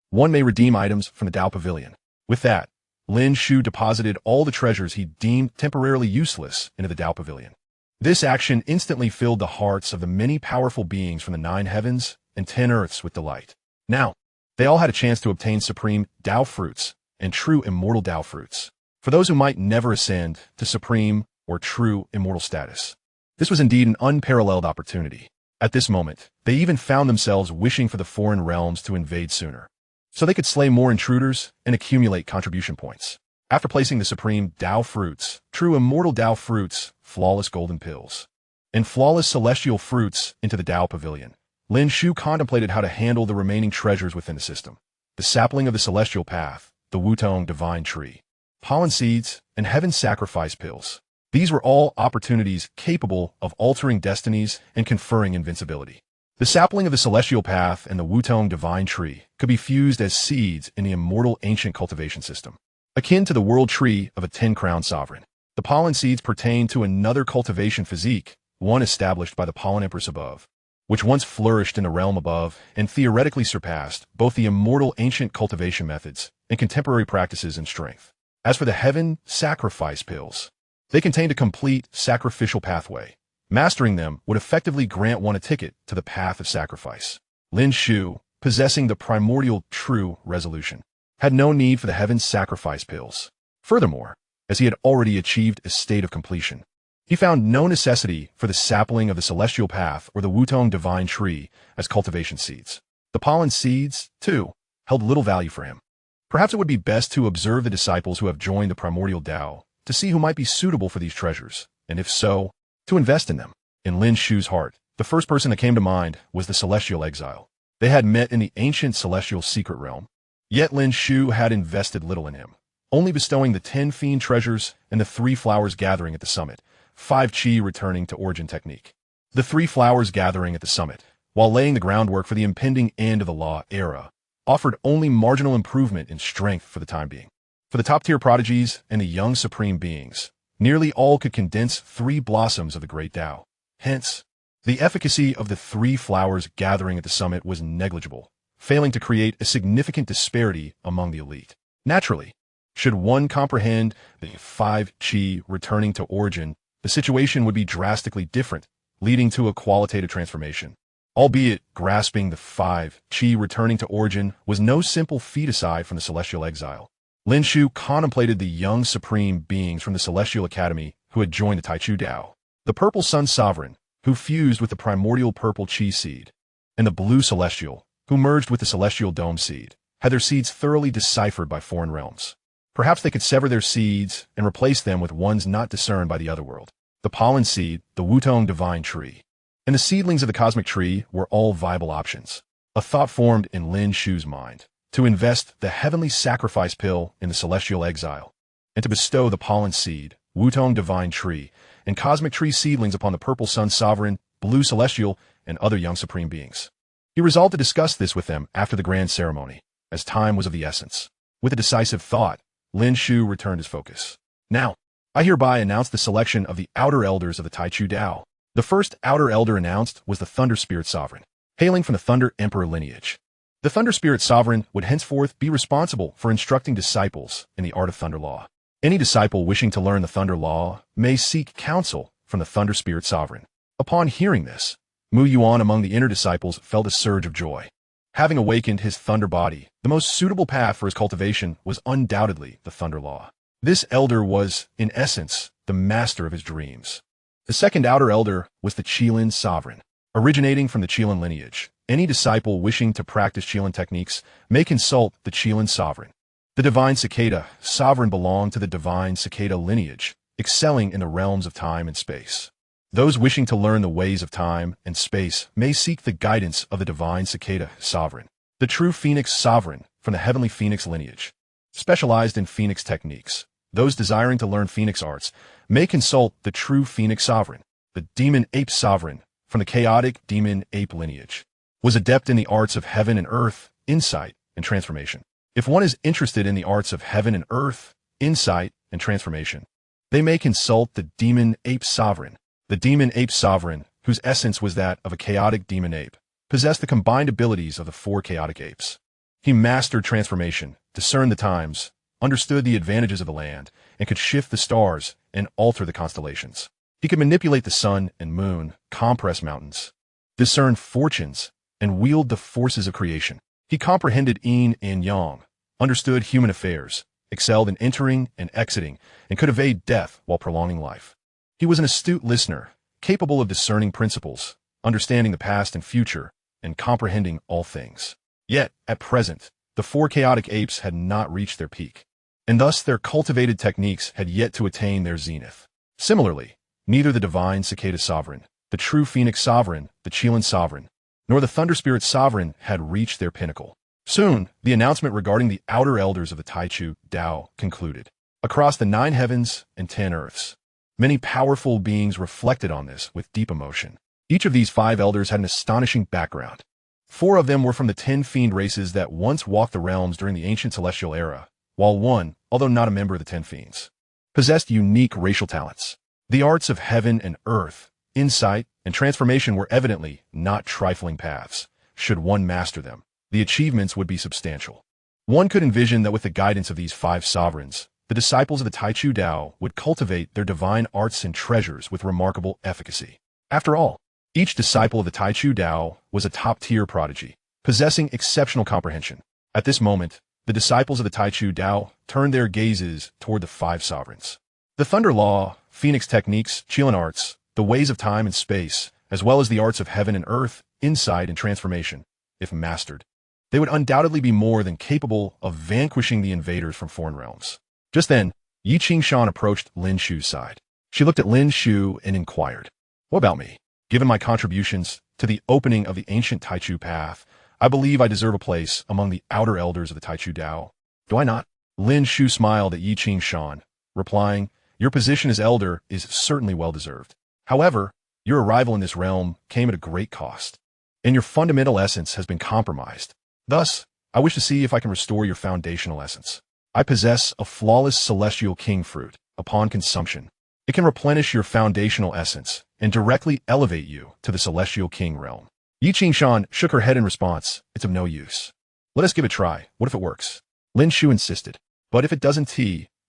one may redeem items from the Tao Pavilion. With that, Lin Shu deposited all the treasures he deemed temporarily useless into the Tao Pavilion. This action instantly filled the hearts of the many powerful beings from the 9 heavens and 10 earths with delight. Now, they all had a chance to obtain Supreme Tao Fruits and True Immortal Tao Fruits. For those who might never ascend to Supreme or True Immortal status, this was indeed an unparalleled opportunity. At this moment, they even found themselves wishing for the foreign realms to invade sooner, so they could slay more intruders and accumulate contribution points. After placing the Supreme Tao Fruits, True Immortal Tao Fruits, Flawless Golden Pills, and Flawless Celestial Fruits into the Tao Pavilion, Lin Shu contemplated how to handle the remaining treasures within the system. The Sapling of the Celestial Path, the Wutong Divine Tree, Pollen Seeds, and Heaven Sacrifice Pills. These were all opportunities capable of altering destinies and conferring invincibility. The Sapling of the Celestial Path and the Wutong Divine Tree could be fused as seeds in the immortal ancient cultivation system, akin to the world tree of a 10-crown sovereign. The pollen seeds pertain to another cultivation physique, one established by the pollen empress above, which once flourished in the realm above and theoretically surpassed both the immortal ancient cultivation methods and contemporary practices in strength. As for the Heaven Sacrifice Pills, they contained a complete sacrificial pathway. Mastering them would effectively grant one a ticket to the path of sacrifice. Lin Shu, possessing the primordial true resolution, had no need for the Heaven Sacrifice Pills. Furthermore, as he had already achieved a state of completion, he found no necessity for the Sapling of the Celestial Path or the Wutong Divine Tree as cultivation seeds. The pollen seeds, too, held little value for him. Perhaps it would be best to observe the disciples who have joined the primordial Tao to see who might be suitable for these treasures, and if so, to invest in them. In Lin Shu's heart, the first person that came to mind was the Celestial Exile. They had met in the ancient celestial secret realm, yet Lin Shu had invested little in him, only bestowing the 10 fiend treasures and the 3 flowers gathering at the summit, 5 chi returning to origin technique. The 3 flowers gathering at the summit, while laying the groundwork for the impending end of the law era, offered only marginal improvement in strength for the time being. For the top-tier prodigies and the young supreme beings, nearly all could condense 3 blossoms of the great Tao. Hence, the efficacy of the 3 flowers gathering at the summit was negligible, failing to create a significant disparity among the elite. Naturally, should one comprehend the 5 chi returning to origin, the situation would be drastically different, leading to a qualitative transformation. Albeit, grasping the 5 chi returning to origin was no simple feat aside from the Celestial Exile. Lin Shu contemplated the young supreme beings from the Celestial Academy who had joined the Taichu Dao. the Purple Sun Sovereign, who fused with the primordial purple Chi seed, and the Blue Celestial, who merged with the Celestial Dome seed, had their seeds thoroughly deciphered by foreign realms. Perhaps they could sever their seeds and replace them with ones not discerned by the otherworld. The pollen seed, the Wutong Divine Tree, and the seedlings of the Cosmic Tree were all viable options. A thought formed in Lin Shu's mind to invest the heavenly sacrifice pill in the celestial exile, and to bestow the pollen seed, Wutong Divine Tree, and Cosmic Tree seedlings upon the Purple Sun Sovereign, Blue Celestial, and other young supreme beings. He resolved to discuss this with them after the grand ceremony, as time was of the essence. With a decisive thought, Lin Shu returned his focus. Now, I hereby announce the selection of the Outer Elders of the Taichu Dao. The first Outer Elder announced was the Thunder Spirit Sovereign, hailing from the Thunder Emperor lineage. The Thunder Spirit Sovereign would henceforth be responsible for instructing disciples in the art of Thunder Law. Any disciple wishing to learn the Thunder Law may seek counsel from the Thunder Spirit Sovereign. Upon hearing this, Mu Yuan among the inner disciples felt a surge of joy. Having awakened his Thunder body, the most suitable path for his cultivation was undoubtedly the Thunder Law. This elder was, in essence, the master of his dreams. The second Outer Elder was the Qilin Sovereign. Originating from the Qilin lineage, any disciple wishing to practice Qilin techniques may consult the Qilin Sovereign. The Divine Cicada Sovereign belonged to the Divine Cicada lineage, excelling in the realms of time and space. Those wishing to learn the ways of time and space may seek the guidance of the Divine Cicada Sovereign. The True Phoenix Sovereign from the Heavenly Phoenix lineage, specialized in Phoenix techniques. Those desiring to learn Phoenix arts may consult the True Phoenix Sovereign. The Demon Ape Sovereign from the Chaotic Demon Ape lineage was adept in the arts of heaven and earth, insight, and transformation. If one is interested in the arts of heaven and earth, insight, and transformation, they may consult the Demon Ape Sovereign. The Demon Ape Sovereign, whose essence was that of a chaotic demon ape, possessed the combined abilities of the four chaotic apes. He mastered transformation, discerned the times, understood the advantages of the land, and could shift the stars and alter the constellations. He could manipulate the sun and moon, compress mountains, discern fortunes, and wield the forces of creation. He comprehended yin and yang, understood human affairs, excelled in entering and exiting, and could evade death while prolonging life. He was an astute listener, capable of discerning principles, understanding the past and future, and comprehending all things. Yet, at present, the four chaotic apes had not reached their peak, and thus their cultivated techniques had yet to attain their zenith. Similarly, neither the Divine Cicada Sovereign, the True Phoenix Sovereign, the Qilin Sovereign, nor the Thunder Spirit Sovereign had reached their pinnacle. Soon, the announcement regarding the Outer Elders of the Taichu Dao concluded. Across the 9 heavens and 10 earths, many powerful beings reflected on this with deep emotion. Each of these 5 elders had an astonishing background. 4 of them were from the 10 fiend races that once walked the realms during the ancient celestial era, while 1, although not a member of the 10 fiends, possessed unique racial talents. The arts of heaven and earth, insight, and transformation were evidently not trifling paths. Should one master them, the achievements would be substantial. One could envision that with the guidance of these 5 sovereigns, the disciples of the Taichu Dao would cultivate their divine arts and treasures with remarkable efficacy. After all, each disciple of the Taichu Dao was a top-tier prodigy, possessing exceptional comprehension. At this moment, the disciples of the Taichu Dao turned their gazes toward the 5 sovereigns. The Thunder Law, Phoenix techniques, Qilin arts, the ways of time and space, as well as the arts of heaven and earth, insight and transformation, if mastered, they would undoubtedly be more than capable of vanquishing the invaders from foreign realms. Just then, Yi Qingshan approached Lin Shu's side. She looked at Lin Shu and inquired, "What about me? Given my contributions to the opening of the ancient Taichu path, I believe I deserve a place among the outer elders of the Taichu Dao. Do I not?" Lin Shu smiled at Yi Qingshan, replying, "Your position as elder is certainly well-deserved. However, your arrival in this realm came at a great cost, and your fundamental essence has been compromised. Thus, I wish to see if I can restore your foundational essence. I possess a flawless celestial king fruit. Upon consumption, it can replenish your foundational essence and directly elevate you to the celestial king realm." Yi Qingshan shook her head in response. "It's of no use. Let us give it a try. What if it works?" Lin Shu insisted. "But if it doesn't,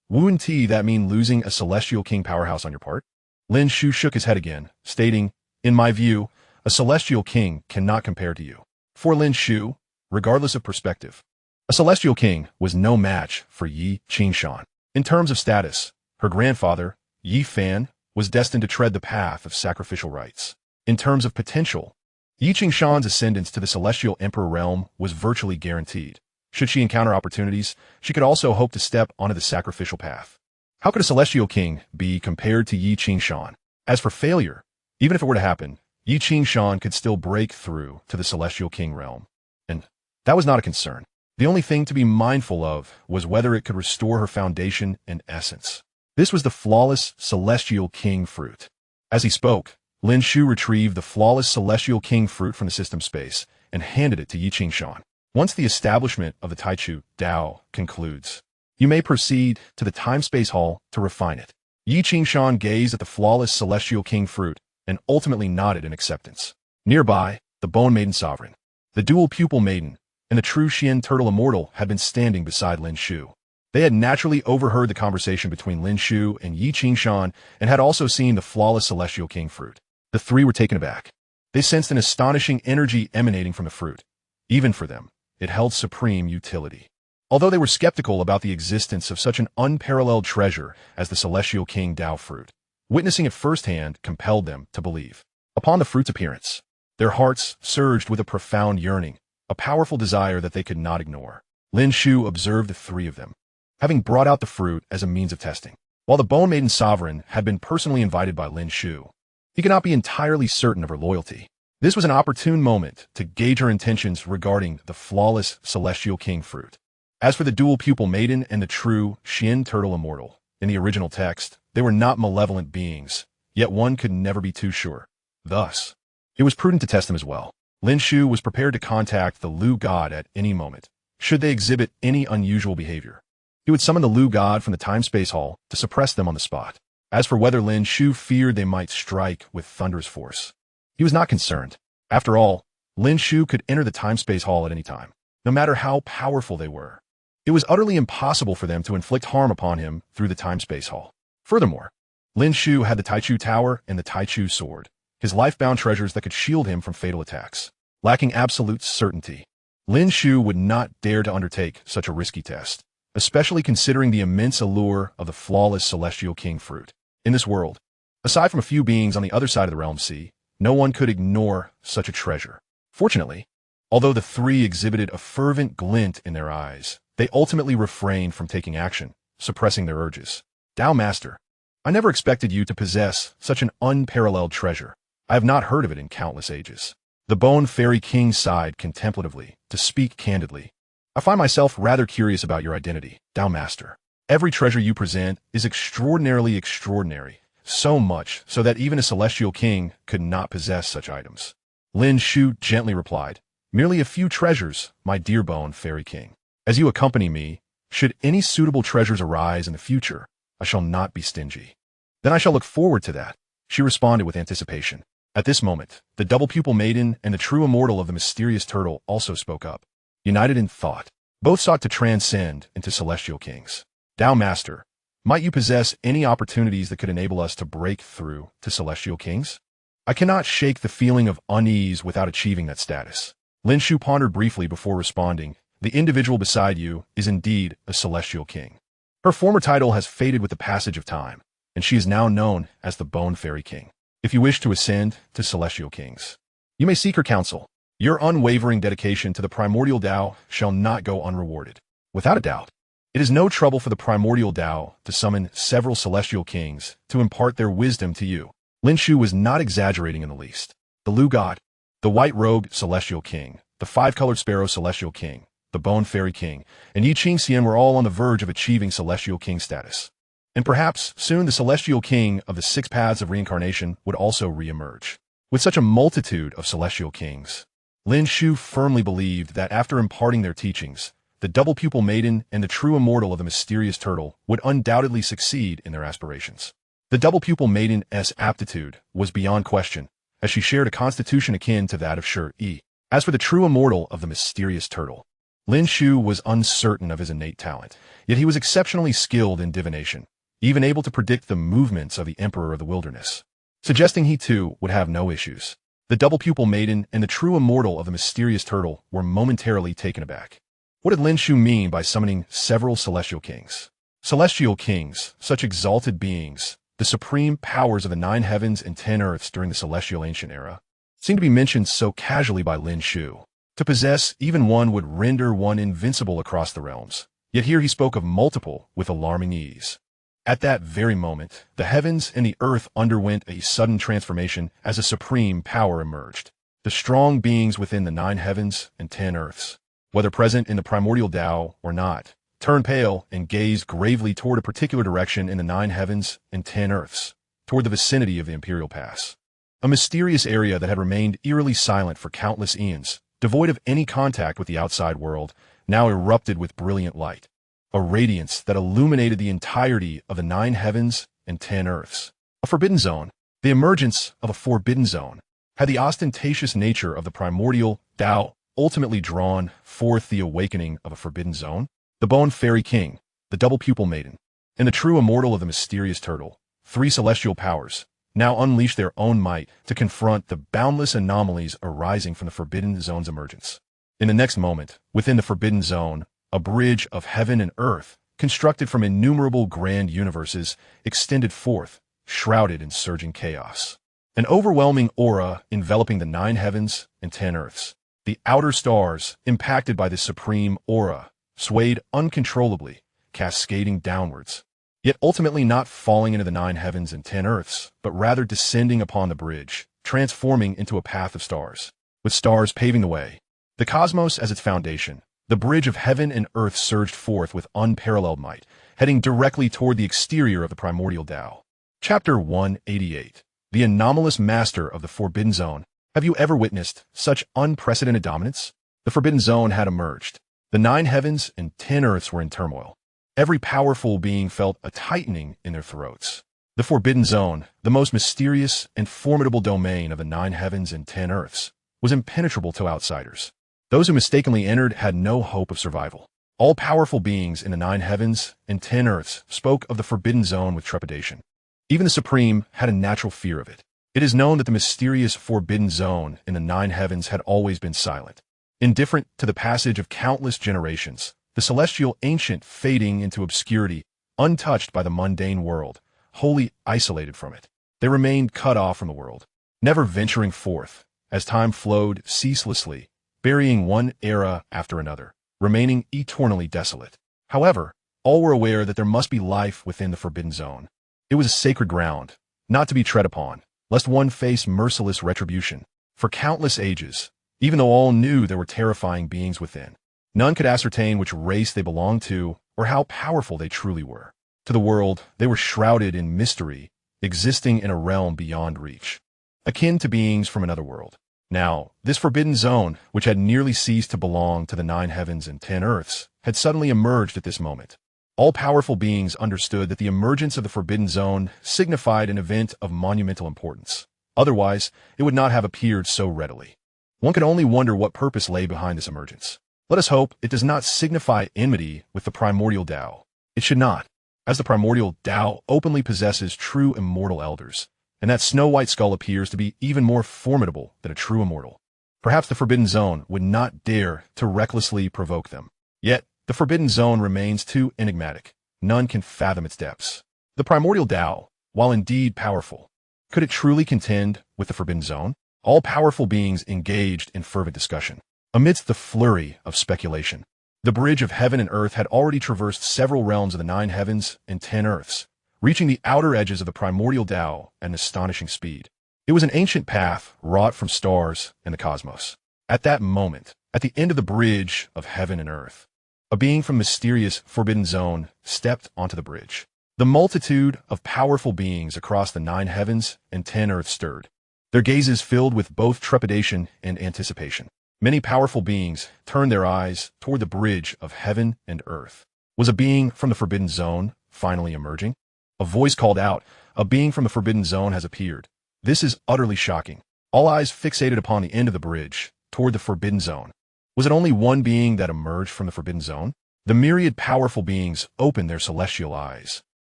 wouldn't that mean losing a celestial king powerhouse on your part?" Lin Shu shook his head again, stating, "In my view, a celestial king cannot compare to you." For Lin Shu, regardless of perspective, a celestial king was no match for Yi Qingshan. In terms of status, her grandfather, Yi Fan, was destined to tread the path of sacrificial rites. In terms of potential, Yi Qingshan's ascendance to the Celestial Emperor realm was virtually guaranteed. Should she encounter opportunities, she could also hope to step onto the sacrificial path. How could a Celestial King be compared to Yi Qingshan? As for failure, even if it were to happen, Yi Qingshan could still break through to the Celestial King realm. And that was not a concern. The only thing to be mindful of was whether it could restore her foundation and essence. This was the flawless Celestial King fruit. As he spoke, Lin Shu retrieved the flawless Celestial King fruit from the system space and handed it to Yi Qingshan. Once the establishment of the Taichu Dao concludes, you may proceed to the time-space hall to refine it. Yi Qingshan gazed at the flawless Celestial King fruit and ultimately nodded in acceptance. Nearby, the Bone Maiden Sovereign, the Dual Pupil Maiden, and the true Xian Turtle Immortal had been standing beside Lin Shu. They had naturally overheard the conversation between Lin Shu and Yi Qingshan and had also seen the flawless Celestial King fruit. The three were taken aback. They sensed an astonishing energy emanating from the fruit. Even for them, it held supreme utility. Although they were skeptical about the existence of such an unparalleled treasure as the Celestial King Dao fruit, witnessing it firsthand compelled them to believe. Upon the fruit's appearance, their hearts surged with a profound yearning, a powerful desire that they could not ignore. Lin Shu observed the three of them, having brought out the fruit as a means of testing. While the Bone Maiden Sovereign had been personally invited by Lin Shu, he could not be entirely certain of her loyalty. This was an opportune moment to gauge her intentions regarding the flawless Celestial King fruit. As for the Dual Pupil Maiden and the true Xian Turtle Immortal, in the original text, they were not malevolent beings, yet one could never be too sure. Thus, it was prudent to test them as well. Lin Shu was prepared to contact the Willow God at any moment, should they exhibit any unusual behavior. He would summon the Willow God from the time-space hall to suppress them on the spot. As for whether Lin Shu feared they might strike with thunderous force, he was not concerned. After all, Lin Shu could enter the time-space hall at any time, no matter how powerful they were. It was utterly impossible for them to inflict harm upon him through the time-space hall. Furthermore, Lin Shu had the Taichu Tower and the Taichu Sword, his life-bound treasures that could shield him from fatal attacks. Lacking absolute certainty, Lin Shu would not dare to undertake such a risky test, especially considering the immense allure of the flawless Celestial King fruit. In this world, aside from a few beings on the other side of the realm sea, no one could ignore such a treasure. Fortunately, although the three exhibited a fervent glint in their eyes, they ultimately refrained from taking action, suppressing their urges. Dao Master, I never expected you to possess such an unparalleled treasure. I have not heard of it in countless ages. The Bone Fairy King sighed contemplatively, to speak candidly. I find myself rather curious about your identity, Dao Master. Every treasure you present is extraordinarily extraordinary, so much so that even a Celestial King could not possess such items. Lin Shu gently replied, merely a few treasures, my dear Bone Fairy King. As you accompany me, should any suitable treasures arise in the future, I shall not be stingy. Then I shall look forward to that, she responded with anticipation. At this moment, the Double Pupil Maiden and the true Immortal of the Mysterious Turtle also spoke up. United in thought, both sought to transcend into Celestial Kings. Dao Master, might you possess any opportunities that could enable us to break through to Celestial Kings? I cannot shake the feeling of unease without achieving that status. Lin Shu pondered briefly before responding, the individual beside you is indeed a Celestial King. Her former title has faded with the passage of time, and she is now known as the Bone Fairy King. If you wish to ascend to Celestial Kings, you may seek her counsel. Your unwavering dedication to the primordial Dao shall not go unrewarded. Without a doubt, it is no trouble for the primordial Dao to summon several Celestial Kings to impart their wisdom to you. Lin Shu was not exaggerating in the least. The Willow God, the White Rogue Celestial King, the Five-Colored Sparrow Celestial King, the Bone Fairy King, and Yi Qingxian were all on the verge of achieving Celestial King status. And perhaps soon the Celestial King of the Six Paths of Reincarnation would also re-emerge. With such a multitude of Celestial Kings, Lin Shu firmly believed that after imparting their teachings, the Double Pupil Maiden and the true Immortal of the Mysterious Turtle would undoubtedly succeed in their aspirations. The Double Pupil Maiden's aptitude was beyond question, as she shared a constitution akin to that of Shi. As for the true Immortal of the Mysterious Turtle, Lin Shu was uncertain of his innate talent, yet he was exceptionally skilled in divination, even able to predict the movements of the Emperor of the Wilderness, suggesting he too would have no issues. The Double Pupil Maiden and the true Immortal of the Mysterious Turtle were momentarily taken aback. What did Lin Shu mean by summoning several Celestial Kings? Celestial Kings, such exalted beings, the supreme powers of the 9 heavens and 10 earths during the celestial ancient era, seem to be mentioned so casually by Lin Shu. To possess even one would render one invincible across the realms. Yet here he spoke of multiple with alarming ease. At that very moment, the heavens and the earth underwent a sudden transformation as a supreme power emerged. The strong beings within the 9 heavens and 10 earths, whether present in the primordial Tao or not, turned pale and gazed gravely toward a particular direction in the 9 heavens and 10 earths, toward the vicinity of the Imperial Pass. A mysterious area that had remained eerily silent for countless eons, devoid of any contact with the outside world, now erupted with brilliant light. A radiance that illuminated the entirety of the 9 heavens and 10 earths. A forbidden zone, the emergence of a forbidden zone, had the ostentatious nature of the primordial Tao ultimately drawn forth the awakening of a forbidden zone. The Bone Fairy King, the Double Pupil Maiden, and the true immortal of the mysterious turtle, 3 celestial powers, now unleashed their own might to confront the boundless anomalies arising from the forbidden zone's emergence. In the next moment, within the forbidden zone, a bridge of heaven and earth, constructed from innumerable grand universes, extended forth, shrouded in surging chaos. An overwhelming aura enveloping the 9 heavens and 10 earths. The outer stars, impacted by this supreme aura, swayed uncontrollably, cascading downwards, yet ultimately not falling into the 9 heavens and 10 earths, but rather descending upon the bridge, transforming into a path of stars, with stars paving the way. The cosmos as its foundation, the bridge of heaven and earth surged forth with unparalleled might, heading directly toward the exterior of the primordial Tao. Chapter 188. The Anomalous Master of the Forbidden Zone. Have you ever witnessed such unprecedented dominance? The Forbidden Zone had emerged. The 9 heavens and 10 earths were in turmoil. Every powerful being felt a tightening in their throats. The Forbidden Zone, the most mysterious and formidable domain of the 9 heavens and 10 earths, was impenetrable to outsiders. Those who mistakenly entered had no hope of survival. All powerful beings in the 9 heavens and 10 earths spoke of the Forbidden Zone with trepidation. Even the Supreme had a natural fear of it. It is known that the mysterious Forbidden Zone in the 9 heavens had always been silent, indifferent to the passage of countless generations, the celestial ancient fading into obscurity, untouched by the mundane world, wholly isolated from it. They remained cut off from the world, never venturing forth, as time flowed ceaselessly, burying one era after another, remaining eternally desolate. However, all were aware that there must be life within the Forbidden Zone. It was a sacred ground, not to be tread upon, lest one face merciless retribution. For countless ages, even though all knew there were terrifying beings within, none could ascertain which race they belonged to or how powerful they truly were. To the world, they were shrouded in mystery, existing in a realm beyond reach, akin to beings from another world. Now, this Forbidden Zone, which had nearly ceased to belong to the 9 heavens and 10 earths, had suddenly emerged at this moment. All powerful beings understood that the emergence of the Forbidden Zone signified an event of monumental importance. Otherwise, it would not have appeared so readily. One could only wonder what purpose lay behind this emergence. Let us hope it does not signify enmity with the primordial Tao. It should not, as the primordial Tao openly possesses true immortal elders, and that snow-white skull appears to be even more formidable than a true immortal. Perhaps the Forbidden Zone would not dare to recklessly provoke them. Yet, the Forbidden Zone remains too enigmatic. None can fathom its depths. The primordial Tao, while indeed powerful, could it truly contend with the Forbidden Zone? All powerful beings engaged in fervent discussion. Amidst the flurry of speculation, the bridge of heaven and earth had already traversed several realms of the 9 heavens and 10 earths, reaching the outer edges of the primordial Tao at an astonishing speed. It was an ancient path wrought from stars and the cosmos. At that moment, at the end of the bridge of heaven and earth, a being from mysterious Forbidden Zone stepped onto the bridge. The multitude of powerful beings across the 9 heavens and 10 earths stirred, their gazes filled with both trepidation and anticipation. Many powerful beings turned their eyes toward the bridge of heaven and earth. Was a being from the Forbidden Zone finally emerging? A voice called out, "A being from the Forbidden Zone has appeared." This is utterly shocking. All eyes fixated upon the end of the bridge, toward the Forbidden Zone. Was it only one being that emerged from the Forbidden Zone? The myriad powerful beings opened their celestial eyes,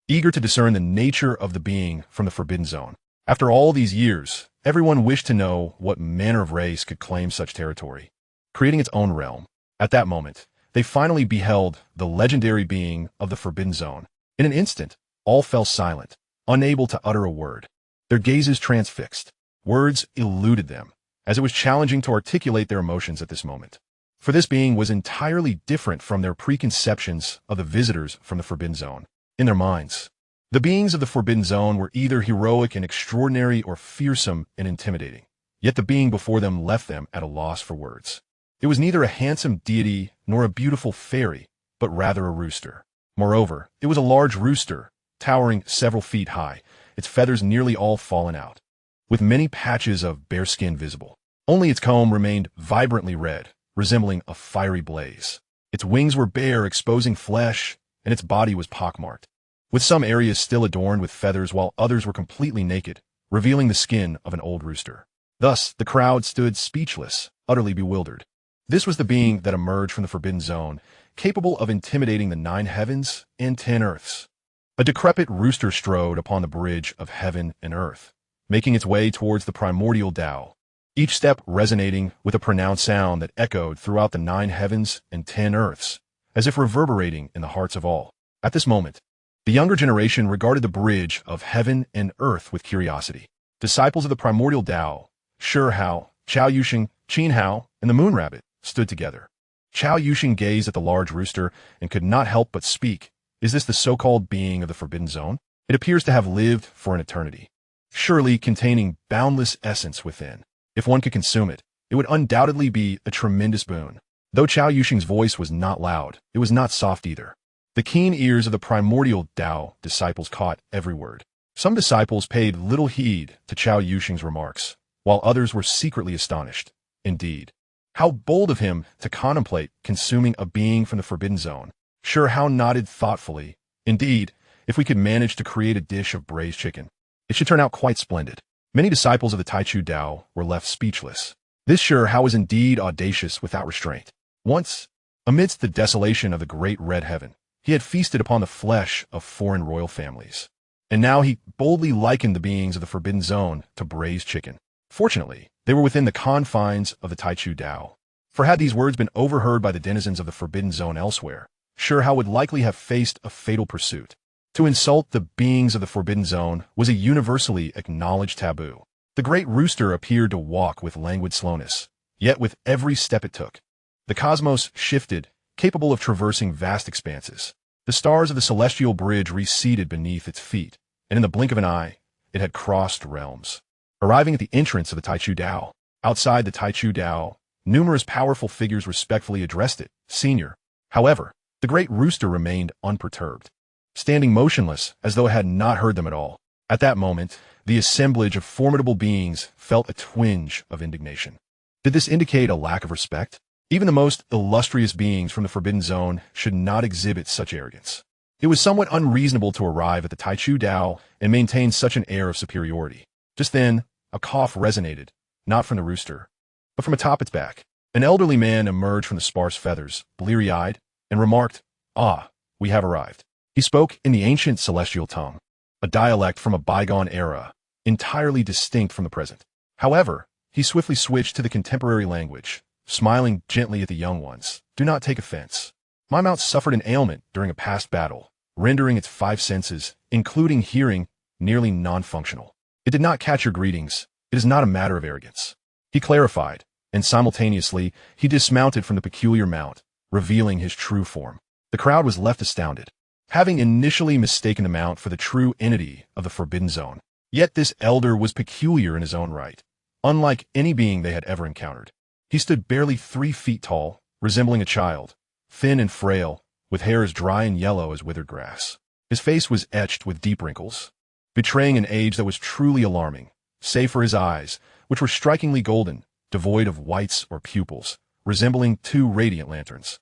eager to discern the nature of the being from the Forbidden Zone. After all these years, everyone wished to know what manner of race could claim such territory, creating its own realm. At that moment, they finally beheld the legendary being of the Forbidden Zone. In an instant, all fell silent, unable to utter a word. Their gazes transfixed. Words eluded them, as it was challenging to articulate their emotions at this moment. For this being was entirely different from their preconceptions of the visitors from the Forbidden Zone. In their minds, the beings of the Forbidden Zone were either heroic and extraordinary or fearsome and intimidating. Yet the being before them left them at a loss for words. It was neither a handsome deity nor a beautiful fairy, but rather a rooster. Moreover, it was a large rooster, towering several feet high, its feathers nearly all fallen out, with many patches of bare skin visible. Only its comb remained vibrantly red, resembling a fiery blaze. Its wings were bare, exposing flesh, and its body was pockmarked, with some areas still adorned with feathers while others were completely naked, revealing the skin of an old rooster. Thus, the crowd stood speechless, utterly bewildered. This was the being that emerged from the Forbidden Zone, capable of intimidating the 9 heavens and 10 earths. A decrepit rooster strode upon the bridge of heaven and earth, making its way towards the primordial Tao, each step resonating with a pronounced sound that echoed throughout the 9 heavens and 10 earths, as if reverberating in the hearts of all. At this moment, the younger generation regarded the bridge of heaven and earth with curiosity. Disciples of the primordial Tao, Shi Hao, Chao Yusheng, Qin Hao, and the Moon Rabbit stood together. Chao Yusheng gazed at the large rooster and could not help but speak. Is this the so-called being of the Forbidden Zone? It appears to have lived for an eternity, surely containing boundless essence within. If one could consume it, it would undoubtedly be a tremendous boon. Though Chao Yusheng's voice was not loud, it was not soft either. The keen ears of the primordial Tao disciples caught every word. Some disciples paid little heed to Chao Yusheng's remarks, while others were secretly astonished. Indeed, how bold of him to contemplate consuming a being from the Forbidden Zone. Shi Hao nodded thoughtfully. Indeed, if we could manage to create a dish of braised chicken, it should turn out quite splendid. Many disciples of the Taichu Tao were left speechless. This Shi Hao was indeed audacious without restraint. Once, amidst the desolation of the great red heaven, he had feasted upon the flesh of foreign royal families. And now he boldly likened the beings of the Forbidden Zone to braised chicken. Fortunately, they were within the confines of the Taichu Tao. For had these words been overheard by the denizens of the Forbidden Zone elsewhere, Shi Hao would likely have faced a fatal pursuit. To insult the beings of the Forbidden Zone was a universally acknowledged taboo. The great rooster appeared to walk with languid slowness, yet with every step it took, the cosmos shifted, capable of traversing vast expanses. The stars of the celestial bridge receded beneath its feet, and in the blink of an eye, it had crossed realms. Arriving at the entrance of the Taichu Tao, outside the Taichu Tao, numerous powerful figures respectfully addressed it, Senior. However, the great rooster remained unperturbed, standing motionless as though it had not heard them at all. At that moment, the assemblage of formidable beings felt a twinge of indignation. Did this indicate a lack of respect? Even the most illustrious beings from the Forbidden Zone should not exhibit such arrogance. It was somewhat unreasonable to arrive at the Taichu Tao and maintain such an air of superiority. Just then, a cough resonated, not from the rooster, but from atop its back. An elderly man emerged from the sparse feathers, bleary-eyed, and remarked, "Ah, we have arrived." He spoke in the ancient celestial tongue, a dialect from a bygone era, entirely distinct from the present. However, he swiftly switched to the contemporary language, smiling gently at the young ones. "Do not take offense. My mount suffered an ailment during a past battle, rendering its 5 senses, including hearing, nearly non-functional. It did not catch your greetings. It is not a matter of arrogance." He clarified, and simultaneously, he dismounted from the peculiar mount, revealing his true form. The crowd was left astounded, having initially mistaken the mount for the true entity of the Forbidden Zone. Yet this elder was peculiar in his own right, unlike any being they had ever encountered. He stood barely 3 feet tall, resembling a child, thin and frail, with hair as dry and yellow as withered grass. His face was etched with deep wrinkles, betraying an age that was truly alarming, save for his eyes, which were strikingly golden, devoid of whites or pupils, resembling 2 radiant lanterns.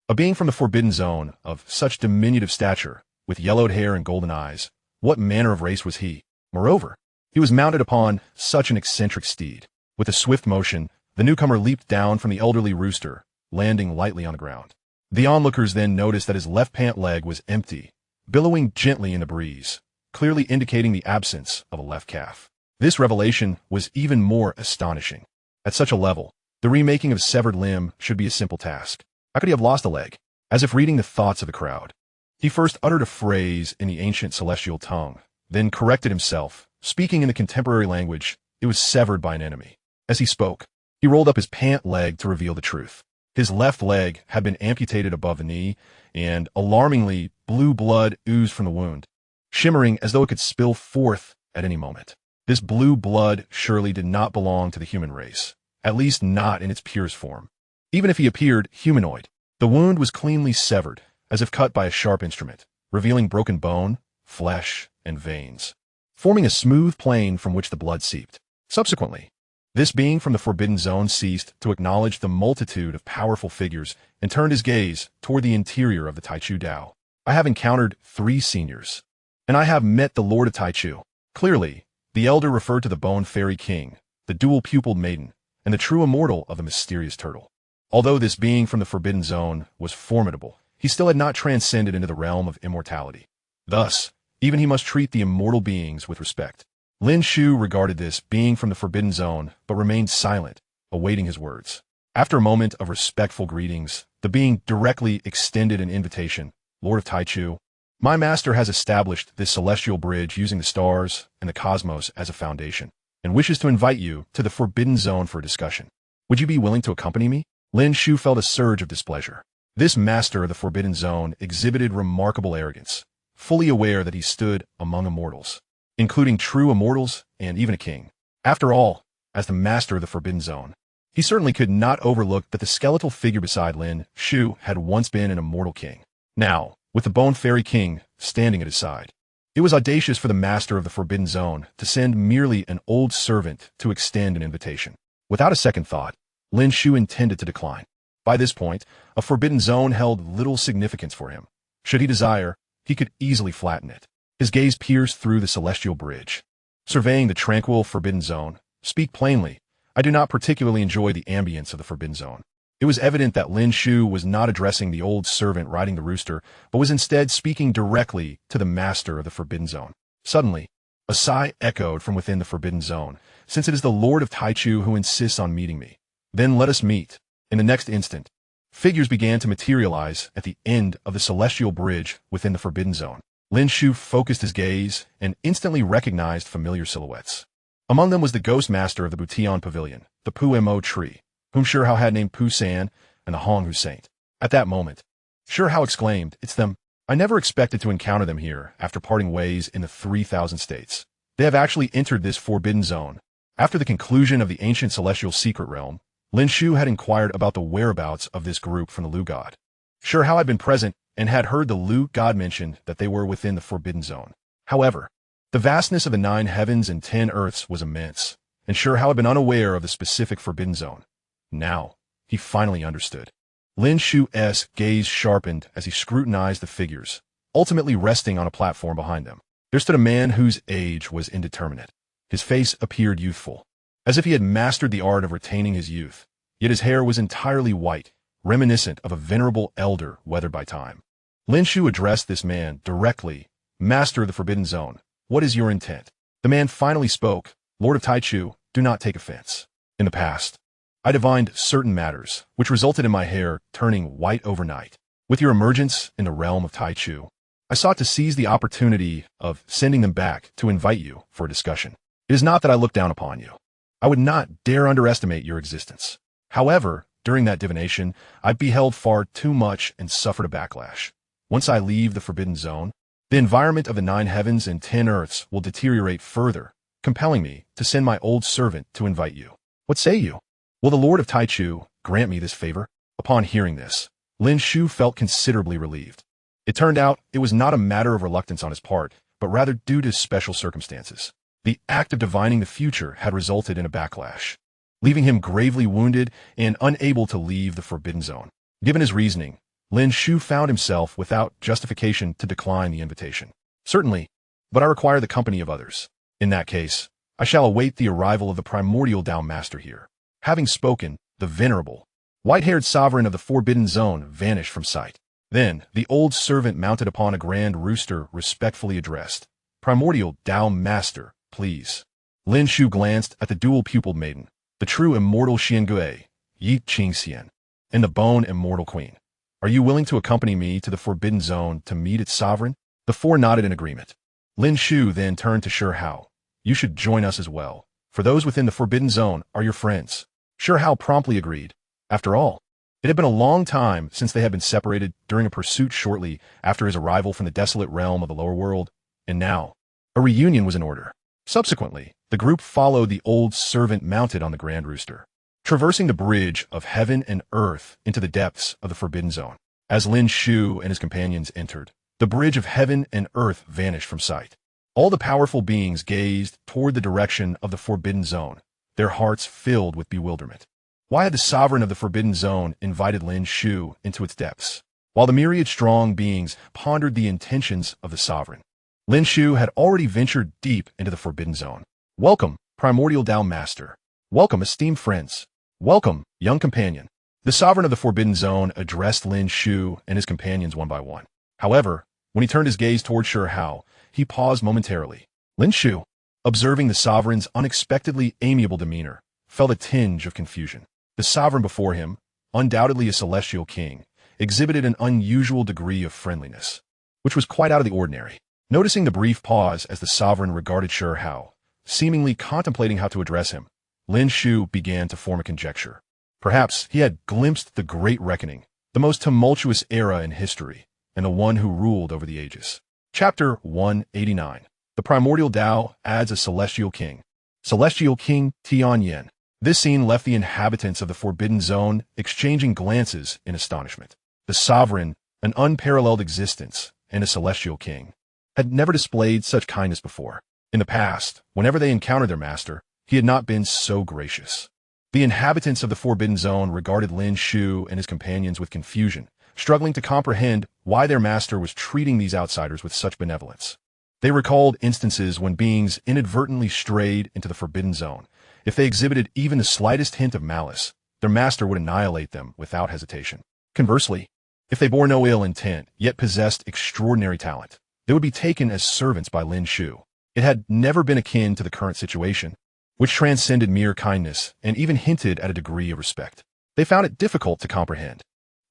A being from the Forbidden Zone, of such diminutive stature, with yellowed hair and golden eyes, what manner of race was he? Moreover, he was mounted upon such an eccentric steed. With a swift motion, the newcomer leaped down from the elderly rooster, landing lightly on the ground. The onlookers then noticed that his left pant leg was empty, billowing gently in the breeze, clearly indicating the absence of a left calf. This revelation was even more astonishing. At such a level, the remaking of a severed limb should be a simple task. How could he have lost a leg? As if reading the thoughts of the crowd, he first uttered a phrase in the ancient celestial tongue, then corrected himself, speaking in the contemporary language. It was severed by an enemy. As he spoke, he rolled up his pant leg to reveal the truth. His left leg had been amputated above the knee, and alarmingly, blue blood oozed from the wound, shimmering as though it could spill forth at any moment. This blue blood surely did not belong to the human race, at least not in its purest form. Even if he appeared humanoid, the wound was cleanly severed, as if cut by a sharp instrument, revealing broken bone, flesh, and veins, forming a smooth plane from which the blood seeped. Subsequently, this being from the Forbidden Zone ceased to acknowledge the multitude of powerful figures and turned his gaze toward the interior of the Taichu Dao. I have encountered 3 seniors, and I have met the Lord of Taichu. Clearly, the elder referred to the Bone Fairy King, the dual-pupiled maiden, and the true immortal of the mysterious turtle. Although this being from the Forbidden Zone was formidable, he still had not transcended into the realm of immortality. Thus, even he must treat the immortal beings with respect. Lin Shu regarded this being from the Forbidden Zone, but remained silent, awaiting his words. After a moment of respectful greetings, the being directly extended an invitation. Lord of Taichu, my master has established this celestial bridge using the stars and the cosmos as a foundation, and wishes to invite you to the Forbidden Zone for a discussion. Would you be willing to accompany me? Lin Shu felt a surge of displeasure. This master of the Forbidden Zone exhibited remarkable arrogance, fully aware that he stood among immortals, including true immortals and even a king. After all, as the master of the Forbidden Zone, he certainly could not overlook that the skeletal figure beside Lin Shu had once been an immortal king. Now, with the Bone Fairy King standing at his side, it was audacious for the master of the Forbidden Zone to send merely an old servant to extend an invitation. Without a second thought, Lin Shu intended to decline. By this point, a Forbidden Zone held little significance for him. Should he desire, he could easily flatten it. His gaze pierced through the celestial bridge, surveying the tranquil Forbidden Zone. Speak plainly, I do not particularly enjoy the ambience of the Forbidden Zone. It was evident that Lin Shu was not addressing the old servant riding the rooster, but was instead speaking directly to the master of the Forbidden Zone. Suddenly, a sigh echoed from within the Forbidden Zone, since it is the Lord of Taichu who insists on meeting me. Then let us meet. In the next instant, figures began to materialize at the end of the celestial bridge within the Forbidden Zone. Lin Shu focused his gaze and instantly recognized familiar silhouettes. Among them was the ghost master of the Bution Pavilion, the Pu Mo tree, whom Shi Hao had named Pu San, and the Honghu Saint. At that moment, Shi Hao exclaimed, "It's them. I never expected to encounter them here after parting ways in the 3,000 states. They have actually entered this Forbidden Zone." After the conclusion of the ancient celestial secret realm, Lin Shu had inquired about the whereabouts of this group from the Willow God. Shi Hao had been present and had heard the Willow God mention that they were within the Forbidden Zone. However, the vastness of the 9 heavens and 10 earths was immense, and Shi Hao had been unaware of the specific Forbidden Zone. Now, he finally understood. Lin Shu's gaze sharpened as he scrutinized the figures, ultimately resting on a platform behind them. There stood a man whose age was indeterminate. His face appeared youthful, as if he had mastered the art of retaining his youth, yet his hair was entirely white, reminiscent of a venerable elder weathered by time. Lin Shu addressed this man directly. "Master of the Forbidden Zone, what is your intent?" The man finally spoke. "Lord of Taichu, do not take offense. In the past, I divined certain matters, which resulted in my hair turning white overnight. With your emergence in the realm of Taichu, I sought to seize the opportunity of sending them back to invite you for a discussion. It is not that I look down upon you. I would not dare underestimate your existence. However, during that divination, I beheld far too much and suffered a backlash. Once I leave the Forbidden Zone, the environment of the 9 heavens and 10 earths will deteriorate further, compelling me to send my old servant to invite you. What say you? Will the Lord of Taichu grant me this favor?" Upon hearing this, Lin Shu felt considerably relieved. It turned out it was not a matter of reluctance on his part, but rather due to special circumstances. The act of divining the future had resulted in a backlash, leaving him gravely wounded and unable to leave the Forbidden Zone. Given his reasoning, Lin Shu found himself without justification to decline the invitation. "Certainly, but I require the company of others. In that case, I shall await the arrival of the primordial Dao Master here." Having spoken, the venerable, white-haired sovereign of the Forbidden Zone vanished from sight. Then, the old servant mounted upon a grand rooster respectfully addressed, "Primordial Dao Master, please." Lin Shu glanced at the dual-pupiled maiden, the true immortal Xiangui, Yi Qingxian, and the bone immortal queen. "Are you willing to accompany me to the Forbidden Zone to meet its sovereign?" The 4 nodded in agreement. Lin Shu then turned to Shi Hao. You should join us as well, for those within the Forbidden Zone are your friends. Shi Hao promptly agreed. After all, it had been a long time since they had been separated during a pursuit shortly after his arrival from the desolate realm of the lower world, and now, a reunion was in order. Subsequently, the group followed the old servant mounted on the Grand Rooster, traversing the bridge of heaven and earth into the depths of the Forbidden Zone. As Lin Shu and his companions entered, the bridge of heaven and earth vanished from sight. All the powerful beings gazed toward the direction of the Forbidden Zone, their hearts filled with bewilderment. Why had the sovereign of the Forbidden Zone invited Lin Shu into its depths? While the myriad strong beings pondered the intentions of the sovereign, Lin Shu had already ventured deep into the Forbidden Zone. Welcome, Primordial Tao Master. Welcome, esteemed friends. Welcome, young companion. The sovereign of the Forbidden Zone addressed Lin Shu and his companions one by one. However, when he turned his gaze toward Shi Hao, he paused momentarily. Lin Shu, observing the sovereign's unexpectedly amiable demeanor, felt a tinge of confusion. The sovereign before him, undoubtedly a celestial king, exhibited an unusual degree of friendliness, which was quite out of the ordinary. Noticing the brief pause as the sovereign regarded Shi Hao, seemingly contemplating how to address him, Lin Shu began to form a conjecture. Perhaps he had glimpsed the Great Reckoning, the most tumultuous era in history, and the one who ruled over the ages. Chapter 189. The Primordial Tao adds a Celestial King. Celestial King Tianyan. This scene left the inhabitants of the Forbidden Zone exchanging glances in astonishment. The sovereign, an unparalleled existence, and a celestial king, had never displayed such kindness before. In the past, whenever they encountered their master, he had not been so gracious. The inhabitants of the Forbidden Zone regarded Lin Shu and his companions with confusion, struggling to comprehend why their master was treating these outsiders with such benevolence. They recalled instances when beings inadvertently strayed into the Forbidden Zone. If they exhibited even the slightest hint of malice, their master would annihilate them without hesitation. Conversely, if they bore no ill intent, yet possessed extraordinary talent, they would be taken as servants by Lin Shu. It had never been akin to the current situation, which transcended mere kindness and even hinted at a degree of respect. They found it difficult to comprehend.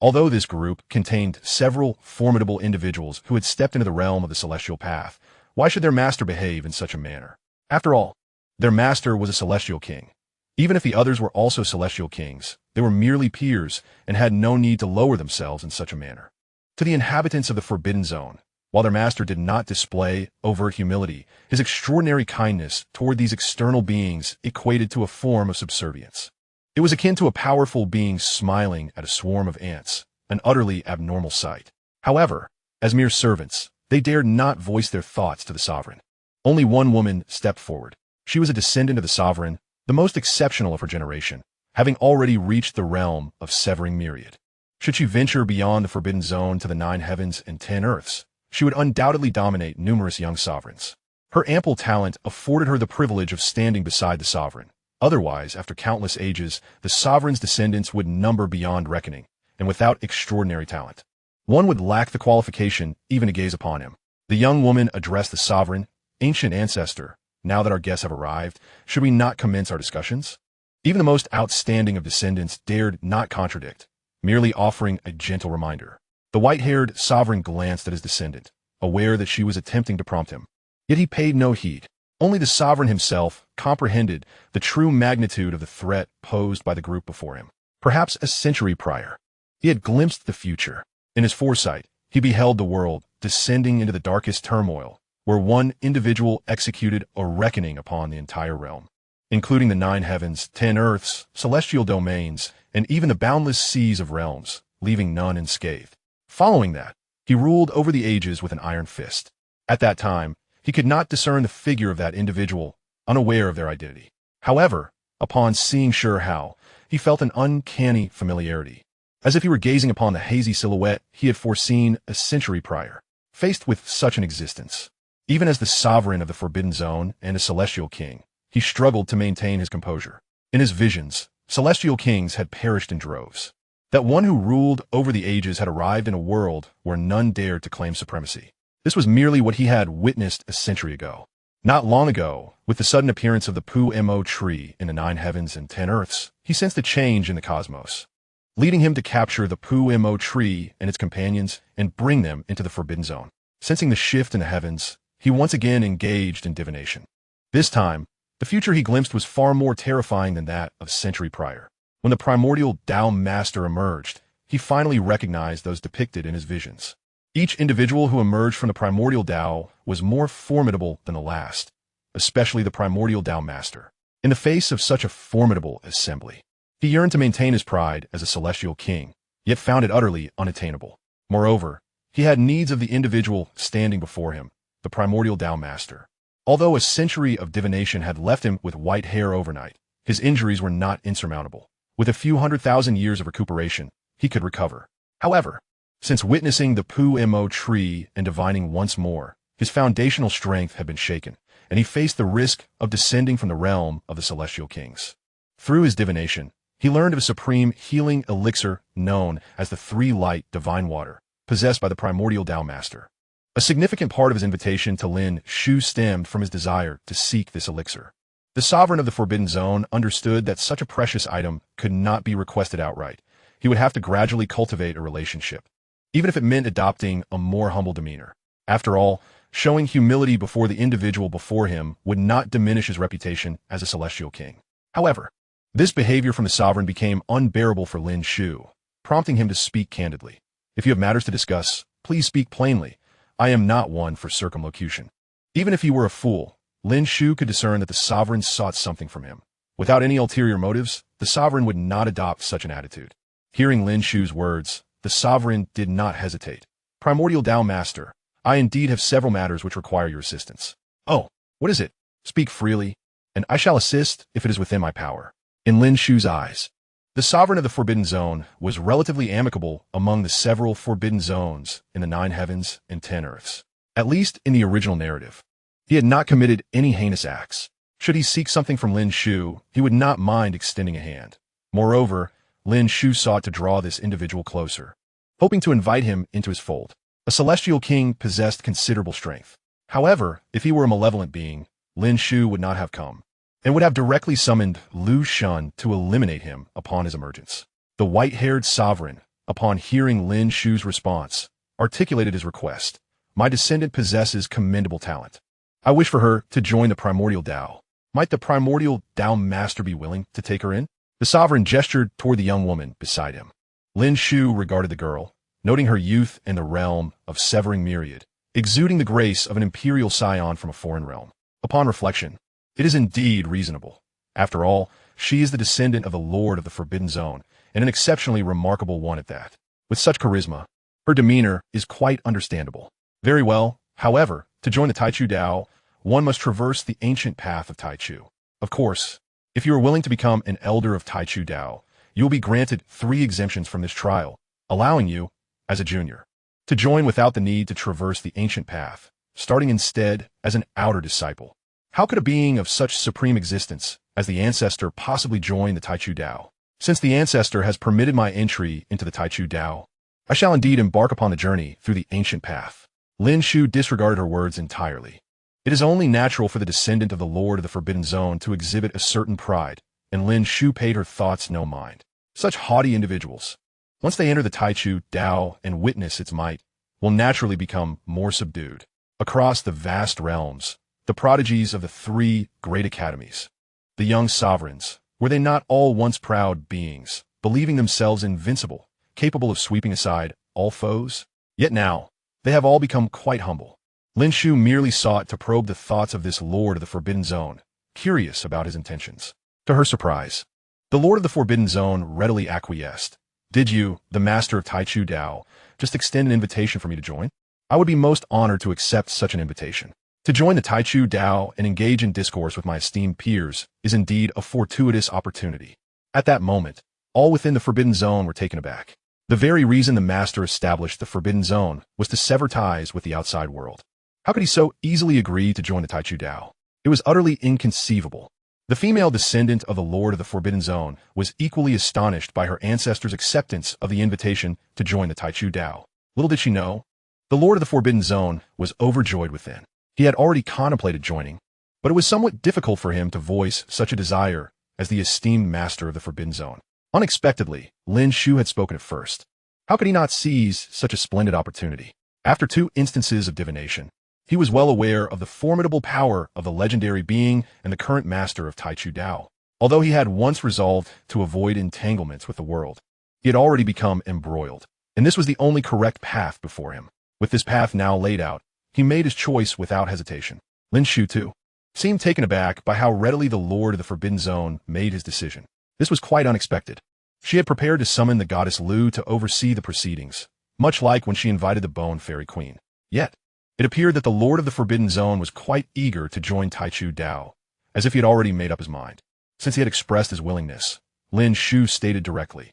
Although this group contained several formidable individuals who had stepped into the realm of the celestial path, why should their master behave in such a manner? After all, their master was a celestial king. Even if the others were also celestial kings, they were merely peers and had no need to lower themselves in such a manner. To the inhabitants of the Forbidden Zone, while their master did not display overt humility, his extraordinary kindness toward these external beings equated to a form of subservience. It was akin to a powerful being smiling at a swarm of ants, an utterly abnormal sight. However, as mere servants, they dared not voice their thoughts to the sovereign. Only one woman stepped forward. She was a descendant of the sovereign, the most exceptional of her generation, having already reached the realm of severing myriad. Should she venture beyond the Forbidden Zone to the 9 heavens and 10 earths, she would undoubtedly dominate numerous young sovereigns. Her ample talent afforded her the privilege of standing beside the sovereign. Otherwise, after countless ages, the sovereign's descendants would number beyond reckoning, and without extraordinary talent, one would lack the qualification even to gaze upon him. The young woman addressed the sovereign, ancient ancestor. Now that our guests have arrived, should we not commence our discussions? Even the most outstanding of descendants dared not contradict, merely offering a gentle reminder. The white-haired sovereign glanced at his descendant, aware that she was attempting to prompt him. Yet he paid no heed. Only the sovereign himself comprehended the true magnitude of the threat posed by the group before him. Perhaps a century prior, he had glimpsed the future. In his foresight, he beheld the world descending into the darkest turmoil, where one individual executed a reckoning upon the entire realm, including the 9 heavens, 10 earths, celestial domains, and even the boundless seas of realms, leaving none unscathed. Following that, he ruled over the ages with an iron fist. At that time, he could not discern the figure of that individual, unaware of their identity. However, upon seeing Shi Hao, he felt an uncanny familiarity, as if he were gazing upon the hazy silhouette he had foreseen a century prior. Faced with such an existence, even as the sovereign of the Forbidden Zone and a celestial king, he struggled to maintain his composure. In his visions, celestial kings had perished in droves. That one who ruled over the ages had arrived in a world where none dared to claim supremacy. This was merely what he had witnessed a century ago. Not long ago, with the sudden appearance of the POMO tree in the 9 heavens and 10 earths, he sensed a change in the cosmos, leading him to capture the POMO tree and its companions and bring them into the Forbidden Zone. Sensing the shift in the heavens, he once again engaged in divination. This time, the future he glimpsed was far more terrifying than that of a century prior. When the primordial Tao Master emerged, he finally recognized those depicted in his visions. Each individual who emerged from the primordial Tao was more formidable than the last, especially the primordial Tao Master. In the face of such a formidable assembly, he yearned to maintain his pride as a celestial king, yet found it utterly unattainable. Moreover, he had needs of the individual standing before him, the primordial Tao Master. Although a century of divination had left him with white hair overnight, his injuries were not insurmountable. With a few 100,000 years of recuperation, he could recover. However, since witnessing the Pu-Mo tree and divining once more, his foundational strength had been shaken, and he faced the risk of descending from the realm of the celestial kings. Through his divination, he learned of a supreme healing elixir known as the Three-Light Divine Water, possessed by the primordial Tao Master. A significant part of his invitation to Lin Shu stemmed from his desire to seek this elixir. The sovereign of the Forbidden Zone understood that such a precious item could not be requested outright. He would have to gradually cultivate a relationship, even if it meant adopting a more humble demeanor. After all, showing humility before the individual before him would not diminish his reputation as a celestial king. However, this behavior from the sovereign became unbearable for Lin Shu, prompting him to speak candidly. If you have matters to discuss, please speak plainly. I am not one for circumlocution. Even if he were a fool, Lin Shu could discern that the sovereign sought something from him. Without any ulterior motives, the sovereign would not adopt such an attitude. Hearing Lin Shu's words, the sovereign did not hesitate. Primordial Tao Master, I indeed have several matters which require your assistance. Oh, what is it? Speak freely, and I shall assist if it is within my power. In Lin Shu's eyes, the sovereign of the Forbidden Zone was relatively amicable among the several Forbidden Zones in the 9 heavens and 10 earths. At least in the original narrative. He had not committed any heinous acts. Should he seek something from Lin Shu, he would not mind extending a hand. Moreover, Lin Shu sought to draw this individual closer, hoping to invite him into his fold. A celestial king possessed considerable strength. However, if he were a malevolent being, Lin Shu would not have come, and would have directly summoned Lu Shun to eliminate him upon his emergence. The white-haired sovereign, upon hearing Lin Shu's response, articulated his request. My descendant possesses commendable talent. I wish for her to join the primordial Tao. Might the primordial Tao Master be willing to take her in? The sovereign gestured toward the young woman beside him. Lin Shu regarded the girl, noting her youth and the realm of severing myriad, exuding the grace of an imperial scion from a foreign realm. Upon reflection, it is indeed reasonable. After all, she is the descendant of the Lord of the Forbidden Zone, and an exceptionally remarkable one at that. With such charisma, her demeanor is quite understandable. Very well, however, to join the Taichu Dao, one must traverse the ancient path of Taichu. Of course, if you are willing to become an elder of Taichu Dao, you will be granted 3 exemptions from this trial, allowing you, as a junior, to join without the need to traverse the ancient path, starting instead as an outer disciple. How could a being of such supreme existence as the Ancestor possibly join the Taichu Dao? Since the Ancestor has permitted my entry into the Taichu Dao, I shall indeed embark upon the journey through the ancient path. Lin Shu disregarded her words entirely. It is only natural for the descendant of the Lord of the Forbidden Zone to exhibit a certain pride, and Lin Shu paid her thoughts no mind. Such haughty individuals, once they enter the Taichu Dao and witness its might, will naturally become more subdued. Across the vast realms, the prodigies of the 3 great academies, the young sovereigns, were they not all once proud beings, believing themselves invincible, capable of sweeping aside all foes? Yet now, they have all become quite humble. Lin Shu merely sought to probe the thoughts of this Lord of the Forbidden Zone, curious about his intentions. To her surprise, the Lord of the Forbidden Zone readily acquiesced. Did you, the Master of Taichu Dao, just extend an invitation for me to join? I would be most honored to accept such an invitation. To join the Taichu Dao and engage in discourse with my esteemed peers is indeed a fortuitous opportunity. At that moment, all within the Forbidden Zone were taken aback. The very reason the Master established the Forbidden Zone was to sever ties with the outside world. How could he so easily agree to join the Taichu Dao? It was utterly inconceivable. The female descendant of the Lord of the Forbidden Zone was equally astonished by her ancestor's acceptance of the invitation to join the Taichu Dao. Little did she know, the Lord of the Forbidden Zone was overjoyed within. He had already contemplated joining, but it was somewhat difficult for him to voice such a desire as the esteemed Master of the Forbidden Zone. Unexpectedly, Lin Shu had spoken at first. How could he not seize such a splendid opportunity? After 2 instances of divination, He was well aware of the formidable power of the legendary being and the current master of Taichu Dao. Although he had once resolved to avoid entanglements with the world, he had already become embroiled, and this was the only correct path before him. With this path now laid out, he made his choice without hesitation. Lin Shu, too, seemed taken aback by how readily the Lord of the Forbidden Zone made his decision. This was quite unexpected. She had prepared to summon the goddess Lu to oversee the proceedings, much like when she invited the Bone Fairy Queen. Yet, it appeared that the Lord of the Forbidden Zone was quite eager to join Taichu Dao, as if he had already made up his mind. Since he had expressed his willingness, Lin Shu stated directly,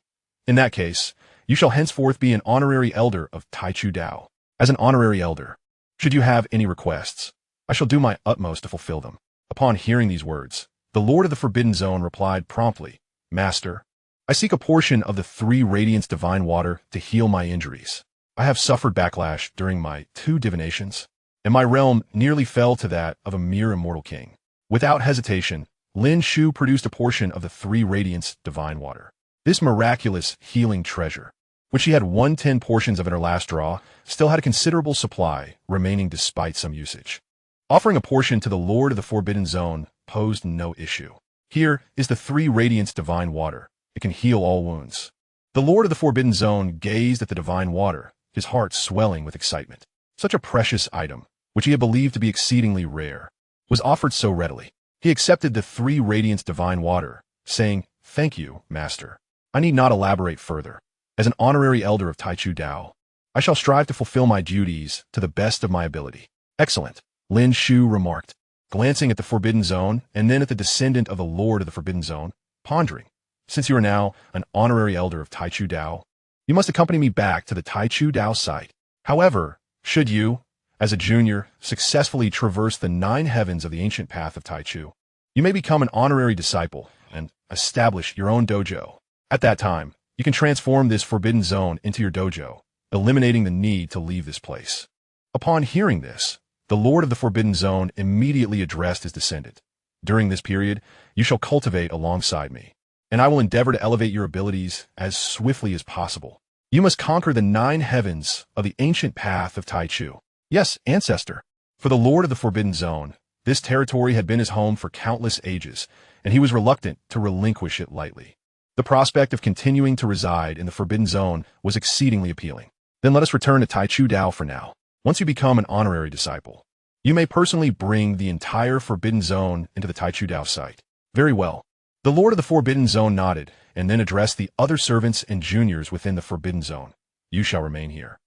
"In that case, you shall henceforth be an honorary elder of Taichu Dao. As an honorary elder, should you have any requests, I shall do my utmost to fulfill them." Upon hearing these words, the Lord of the Forbidden Zone replied promptly, "Master, I seek a portion of the 3 Radiance Divine Water to heal my injuries. I have suffered backlash during my 2 divinations, and my realm nearly fell to that of a mere immortal king." Without hesitation, Lin Shu produced a portion of the 3 Radiance Divine Water. This miraculous healing treasure, which she had 1/10 portions of in her last draw, still had a considerable supply remaining despite some usage. Offering a portion to the Lord of the Forbidden Zone posed no issue. "Here is the 3 Radiance Divine Water. It can heal all wounds." The Lord of the Forbidden Zone gazed at the divine water, his heart swelling with excitement. Such a precious item, which he had believed to be exceedingly rare, was offered so readily. He accepted the 3 Radiance Divine Water, saying, "Thank you, Master. I need not elaborate further. As an honorary elder of Taichu Dao, I shall strive to fulfill my duties to the best of my ability." "Excellent," Lin Shu remarked, glancing at the Forbidden Zone and then at the descendant of the Lord of the Forbidden Zone, pondering. "Since you are now an honorary elder of Taichu Dao, you must accompany me back to the Taichu Dao site. However, should you, as a junior, successfully traverse the 9 heavens of the ancient path of Taichu, you may become an honorary disciple and establish your own dojo. At that time, you can transform this Forbidden Zone into your dojo, eliminating the need to leave this place." Upon hearing this, the Lord of the Forbidden Zone immediately addressed his descendant. "During this period, you shall cultivate alongside me, and I will endeavor to elevate your abilities as swiftly as possible. You must conquer the 9 heavens of the ancient path of Taichu." "Yes, ancestor." For the Lord of the Forbidden Zone, this territory had been his home for countless ages, and he was reluctant to relinquish it lightly. The prospect of continuing to reside in the Forbidden Zone was exceedingly appealing. "Then let us return to Taichu Dao for now. Once you become an honorary disciple, you may personally bring the entire Forbidden Zone into the Taichu Dao site." "Very well." The Lord of the Forbidden Zone nodded, and then addressed the other servants and juniors within the Forbidden Zone. "You shall remain here.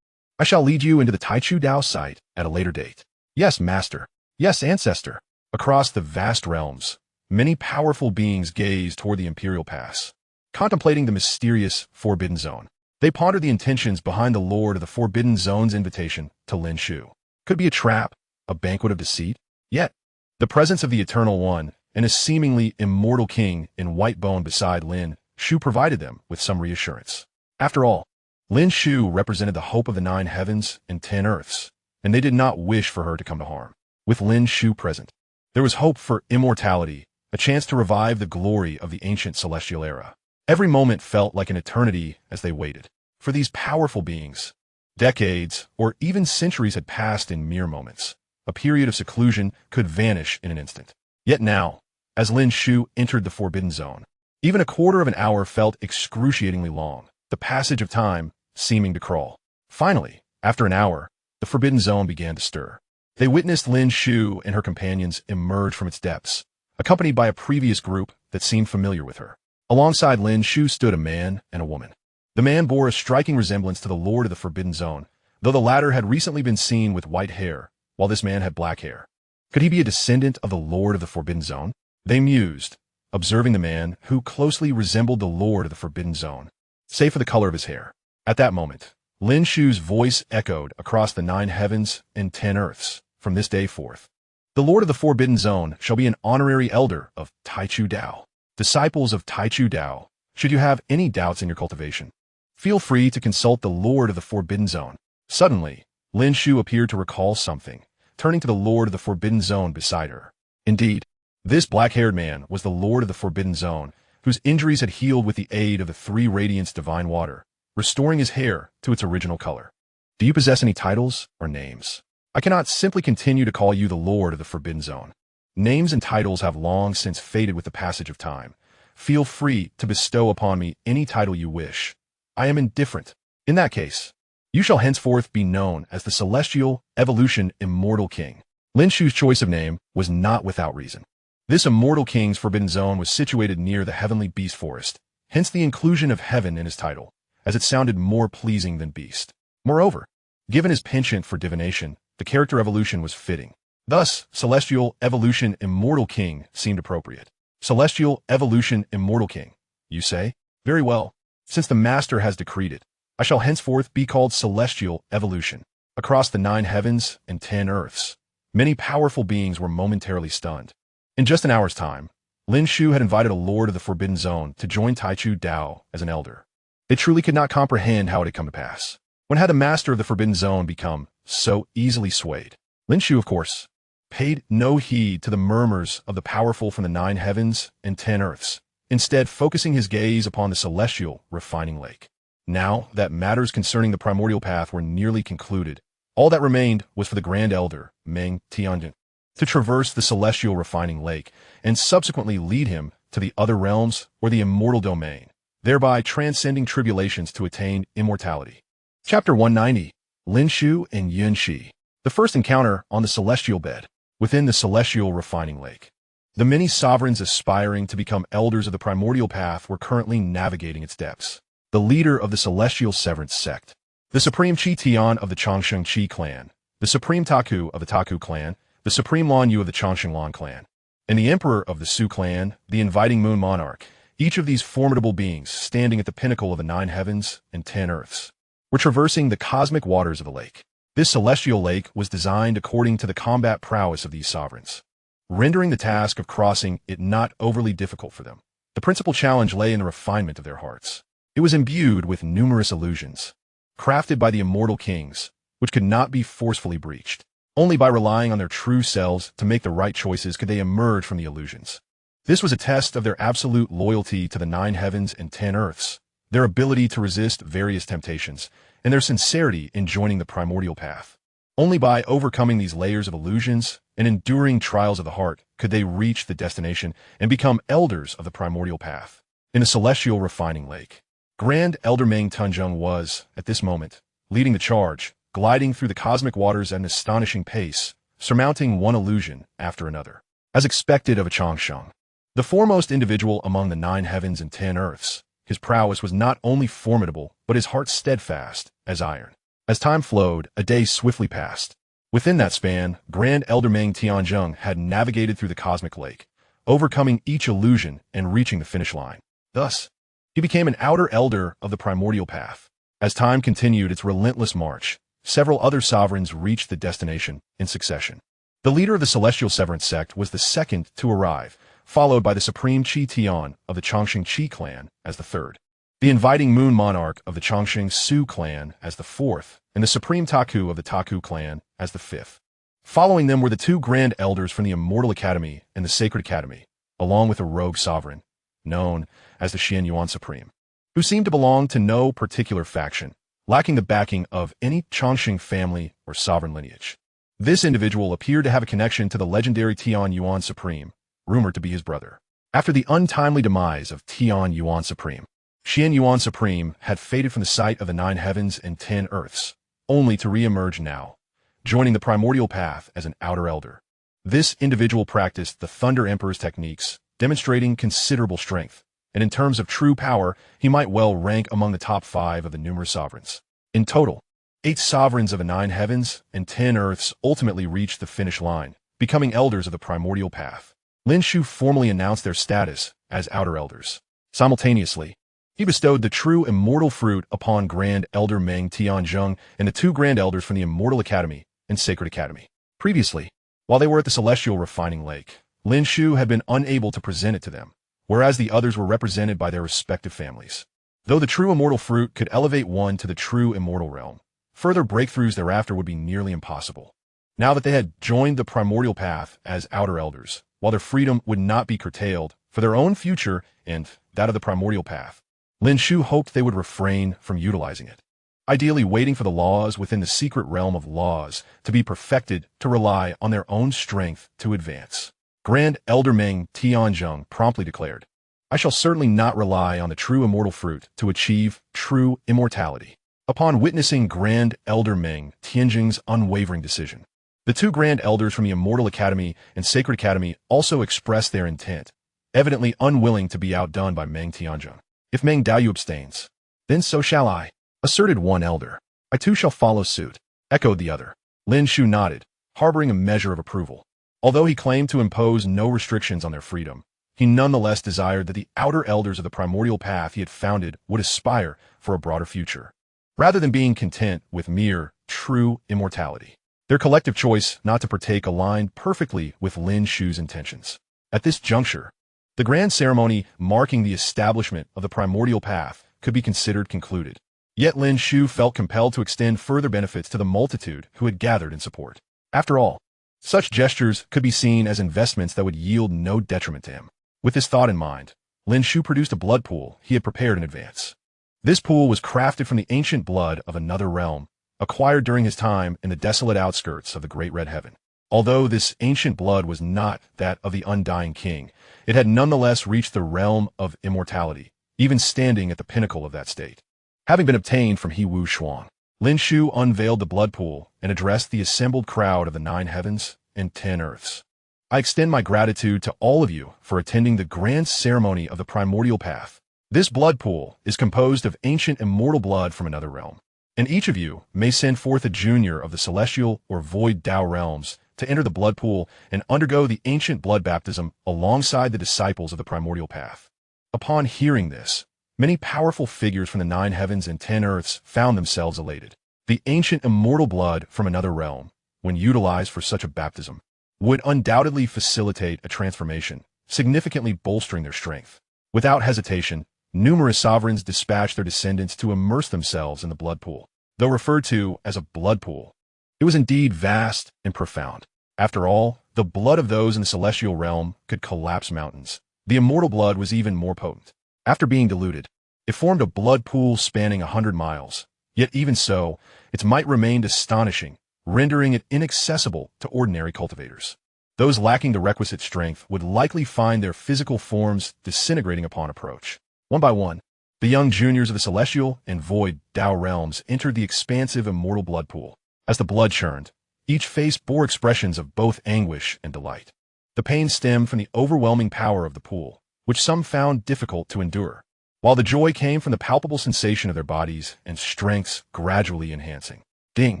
I shall lead you into the Taichu Dao site at a later date." "Yes, Master." "Yes, Ancestor." Across the vast realms, many powerful beings gazed toward the Imperial Pass, contemplating the mysterious Forbidden Zone. They pondered the intentions behind the Lord of the Forbidden Zone's invitation to Lin Shu. Could it be a trap, a banquet of deceit? Yet, the presence of the Eternal One and a seemingly immortal king in white bone beside Lin Shu provided them with some reassurance. After all, Lin Shu represented the hope of the 9 heavens and 10 earths, and they did not wish for her to come to harm. With Lin Shu present, there was hope for immortality, a chance to revive the glory of the ancient celestial era. Every moment felt like an eternity as they waited. For these powerful beings, decades or even centuries had passed in mere moments. A period of seclusion could vanish in an instant. Yet now, as Lin Shu entered the Forbidden Zone, even a quarter of an hour felt excruciatingly long, the passage of time seeming to crawl. Finally, after an hour, the Forbidden Zone began to stir. They witnessed Lin Shu and her companions emerge from its depths, accompanied by a previous group that seemed familiar with her. Alongside Lin Shu stood a man and a woman. The man bore a striking resemblance to the Lord of the Forbidden Zone, though the latter had recently been seen with white hair, while this man had black hair. Could he be a descendant of the Lord of the Forbidden Zone? They mused, observing the man who closely resembled the Lord of the Forbidden Zone, save for the color of his hair. At that moment, Lin Shu's voice echoed across the 9 heavens and 10 earths. From this day forth, the Lord of the Forbidden Zone shall be an honorary elder of Taichu Dao. Disciples of Taichu Dao, should you have any doubts in your cultivation, feel free to consult the Lord of the Forbidden Zone. Suddenly, Lin Shu appeared to recall something, turning to the Lord of the Forbidden Zone beside her. Indeed, this black-haired man was the Lord of the Forbidden Zone, whose injuries had healed with the aid of the 3 Radiance Divine Water, restoring his hair to its original color. "Do you possess any titles or names?" I cannot simply continue to call you the Lord of the Forbidden Zone. Names and titles have long since faded with the passage of time. Feel free to bestow upon me any title you wish. I am indifferent. In that case, you shall henceforth be known as the Celestial Evolution Immortal King. Lin Shu's choice of name was not without reason. This Immortal King's Forbidden Zone was situated near the Heavenly Beast Forest, hence the inclusion of heaven in his title, as it sounded more pleasing than beast. Moreover, given his penchant for divination, the character evolution was fitting. Thus, Celestial Evolution Immortal King seemed appropriate. Celestial Evolution Immortal King, you say? Very well. Since the Master has decreed it, I shall henceforth be called Celestial Evolution. Across the 9 heavens and 10 earths, many powerful beings were momentarily stunned. In just an hour's time, Lin Shu had invited a Lord of the Forbidden Zone to join Taichu Dao as an elder. They truly could not comprehend how it had come to pass. When had the Master of the Forbidden Zone become so easily swayed? Lin Shu, of course, paid no heed to the murmurs of the powerful from the 9 heavens and 10 earths, instead focusing his gaze upon the celestial refining lake. Now that matters concerning the primordial path were nearly concluded, all that remained was for the Grand Elder, Meng Tianjin, to traverse the celestial refining lake and subsequently lead him to the other realms or the Immortal Domain, thereby transcending tribulations to attain immortality. Chapter 190, Lin Shu and Yun Shi. The first encounter on the celestial bed, within the celestial refining lake. The many sovereigns aspiring to become elders of the primordial path were currently navigating its depths. The leader of the celestial severance sect, the supreme Qi Tian of the Chongsheng Qi clan, the supreme Taku of the Taku clan, the supreme Lan Yu of the Chongsheng Lan clan, and the emperor of the Su clan, the inviting moon monarch, each of these formidable beings standing at the pinnacle of the 9 heavens and 10 earths, were traversing the cosmic waters of the lake. This celestial lake was designed according to the combat prowess of these sovereigns, rendering the task of crossing it not overly difficult for them. The principal challenge lay in the refinement of their hearts. It was imbued with numerous illusions, crafted by the immortal kings, which could not be forcefully breached. Only by relying on their true selves to make the right choices could they emerge from the illusions. This was a test of their absolute loyalty to the 9 heavens and 10 earths, their ability to resist various temptations, and their sincerity in joining the primordial path. Only by overcoming these layers of illusions and enduring trials of the heart could they reach the destination and become elders of the primordial path. In the celestial refining lake, Grand Elder Meng Tunjung was, at this moment, leading the charge, gliding through the cosmic waters at an astonishing pace, surmounting one illusion after another. As expected of a Chongsheng, the foremost individual among the 9 heavens and 10 earths, his prowess was not only formidable, but his heart steadfast as iron. As time flowed, a day swiftly passed. Within that span, Grand Elder Meng Tianjung had navigated through the cosmic lake, overcoming each illusion and reaching the finish line. Thus, he became an outer elder of the primordial path. As time continued its relentless march, several other sovereigns reached the destination in succession. The leader of the Celestial Severance sect was the second to arrive, followed by the Supreme Qi Tian of the Chongsheng Qi clan as the third, the Inviting Moon Monarch of the Chongsheng Su clan as the fourth, and the Supreme Taku of the Taku clan as the fifth. Following them were the 2 Grand Elders from the Immortal Academy and the Sacred Academy, along with a rogue sovereign, known as the Xian Yuan Supreme, who seemed to belong to no particular faction, lacking the backing of any Chongsheng family or sovereign lineage. This individual appeared to have a connection to the legendary Tian Yuan Supreme, rumored to be his brother. After the untimely demise of Tian Yuan Supreme, Xian Yuan Supreme had faded from the sight of the 9 heavens and 10 earths, only to re-emerge now, joining the primordial path as an outer elder. This individual practiced the Thunder Emperor's techniques, demonstrating considerable strength, and in terms of true power, he might well rank among the top 5 of the numerous sovereigns. In total, 8 sovereigns of the 9 heavens and 10 earths ultimately reached the finish line, becoming elders of the primordial path. Lin Shu formally announced their status as outer elders. Simultaneously, he bestowed the true immortal fruit upon Grand Elder Meng Tianjung and the 2 Grand Elders from the Immortal Academy and Sacred Academy. Previously, while they were at the Celestial Refining Lake, Lin Shu had been unable to present it to them, whereas the others were represented by their respective families. Though the true immortal fruit could elevate one to the true immortal realm, further breakthroughs thereafter would be nearly impossible. Now that they had joined the primordial path as outer elders, while their freedom would not be curtailed for their own future and that of the primordial path, Lin Shu hoped they would refrain from utilizing it. ideally waiting for the laws within the secret realm of laws to be perfected to rely on their own strength to advance. Grand Elder Meng Tianzheng promptly declared, "I shall certainly not rely on the true immortal fruit to achieve true immortality." Upon witnessing Grand Elder Meng Tianzheng's unwavering decision, the two Grand Elders from the Immortal Academy and Sacred Academy also expressed their intent, evidently unwilling to be outdone by Meng Tianzheng. "If Meng Daoyu abstains, then so shall I," asserted one elder. "I too shall follow suit," echoed the other. Lin Shu nodded, harboring a measure of approval. Although he claimed to impose no restrictions on their freedom, he nonetheless desired that the outer elders of the primordial path he had founded would aspire for a broader future, rather than being content with mere, true immortality. Their collective choice not to partake aligned perfectly with Lin Shu's intentions. At this juncture, the grand ceremony marking the establishment of the primordial path could be considered concluded. Yet Lin Shu felt compelled to extend further benefits to the multitude who had gathered in support. After all, such gestures could be seen as investments that would yield no detriment to him. With this thought in mind, Lin Shu produced a blood pool he had prepared in advance. This pool was crafted from the ancient blood of another realm, acquired during his time in the desolate outskirts of the Great Red Heaven. Although this ancient blood was not that of the undying king, it had nonetheless reached the realm of immortality, even standing at the pinnacle of that state. Having been obtained from He Wu Xuan, Lin Shu unveiled the blood pool and addressed the assembled crowd of the 9 heavens and 10 earths. "I extend my gratitude to all of you for attending the grand ceremony of the primordial path. This blood pool is composed of ancient immortal blood from another realm, and each of you may send forth a junior of the celestial or void Dao realms to enter the blood pool and undergo the ancient blood baptism alongside the disciples of the primordial path." Upon hearing this, many powerful figures from the 9 heavens and 10 earths found themselves elated. The ancient immortal blood from another realm, when utilized for such a baptism, would undoubtedly facilitate a transformation, significantly bolstering their strength. Without hesitation, numerous sovereigns dispatched their descendants to immerse themselves in the blood pool. Though referred to as a blood pool, it was indeed vast and profound. After all, the blood of those in the celestial realm could collapse mountains. The immortal blood was even more potent. After being diluted, it formed a blood pool spanning 100 miles. Yet even so, its might remained astonishing, rendering it inaccessible to ordinary cultivators. Those lacking the requisite strength would likely find their physical forms disintegrating upon approach. One by one, the young juniors of the celestial and void Dao realms entered the expansive immortal blood pool. As the blood churned, each face bore expressions of both anguish and delight. The pain stemmed from the overwhelming power of the pool, which some found difficult to endure, while the joy came from the palpable sensation of their bodies and strengths gradually enhancing. Ding!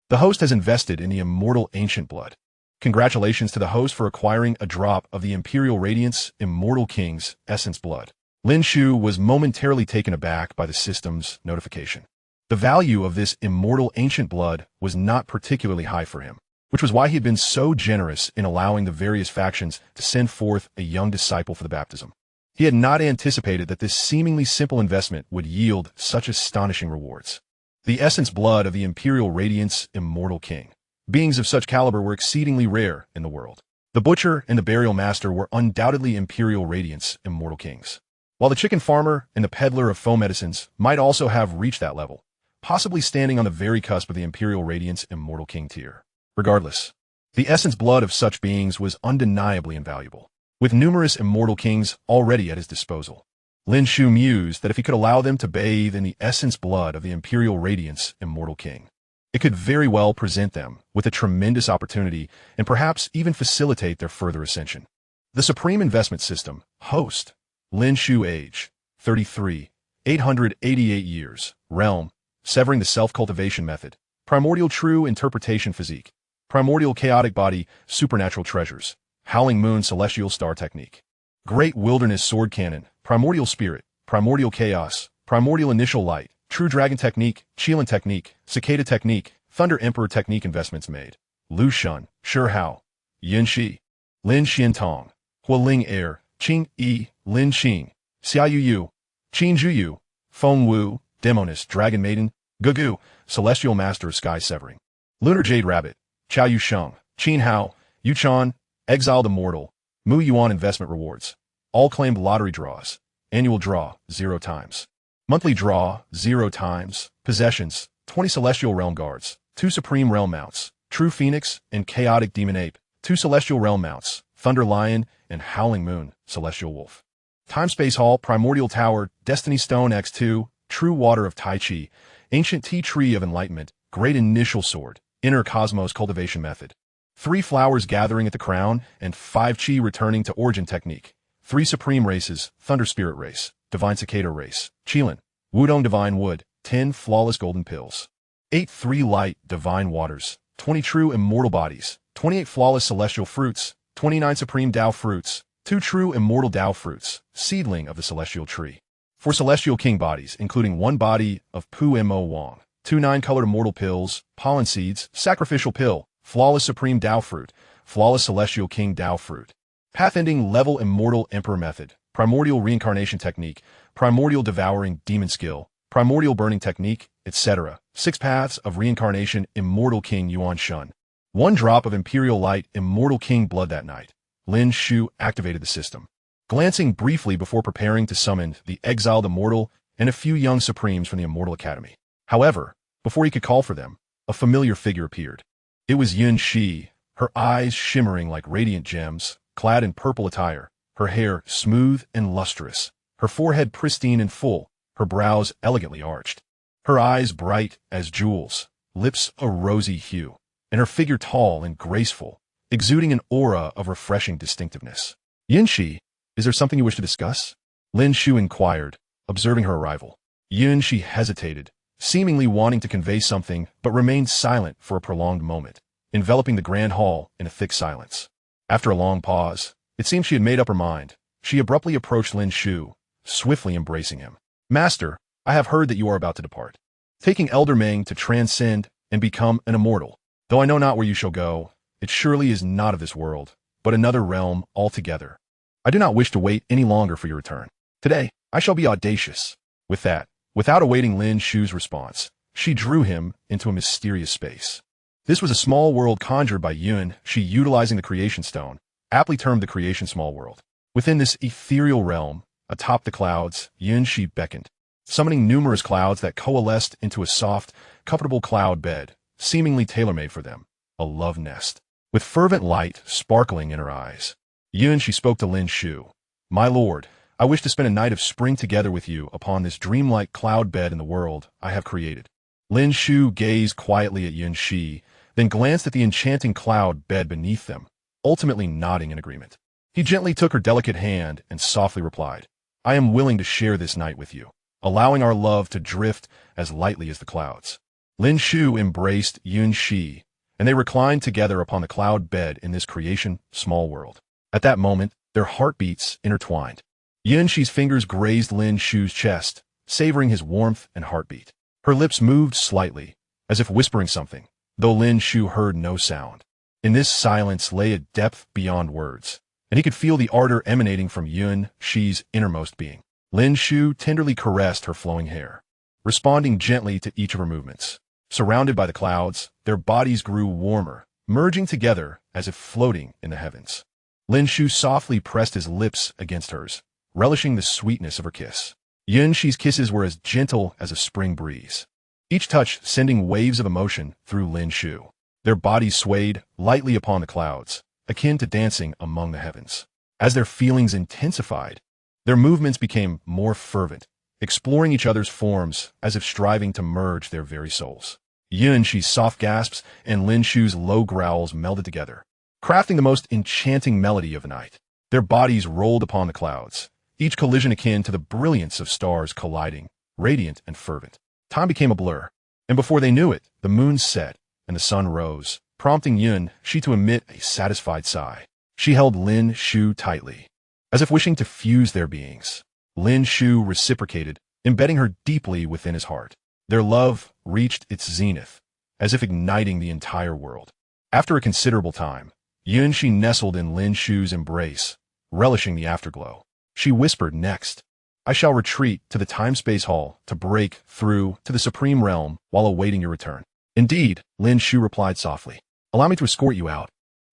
The host has invested in the immortal ancient blood. Congratulations to the host for acquiring a drop of the Imperial Radiance Immortal King's essence blood. Lin Shu was momentarily taken aback by the system's notification. The value of this immortal ancient blood was not particularly high for him, which was why he had been so generous in allowing the various factions to send forth a young disciple for the baptism. He had not anticipated that this seemingly simple investment would yield such astonishing rewards. The essence blood of the Imperial Radiance Immortal King. Beings of such caliber were exceedingly rare in the world. The Butcher and the Burial Master were undoubtedly Imperial Radiance Immortal Kings, while the Chicken Farmer and the Peddler of Foam Medicines might also have reached that level, possibly standing on the very cusp of the Imperial Radiance Immortal King tier. Regardless, the essence blood of such beings was undeniably invaluable. With numerous immortal kings already at his disposal, Lin Shu mused that if he could allow them to bathe in the essence blood of the Imperial Radiance Immortal King, it could very well present them with a tremendous opportunity and perhaps even facilitate their further ascension. The Supreme Investment System, host, Lin Shu age, 33, 888 years, realm, severing the self-cultivation method, primordial true interpretation physique, primordial chaotic body, supernatural treasures, howling moon celestial star technique, great wilderness sword cannon, primordial spirit, primordial chaos, primordial initial light, true dragon technique, Qilin technique, cicada technique, thunder emperor technique investments made, Lu Shun, Shi Hao, Yin Shi, Lin Xiantong, Hualing Air, Qing Yi, Lin Qing, Xiaoyu Yu, Qin Zhuyu, Feng Wu, Demoness, Dragon Maiden, Gugu, Celestial Master of Sky Severing, Lunar Jade Rabbit, Chao Yu Sheng, Qin Hao, Yu Chan, Exile the Mortal, Mu Yuan investment rewards, all claimed lottery draws, annual draw, 0 times, monthly draw, 0 times, possessions, 20 Celestial Realm Guards, 2 Supreme Realm Mounts, True Phoenix and Chaotic Demon Ape, 2 Celestial Realm Mounts, Thunder Lion and Howling Moon, Celestial Wolf. Time-Space Hall, Primordial Tower, Destiny Stone X2, True Water of Tai Chi, Ancient Tea Tree of Enlightenment, Great Initial Sword, Inner Cosmos Cultivation Method. 3 Flowers Gathering at the Crown, and 5 Chi Returning to Origin Technique. 3 Supreme Races, Thunder Spirit Race, Divine Cicada Race, Qilin, Wudong Divine Wood, 10 Flawless Golden Pills. 8 3 Light Divine Waters, 20 True Immortal Bodies, 28 Flawless Celestial Fruits, 29 Supreme Tao Fruits, 2 True Immortal Tao Fruits, Seedling of the Celestial Tree. 4 Celestial King Bodies, including 1 body of Pu Mo Wang, 2 9-colored Immortal Pills, Pollen Seeds, Sacrificial Pill, Flawless Supreme Tao Fruit, Flawless Celestial King Tao Fruit. Path-ending level Immortal Emperor Method, Primordial Reincarnation Technique, Primordial Devouring Demon Skill, Primordial Burning Technique, etc. 6 Paths of Reincarnation Immortal King Yuan Shun. 1 drop of Imperial Light Immortal King Blood that night. Lin Shu activated the system. Glancing briefly before preparing to summon the exiled Immortal and a few young Supremes from the Immortal Academy. However, before he could call for them, a familiar figure appeared. It was Yin Shi, her eyes shimmering like radiant gems, clad in purple attire, her hair smooth and lustrous, her forehead pristine and full, her brows elegantly arched, her eyes bright as jewels, lips a rosy hue, and her figure tall and graceful, exuding an aura of refreshing distinctiveness. Yin Shi, is there something you wish to discuss? Lin Shu inquired, observing her arrival. Yin Shi hesitated, seemingly wanting to convey something, but remained silent for a prolonged moment, enveloping the grand hall in a thick silence. After a long pause, it seemed she had made up her mind. She abruptly approached Lin Shu, swiftly embracing him. Master, I have heard that you are about to depart, taking Elder Meng to transcend and become an immortal. Though I know not where you shall go, it surely is not of this world, but another realm altogether. I do not wish to wait any longer for your return. Today, I shall be audacious. With that, without awaiting Lin Shu's response, she drew him into a mysterious space. This was a small world conjured by Yun Shi utilizing the Creation Stone, aptly termed the Creation Small World. Within this ethereal realm, atop the clouds, Yun Shi beckoned, summoning numerous clouds that coalesced into a soft, comfortable cloud bed, seemingly tailor-made for them, a love nest. With fervent light sparkling in her eyes, Yun Shi spoke to Lin Shu. My lord, I wish to spend a night of spring together with you upon this dreamlike cloud bed in the world I have created. Lin Shu gazed quietly at Yin Shi, then glanced at the enchanting cloud bed beneath them, ultimately nodding in agreement. He gently took her delicate hand and softly replied, I am willing to share this night with you, allowing our love to drift as lightly as the clouds. Lin Shu embraced Yin Shi, and they reclined together upon the cloud bed in this creation small world. At that moment, their heartbeats intertwined. Yin Shi's fingers grazed Lin Shu's chest, savoring his warmth and heartbeat. Her lips moved slightly, as if whispering something, though Lin Shu heard no sound. In this silence lay a depth beyond words, and he could feel the ardor emanating from Yin Shi's innermost being. Lin Shu tenderly caressed her flowing hair, responding gently to each of her movements. Surrounded by the clouds, their bodies grew warmer, merging together as if floating in the heavens. Lin Shu softly pressed his lips against hers, relishing the sweetness of her kiss. Yin Shi's kisses were as gentle as a spring breeze, each touch sending waves of emotion through Lin Shu. Their bodies swayed lightly upon the clouds, akin to dancing among the heavens. As their feelings intensified, their movements became more fervent, exploring each other's forms as if striving to merge their very souls. Yin Shi's soft gasps and Lin Shu's low growls melded together, crafting the most enchanting melody of the night. Their bodies rolled upon the clouds, each collision akin to the brilliance of stars colliding, radiant and fervent. Time became a blur, and before they knew it, the moon set and the sun rose, prompting Yin Shi to emit a satisfied sigh. She held Lin Shu tightly, as if wishing to fuse their beings. Lin Shu reciprocated, embedding her deeply within his heart. Their love reached its zenith, as if igniting the entire world. After a considerable time, Yin Shi nestled in Lin Shu's embrace, relishing the afterglow. She whispered next, I shall retreat to the time-space hall to break through to the Supreme Realm while awaiting your return. Indeed, Lin Shu replied softly. Allow me to escort you out.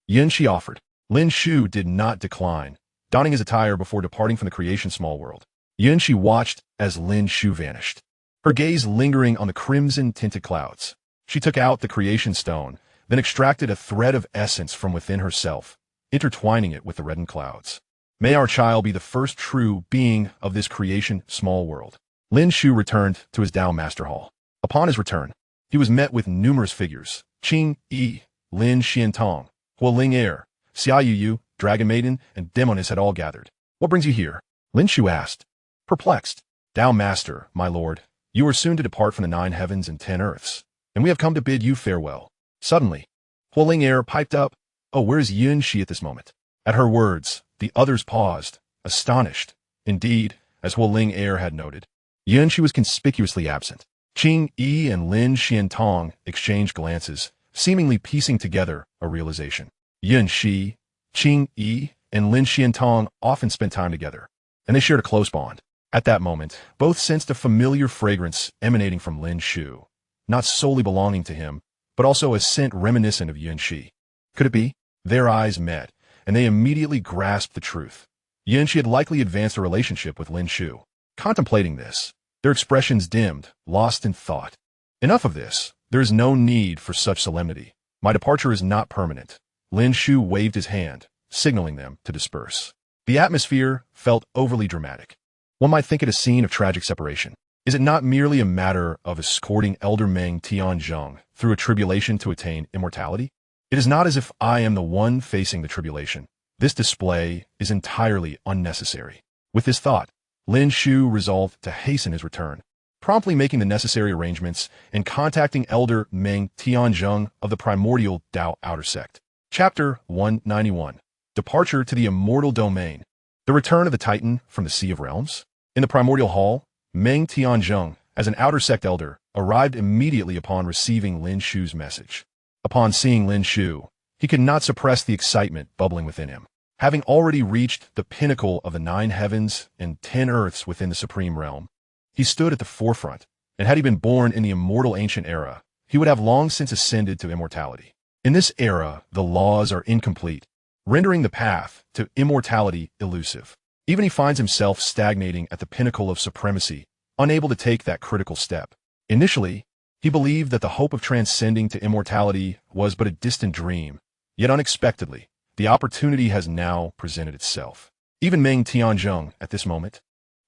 Yin Shi offered. Lin Shu did not decline, donning his attire before departing from the creation small world. Yin Shi watched as Lin Shu vanished. her gaze lingering on the crimson-tinted clouds. She took out the creation stone, then extracted a thread of essence from within herself, intertwining it with the reddened clouds. May our child be the first true being of this creation small world. Lin Shu returned to his Dao Master Hall. Upon his return, he was met with numerous figures. Qing Yi, Lin Xiantong, Huoling Heir, Xia Yu, Dragon Maiden, and Demoness had all gathered. What brings you here? Lin Shu asked. Perplexed. Dao Master, my lord, you are soon to depart from the 9 heavens and 10 earths, and we have come to bid you farewell. Suddenly, Huoling Heir piped up, Oh, where is Yun Shi at this moment? At her words, the others paused, astonished. Indeed, as Huoling Heir had noted, Yun Shi was conspicuously absent. Qing Yi and Lin Xiantong exchanged glances, seemingly piecing together a realization. Yun Shi, Qing Yi, and Lin Xiantong often spent time together, and they shared a close bond. At that moment, both sensed a familiar fragrance emanating from Lin Shu, not solely belonging to him, but also a scent reminiscent of Yun Shi. Could it be? Their eyes met, and they immediately grasped the truth. Yun Shi had likely advanced a relationship with Lin Shu. Contemplating this, their expressions dimmed, lost in thought. Enough of this. There is no need for such solemnity. My departure is not permanent. Lin Shu waved his hand, signaling them to disperse. The atmosphere felt overly dramatic. One might think it a scene of tragic separation. Is it not merely a matter of escorting Elder Meng Tianzhong through a tribulation to attain immortality? It is not as if I am the one facing the tribulation. This display is entirely unnecessary. With this thought, Lin Shu resolved to hasten his return, promptly making the necessary arrangements and contacting Elder Meng Tianzhong of the primordial Dao Outer Sect. Chapter 191. Departure to the Immortal Domain. The return of the Titan from the Sea of Realms. In the primordial hall, Meng Tianzhong, as an Outer Sect elder, arrived immediately upon receiving Lin Shu's message. Upon seeing Lin Shu, he could not suppress the excitement bubbling within him. Having already reached the pinnacle of the 9 heavens and 10 earths within the Supreme Realm, he stood at the forefront, and had he been born in the immortal ancient era, he would have long since ascended to immortality. In this era, the laws are incomplete, rendering the path to immortality elusive. Even he finds himself stagnating at the pinnacle of supremacy, unable to take that critical step. Initially, he believed that the hope of transcending to immortality was but a distant dream, yet unexpectedly, the opportunity has now presented itself. Even Meng Tianzhong, at this moment,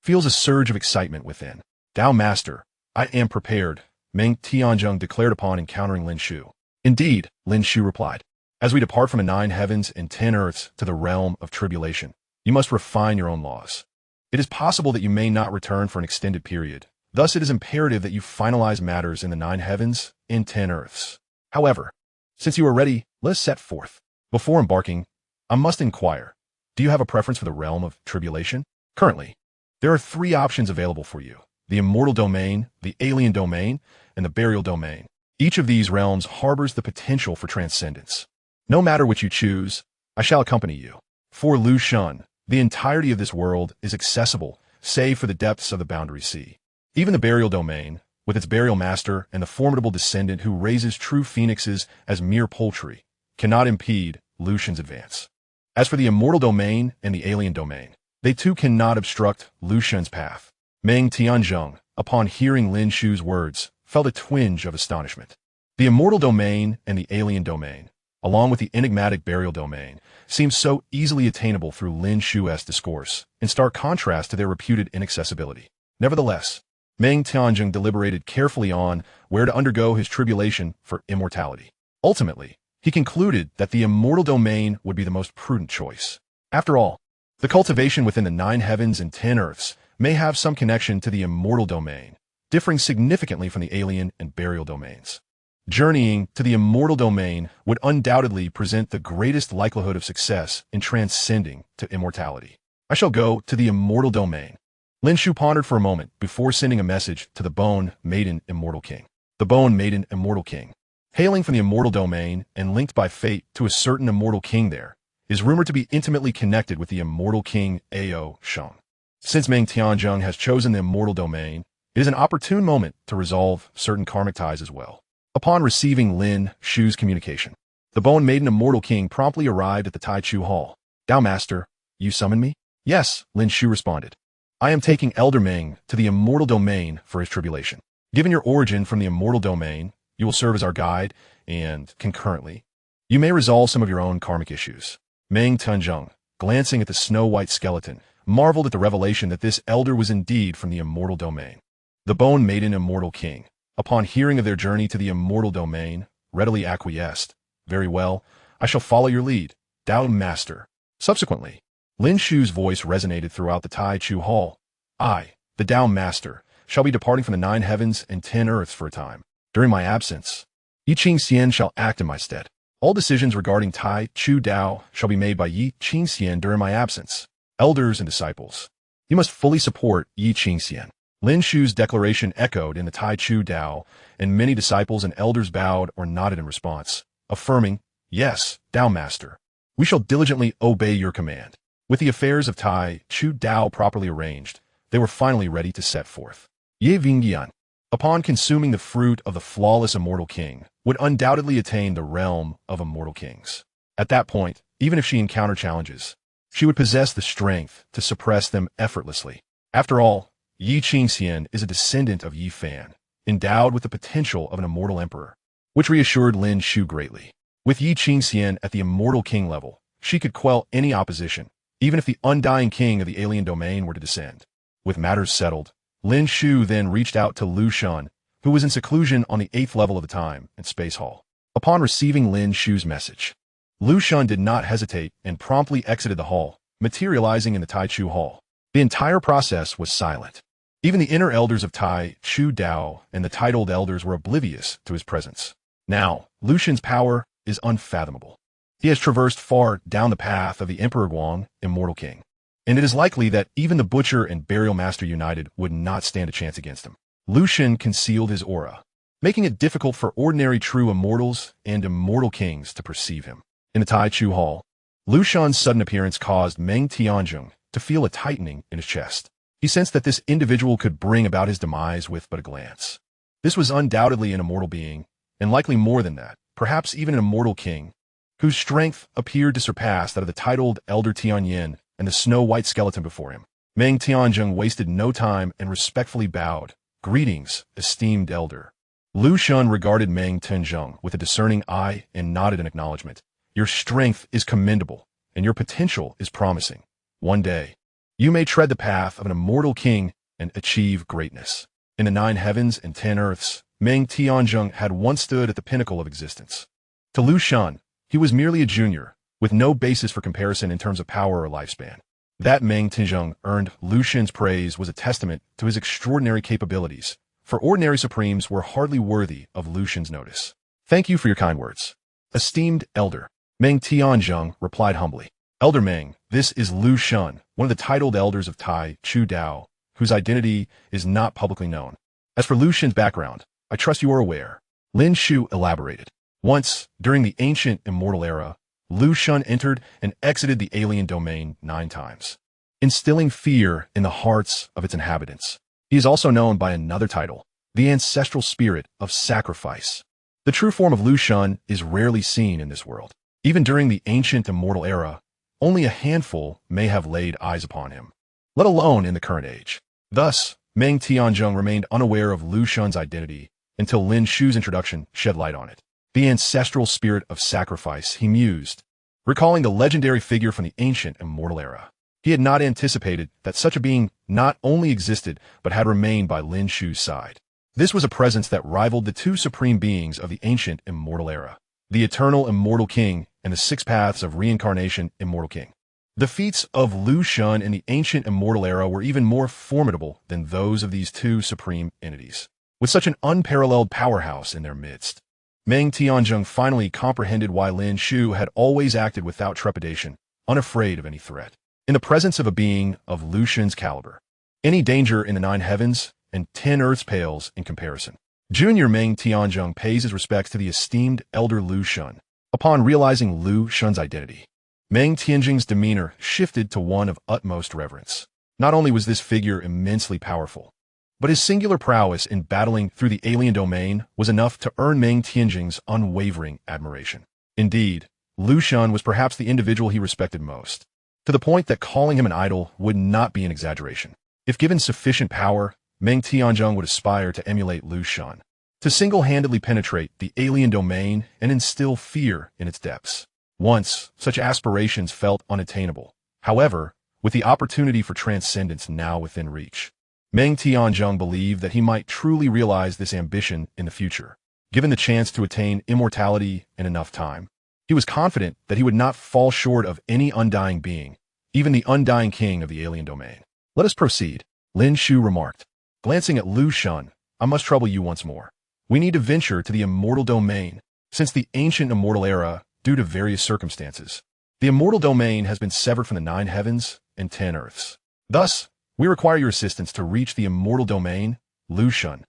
feels a surge of excitement within. Dao Master, I am prepared, Meng Tianzhong declared upon encountering Lin Shu. Indeed, Lin Shu replied, as we depart from the 9 heavens and 10 earths to the realm of tribulation, you must refine your own laws. It is possible that you may not return for an extended period. Thus, it is imperative that you finalize matters in the 9 heavens and 10 earths. However, since you are ready, let us set forth. Before embarking, I must inquire, do you have a preference for the realm of tribulation? Currently, there are 3 options available for you: the Immortal Domain, the Alien Domain, and the Burial Domain. Each of these realms harbors the potential for transcendence. No matter which you choose, I shall accompany you. For Lu Shun, the entirety of this world is accessible, save for the depths of the Boundless Sea. Even the Burial Domain, with its burial master and the formidable descendant who raises true phoenixes as mere poultry, cannot impede Lu Shun's advance. As for the Immortal Domain and the Alien Domain, they too cannot obstruct Lu Shun's path. Meng Tianzhong, upon hearing Lin Shu's words, felt a twinge of astonishment. The Immortal Domain and the Alien Domain, along with the enigmatic Burial Domain, seemed so easily attainable through Lin Shu's discourse, in stark contrast to their reputed inaccessibility. Nevertheless, Meng Tianzhong deliberated carefully on where to undergo his tribulation for immortality. Ultimately, he concluded that the Immortal Domain would be the most prudent choice. After all, the cultivation within the 9 heavens and 10 earths may have some connection to the Immortal Domain, differing significantly from the Alien and Burial Domains. Journeying to the Immortal Domain would undoubtedly present the greatest likelihood of success in transcending to immortality. I shall go to the Immortal Domain. Lin Shu pondered for a moment before sending a message to the Bone Maiden Immortal King. The Bone Maiden Immortal King, hailing from the Immortal Domain and linked by fate to a certain Immortal King there, is rumored to be intimately connected with the Immortal King Ao Shang. Since Meng Tianzhong has chosen the Immortal Domain, it is an opportune moment to resolve certain karmic ties as well. Upon receiving Lin Shu's communication, the Bone Maiden Immortal King promptly arrived at the Tai Chu Hall. Dao Master, you summoned me? Yes, Lin Shu responded. I am taking Elder Meng to the Immortal Domain for his tribulation. Given your origin from the Immortal Domain, you will serve as our guide, and, concurrently, you may resolve some of your own karmic issues. Meng Tianzheng, glancing at the snow-white skeleton, marveled at the revelation that this elder was indeed from the Immortal Domain. The Bone Maiden Immortal King, upon hearing of their journey to the Immortal Domain, readily acquiesced. Very well, I shall follow your lead, Dao Master. Subsequently, Lin Shu's voice resonated throughout the Tai Chu Hall. I, the Dao Master, shall be departing from the 9 heavens and 10 earths for a time. During my absence, Yi Qing Xian shall act in my stead. All decisions regarding Tai Chu Dao shall be made by Yi Qing Xian during my absence. Elders and disciples, you must fully support Yi Qing Xian. Lin Shu's declaration echoed in the Tai Chu Dao, and many disciples and elders bowed or nodded in response, affirming, yes, Dao Master, we shall diligently obey your command. With the affairs of Tai Chu Dao properly arranged, they were finally ready to set forth. Ye Vingyan, upon consuming the fruit of the flawless Immortal King, would undoubtedly attain the realm of Immortal Kings. At that point, even if she encountered challenges, she would possess the strength to suppress them effortlessly. After all, Yi Qingxian is a descendant of Yi Fan, endowed with the potential of an Immortal Emperor, which reassured Lin Shu greatly. With Yi Qingxian at the Immortal King level, she could quell any opposition, even if the undying king of the alien domain were to descend. With matters settled, Lin Shu then reached out to Lu Shun, who was in seclusion on the 8th level of the Time and Space Hall. Upon receiving Lin Shu's message, Lu Shun did not hesitate and promptly exited the hall, materializing in the Tai Chu Hall. The entire process was silent. Even the inner elders of Tai Chu Dao and the titled elders were oblivious to his presence. Now, Lu Shun's power is unfathomable. He has traversed far down the path of the Emperor Guang, Immortal King, and it is likely that even the Butcher and Burial Master united would not stand a chance against him. Lu Shun concealed his aura, making it difficult for ordinary true immortals and immortal kings to perceive him. In the Tai Chu Hall, Lu Shun's sudden appearance caused Meng Tianzheng to feel a tightening in his chest. He sensed that this individual could bring about his demise with but a glance. This was undoubtedly an immortal being, and likely more than that, perhaps even an immortal king, whose strength appeared to surpass that of the titled Elder Tianyin and the snow-white skeleton before him. Meng Tianzheng wasted no time and respectfully bowed. Greetings, esteemed elder. Lu Shun regarded Meng Tianzheng with a discerning eye and nodded in acknowledgement. Your strength is commendable, and your potential is promising. One day, you may tread the path of an immortal king and achieve greatness. In the 9 heavens and 10 earths, Meng Tianzheng had once stood at the pinnacle of existence. To Lu Shun, he was merely a junior, with no basis for comparison in terms of power or lifespan. That Meng Tianzheng earned Lu Shun's praise was a testament to his extraordinary capabilities, for ordinary supremes were hardly worthy of Lu Shun's notice. Thank you for your kind words. Esteemed elder, Meng Tianzheng replied humbly. Elder Meng, this is Lu Shun, one of the titled elders of Tai Chu Dao, whose identity is not publicly known. As for Lu Shun's background, I trust you are aware. Lin Shu elaborated. Once, during the ancient immortal era, Lu Shun entered and exited the alien domain 9 times, instilling fear in the hearts of its inhabitants. He is also known by another title, the ancestral spirit of sacrifice. The true form of Lu Shun is rarely seen in this world. Even during the ancient immortal era, only a handful may have laid eyes upon him, let alone in the current age. Thus, Meng Tianzheng remained unaware of Lu Shun's identity until Lin Shu's introduction shed light on it. The ancestral spirit of sacrifice, he mused, recalling the legendary figure from the ancient immortal era. He had not anticipated that such a being not only existed but had remained by Lin Shu's side. This was a presence that rivaled the 2 supreme beings of the ancient immortal era, the eternal Immortal King and the 6 paths of reincarnation Immortal King. The feats of Lu Shun in the ancient immortal era were even more formidable than those of these 2 supreme entities, with such an unparalleled powerhouse in their midst. Meng Tianzheng finally comprehended why Lin Shu had always acted without trepidation, unafraid of any threat. In the presence of a being of Lu Shun's caliber, any danger in the 9 heavens and 10 earths pales in comparison. Junior Meng Tianzheng pays his respects to the esteemed elder Lu Shun. Upon realizing Lu Shun's identity, Meng Tianzheng's demeanor shifted to one of utmost reverence. Not only was this figure immensely powerful, but his singular prowess in battling through the alien domain was enough to earn Meng Tianzheng's unwavering admiration. Indeed, Lu Shun was perhaps the individual he respected most, to the point that calling him an idol would not be an exaggeration. If given sufficient power, Meng Tianzhong would aspire to emulate Lu Shan, to single-handedly penetrate the alien domain and instill fear in its depths. Once, such aspirations felt unattainable. However, with the opportunity for transcendence now within reach, Meng Tianzhong believed that he might truly realize this ambition in the future. Given the chance to attain immortality in enough time, he was confident that he would not fall short of any undying being, even the undying king of the alien domain. Let us proceed, Lin Shu remarked. Glancing at Lu Shan, I must trouble you once more. We need to venture to the Immortal Domain. Since the ancient Immortal Era, due to various circumstances, the Immortal Domain has been severed from the 9 heavens and 10 earths. Thus, we require your assistance to reach the Immortal Domain. Lu Shan,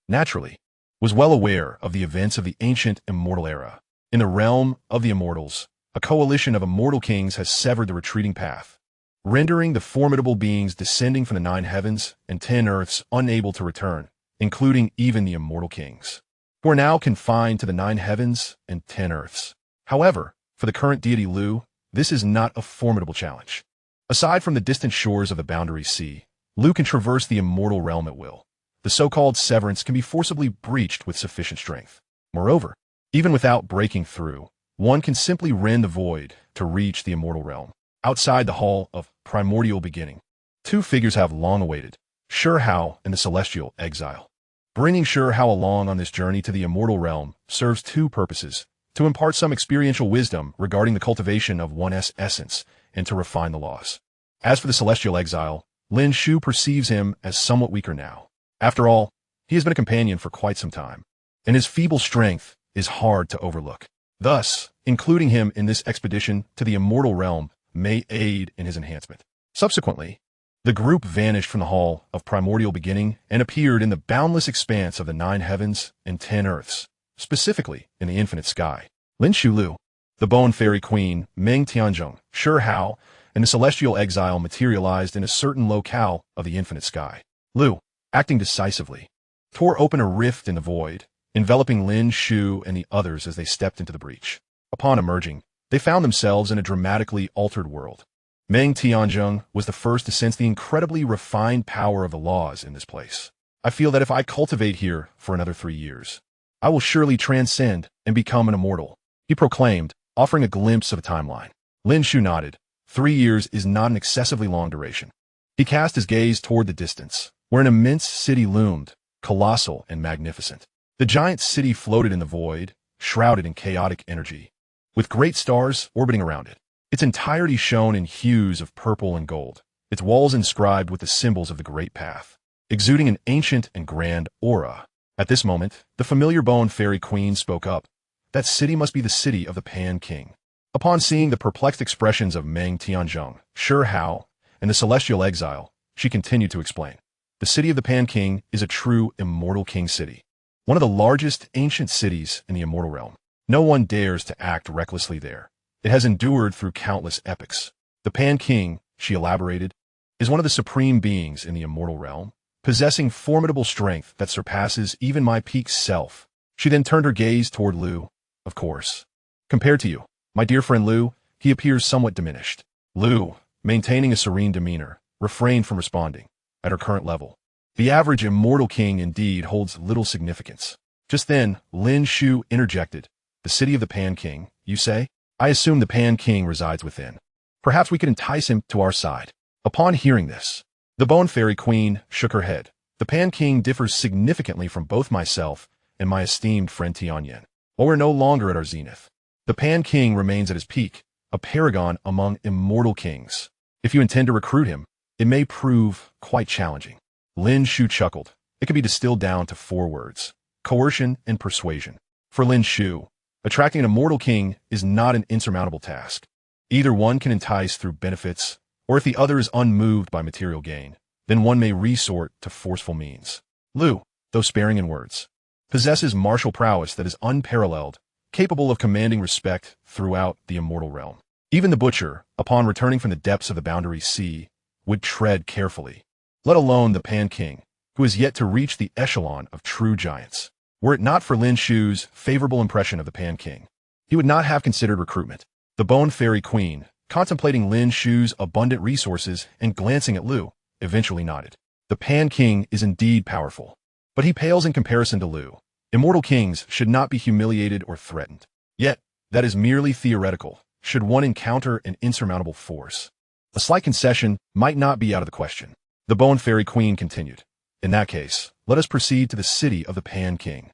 naturally, was well aware of the events of the ancient Immortal Era. In the realm of the Immortals, a coalition of immortal kings has severed the retreating path, rendering the formidable beings descending from the 9 heavens and 10 earths unable to return, including even the immortal kings, who are now confined to the 9 heavens and 10 earths. However, for the current deity Lu, this is not a formidable challenge. Aside from the distant shores of the Boundless Sea, Lu can traverse the immortal realm at will. The so-called severance can be forcibly breached with sufficient strength. Moreover, even without breaking through, one can simply rend the void to reach the immortal realm. Outside the Hall of Primordial Beginning, 2 figures have long awaited, Shi Hao and the Celestial Exile. Bringing Shi Hao along on this journey to the immortal realm serves 2 purposes: to impart some experiential wisdom regarding the cultivation of one's essence and to refine the laws. As for the Celestial Exile, Lin Shu perceives him as somewhat weaker now. After all, he has been a companion for quite some time, and his feeble strength is hard to overlook. Thus, including him in this expedition to the immortal realm may aid in his enhancement. Subsequently, the group vanished from the Hall of Primordial Beginning and appeared in the boundless expanse of the 9 heavens and 10 earths, specifically in the infinite sky. Lin Shu, Lu, the Bone Fairy Queen, Meng Tianzhong, Shi Hao, and the Celestial Exile materialized in a certain locale of the infinite sky. Lu, acting decisively, tore open a rift in the void, enveloping Lin Shu and the others as they stepped into the breach. Upon emerging, they found themselves in a dramatically altered world. Meng Tianzhong was the first to sense the incredibly refined power of the laws in this place. I feel that if I cultivate here for another 3 years, I will surely transcend and become an immortal, he proclaimed, offering a glimpse of a timeline. Lin Shu nodded. 3 years is not an excessively long duration. He cast his gaze toward the distance, where an immense city loomed, colossal and magnificent. The giant city floated in the void, shrouded in chaotic energy, with great stars orbiting around it. Its entirety shone in hues of purple and gold, its walls inscribed with the symbols of the Great Path, exuding an ancient and grand aura. At this moment, the familiar Bone Fairy Queen spoke up. That city must be the city of the Pan King. Upon seeing the perplexed expressions of Meng Tianzhong, Shi Hao, and the Celestial Exile, she continued to explain. The city of the Pan King is a true Immortal King city, one of the largest ancient cities in the immortal realm. No one dares to act recklessly there. It has endured through countless epochs. The Pan King, she elaborated, is one of the supreme beings in the immortal realm, possessing formidable strength that surpasses even my peak self. She then turned her gaze toward Lu. Of course, compared to you, my dear friend Lu, he appears somewhat diminished. Lu, maintaining a serene demeanor, refrained from responding. At her current level, the average immortal king indeed holds little significance. Just then, Lin Shu interjected. The city of the Pan King, you say? I assume the Pan King resides within. Perhaps we could entice him to our side. Upon hearing this, the Bone Fairy Queen shook her head. The Pan King differs significantly from both myself and my esteemed friend Tianyan. While we're no longer at our zenith, the Pan King remains at his peak, a paragon among immortal kings. If you intend to recruit him, it may prove quite challenging. Lin Shu chuckled. It could be distilled down to 4 words: coercion and persuasion. For Lin Shu, attracting an immortal king is not an insurmountable task. Either one can entice through benefits, or if the other is unmoved by material gain, then one may resort to forceful means. Lu, though sparing in words, possesses martial prowess that is unparalleled, capable of commanding respect throughout the immortal realm. Even the butcher, upon returning from the depths of the Boundless Sea, would tread carefully, let alone the Pan King, who is yet to reach the echelon of true giants. Were it not for Lin Shu's favorable impression of the Pan King, he would not have considered recruitment. The Bone Fairy Queen, contemplating Lin Shu's abundant resources and glancing at Lu, eventually nodded. The Pan King is indeed powerful, but he pales in comparison to Lu. Immortal kings should not be humiliated or threatened. Yet, that is merely theoretical, should one encounter an insurmountable force. A slight concession might not be out of the question. The Bone Fairy Queen continued. In that case, let us proceed to the city of the Pan King.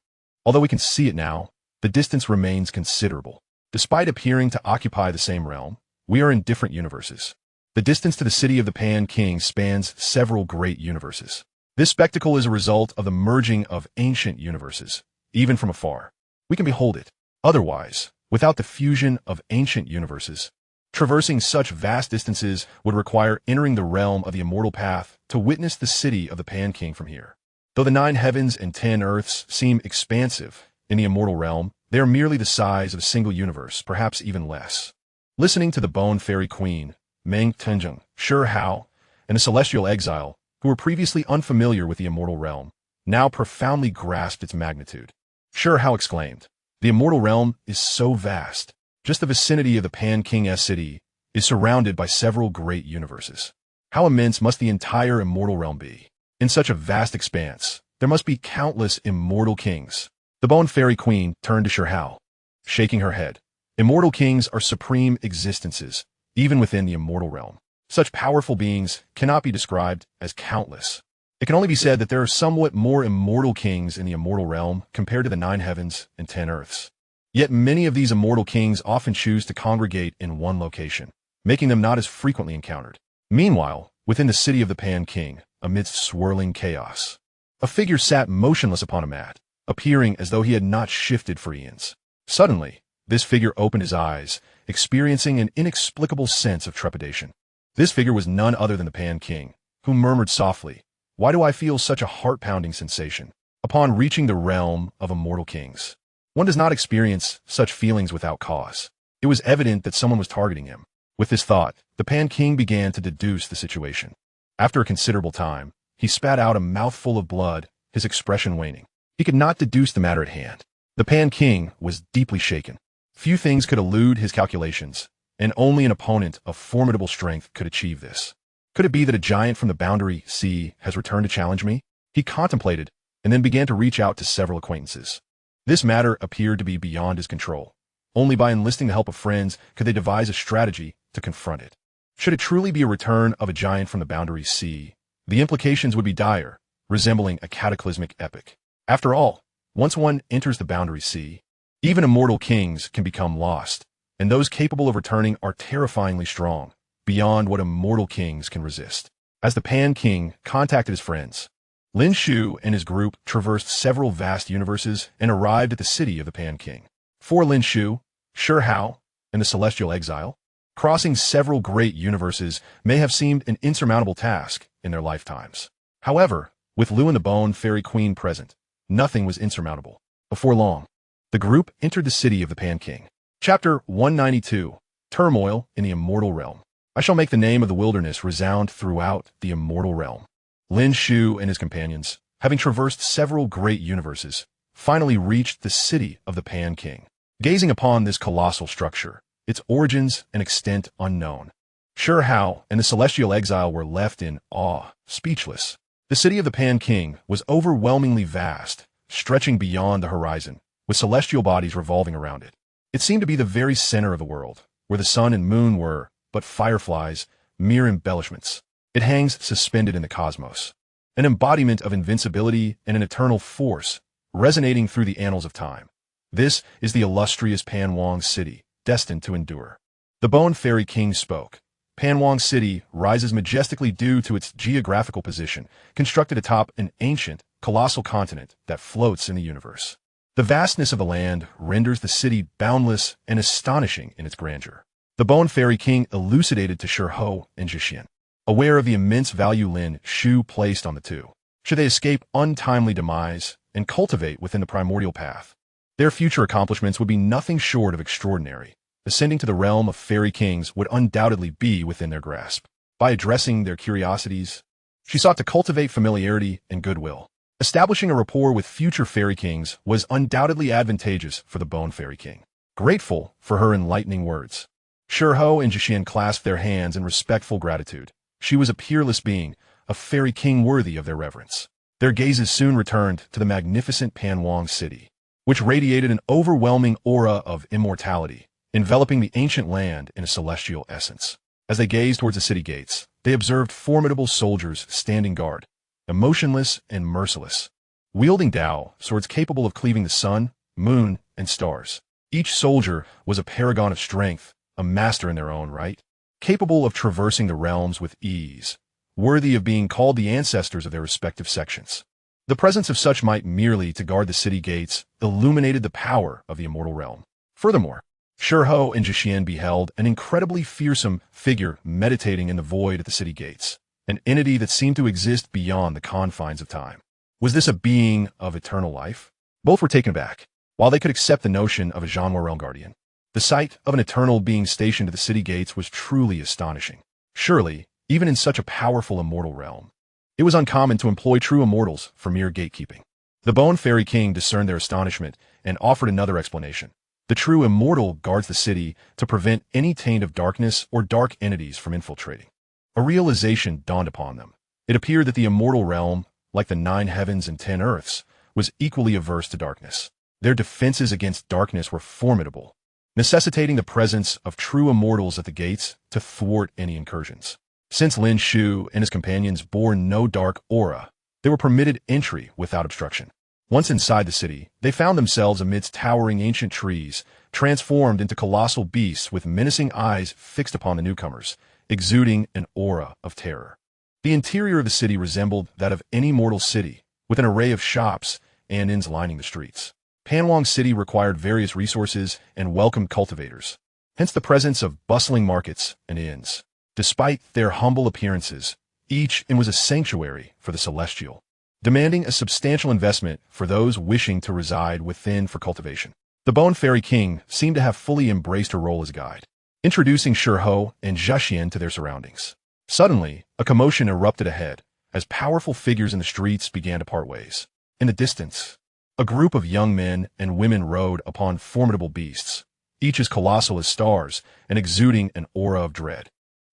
Although we can see it now, the distance remains considerable. Despite appearing to occupy the same realm, we are in different universes. The distance to the city of the Pan King spans several great universes. This spectacle is a result of the merging of ancient universes. Even from afar, we can behold it. Otherwise, without the fusion of ancient universes, traversing such vast distances would require entering the realm of the immortal path to witness the city of the Pan King from here. Though the 9 heavens and 10 earths seem expansive in the immortal realm, they are merely the size of a single universe, perhaps even less. Listening to the Bone Fairy Queen, Meng Tenjung, Shi Hao, and the Celestial Exile, who were previously unfamiliar with the immortal realm, now profoundly grasped its magnitude. Shi Hao exclaimed, "The immortal realm is so vast. Just the vicinity of the Pan King's city is surrounded by several great universes. How immense must the entire immortal realm be? In such a vast expanse, there must be countless immortal kings." The Bone Fairy Queen turned to Shi Hao, shaking her head. Immortal kings are supreme existences, even within the immortal realm. Such powerful beings cannot be described as countless. It can only be said that there are somewhat more immortal kings in the immortal realm compared to the 9 heavens and 10 earths. Yet many of these immortal kings often choose to congregate in one location, making them not as frequently encountered. Meanwhile, within the city of the Pan King, amidst swirling chaos, a figure sat motionless upon a mat, appearing as though he had not shifted for eons. Suddenly, this figure opened his eyes, experiencing an inexplicable sense of trepidation. This figure was none other than the Pan King, who murmured softly, "Why do I feel such a heart-pounding sensation?" Upon reaching the realm of immortal kings, one does not experience such feelings without cause. It was evident that someone was targeting him. With this thought, the Pan King began to deduce the situation. After a considerable time, he spat out a mouthful of blood, his expression waning. He could not deduce the matter at hand. The Pan King was deeply shaken. Few things could elude his calculations, and only an opponent of formidable strength could achieve this. Could it be that a giant from the Boundless Sea has returned to challenge me? He contemplated, and then began to reach out to several acquaintances. This matter appeared to be beyond his control. Only by enlisting the help of friends could they devise a strategy to confront it. Should it truly be a return of a giant from the Boundless Sea, the implications would be dire, resembling a cataclysmic epic. After all, once one enters the Boundless Sea, even immortal kings can become lost, and those capable of returning are terrifyingly strong, beyond what immortal kings can resist. As the Pan King contacted his friends, Lin Shu and his group traversed several vast universes and arrived at the city of the Pan King. For Lin Shu, Shi Hao, and the Celestial Exile, crossing several great universes may have seemed an insurmountable task in their lifetimes. However, with Lu and the Bone Fairy Queen present, nothing was insurmountable. Before long, the group entered the city of the Pan King. Chapter 192, Turmoil in the Immortal Realm. I shall make the name of the wilderness resound throughout the immortal realm. Lin Shu and his companions, having traversed several great universes, finally reached the city of the Pan King. Gazing upon this colossal structure, its origins and extent unknown, Shi Hao and the Celestial Exile were left in awe, speechless. The city of the Pan King was overwhelmingly vast, stretching beyond the horizon, with celestial bodies revolving around it. It seemed to be the very center of the world, where the sun and moon were but fireflies, mere embellishments. It hangs suspended in the cosmos, an embodiment of invincibility and an eternal force, resonating through the annals of time. This is the illustrious Panwang City, destined to endure. The Bone Fairy King spoke. Panwang City rises majestically due to its geographical position, constructed atop an ancient, colossal continent that floats in the universe. The vastness of the land renders the city boundless and astonishing in its grandeur. The Bone Fairy King elucidated to Shi Hao and Zhixian, aware of the immense value Lin Shu placed on the two. Should they escape untimely demise and cultivate within the primordial path, their future accomplishments would be nothing short of extraordinary. Ascending to the realm of fairy kings would undoubtedly be within their grasp. By addressing their curiosities, she sought to cultivate familiarity and goodwill. Establishing a rapport with future fairy kings was undoubtedly advantageous for the Bone Fairy King. Grateful for her enlightening words, Shi Hao and Zhixian clasped their hands in respectful gratitude. She was a peerless being, a fairy king worthy of their reverence. Their gazes soon returned to the magnificent Panwang city, which radiated an overwhelming aura of immortality, enveloping the ancient land in a celestial essence. As they gazed towards the city gates, they observed formidable soldiers standing guard, emotionless and merciless, wielding Dao swords capable of cleaving the sun, moon, and stars. Each soldier was a paragon of strength, a master in their own right, capable of traversing the realms with ease, worthy of being called the ancestors of their respective sections. The presence of such might merely to guard the city gates illuminated the power of the immortal realm. Furthermore, Shi Hao and Zhixian beheld an incredibly fearsome figure meditating in the void at the city gates, an entity that seemed to exist beyond the confines of time. Was this a being of eternal life? Both were taken aback. While they could accept the notion of a genre realm guardian, the sight of an eternal being stationed at the city gates was truly astonishing. Surely, even in such a powerful immortal realm, it was uncommon to employ true immortals for mere gatekeeping. The Bone Fairy King discerned their astonishment and offered another explanation. The true immortal guards the city to prevent any taint of darkness or dark entities from infiltrating. A realization dawned upon them. It appeared that the immortal realm, like the 9 heavens and 10 earths, was equally averse to darkness. Their defenses against darkness were formidable, necessitating the presence of true immortals at the gates to thwart any incursions. Since Lin Shu and his companions bore no dark aura, they were permitted entry without obstruction. Once inside the city, they found themselves amidst towering ancient trees, transformed into colossal beasts with menacing eyes fixed upon the newcomers, exuding an aura of terror. The interior of the city resembled that of any mortal city, with an array of shops and inns lining the streets. Panwang City required various resources and welcomed cultivators, hence the presence of bustling markets and inns. Despite their humble appearances, each inn was a sanctuary for the celestial, demanding a substantial investment for those wishing to reside within for cultivation. The Bone Fairy King seemed to have fully embraced her role as a guide, introducing Shi Hao and Zhixian to their surroundings. Suddenly, a commotion erupted ahead, as powerful figures in the streets began to part ways. In the distance, a group of young men and women rode upon formidable beasts, each as colossal as stars and exuding an aura of dread.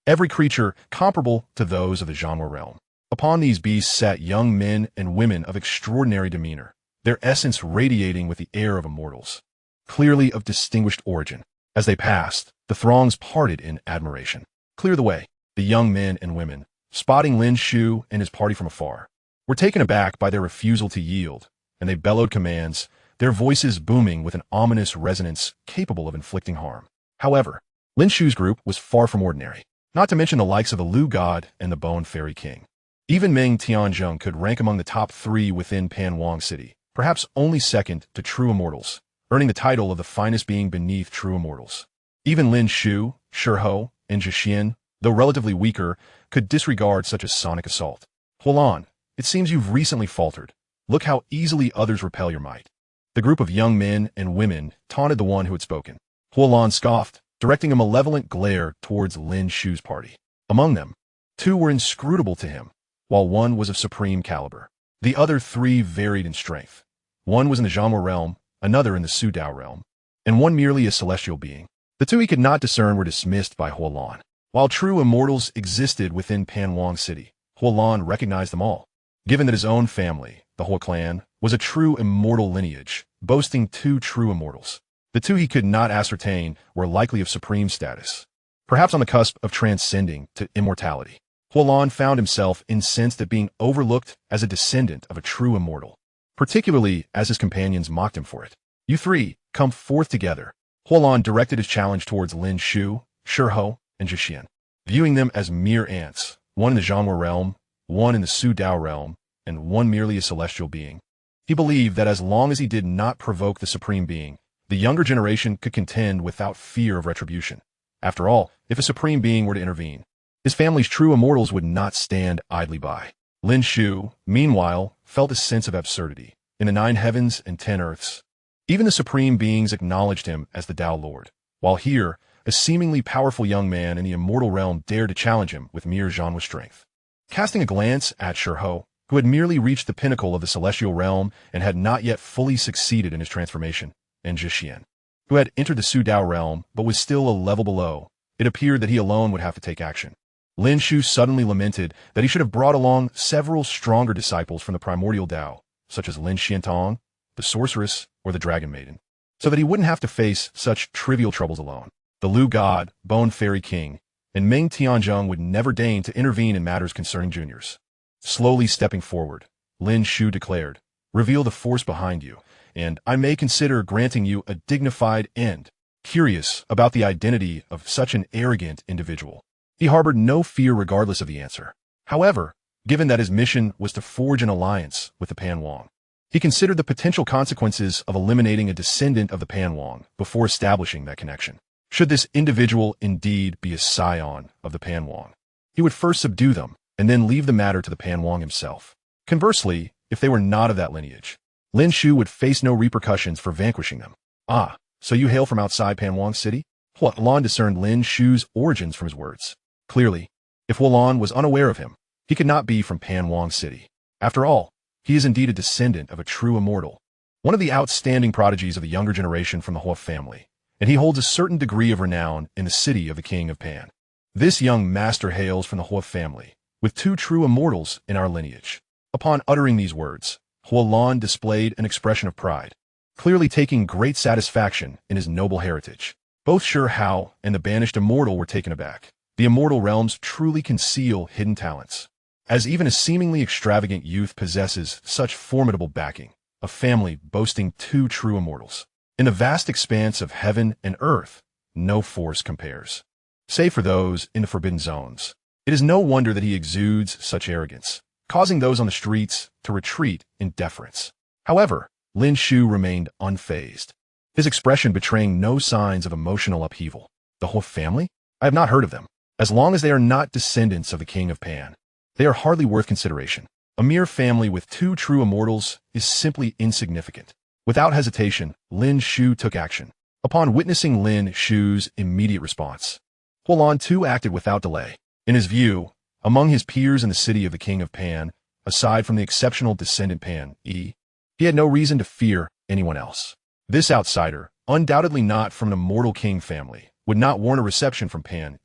Every creature comparable to those of the genre realm. Upon these beasts sat young men and women of extraordinary demeanor, their essence radiating with the air of immortals, clearly of distinguished origin. As they passed, the throngs parted in admiration. Clear the way. The young men and women, spotting Lin Shu and his party from afar, were taken aback by their refusal to yield, and they bellowed commands, their voices booming with an ominous resonance capable of inflicting harm. However, Lin Shu's group was far from ordinary, not to mention the likes of the Willow God and the Bone Fairy King. Even Meng Tianzheng could rank among the top 3 within Panwang City, perhaps only second to true immortals, earning the title of the finest being beneath true immortals. Even Lin Shu, Shi Hao, and Zhixian, though relatively weaker, could disregard such a sonic assault. Huolan, it seems you've recently faltered. Look how easily others repel your might. The group of young men and women taunted the one who had spoken. Huolan scoffed, directing a malevolent glare towards Lin Shu's party. Among them, 2 were inscrutable to him, while 1 was of supreme caliber. The other 3 varied in strength. 1 was in the genre realm, another in the Su Dao realm, and 1 merely a celestial being. The 2 he could not discern were dismissed by Huolan. While true immortals existed within Panwang City, Huolan recognized them all, given that his own family, the Hua clan, was a true immortal lineage, boasting 2 true immortals. The 2 he could not ascertain were likely of supreme status, perhaps on the cusp of transcending to immortality. Huolan found himself incensed at being overlooked as a descendant of a true immortal, particularly as his companions mocked him for it. You 3, come forth together. Huolan directed his challenge towards Lin Shu, Shi Hao, and Zhixian, viewing them as mere ants, 1 in the genre realm, 1 in the Su Dao realm, and 1 merely a celestial being. He believed that as long as he did not provoke the supreme being, the younger generation could contend without fear of retribution. After all, if a supreme being were to intervene, his family's true immortals would not stand idly by. Lin Shu, meanwhile, felt a sense of absurdity. In the 9 heavens and 10 earths, even the supreme beings acknowledged him as the Tao Lord, while here, a seemingly powerful young man in the immortal realm dared to challenge him with mere genre strength. Casting a glance at Shi Hao, who had merely reached the pinnacle of the celestial realm and had not yet fully succeeded in his transformation, and Zhixian, who had entered the Su Dao realm but was still a level below, it appeared that he alone would have to take action. Lin Shu suddenly lamented that he should have brought along several stronger disciples from the primordial Tao, such as Lin Xiantong, the sorceress, or the dragon maiden, so that he wouldn't have to face such trivial troubles alone. The Willow God, Bone Fairy King, and Ming Tianzhong would never deign to intervene in matters concerning juniors. Slowly stepping forward, Lin Shu declared, "Reveal the force behind you, and I may consider granting you a dignified end." Curious about the identity of such an arrogant individual, he harbored no fear regardless of the answer. However, given that his mission was to forge an alliance with the Pan Wang, he considered the potential consequences of eliminating a descendant of the Pan Wang before establishing that connection. Should this individual indeed be a scion of the Pan Wang, he would first subdue them and then leave the matter to the Pan Wang himself. Conversely, if they were not of that lineage, Lin Shu would face no repercussions for vanquishing them. "Ah, so you hail from outside Pan Wang City?" Hualan discerned Lin Shu's origins from his words. Clearly, if Hualan was unaware of him, he could not be from Pan Wang City. After all, he is indeed a descendant of a true immortal, one of the outstanding prodigies of the younger generation from the Hua family, and he holds a certain degree of renown in the city of the King of Pan. This young master hails from the Hua family, with 2 true immortals in our lineage. Upon uttering these words, Hualan displayed an expression of pride, clearly taking great satisfaction in his noble heritage. Both Shi Hao and the banished immortal were taken aback. The immortal realms truly conceal hidden talents, as even a seemingly extravagant youth possesses such formidable backing, a family boasting 2 true immortals. In the vast expanse of heaven and earth, no force compares. Save for those in the forbidden zones, it is no wonder that he exudes such arrogance, causing those on the streets to retreat in deference. However, Lin Shu remained unfazed, his expression betraying no signs of emotional upheaval. The Hua family? I have not heard of them. As long as they are not descendants of the King of Pan, they are hardly worth consideration. A mere family with 2 true immortals is simply insignificant. Without hesitation, Lin Shu took action. Upon witnessing Lin Shu's immediate response, Hualan too acted without delay. In his view, among his peers in the city of the King of Pan, aside from the exceptional descendant Pan, he had no reason to fear anyone else. This outsider, undoubtedly not from an immortal king family, would not warrant a reception from Pan,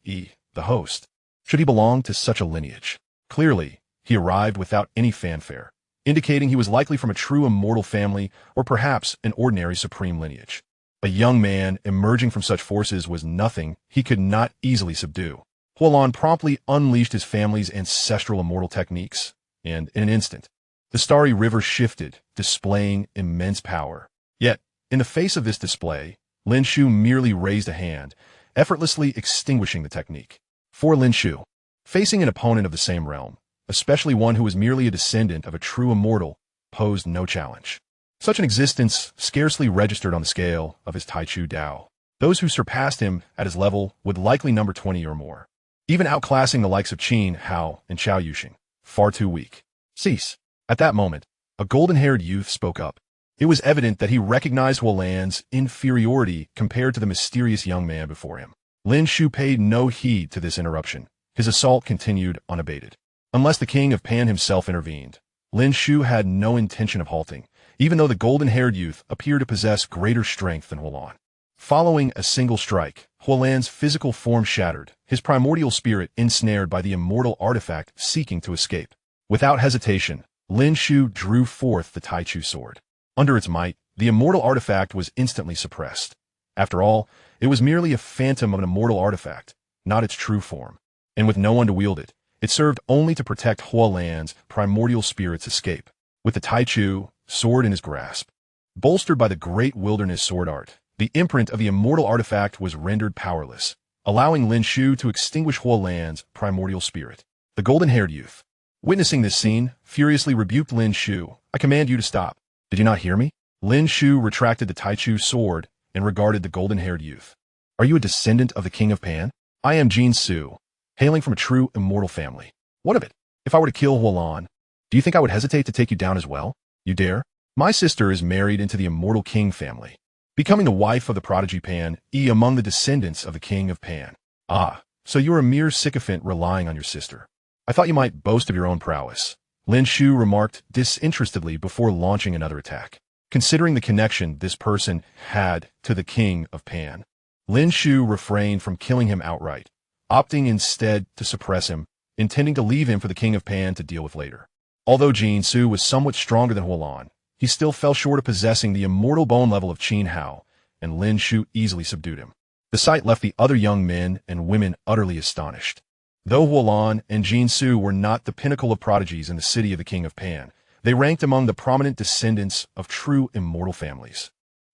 the host, should he belong to such a lineage. Clearly, he arrived without any fanfare, indicating he was likely from a true immortal family or perhaps an ordinary supreme lineage. A young man emerging from such forces was nothing he could not easily subdue. Hualan promptly unleashed his family's ancestral immortal techniques, and in an instant, the starry river shifted, displaying immense power. Yet, in the face of this display, Lin Shu merely raised a hand, effortlessly extinguishing the technique. For Lin Shu, facing an opponent of the same realm, especially one who was merely a descendant of a true immortal, posed no challenge. Such an existence scarcely registered on the scale of his Taichu Dao. Those who surpassed him at his level would likely number 20 or more, even outclassing the likes of Qin, Hao, and Chao Yuxing. Far too weak. Cease. At that moment, a golden-haired youth spoke up. It was evident that he recognized Hualan's inferiority compared to the mysterious young man before him. Lin Shu paid no heed to this interruption. His assault continued unabated. Unless the King of Pan himself intervened, Lin Shu had no intention of halting, even though the golden-haired youth appeared to possess greater strength than Hualan. Following a single strike, Hualan's physical form shattered, his primordial spirit ensnared by the immortal artifact seeking to escape. Without hesitation, Lin Shu drew forth the Taichu sword. Under its might, the immortal artifact was instantly suppressed. After all, it was merely a phantom of an immortal artifact, not its true form. And with no one to wield it, it served only to protect Hualan's primordial spirit's escape. With the Taichu sword in his grasp, bolstered by the great wilderness sword art, the imprint of the immortal artifact was rendered powerless, allowing Lin Shu to extinguish Hualan's primordial spirit. The golden-haired youth, witnessing this scene, furiously rebuked Lin Shu. "I command you to stop. Did you not hear me?" Lin Shu retracted the Taichu sword and regarded the golden-haired youth. "Are you a descendant of the King of Pan? I am Jin Su, hailing from a true immortal family. What of it? If I were to kill Hualan, do you think I would hesitate to take you down as well? You dare? My sister is married into the Immortal King family, becoming the wife of the prodigy Pan, among the descendants of the King of Pan. Ah, so you are a mere sycophant relying on your sister. I thought you might boast of your own prowess," Lin Shu remarked disinterestedly before launching another attack. Considering the connection this person had to the King of Pan, Lin Shu refrained from killing him outright, opting instead to suppress him, intending to leave him for the King of Pan to deal with later. Although Jin Su was somewhat stronger than Huolan, he still fell short of possessing the immortal bone level of Shi Hao, and Lin Shu easily subdued him. The sight left the other young men and women utterly astonished. Though Huolan and Jin Su were not the pinnacle of prodigies in the city of the King of Pan, they ranked among the prominent descendants of true immortal families,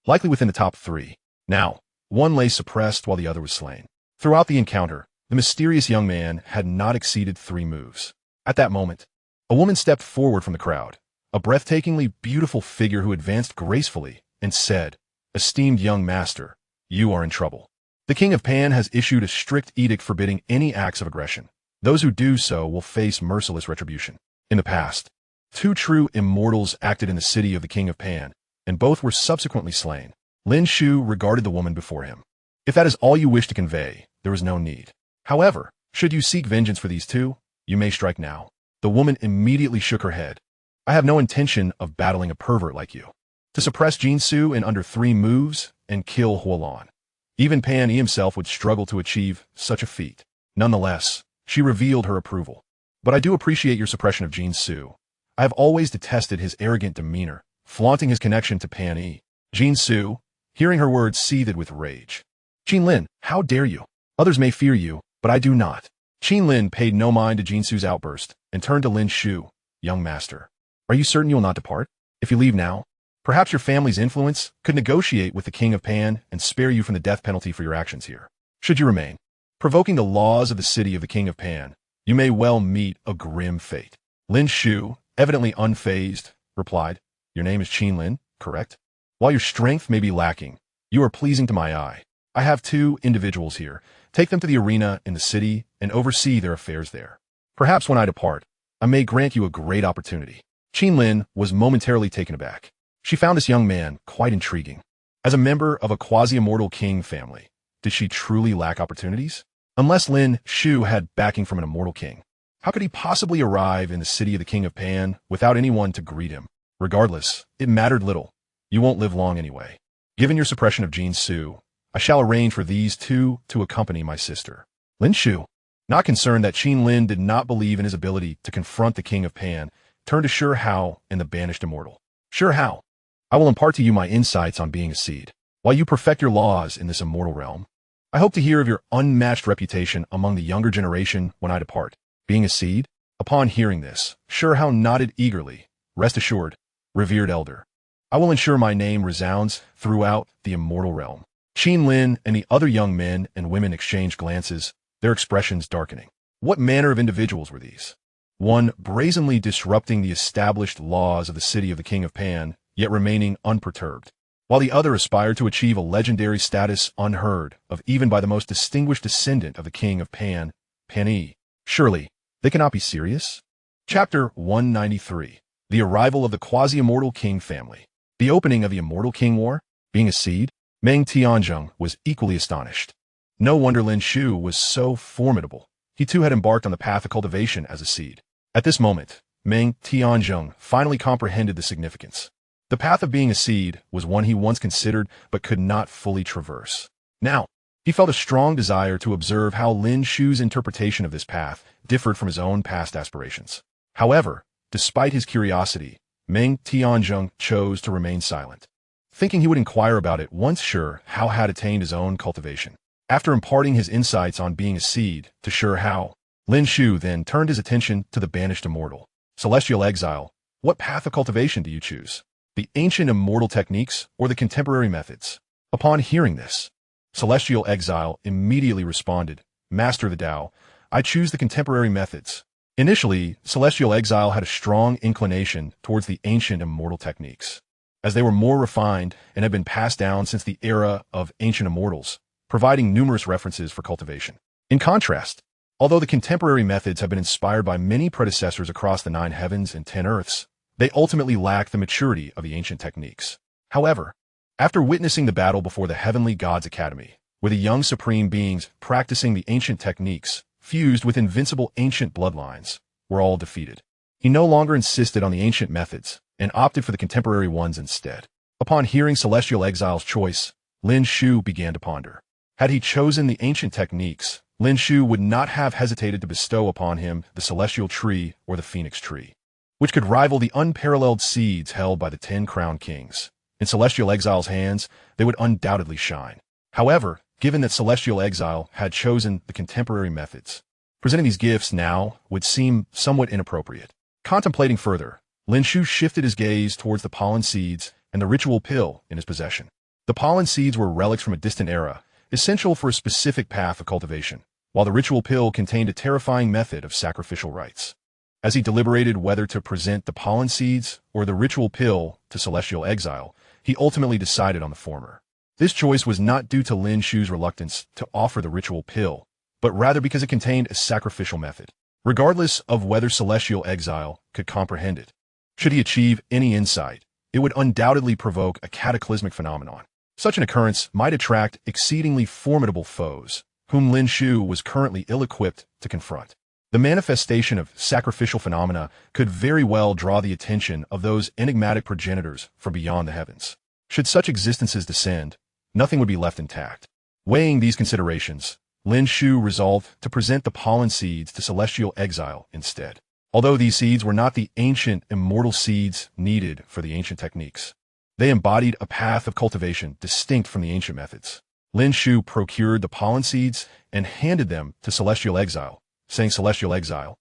likely within the top 3. Now, one lay suppressed while the other was slain. Throughout the encounter, the mysterious young man had not exceeded 3 moves. At that moment, a woman stepped forward from the crowd, a breathtakingly beautiful figure who advanced gracefully and said, "Esteemed young master, you are in trouble. The King of Pan has issued a strict edict forbidding any acts of aggression. Those who do so will face merciless retribution." In the past, 2 true immortals acted in the city of the King of Pan, and both were subsequently slain. Lin Shu regarded the woman before him. If that is all you wish to convey, there is no need. However, should you seek vengeance for these 2, you may strike now. The woman immediately shook her head. "I have no intention of battling a pervert like you." To suppress Jin Su in under 3 moves and kill Huolan. Even Pan himself would struggle to achieve such a feat. Nonetheless, she revealed her approval. "But I do appreciate your suppression of Jin Su. I have always detested his arrogant demeanor, flaunting his connection to Pan Yi." Jin Su, hearing her words, seethed with rage. "Qin Lin, how dare you? Others may fear you, but I do not." Qin Lin paid no mind to Jin Su's outburst and turned to Lin Shu. "Young master, are you certain you will not depart? If you leave now, perhaps your family's influence could negotiate with the King of Pan and spare you from the death penalty for your actions here. Should you remain, provoking the laws of the city of the King of Pan, you may well meet a grim fate." Lin Shu, evidently unfazed, replied, "Your name is Qin Lin, correct? While your strength may be lacking, you are pleasing to my eye. I have 2 individuals here. Take them to the arena in the city and oversee their affairs there. Perhaps when I depart, I may grant you a great opportunity." Qin Lin was momentarily taken aback. She found this young man quite intriguing. As a member of a quasi-immortal king family, did she truly lack opportunities? Unless Lin Shu had backing from an immortal king, how could he possibly arrive in the city of the King of Pan without anyone to greet him? Regardless, it mattered little. You won't live long anyway. Given your suppression of Jin Su, I shall arrange for these 2 to accompany my sister. Lin Shu, not concerned that Qin Lin did not believe in his ability to confront the King of Pan, turned to Shi Hao and the banished immortal. "Shi Hao, I will impart to you my insights on being a seed. While you perfect your laws in this immortal realm, I hope to hear of your unmatched reputation among the younger generation when I depart. Being a seed?" Upon hearing this, Shi Hao nodded eagerly. "Rest assured, revered elder, I will ensure my name resounds throughout the immortal realm." Qin Lin and the other young men and women exchanged glances, their expressions darkening. What manner of individuals were these? One brazenly disrupting the established laws of the city of the King of Pan, yet remaining unperturbed, while the other aspired to achieve a legendary status unheard of even by the most distinguished descendant of the King of Pan, Pan Yi. Surely, they cannot be serious? Chapter 193. The arrival of the quasi-immortal king family. The opening of the Immortal King War, being a seed, Meng Tianzheng was equally astonished. No wonder Lin Shu was so formidable. He too had embarked on the path of cultivation as a seed. At this moment, Meng Tianzheng finally comprehended the significance. The path of being a seed was one he once considered but could not fully traverse. Now, he felt a strong desire to observe how Lin Shu's interpretation of this path differed from his own past aspirations. However, despite his curiosity, Meng Tianzheng chose to remain silent, thinking he would inquire about it once Shi Hao had attained his own cultivation. After imparting his insights on being a seed to Shi Hao, Lin Shu then turned his attention to the banished immortal. "Celestial exile, what path of cultivation do you choose? The ancient immortal techniques or the contemporary methods?" Upon hearing this, Celestial Exile immediately responded, "Master of the Tao, I choose the contemporary methods." Initially, Celestial Exile had a strong inclination towards the ancient immortal techniques, as they were more refined and had been passed down since the era of ancient immortals, providing numerous references for cultivation. In contrast, although the contemporary methods have been inspired by many predecessors across the 9 heavens and 10 earths, they ultimately lack the maturity of the ancient techniques. However, after witnessing the battle before the Heavenly Gods Academy, where the young supreme beings practicing the ancient techniques, fused with invincible ancient bloodlines, were all defeated, he no longer insisted on the ancient methods and opted for the contemporary ones instead. Upon hearing Celestial Exile's choice, Lin Shu began to ponder. Had he chosen the ancient techniques, Lin Shu would not have hesitated to bestow upon him the Celestial Tree or the Phoenix Tree, which could rival the unparalleled seeds held by the 10 crowned kings. In Celestial Exile's hands, they would undoubtedly shine. However, given that Celestial Exile had chosen the contemporary methods, presenting these gifts now would seem somewhat inappropriate. Contemplating further, Lin Shu shifted his gaze towards the pollen seeds and the ritual pill in his possession. The pollen seeds were relics from a distant era, essential for a specific path of cultivation, while the ritual pill contained a terrifying method of sacrificial rites. As he deliberated whether to present the pollen seeds or the ritual pill to Celestial Exile, he ultimately decided on the former. This choice was not due to Lin Shu's reluctance to offer the ritual pill, but rather because it contained a sacrificial method. Regardless of whether Celestial Exile could comprehend it, should he achieve any insight, it would undoubtedly provoke a cataclysmic phenomenon. Such an occurrence might attract exceedingly formidable foes, whom Lin Shu was currently ill-equipped to confront. The manifestation of sacrificial phenomena could very well draw the attention of those enigmatic progenitors from beyond the heavens. Should such existences descend, nothing would be left intact. Weighing these considerations, Lin Shu resolved to present the pollen seeds to Celestial Exile instead. Although these seeds were not the ancient immortal seeds needed for the ancient techniques, they embodied a path of cultivation distinct from the ancient methods. Lin Shu procured the pollen seeds and handed them to Celestial Exile, saying, "Celestial Exile,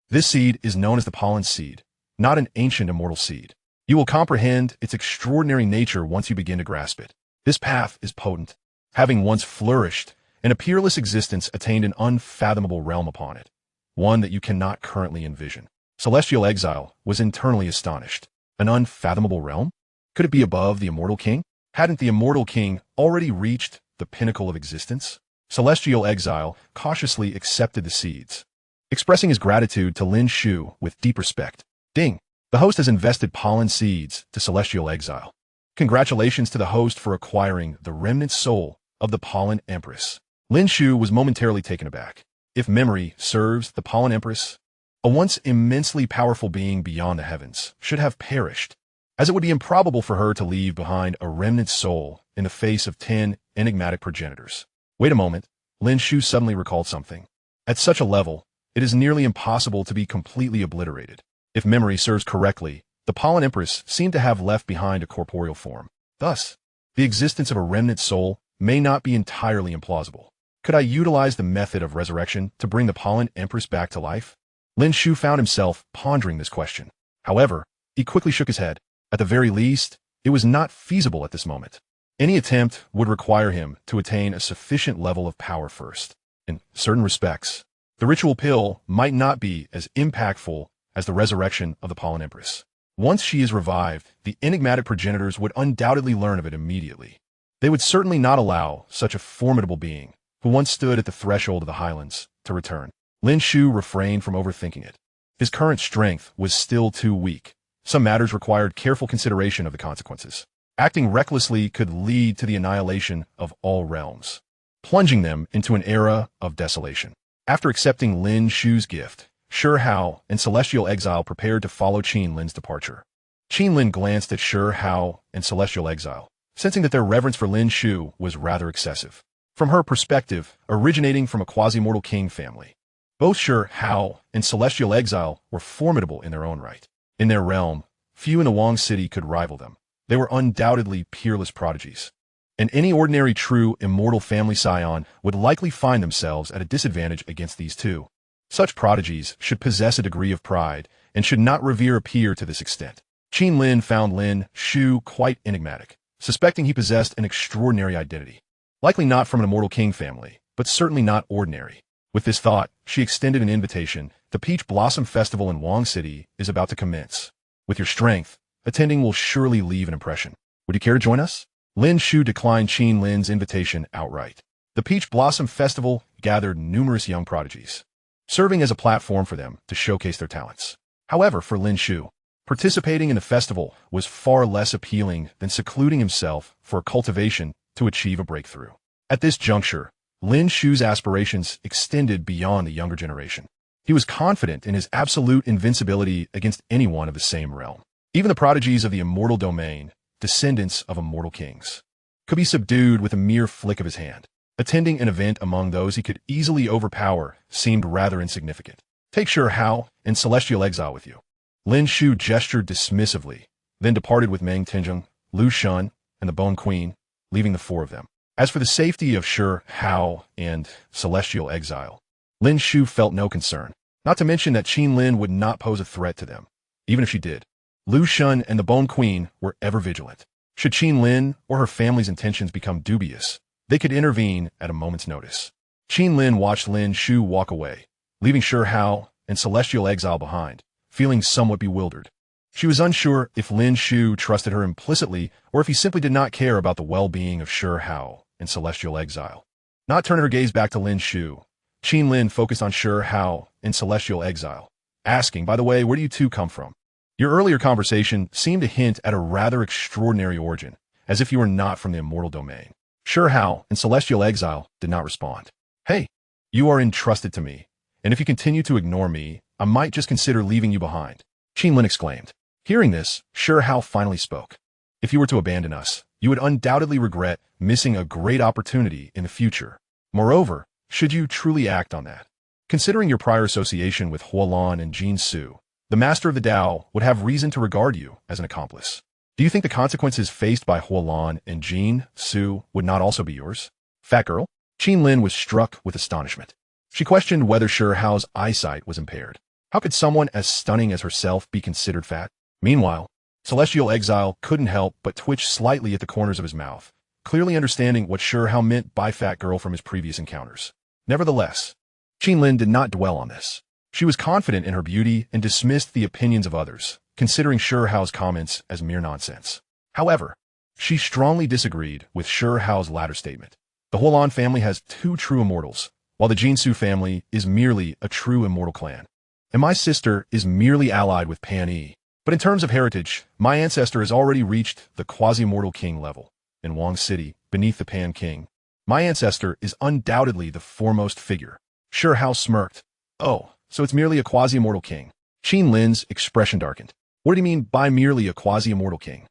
this seed is known as the pollen seed, not an ancient immortal seed. You will comprehend its extraordinary nature once you begin to grasp it. This path is potent, having once flourished, and a peerless existence attained an unfathomable realm upon it, one that you cannot currently envision." Celestial Exile was internally astonished. An unfathomable realm? Could it be above the Immortal King? Hadn't the Immortal King already reached the pinnacle of existence? Celestial Exile cautiously accepted the seeds, expressing his gratitude to Lin Shu with deep respect. Ding! The host has invested pollen seeds to Celestial Exile. Congratulations to the host for acquiring the remnant soul of the Pollen Empress. Lin Shu was momentarily taken aback. If memory serves, the Pollen Empress, a once immensely powerful being beyond the heavens, should have perished, as it would be improbable for her to leave behind a remnant soul in the face of 10 enigmatic progenitors. Wait a moment, Lin Shu suddenly recalled something. At such a level, it is nearly impossible to be completely obliterated. If memory serves correctly, the Pollen Empress seemed to have left behind a corporeal form. Thus, the existence of a remnant soul may not be entirely implausible. Could I utilize the method of resurrection to bring the Pollen Empress back to life? Lin Shu found himself pondering this question. However, he quickly shook his head. At the very least, it was not feasible at this moment. Any attempt would require him to attain a sufficient level of power first. In certain respects, the ritual pill might not be as impactful as the resurrection of the Pollen Empress. Once she is revived, the enigmatic progenitors would undoubtedly learn of it immediately. They would certainly not allow such a formidable being, who once stood at the threshold of the highlands, to return. Lin Shu refrained from overthinking it. His current strength was still too weak. Some matters required careful consideration of the consequences. Acting recklessly could lead to the annihilation of all realms, plunging them into an era of desolation. After accepting Lin Shu's gift, Shi Hao and Celestial Exile prepared to follow Qin Lin's departure. Qin Lin glanced at Shi Hao and Celestial Exile, sensing that their reverence for Lin Shu was rather excessive. From her perspective, originating from a quasi-mortal king family, both Shi Hao and Celestial Exile were formidable in their own right. In their realm, few in the Wang City could rival them. They were undoubtedly peerless prodigies, and any ordinary true immortal family scion would likely find themselves at a disadvantage against these two. Such prodigies should possess a degree of pride and should not revere a peer to this extent. Qin Lin found Lin Shu quite enigmatic, suspecting he possessed an extraordinary identity. Likely not from an Immortal King family, but certainly not ordinary. With this thought, she extended an invitation. The Peach Blossom Festival in Wang City is about to commence. With your strength, attending will surely leave an impression. Would you care to join us? Lin Shu declined Qin Lin's invitation outright. The Peach Blossom Festival gathered numerous young prodigies, serving as a platform for them to showcase their talents. However, for Lin Shu, participating in the festival was far less appealing than secluding himself for cultivation to achieve a breakthrough. At this juncture, Lin Shu's aspirations extended beyond the younger generation. He was confident in his absolute invincibility against anyone of the same realm. Even the prodigies of the Immortal Domain, descendants of immortal kings, could be subdued with a mere flick of his hand. Attending an event among those he could easily overpower seemed rather insignificant. Take Shi Hao and Celestial Exile with you. Lin Shu gestured dismissively, then departed with Meng Tianzhong, Lu Shun, and the Bone Queen, leaving the four of them. As for the safety of Shi Hao and Celestial Exile, Lin Shu felt no concern, not to mention that Qin Lin would not pose a threat to them, even if she did. Lu Shun and the Bone Queen were ever vigilant. Should Qin Lin or her family's intentions become dubious, they could intervene at a moment's notice. Qin Lin watched Lin Shu walk away, leaving Shi Hao and Celestial Exile behind, feeling somewhat bewildered. She was unsure if Lin Shu trusted her implicitly or if he simply did not care about the well-being of Shi Hao and Celestial Exile. Not turning her gaze back to Lin Shu, Qin Lin focused on Shi Hao and Celestial Exile, asking, by the way, where do you two come from? Your earlier conversation seemed to hint at a rather extraordinary origin, as if you were not from the Immortal Domain. Shi Hao and Celestial Exile did not respond. Hey, you are entrusted to me, and if you continue to ignore me, I might just consider leaving you behind, Qin Lin exclaimed. Hearing this, Shi Hao finally spoke. If you were to abandon us, you would undoubtedly regret missing a great opportunity in the future. Moreover, should you truly act on that, considering your prior association with Huolan and Jin Su, the master of the Tao would have reason to regard you as an accomplice. Do you think the consequences faced by Huolan and Jin Su would not also be yours? Fat girl? Qin Lin was struck with astonishment. She questioned whether Shi Hao's eyesight was impaired. How could someone as stunning as herself be considered fat? Meanwhile, Celestial Exile couldn't help but twitch slightly at the corners of his mouth, clearly understanding what Shi Hao meant by fat girl from his previous encounters. Nevertheless, Qin Lin did not dwell on this. She was confident in her beauty and dismissed the opinions of others, considering Shi Hao's comments as mere nonsense. However, she strongly disagreed with Shi Hao's latter statement. The Huolan family has two true immortals, while the Jinsu family is merely a true immortal clan. And my sister is merely allied with Pan Yi. But in terms of heritage, my ancestor has already reached the Quasi-Immortal King level. In Wang City, beneath the Pan King, my ancestor is undoubtedly the foremost figure. Shi Hao smirked. Oh, so it's merely a Quasi-Immortal King. Qin Lin's expression darkened. What did he mean by merely a Quasi-Immortal King?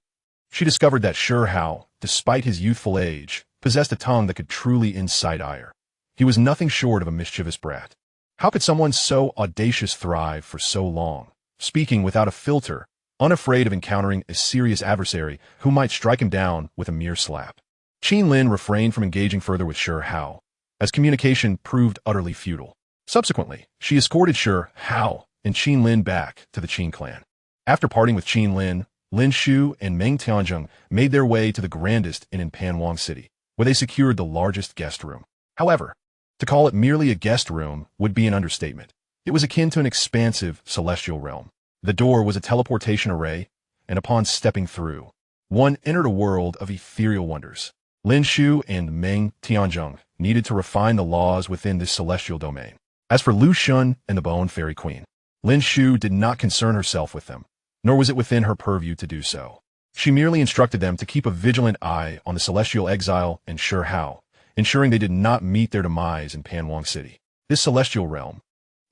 She discovered that Shi Hao, despite his youthful age, possessed a tongue that could truly incite ire. He was nothing short of a mischievous brat. How could someone so audacious thrive for so long, speaking without a filter, unafraid of encountering a serious adversary who might strike him down with a mere slap? Qin Lin refrained from engaging further with Shi Hao, as communication proved utterly futile. Subsequently, she escorted Shi Hao and Qin Lin back to the Qin clan. After parting with Qin Lin, Lin Shu and Meng Tianzhong made their way to the grandest inn in Panwang City, where they secured the largest guest room. However, to call it merely a guest room would be an understatement. It was akin to an expansive celestial realm. The door was a teleportation array, and upon stepping through, one entered a world of ethereal wonders. Lin Shu and Meng Tianzhong needed to refine the laws within this celestial domain. As for Lu Shun and the Bone Fairy Queen, Lin Shu did not concern herself with them, nor was it within her purview to do so. She merely instructed them to keep a vigilant eye on the Celestial Exile and Shi Hao, ensuring they did not meet their demise in Panwang City. This celestial realm,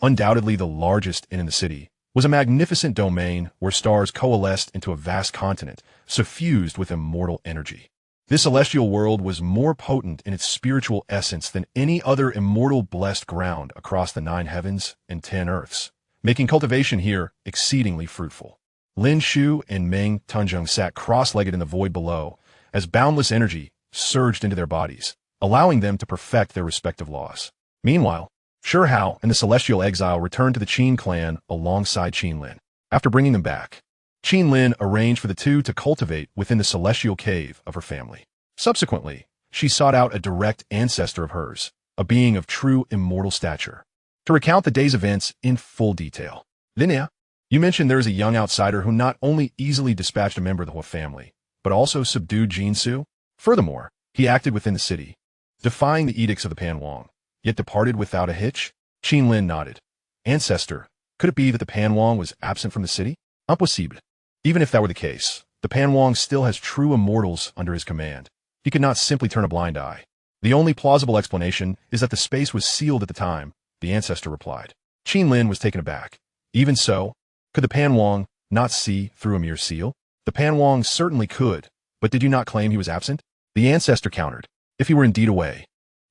undoubtedly the largest inn in the city, was a magnificent domain where stars coalesced into a vast continent, suffused with immortal energy. This celestial world was more potent in its spiritual essence than any other immortal blessed ground across the 9 heavens and 10 earths, making cultivation here exceedingly fruitful. Lin Shu and Meng Tianzhong sat cross-legged in the void below, as boundless energy surged into their bodies, allowing them to perfect their respective laws. Meanwhile, Shi Hao and the Celestial Exile returned to the Qin clan alongside Qin Lin. After bringing them back, Qin Lin arranged for the two to cultivate within the celestial cave of her family. Subsequently, she sought out a direct ancestor of hers, a being of true immortal stature, to recount the day's events in full detail. Linnea, you mentioned there is a young outsider who not only easily dispatched a member of the Hua family, but also subdued Jin Su. Furthermore, he acted within the city, defying the edicts of the Panwang, yet departed without a hitch? Qin Lin nodded. Ancestor, could it be that the Panwang was absent from the city? Impossible. Even if that were the case, the Panwang still has true immortals under his command. He could not simply turn a blind eye. The only plausible explanation is that the space was sealed at the time, the ancestor replied. Qin Lin was taken aback. Even so, could the Panwang not see through a mere seal? The Panwang certainly could, but did you not claim he was absent? The ancestor countered. If he were indeed away,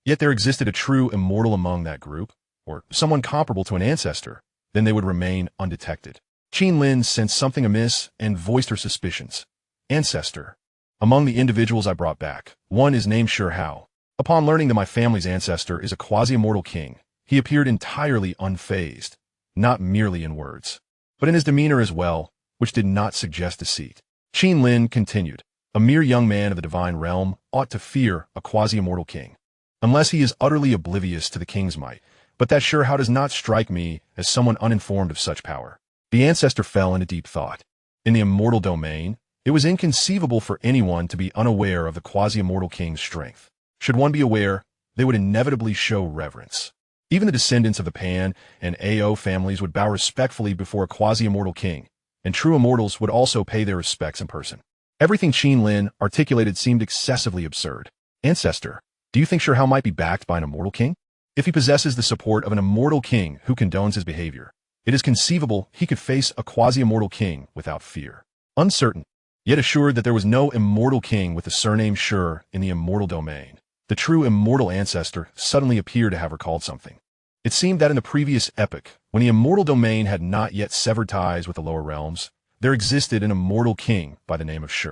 Yet there existed a true immortal among that group, or someone comparable to an ancestor, then they would remain undetected. Qin Lin sensed something amiss and voiced her suspicions. Ancestor. Among the individuals I brought back, one is named Shi Hao. Upon learning that my family's ancestor is a quasi-immortal king, he appeared entirely unfazed, not merely in words, but in his demeanor as well, which did not suggest deceit. Qin Lin continued, a mere young man of the divine realm ought to fear a quasi-immortal king, unless he is utterly oblivious to the king's might, but that Shi Hao does not strike me as someone uninformed of such power. The ancestor fell into deep thought. In the immortal domain, it was inconceivable for anyone to be unaware of the quasi-immortal king's strength. Should one be aware, they would inevitably show reverence. Even the descendants of the Pan and Ao families would bow respectfully before a quasi-immortal king, and true immortals would also pay their respects in person. Everything Qin Lin articulated seemed excessively absurd. Ancestor, do you think Shi Hao might be backed by an immortal king? If he possesses the support of an immortal king who condones his behavior, it is conceivable he could face a quasi-immortal king without fear. Uncertain, yet assured that there was no immortal king with the surname Shi in the immortal domain, the true immortal ancestor suddenly appeared to have recalled something. It seemed that in the previous epoch, when the immortal domain had not yet severed ties with the lower realms, there existed an immortal king by the name of Shi.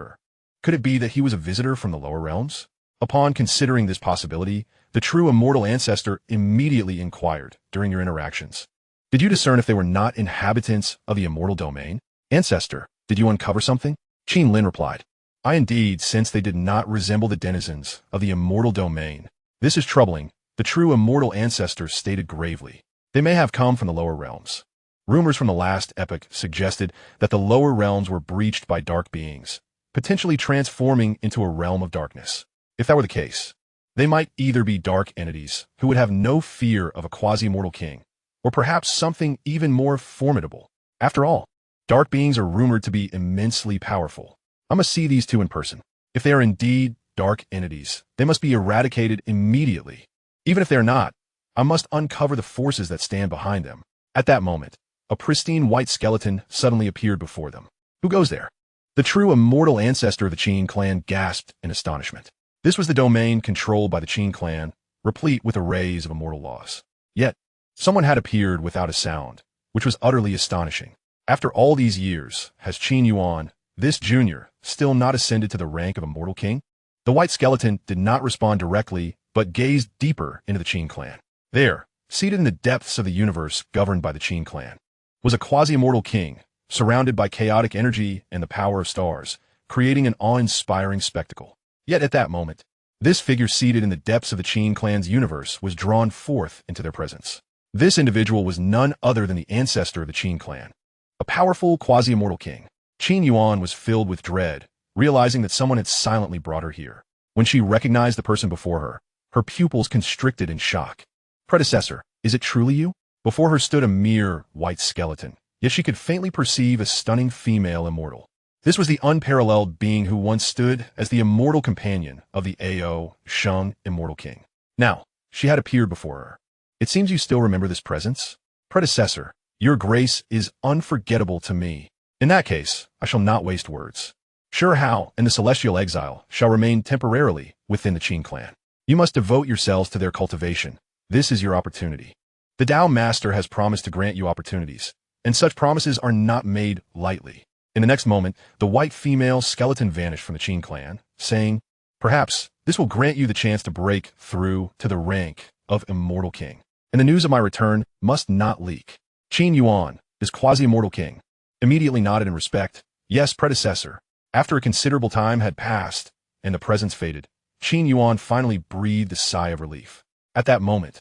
Could it be that he was a visitor from the lower realms? Upon considering this possibility, the true immortal ancestor immediately inquired during your interactions. Did you discern if they were not inhabitants of the immortal domain? Ancestor, did you uncover something? Qin Lin replied, I indeed sense they did not resemble the denizens of the immortal domain. This is troubling, the true immortal ancestor stated gravely. They may have come from the lower realms. Rumors from the last epoch suggested that the lower realms were breached by dark beings, potentially transforming into a realm of darkness. If that were the case, they might either be dark entities who would have no fear of a quasi-immortal king, or perhaps something even more formidable. After all, dark beings are rumored to be immensely powerful. I must see these two in person. If they are indeed dark entities, they must be eradicated immediately. Even if they are not, I must uncover the forces that stand behind them. At that moment, a pristine white skeleton suddenly appeared before them. Who goes there? The true immortal ancestor of the Qin clan gasped in astonishment. This was the domain controlled by the Qin clan, replete with arrays of immortal laws. Yet, someone had appeared without a sound, which was utterly astonishing. After all these years, has Qin Yuan, this junior, still not ascended to the rank of immortal king? The white skeleton did not respond directly, but gazed deeper into the Qin clan. There, seated in the depths of the universe governed by the Qin clan, was a quasi-immortal king, surrounded by chaotic energy and the power of stars, creating an awe-inspiring spectacle. Yet at that moment, this figure seated in the depths of the Qin clan's universe was drawn forth into their presence. This individual was none other than the ancestor of the Qin clan, a powerful quasi-immortal king. Qin Yuan was filled with dread, realizing that someone had silently brought her here. When she recognized the person before her, her pupils constricted in shock. Predecessor, is it truly you? Before her stood a mere white skeleton, yet she could faintly perceive a stunning female immortal. This was the unparalleled being who once stood as the immortal companion of the Ao Shang immortal king. Now, she had appeared before her. It seems you still remember this presence? Predecessor, your grace is unforgettable to me. In that case, I shall not waste words. Shi Hao and the celestial exile shall remain temporarily within the Qin clan. You must devote yourselves to their cultivation. This is your opportunity. The Tao Master has promised to grant you opportunities, and such promises are not made lightly. In the next moment, the white female skeleton vanished from the Qin clan, saying, perhaps this will grant you the chance to break through to the rank of immortal king. And the news of my return must not leak. Qin Yuan, this quasi-immortal king, immediately nodded in respect. Yes, predecessor. After a considerable time had passed and the presence faded, Qin Yuan finally breathed a sigh of relief. At that moment,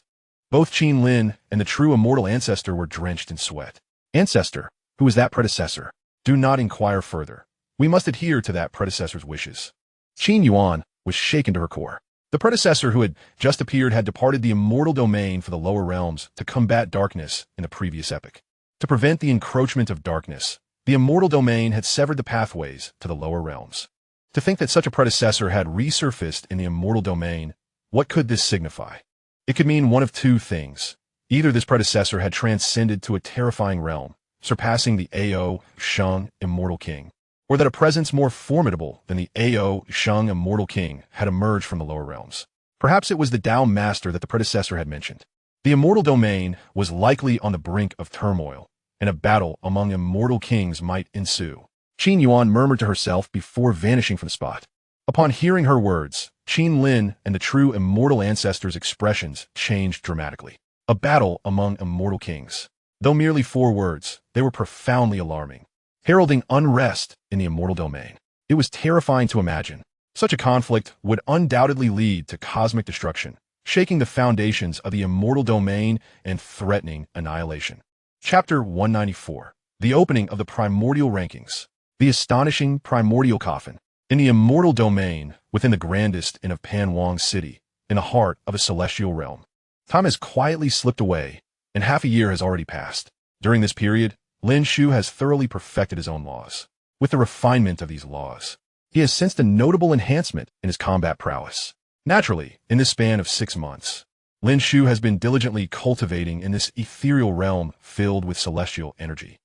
both Qin Lin and the true immortal ancestor were drenched in sweat. Ancestor, who is that predecessor? Do not inquire further. We must adhere to that predecessor's wishes. Qin Yuan was shaken to her core. The predecessor who had just appeared had departed the immortal domain for the lower realms to combat darkness in the previous epoch. To prevent the encroachment of darkness, the immortal domain had severed the pathways to the lower realms. To think that such a predecessor had resurfaced in the immortal domain, what could this signify? It could mean one of two things. Either this predecessor had transcended to a terrifying realm, surpassing the Ao Shang immortal king, or that a presence more formidable than the Ao Shang immortal king had emerged from the lower realms. Perhaps it was the Tao Master that the predecessor had mentioned. The Immortal Domain was likely on the brink of turmoil, and a battle among immortal kings might ensue. Qin Yuan murmured to herself before vanishing from the spot. Upon hearing her words, Qin Lin and the true immortal ancestors' expressions changed dramatically. A battle among immortal kings. Though merely 4 words, they were profoundly alarming, heralding unrest in the Immortal Domain. It was terrifying to imagine. Such a conflict would undoubtedly lead to cosmic destruction, shaking the foundations of the Immortal Domain and threatening annihilation. Chapter 194. The Opening of the Primordial Rankings. The Astonishing Primordial Coffin. In the Immortal Domain, within the grandest inn of Panwang City, in the heart of a celestial realm, time has quietly slipped away, and half a year has already passed. During this period, Lin Shu has thoroughly perfected his own laws. With the refinement of these laws, he has sensed a notable enhancement in his combat prowess. Naturally, in this span of 6 months, Lin Shu has been diligently cultivating in this ethereal realm filled with celestial energy,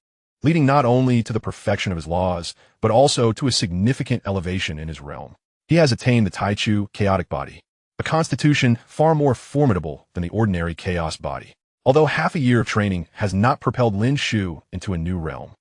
leading not only to the perfection of his laws, but also to a significant elevation in his realm. He has attained the Taichu chaotic body, a constitution far more formidable than the ordinary chaos body. Although half a year of training has not propelled Lin Shu into a new realm,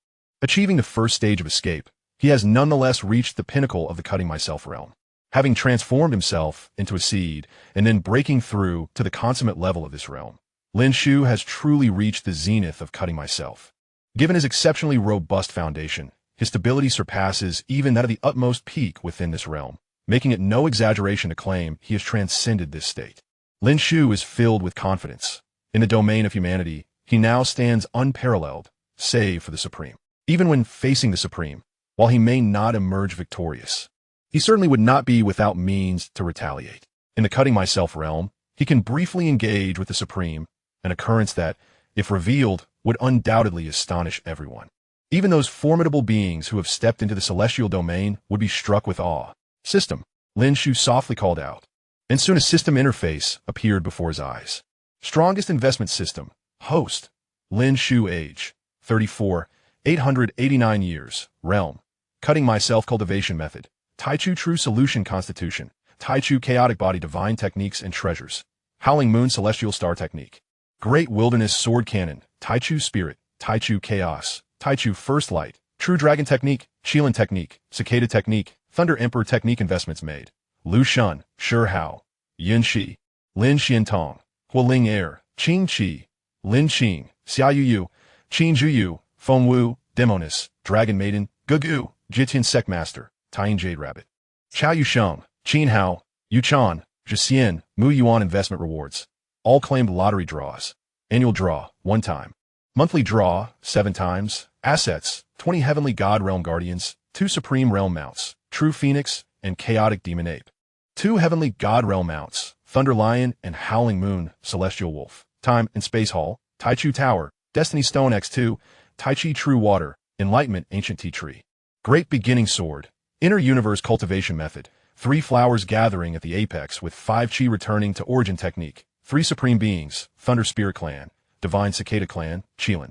achieving the first stage of escape, he has nonetheless reached the pinnacle of the cutting myself realm. Having transformed himself into a seed and then breaking through to the consummate level of this realm, Lin Shu has truly reached the zenith of cutting myself. Given his exceptionally robust foundation, his stability surpasses even that of the utmost peak within this realm, making it no exaggeration to claim he has transcended this state. Lin Shu is filled with confidence. In the domain of humanity, he now stands unparalleled, save for the Supreme. Even when facing the Supreme, while he may not emerge victorious, he certainly would not be without means to retaliate. In the cutting myself realm, he can briefly engage with the Supreme, an occurrence that, if revealed, would undoubtedly astonish everyone. Even those formidable beings who have stepped into the celestial domain would be struck with awe. System, Lin Shu softly called out, and soon a system interface appeared before his eyes. Strongest investment system, host, Lin Shu age, 34, 889 years, realm, cutting myself cultivation method, Taichu true solution constitution, Taichu chaotic body divine techniques and treasures, howling moon celestial star technique, great wilderness sword cannon, Taichu spirit, Taichu chaos, Taichu first light, true dragon technique, Shilin technique, cicada technique, thunder emperor technique investments made, Lu Shun, Shi Hao, Yin Shi, Lin Xiantong, Hualing air, Qing Qi, Lin Qing, Xia Yu, Qing Zhuyu, Feng Wu, Demonis, Dragon Maiden, Gugu, Jitian Sect Master, Tying Jade Rabbit, Chao Yusheng, Qin Hao, Yu Chan, Jixian, Mu Yuan investment rewards, all claimed lottery draws, annual draw, 1 time, monthly draw, 7 times, assets, 20 Heavenly God Realm Guardians, 2 Supreme Realm Mounts, True Phoenix, and Chaotic Demon Ape, 2 Heavenly God Realm Mounts, Thunder Lion and Howling Moon, Celestial Wolf, Time and Space Hall, Taichu Tower, Destiny Stone X2, Taichi True Water, Enlightenment Ancient Tea Tree, Great Beginning Sword, Inner Universe Cultivation Method, 3 flowers gathering at the apex with 5 chi returning to origin technique, 3 Supreme Beings, Thunder Spirit Clan, Divine Cicada Clan, Qilin,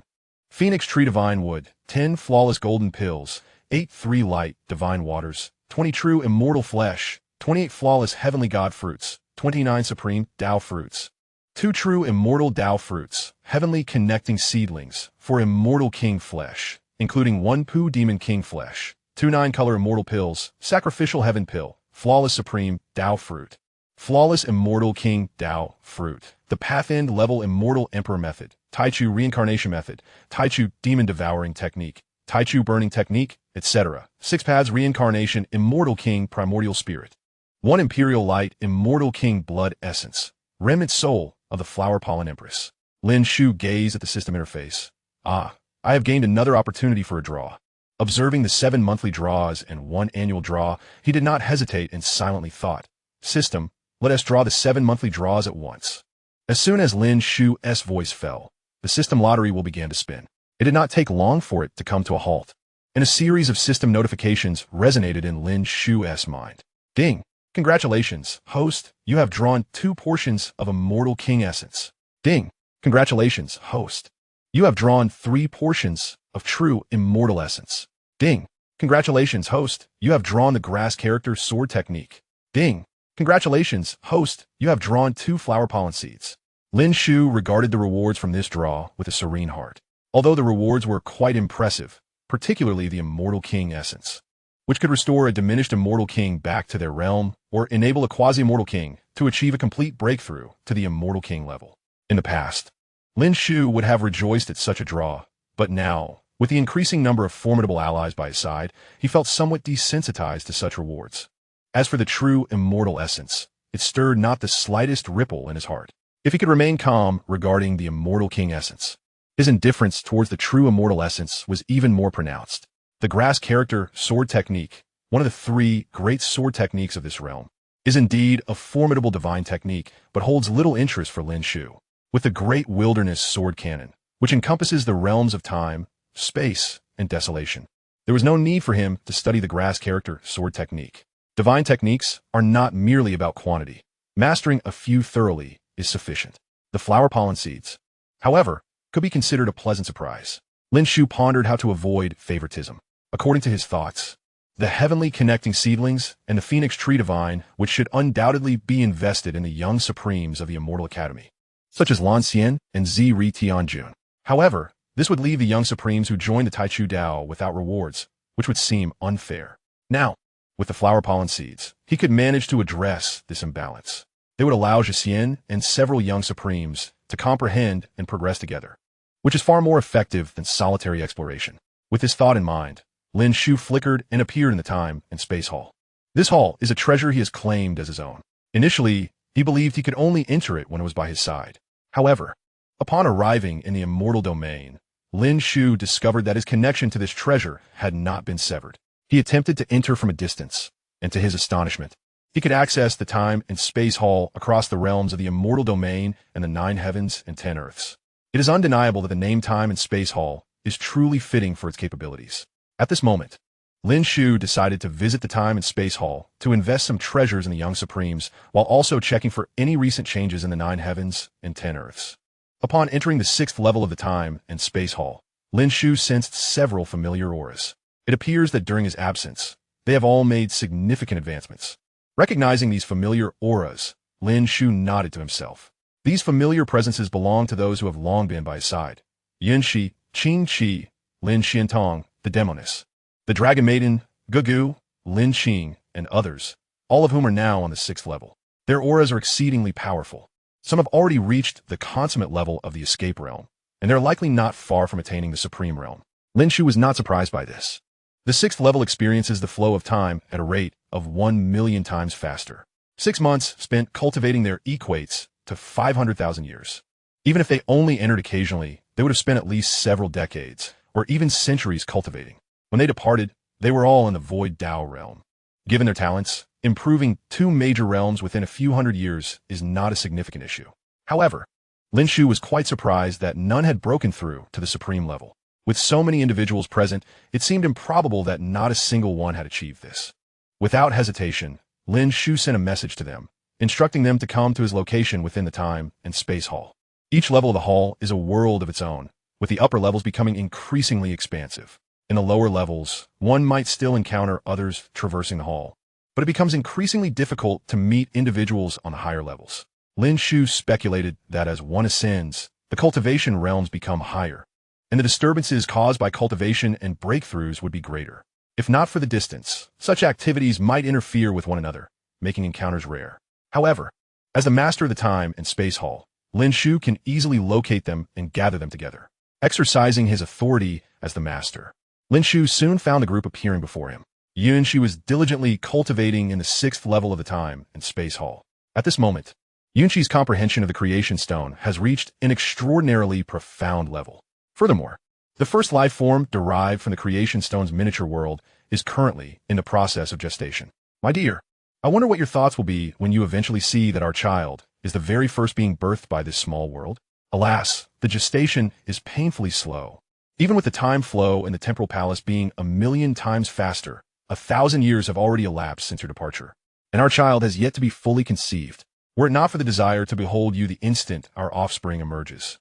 Phoenix Tree Divine Wood, 10 Flawless Golden Pills, 8 3 Light Divine Waters, 20 True Immortal Flesh, 28 Flawless Heavenly God Fruits, 29 Supreme Tao Fruits, 2 True Immortal Tao Fruits, Heavenly Connecting Seedlings for Immortal King Flesh, including 1 Poo Demon King Flesh, 2 9-color Immortal Pills, Sacrificial Heaven Pill, Flawless Supreme Tao Fruit, Flawless Immortal King Tao Fruit, the Path End Level Immortal Emperor Method, Taichu Reincarnation Method, Taichu Demon Devouring Technique, Taichu Burning Technique, etc. 6 Paths Reincarnation Immortal King Primordial Spirit, 1 Imperial Light Immortal King Blood Essence, Remnant Soul of the Flower Pollen Empress. Lin Shu gazed at the system interface. I have gained another opportunity for a draw. Observing the 7 monthly draws and 1 annual draw, he did not hesitate and silently thought, System, let us draw the 7 monthly draws at once. As soon as Lin Shu's voice fell, the system lottery will begin to spin. It did not take long for it to come to a halt, and a series of system notifications resonated in Lin Shu's mind. Ding! Congratulations, host, you have drawn 2 portions of Immortal King Essence. Ding! Congratulations, host. You have drawn 3 portions of True Immortal Essence. Ding! Congratulations, host, you have drawn the Grass Character Sword Technique. Ding! Congratulations, host, you have drawn 2 flower pollen seeds. Lin Shu regarded the rewards from this draw with a serene heart. Although the rewards were quite impressive, particularly the Immortal King essence, which could restore a diminished Immortal King back to their realm or enable a Quasi-Immortal King to achieve a complete breakthrough to the Immortal King level. In the past, Lin Shu would have rejoiced at such a draw, but now, with the increasing number of formidable allies by his side, he felt somewhat desensitized to such rewards. As for the true immortal essence, it stirred not the slightest ripple in his heart. If he could remain calm regarding the Immortal King essence, his indifference towards the true immortal essence was even more pronounced. The grass character sword technique, one of the 3 great sword techniques of this realm, is indeed a formidable divine technique, but holds little interest for Lin Shu. With the great wilderness sword cannon, which encompasses the realms of time, space, and desolation, there was no need for him to study the grass character sword technique. Divine techniques are not merely about quantity. Mastering a few thoroughly is sufficient. The flower pollen seeds, however, could be considered a pleasant surprise. Lin Shu pondered how to avoid favoritism. According to his thoughts, the heavenly connecting seedlings and the phoenix tree divine, which should undoubtedly be invested in the young supremes of the Immortal Academy, such as Lan Xian and Zi Ri Tianjun. However, this would leave the young supremes who joined the Taichu Dao without rewards, which would seem unfair. Now, with the flower pollen seeds, he could manage to address this imbalance. They would allow Xian and several young supremes to comprehend and progress together, which is far more effective than solitary exploration. With this thought in mind, Lin Shu flickered and appeared in the time and space hall. This hall is a treasure he has claimed as his own. Initially, he believed he could only enter it when it was by his side. However, upon arriving in the Immortal Domain, Lin Shu discovered that his connection to this treasure had not been severed. He attempted to enter from a distance, and to his astonishment, he could access the time and space hall across the realms of the Immortal Domain and the 9 heavens and 10 earths. It is undeniable that the name Time and Space Hall is truly fitting for its capabilities. At this moment, Lin Shu decided to visit the Time and Space Hall to invest some treasures in the Young Supremes, while also checking for any recent changes in the 9 heavens and 10 earths. Upon entering the 6th level of the Time and Space Hall, Lin Shu sensed several familiar auras. It appears that during his absence, they have all made significant advancements. Recognizing these familiar auras, Lin Shu nodded to himself. These familiar presences belong to those who have long been by his side. Yunxi, Qing Qi, Lin Xiantong, the Demoness, the Dragon Maiden, Gugu, Lin Qing, and others, all of whom are now on the 6th level. Their auras are exceedingly powerful. Some have already reached the consummate level of the escape realm, and they're likely not far from attaining the supreme realm. Lin Shu was not surprised by this. The 6th level experiences the flow of time at a rate of 1 million times faster. 6 months spent cultivating there equates to 500,000 years. Even if they only entered occasionally, they would have spent at least several decades, or even centuries cultivating. When they departed, they were all in the Void Dao realm. Given their talents, improving 2 major realms within a few hundred years is not a significant issue. However, Lin Shu was quite surprised that none had broken through to the supreme level. With so many individuals present, it seemed improbable that not a single one had achieved this. Without hesitation, Lin Shu sent a message to them, instructing them to come to his location within the Time and Space Hall. Each level of the hall is a world of its own, with the upper levels becoming increasingly expansive. In the lower levels, one might still encounter others traversing the hall, but it becomes increasingly difficult to meet individuals on the higher levels. Lin Shu speculated that as one ascends, the cultivation realms become higher, and the disturbances caused by cultivation and breakthroughs would be greater. If not for the distance, such activities might interfere with one another, making encounters rare. However, as the master of the Time and Space Hall, Lin Shu can easily locate them and gather them together. Exercising his authority as the master, Lin Shu soon found the group appearing before him. Yunxi was diligently cultivating in the 6th level of the Time and Space Hall. At this moment, Yunxi's comprehension of the Creation Stone has reached an extraordinarily profound level. Furthermore, the first life form derived from the Creation Stone's miniature world is currently in the process of gestation. My dear, I wonder what your thoughts will be when you eventually see that our child is the very first being birthed by this small world. Alas, the gestation is painfully slow. Even with the time flow in the temporal palace being 1,000,000 times faster, 1,000 years have already elapsed since your departure, and our child has yet to be fully conceived. Were it not for the desire to behold you the instant our offspring emerges,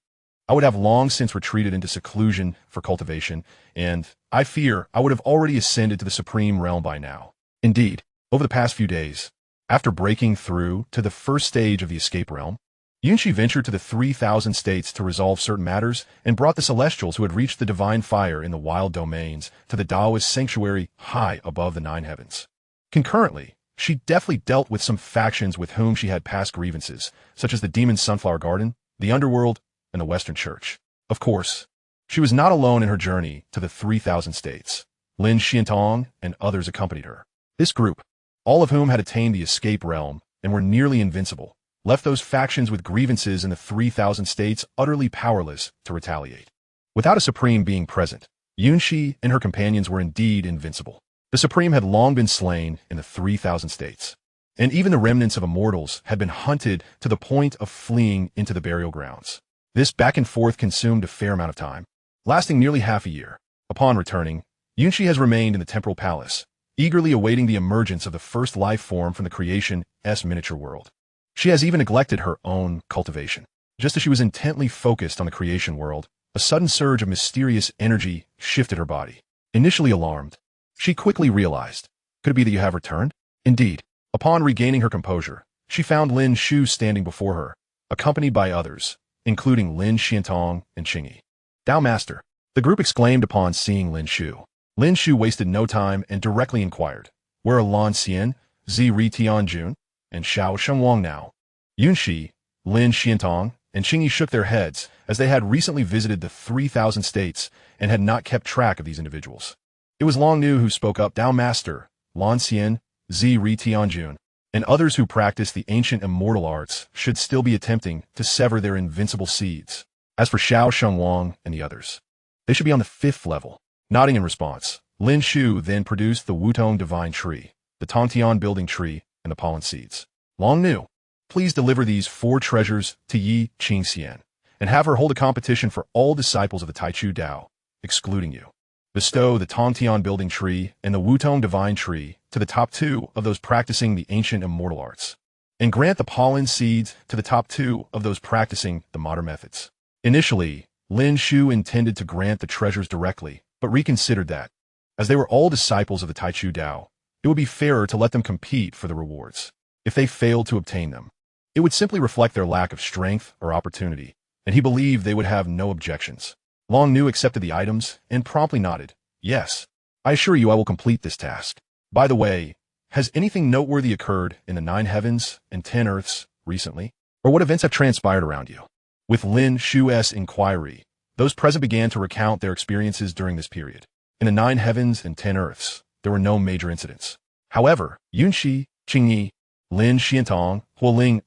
I would have long since retreated into seclusion for cultivation, and I fear I would have already ascended to the supreme realm by now. Indeed, over the past few days, After breaking through to the first stage of the escape realm, Yunshi ventured to the 3,000 states to resolve certain matters and brought the celestials who had reached the divine fire in the wild domains to the Taoist sanctuary high above the 9 heavens. Concurrently, she deftly dealt with some factions with whom she had past grievances, such as the Demon Sunflower Garden, the Underworld, and the Western Church. Of course, she was not alone in her journey to the 3,000 states. Lin Shu and others accompanied her. This group, all of whom had attained the escape realm and were nearly invincible, left those factions with grievances in the 3,000 states utterly powerless to retaliate. Without a supreme being present, Yunshi and her companions were indeed invincible. The supreme had long been slain in the 3,000 states, and even the remnants of immortals had been hunted to the point of fleeing into the burial grounds. This back and forth consumed a fair amount of time, lasting nearly half a year. Upon returning, Yunshi has remained in the temporal palace, eagerly awaiting the emergence of the first life form from the creation's miniature world. She has even neglected her own cultivation. Just as she was intently focused on the creation world, a sudden surge of mysterious energy shifted her body. Initially alarmed, she quickly realized, could it be that you have returned? Indeed, upon regaining her composure, she found Lin Shu standing before her, accompanied by others, including Lin Shu and Qingyi. Tao Master, the group exclaimed upon seeing Lin Shu. Lin Shu wasted no time and directly inquired, where are Lan Xian, Zi Ri Tianjun, and Xiao Shengwang now? Yunshi, Lin Shu, and Qingyi shook their heads as they had recently visited the 3,000 states and had not kept track of these individuals. It was Long Nu who spoke up. Tao Master, Lan Xian, Zi Ri Tianjun, and others who practice the ancient immortal arts should still be attempting to sever their invincible seeds. As for Xiao Shengwang and the others, they should be on the 5th level. Nodding in response, Lin Shu then produced the Wutong Divine Tree, the Tongtian Building Tree, and the Pollen Seeds. Long Nu, please deliver these 4 treasures to Yi Qingxian, and have her hold a competition for all disciples of the Taichu Dao, excluding you. Bestow the Tongtian Building Tree and the Wutong Divine Tree to the top 2 of those practicing the ancient immortal arts, and grant the Pollen Seeds to the top 2 of those practicing the modern methods. Initially, Lin Shu intended to grant the treasures directly, but reconsidered that, as they were all disciples of the Taichu Dao, it would be fairer to let them compete for the rewards. If they failed to obtain them, it would simply reflect their lack of strength or opportunity, and he believed they would have no objections. Long Nu accepted the items and promptly nodded. Yes, I assure you I will complete this task. By the way, has anything noteworthy occurred in the 9 heavens and 10 earths recently? Or what events have transpired around you? With Lin Shu's inquiry, those present began to recount their experiences during this period. In the 9 heavens and 10 earths, there were no major incidents. However, Yunshi, Qingyi, Lin Shu, Huoling,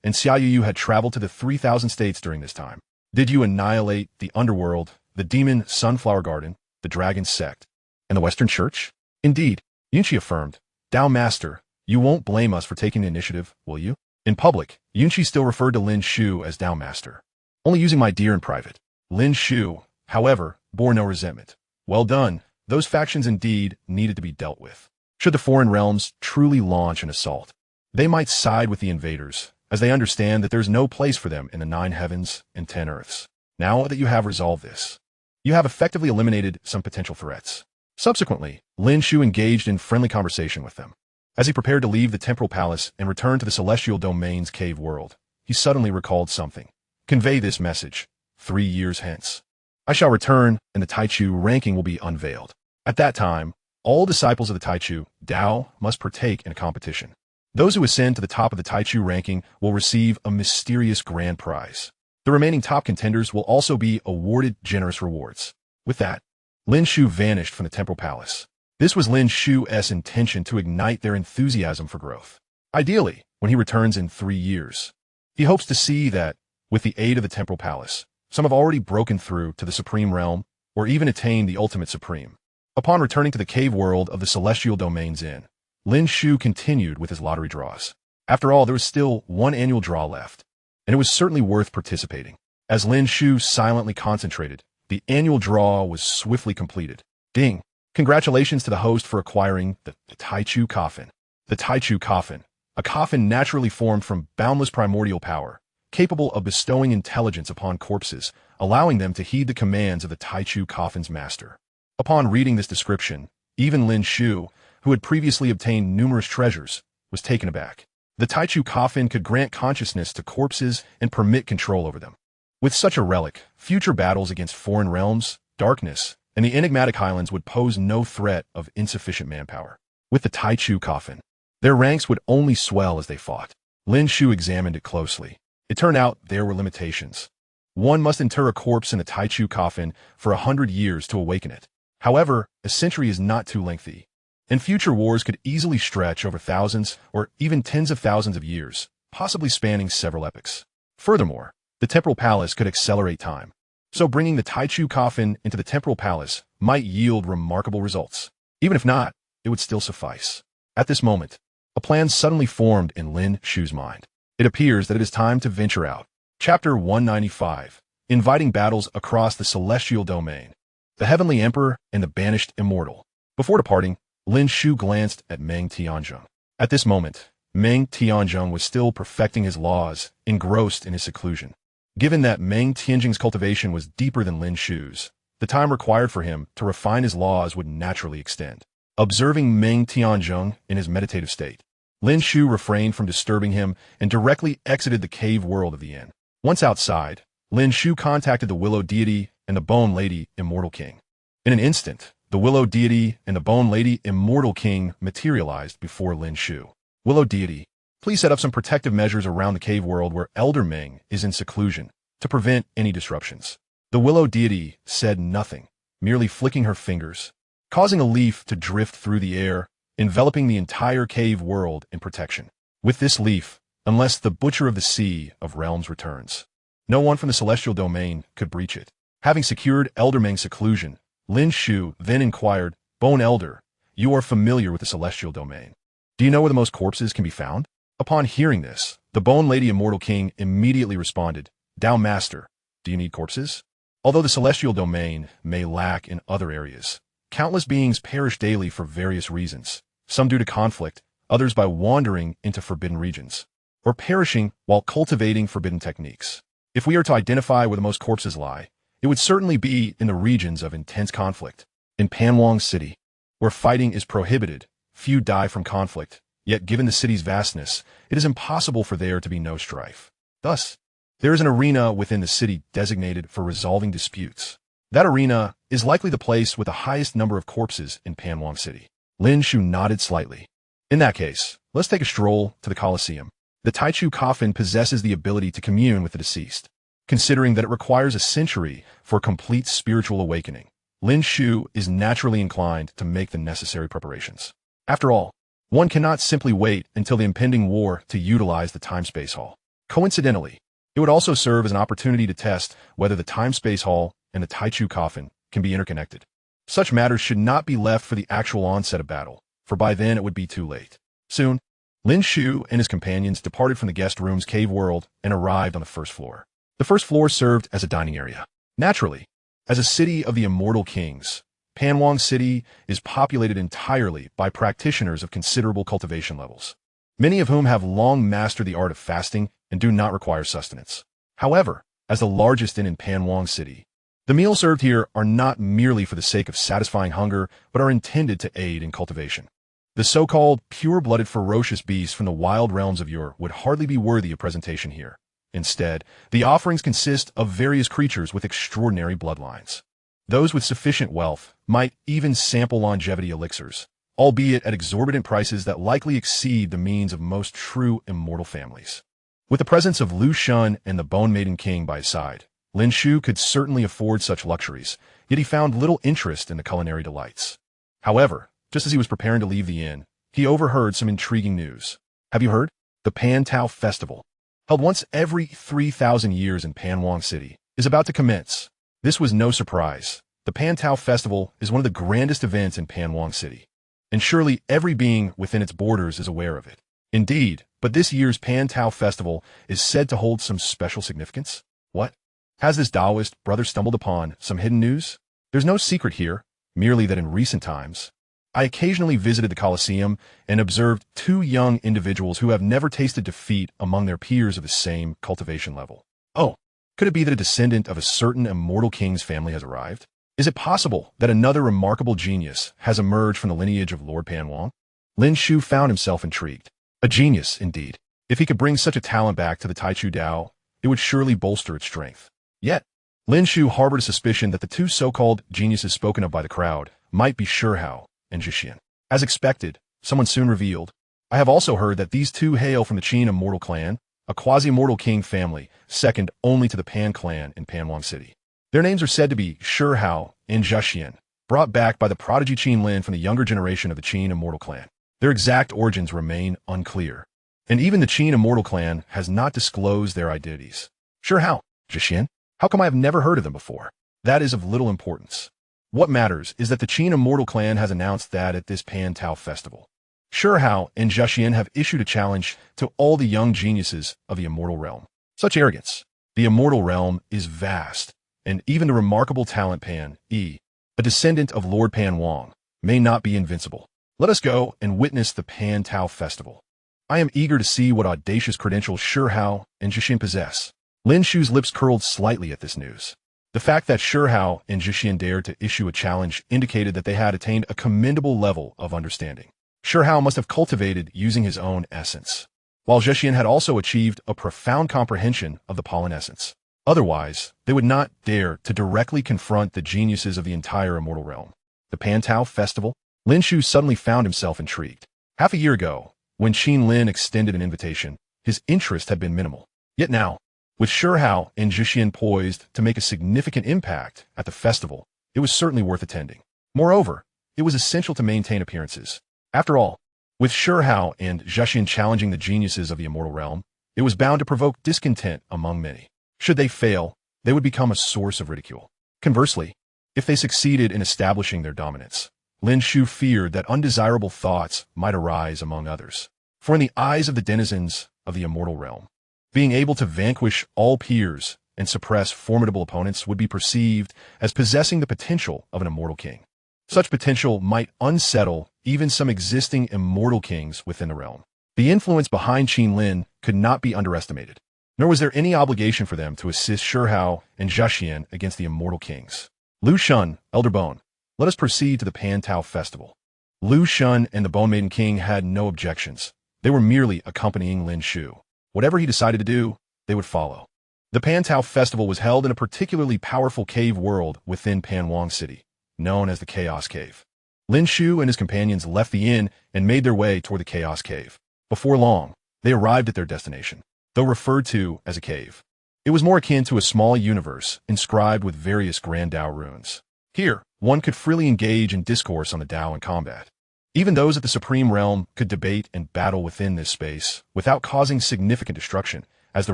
and Xiaoyu had traveled to the 3,000 states during this time. Did you annihilate the underworld, the demon Sunflower Garden, the dragon sect, and the Western Church? Indeed, Yunshi affirmed. Tao Master, you won't blame us for taking the initiative, will you? In public, Yunshi still referred to Lin Shu as Tao Master, only using my dear in private. Lin Shu, however, bore no resentment. Well done, those factions indeed needed to be dealt with. Should the foreign realms truly launch an assault, they might side with the invaders, as they understand that there's no place for them in the 9 heavens and 10 earths. Now that you have resolved this, you have effectively eliminated some potential threats. Subsequently, Lin Shu engaged in friendly conversation with them. As he prepared to leave the temporal palace and return to the celestial domain's cave world, he suddenly recalled something. Convey this message. 3 years hence, I shall return and the Taichu ranking will be unveiled. At that time, all disciples of the Taichu Dao must partake in a competition. Those who ascend to the top of the Taichu ranking will receive a mysterious grand prize. The remaining top contenders will also be awarded generous rewards. With that, Lin Shu vanished from the temporal palace. This was Lin Shu's intention to ignite their enthusiasm for growth. Ideally, when he returns in 3 years, he hopes to see that, with the aid of the temporal palace, some have already broken through to the supreme realm or even attained the ultimate supreme. Upon returning to the cave world of the celestial domains in, Lin Shu continued with his lottery draws. After all, there was still 1 annual draw left, and it was certainly worth participating. As Lin Shu silently concentrated, the annual draw was swiftly completed. Ding! Congratulations to the host for acquiring the Taichu Coffin. The Taichu Coffin, a coffin naturally formed from boundless primordial power, capable of bestowing intelligence upon corpses, allowing them to heed the commands of the Taichu Coffin's master. Upon reading this description, even Lin Shu, who had previously obtained numerous treasures, was taken aback. The Taichu coffin could grant consciousness to corpses and permit control over them. With such a relic, future battles against foreign realms, darkness, and the enigmatic highlands would pose no threat of insufficient manpower. With the Taichu coffin, their ranks would only swell as they fought. Lin Shu examined it closely. It turned out there were limitations. One must inter a corpse in a Taichu coffin for 100 years to awaken it. However, a century is not too lengthy, and future wars could easily stretch over thousands or even tens of thousands of years, possibly spanning several epochs. Furthermore, the temporal palace could accelerate time, so bringing the Taichu coffin into the temporal palace might yield remarkable results. Even if not, it would still suffice. At this moment, a plan suddenly formed in Lin Shu's mind. It appears that it is time to venture out. Chapter 195, Inviting Battles Across the Celestial Domain. The Heavenly Emperor and the Banished Immortal. Before departing, Lin Shu glanced at Meng Tianzhong. At this moment, Meng Tianzhong was still perfecting his laws, engrossed in his seclusion. Given that Meng Tianzhong's cultivation was deeper than Lin Shu's, the time required for him to refine his laws would naturally extend. Observing Meng Tianzhong in his meditative state, Lin Shu refrained from disturbing him and directly exited the cave world of the inn. Once outside, Lin Shu contacted the Willow deity and the Bone Lady Immortal King. In an instant, the Willow deity and the Bone Lady Immortal King materialized before Lin Shu. Willow deity, please set up some protective measures around the cave world where Elder Meng is in seclusion to prevent any disruptions. The Willow deity said nothing, merely flicking her fingers, causing a leaf to drift through the air, enveloping the entire cave world in protection. With this leaf, unless the Butcher of the Sea of Realms returns, no one from the Celestial Domain could breach it. Having secured Elder Meng's seclusion, Lin Shu then inquired, Bone Elder, you are familiar with the Celestial Domain. Do you know where the most corpses can be found? Upon hearing this, the Bone Lady Immortal King immediately responded, Down Master, do you need corpses? Although the Celestial Domain may lack in other areas, countless beings perish daily for various reasons, some due to conflict, others by wandering into forbidden regions, or perishing while cultivating forbidden techniques. If we are to identify where the most corpses lie, it would certainly be in the regions of intense conflict. In Panwang City, where fighting is prohibited, few die from conflict, yet given the city's vastness, it is impossible for there to be no strife. Thus, there is an arena within the city designated for resolving disputes. That arena is likely the place with the highest number of corpses in Panwang City. Lin Shu nodded slightly. In that case, let's take a stroll to the Colosseum. The Taichu coffin possesses the ability to commune with the deceased. Considering that it requires a century for complete spiritual awakening, Lin Shu is naturally inclined to make the necessary preparations. After all, one cannot simply wait until the impending war to utilize the time-space hall. Coincidentally, it would also serve as an opportunity to test whether the time-space hall and the Taichu coffin can be interconnected. Such matters should not be left for the actual onset of battle, for by then it would be too late. Soon, Lin Shu and his companions departed from the guest room's cave world and arrived on the first floor. The first floor served as a dining area. Naturally, as a city of the Immortal Kings, Panwang City is populated entirely by practitioners of considerable cultivation levels, many of whom have long mastered the art of fasting and do not require sustenance. However, as the largest inn in Panwang City, the meals served here are not merely for the sake of satisfying hunger, but are intended to aid in cultivation. The so-called pure-blooded ferocious beasts from the wild realms of yore would hardly be worthy of presentation here. Instead, the offerings consist of various creatures with extraordinary bloodlines. Those with sufficient wealth might even sample longevity elixirs, albeit at exorbitant prices that likely exceed the means of most true immortal families. With the presence of Lu Shun and the Bone Maiden King by his side, Lin Shu could certainly afford such luxuries, yet he found little interest in the culinary delights. However, just as he was preparing to leave the inn, he overheard some intriguing news. Have you heard? The Pan Tao Festival, held once every 3,000 years in Panwang City, is about to commence. This was no surprise. The Pan Tao Festival is one of the grandest events in Panwang City, and surely every being within its borders is aware of it. Indeed, but this year's Pan Tao Festival is said to hold some special significance. What? Has this Taoist brother stumbled upon some hidden news? There's no secret here, merely that in recent times, I occasionally visited the Colosseum and observed two young individuals who have never tasted defeat among their peers of the same cultivation level. Oh, could it be that a descendant of a certain immortal king's family has arrived? Is it possible that another remarkable genius has emerged from the lineage of Lord Panwang? Lin Shu found himself intrigued. A genius, indeed. If he could bring such a talent back to the Taichu Dao, it would surely bolster its strength. Yet, Lin Shu harbored a suspicion that the two so-called geniuses spoken of by the crowd might be Shi Hao and Zhi. As expected, someone soon revealed, I have also heard that these two hail from the Qin Immortal Clan, a quasi-mortal king family, second only to the Pan clan in Panwang City. Their names are said to be Shi Hao and Zhi, brought back by the prodigy Qin Lin from the younger generation of the Qin Immortal Clan. Their exact origins remain unclear, and even the Qin Immortal Clan has not disclosed their identities. Shi Hao, Zhi, how come I have never heard of them before? That is of little importance. What matters is that the Qin Immortal Clan has announced that at this Pan Tao festival, Shi Hao and Zhi have issued a challenge to all the young geniuses of the Immortal Realm. Such arrogance. The Immortal Realm is vast, and even the remarkable talent Pan, a descendant of Lord Pan Wang, may not be invincible. Let us go and witness the Pan Tao festival. I am eager to see what audacious credentials Shi Hao and Zhi possess. Lin Shu's lips curled slightly at this news. The fact that Shi Hao and Zhi dared to issue a challenge indicated that they had attained a commendable level of understanding. Shi Hao must have cultivated using his own essence, while Zhi had also achieved a profound comprehension of the pollen essence. Otherwise, they would not dare to directly confront the geniuses of the entire Immortal Realm. The Pan Tao festival? Lin Shu suddenly found himself intrigued. Half a year ago, when Qin Lin extended an invitation, his interest had been minimal. Yet now, with Shi Hao and Zhi poised to make a significant impact at the festival, it was certainly worth attending. Moreover, it was essential to maintain appearances. After all, with Shi Hao and Zhi challenging the geniuses of the Immortal Realm, it was bound to provoke discontent among many. Should they fail, they would become a source of ridicule. Conversely, if they succeeded in establishing their dominance, Lin Shu feared that undesirable thoughts might arise among others. For in the eyes of the denizens of the Immortal Realm, being able to vanquish all peers and suppress formidable opponents would be perceived as possessing the potential of an immortal king. Such potential might unsettle even some existing immortal kings within the realm. The influence behind Qin Lin could not be underestimated, nor was there any obligation for them to assist Shi Hao and Zhi against the immortal kings. Lu Shun, Elder Bone, let us proceed to the Pan Tao festival. Lu Shun and the Bone Maiden King had no objections. They were merely accompanying Lin Shu. Whatever he decided to do, they would follow. The Pan Tao festival was held in a particularly powerful cave world within Panwang City, known as the Chaos Cave. Lin Shu and his companions left the inn and made their way toward the Chaos Cave. Before long, they arrived at their destination, though referred to as a cave. It was more akin to a small universe inscribed with various grand Dao runes. Here, one could freely engage in discourse on the Dao and combat. Even those at the Supreme Realm could debate and battle within this space without causing significant destruction, as the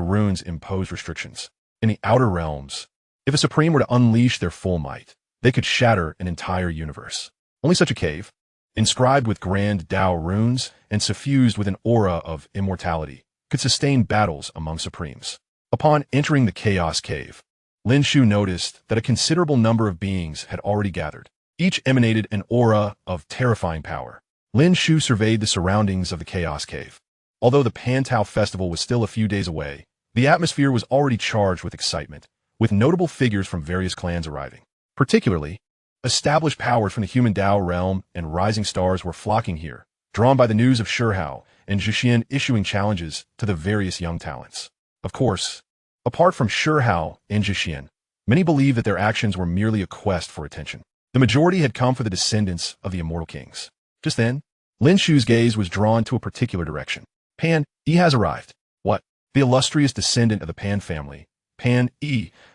runes imposed restrictions. In the Outer Realms, if a Supreme were to unleash their full might, they could shatter an entire universe. Only such a cave, inscribed with grand Dao runes and suffused with an aura of immortality, could sustain battles among Supremes. Upon entering the Chaos Cave, Lin Shu noticed that a considerable number of beings had already gathered. Each emanated an aura of terrifying power. Lin Shu surveyed the surroundings of the Chaos Cave. Although the Pan Tao festival was still a few days away, the atmosphere was already charged with excitement, with notable figures from various clans arriving. Particularly, established powers from the human Dao realm and rising stars were flocking here, drawn by the news of Shi Hao and Zhi issuing challenges to the various young talents. Of course, apart from Shi Hao and Zhi, many believed that their actions were merely a quest for attention. The majority had come for the descendants of the immortal kings. Just then, Lin Shu's gaze was drawn to a particular direction. Pan, he has arrived. What? The illustrious descendant of the Pan family, Pan,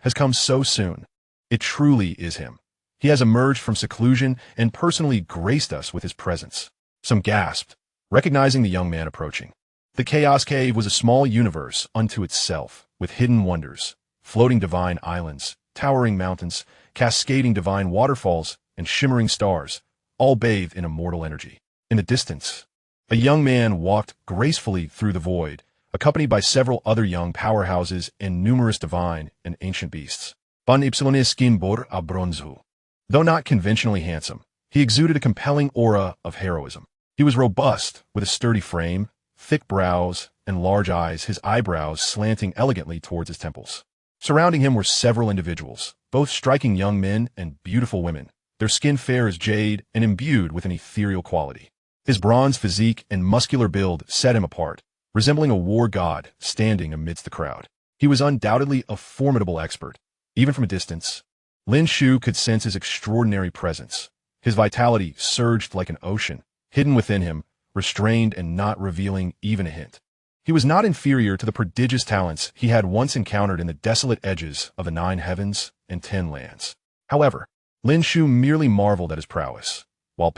has come so soon. It truly is him. He has emerged from seclusion and personally graced us with his presence. Some gasped, recognizing the young man approaching. The Chaos Cave was a small universe unto itself, with hidden wonders, floating divine islands, towering mountains, cascading divine waterfalls, and shimmering stars, all bathed in immortal energy. In the distance, a young man walked gracefully through the void, accompanied by several other young powerhouses and numerous divine and ancient beasts. Ban Ypsilonis bor a bronzu. Though not conventionally handsome, he exuded a compelling aura of heroism. He was robust, with a sturdy frame, thick brows, and large eyes, his eyebrows slanting elegantly towards his temples. Surrounding him were several individuals, both striking young men and beautiful women, their skin fair as jade and imbued with an ethereal quality. His bronze physique and muscular build set him apart, resembling a war god standing amidst the crowd. He was undoubtedly a formidable expert. Even from a distance, Lin Shu could sense his extraordinary presence. His vitality surged like an ocean, hidden within him, restrained and not revealing even a hint. He was not inferior to the prodigious talents he had once encountered in the desolate edges of the 9 heavens and 10 lands. However, Lin Shu merely marveled at his prowess. While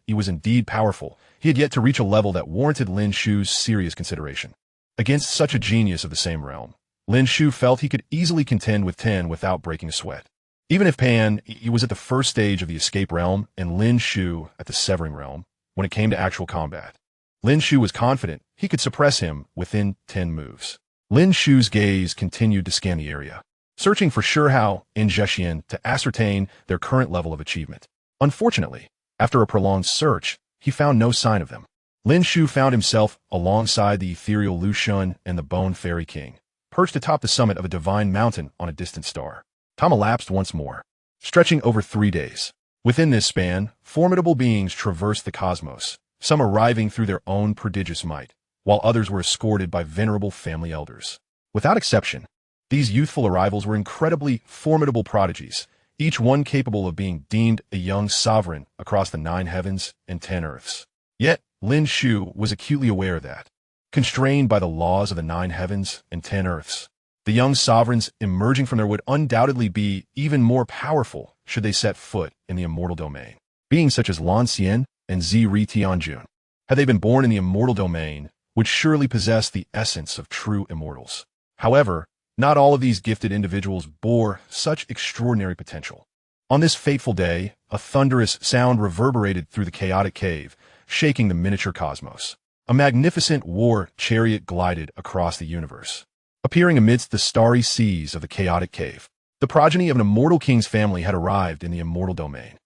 He was indeed powerful, he had yet to reach a level that warranted Lin Shu's serious consideration. Against such a genius of the same realm, Lin Shu felt he could easily contend with 10 without breaking a sweat. Even if he was at the first stage of the escape realm and Lin Shu at the severing realm, when it came to actual combat, Lin Shu was confident he could suppress him within 10 moves. Lin Shu's gaze continued to scan the area, searching for Shi Hao and Zhexian to ascertain their current level of achievement. Unfortunately, after a prolonged search, he found no sign of them. Lin Shu found himself alongside the ethereal Lu Xun and the Bone Fairy King, perched atop the summit of a divine mountain on a distant star. Time elapsed once more, stretching over 3 days. Within this span, formidable beings traversed the cosmos, some arriving through their own prodigious might, while others were escorted by venerable family elders. Without exception, these youthful arrivals were incredibly formidable prodigies, each one capable of being deemed a young sovereign across the 9 heavens and 10 earths. Yet, Lin Shu was acutely aware that, constrained by the laws of the 9 heavens and 10 earths, the young sovereigns emerging from there would undoubtedly be even more powerful should they set foot in the Immortal Domain. Beings such as Lan Xian and Ziri Tianjun, had they been born in the Immortal Domain, would surely possess the essence of true immortals. However, not all of these gifted individuals bore such extraordinary potential. On this fateful day, a thunderous sound reverberated through the chaotic cave, shaking the miniature cosmos. A magnificent war chariot glided across the universe, appearing amidst the starry seas of the chaotic cave. The progeny of an immortal king's family had arrived in the Immortal Domain.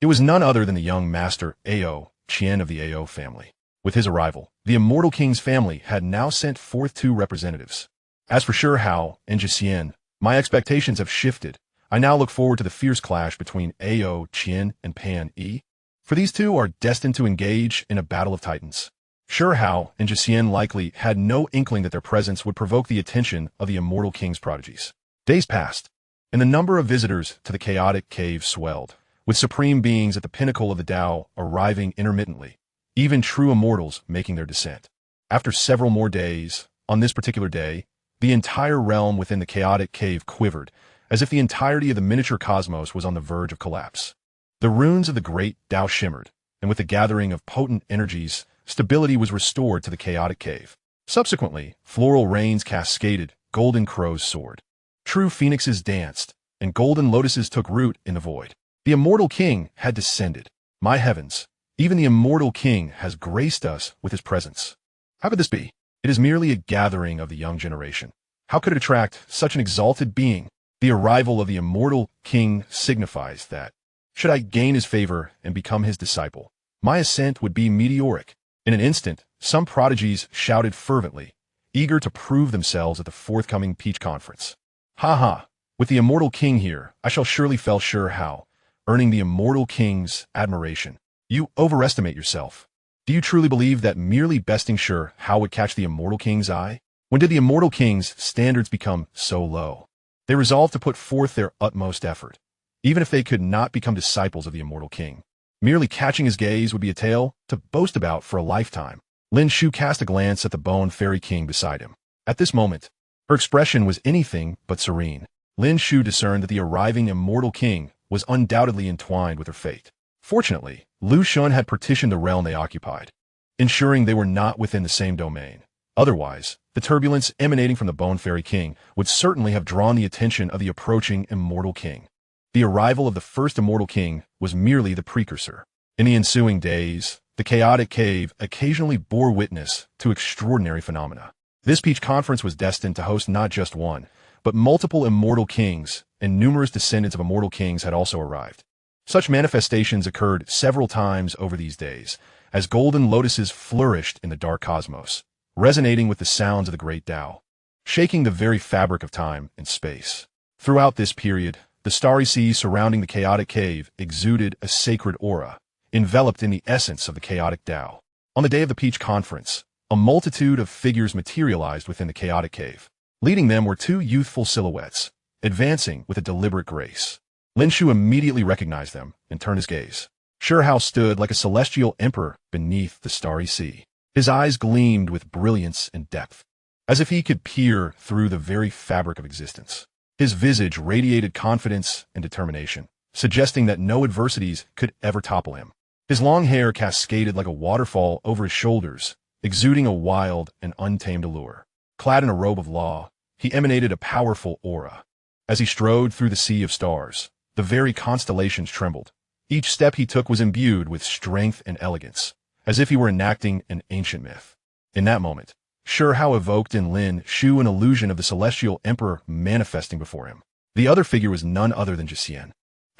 It was none other than the young master Ao Qian of the Ao family. With his arrival, the immortal king's family had now sent forth 2 representatives. As for Shi Hao and Zhexian, my expectations have shifted. I now look forward to the fierce clash between Ao Qian and Pan Yi, for these 2 are destined to engage in a battle of titans. Shi Hao and Zhexian likely had no inkling that their presence would provoke the attention of the immortal king's prodigies. Days passed, and the number of visitors to the chaotic cave swelled, with supreme beings at the pinnacle of the Tao arriving intermittently, even true immortals making their descent. After several more days, on this particular day, the entire realm within the chaotic cave quivered, as if the entirety of the miniature cosmos was on the verge of collapse. The runes of the great Tao shimmered, and with the gathering of potent energies, stability was restored to the chaotic cave. Subsequently, floral rains cascaded, golden crows soared. True phoenixes danced, and golden lotuses took root in the void. The immortal king had descended. My heavens, even the immortal king has graced us with his presence. How could this be? It is merely a gathering of the young generation. How could it attract such an exalted being? The arrival of the immortal king signifies that, should I gain his favor and become his disciple, my ascent would be meteoric. In an instant, some prodigies shouted fervently, eager to prove themselves at the forthcoming Peach Conference. Ha ha! With the immortal king here, I shall surely fell Shi Hao, earning the immortal king's admiration. You overestimate yourself. Do you truly believe that merely besting Shi Hao would catch the immortal king's eye? When did the immortal king's standards become so low? They resolved to put forth their utmost effort, even if they could not become disciples of the immortal king. Merely catching his gaze would be a tale to boast about for a lifetime. Lin Shu cast a glance at the Bone Fairy King beside him. At this moment, her expression was anything but serene. Lin Shu discerned that the arriving immortal king was undoubtedly entwined with her fate. Fortunately, Lu Xun had partitioned the realm they occupied, ensuring they were not within the same domain. Otherwise, the turbulence emanating from the Bone Fairy King would certainly have drawn the attention of the approaching Immortal King. The arrival of the first Immortal King was merely the precursor. In the ensuing days, the chaotic cave occasionally bore witness to extraordinary phenomena. This Peach Conference was destined to host not just one, but multiple Immortal Kings, and numerous descendants of Immortal Kings had also arrived. Such manifestations occurred several times over these days, as golden lotuses flourished in the dark cosmos, resonating with the sounds of the great Tao, shaking the very fabric of time and space. Throughout this period, the starry seas surrounding the chaotic cave exuded a sacred aura, enveloped in the essence of the chaotic Tao. On the day of the Peach Conference, a multitude of figures materialized within the chaotic cave. Leading them were two youthful silhouettes, advancing with a deliberate grace. Lin Shu immediately recognized them and turned his gaze. Shi Hao stood like a celestial emperor beneath the starry sea. His eyes gleamed with brilliance and depth, as if he could peer through the very fabric of existence. His visage radiated confidence and determination, suggesting that no adversities could ever topple him. His long hair cascaded like a waterfall over his shoulders, exuding a wild and untamed allure. Clad in a robe of law, he emanated a powerful aura. As he strode through the sea of stars, the very constellations trembled. Each step he took was imbued with strength and elegance, as if he were enacting an ancient myth. In that moment, Shi Hao evoked in Lin Shu an illusion of the celestial emperor manifesting before him. The other figure was none other than Jixian,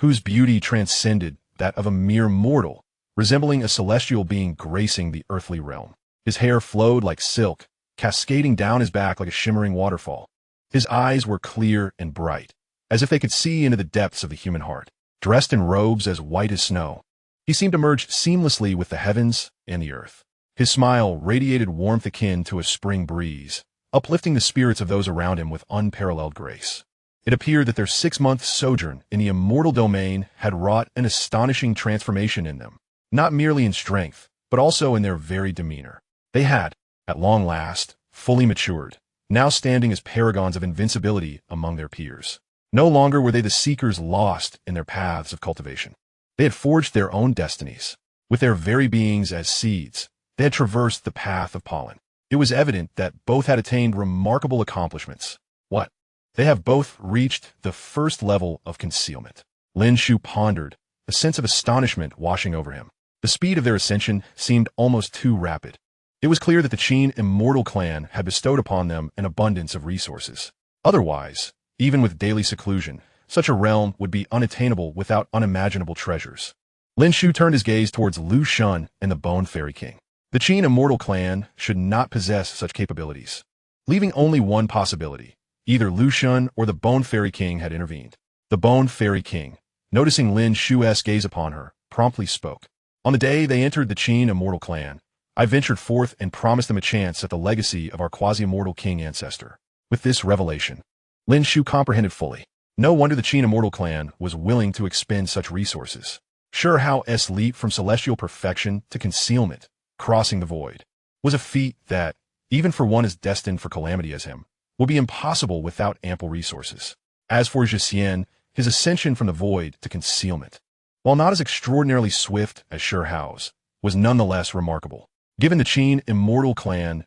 whose beauty transcended that of a mere mortal, resembling a celestial being gracing the earthly realm. His hair flowed like silk, cascading down his back like a shimmering waterfall. His eyes were clear and bright, as if they could see into the depths of the human heart. Dressed in robes as white as snow, he seemed to merge seamlessly with the heavens and the earth. His smile radiated warmth akin to a spring breeze, uplifting the spirits of those around him with unparalleled grace. It appeared that their 6-month sojourn in the Immortal Domain had wrought an astonishing transformation in them, not merely in strength, but also in their very demeanor. They had, at long last, fully matured, now standing as paragons of invincibility among their peers. No longer were they the seekers lost in their paths of cultivation. They had forged their own destinies. With their very beings as seeds, they had traversed the path of pollen. It was evident that both had attained remarkable accomplishments. What? They have both reached the first level of concealment. Lin Shu pondered, a sense of astonishment washing over him. The speed of their ascension seemed almost too rapid. It was clear that the Qin Immortal clan had bestowed upon them an abundance of resources. Otherwise, even with daily seclusion, such a realm would be unattainable without unimaginable treasures. Lin Shu turned his gaze towards Lu Shun and the Bone Fairy King. The Qin Immortal clan should not possess such capabilities, leaving only one possibility. Either Lu Shun or the Bone Fairy King had intervened. The Bone Fairy King, noticing Lin Shu's gaze upon her, promptly spoke. On the day they entered the Qin Immortal clan, I ventured forth and promised them a chance at the legacy of our Quasi-Immortal King ancestor. With this revelation, Lin Shu comprehended fully. No wonder the Qin Immortal clan was willing to expend such resources. Shi Hao's leap from celestial perfection to concealment, crossing the void, was a feat that, even for one as destined for calamity as him, would be impossible without ample resources. As for Jixian, his ascension from the void to concealment, while not as extraordinarily swift as Shi Hao's, was nonetheless remarkable. Given the Qin Immortal clan's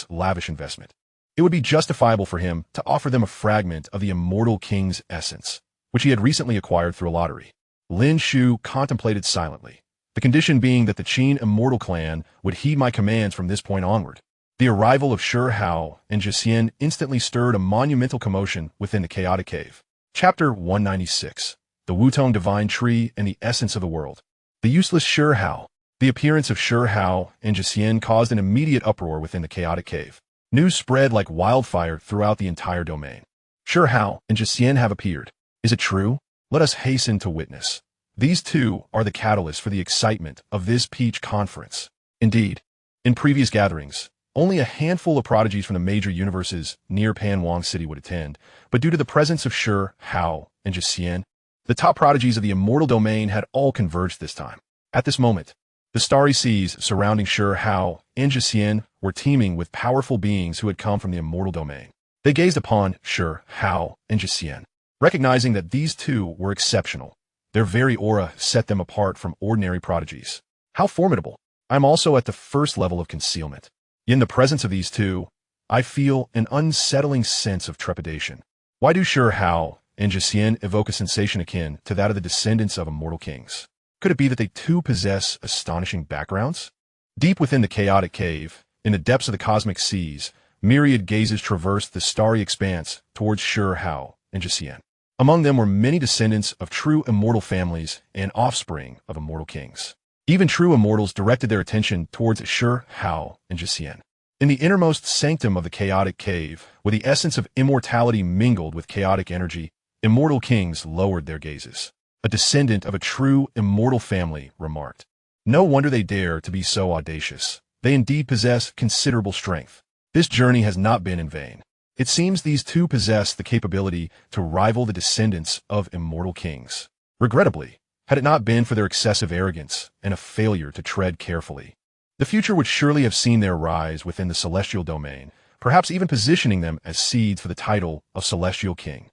lavish investment, it would be justifiable for him to offer them a fragment of the Immortal King's essence, which he had recently acquired through a lottery. Lin Shu contemplated silently, the condition being that the Qin Immortal clan would heed my commands from this point onward. The arrival of Shi Hao and Jixian instantly stirred a monumental commotion within the chaotic cave. Chapter 196. The Wutong Divine Tree and the Essence of the World. The useless Shi Hao. The appearance of Shi Hao and Jixian caused an immediate uproar within the chaotic cave. News spread like wildfire throughout the entire domain. Shi Hao and Jixian have appeared. Is it true? Let us hasten to witness. These two are the catalyst for the excitement of this Peach Conference. Indeed, in previous gatherings, only a handful of prodigies from the major universes near Panwang City would attend, but due to the presence of Shi Hao and Jixian, the top prodigies of the Immortal Domain had all converged this time. At this moment, the starry seas surrounding Shi Hao and Jixian were teeming with powerful beings who had come from the Immortal Domain. They gazed upon Shi Hao and Jixian, recognizing that these two were exceptional. Their very aura set them apart from ordinary prodigies. How formidable! I'm also at the first level of concealment. In the presence of these two, I feel an unsettling sense of trepidation. Why do Shi Hao and Jixian evoke a sensation akin to that of the descendants of immortal kings? Could it be that they too possess astonishing backgrounds? Deep within the chaotic cave, in the depths of the cosmic seas, myriad gazes traversed the starry expanse towards Shi Hao and Jixian. Among them were many descendants of true immortal families and offspring of immortal kings. Even true immortals directed their attention towards Shi Hao and Jixian. In the innermost sanctum of the chaotic cave, where the essence of immortality mingled with chaotic energy, immortal kings lowered their gazes. A descendant of a true immortal family remarked, "No wonder they dare to be so audacious. they indeed possess considerable strength. This journey has not been in vain. It seems these two possess the capability to rival the descendants of immortal kings. Regrettably, had it not been for their excessive arrogance and a failure to tread carefully, the future would surely have seen their rise within the celestial domain, perhaps even positioning them as seeds for the title of Celestial King.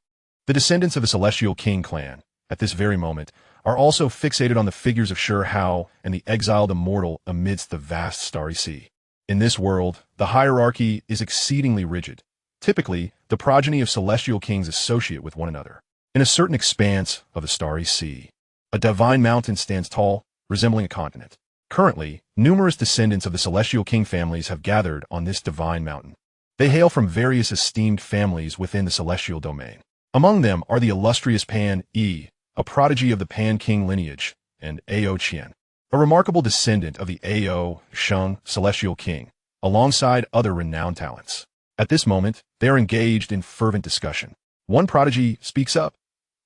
The descendants of the Celestial King clan, at this very moment, are also fixated on the figures of Shi Hao and the exiled immortal amidst the vast starry sea. In this world, the hierarchy is exceedingly rigid. Typically, the progeny of celestial kings associate with one another. In a certain expanse of the starry sea, a divine mountain stands tall, resembling a continent. Currently, numerous descendants of the celestial king families have gathered on this divine mountain. They hail from various esteemed families within the celestial domain. Among them are the illustrious Pan Yi, a prodigy of the Pan King lineage, and Ao Qian, a remarkable descendant of the Ao Sheng celestial king, alongside other renowned talents. At this moment, they are engaged in fervent discussion. One prodigy speaks up.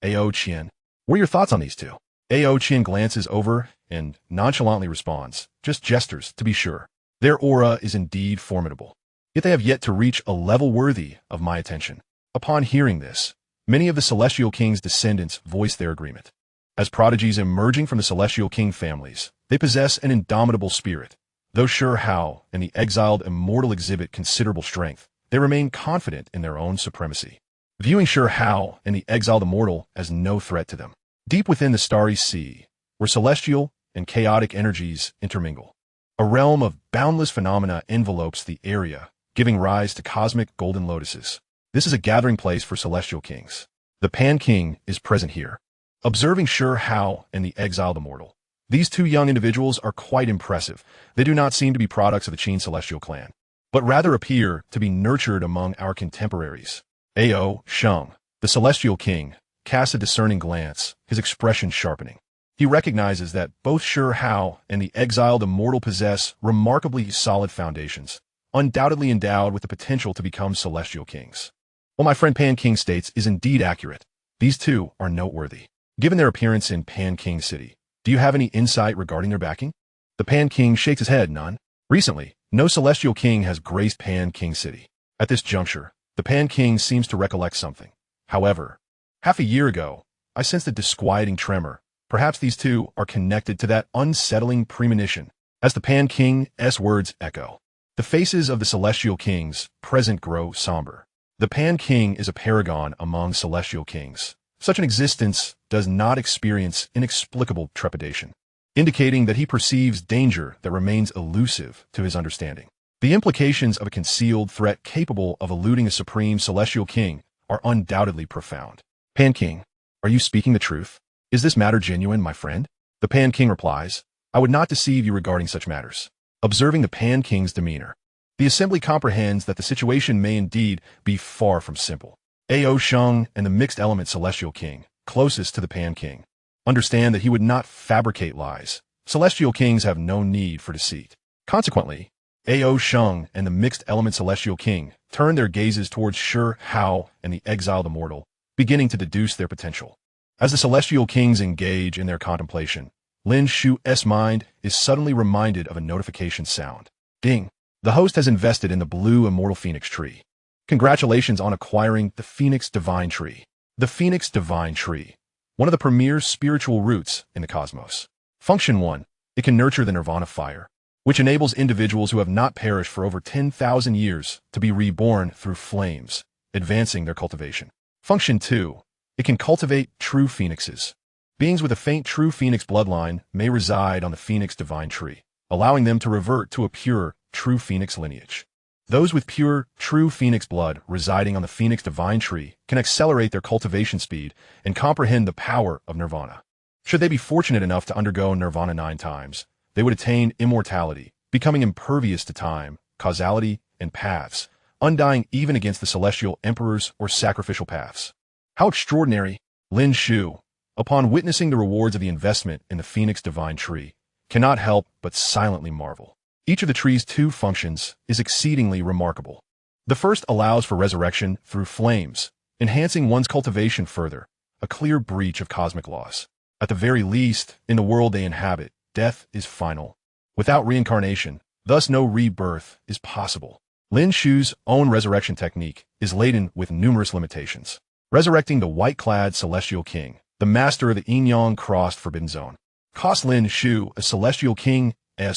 Ao Qian, what are your thoughts on these two? Ao Qian glances over and nonchalantly responds, just gestures, to be sure. Their aura is indeed formidable, yet they have yet to reach a level worthy of my attention. Upon hearing this, many of the Celestial King's descendants voice their agreement. As prodigies emerging from the Celestial King families, they possess an indomitable spirit. Though Shi Hao and the exiled immortal exhibit considerable strength, they remain confident in their own supremacy, viewing Shi Hao and the exiled immortal as no threat to them. Deep within the starry sea, where celestial and chaotic energies intermingle, a realm of boundless phenomena envelopes the area, giving rise to cosmic golden lotuses. This is a gathering place for celestial kings. The Pan King is present here. Observing Shi Hao and the exiled immortal, these two young individuals are quite impressive. They do not seem to be products of the Qin celestial clan, but rather appear to be nurtured among our contemporaries. Ao Sheng, the celestial king, casts a discerning glance, his expression sharpening. He recognizes that both Shi Hao and the exiled immortal possess remarkably solid foundations, undoubtedly endowed with the potential to become celestial kings. What my friend Pan King states is indeed accurate. These two are noteworthy. Given their appearance in Pan King City, do you have any insight regarding their backing? The Pan King shakes his head, none. Recently, no celestial king has graced Pan King City. At this juncture, the Pan King seems to recollect something. However, half a year ago, I sensed a disquieting tremor. Perhaps these two are connected to that unsettling premonition. As the Pan King's words echo, the faces of the celestial kings present grow somber. The Pan King is a paragon among celestial kings. Such an existence does not experience inexplicable trepidation, indicating that he perceives danger that remains elusive to his understanding. The implications of a concealed threat capable of eluding a supreme celestial king are undoubtedly profound. Pan King, are you speaking the truth? Is this matter genuine, my friend? The Pan King replies, I would not deceive you regarding such matters. Observing the Pan King's demeanor, the assembly comprehends that the situation may indeed be far from simple. Ao Sheng and the mixed element celestial king, closest to the Pan King, understand that he would not fabricate lies. Celestial kings have no need for deceit. Consequently, Ao Sheng and the mixed element celestial king turn their gazes towards Shi Hao and the exiled immortal, beginning to deduce their potential. As the celestial kings engage in their contemplation, Lin Shu's mind is suddenly reminded of a notification sound. Ding! The host has invested in the blue immortal phoenix tree. Congratulations on acquiring the Phoenix Divine Tree. The Phoenix Divine Tree, one of the premier spiritual roots in the cosmos. Function 1. It can nurture the nirvana fire, which enables individuals who have not perished for over 10,000 years to be reborn through flames, advancing their cultivation. Function 2. It can cultivate true phoenixes. Beings with a faint true phoenix bloodline may reside on the Phoenix Divine Tree, allowing them to revert to a pure, true phoenix lineage. Those with pure, true phoenix blood residing on the Phoenix Divine Tree can accelerate their cultivation speed and comprehend the power of nirvana. Should they be fortunate enough to undergo nirvana 9 times, they would attain immortality, becoming impervious to time, causality, and paths, undying even against the celestial emperors or sacrificial paths. How extraordinary! Lin Shu, upon witnessing the rewards of the investment in the Phoenix Divine Tree, cannot help but silently marvel. Each of the tree's 2 functions is exceedingly remarkable. The first allows for resurrection through flames, enhancing one's cultivation further, a clear breach of cosmic laws. At the very least, in the world they inhabit, death is final. Without reincarnation, Thus no rebirth is possible. Lin Shu's own resurrection technique is laden with numerous limitations. Resurrecting the white-clad Celestial King, the master of the Yin-Yang crossed Forbidden Zone, cost Lin Shu a Celestial King's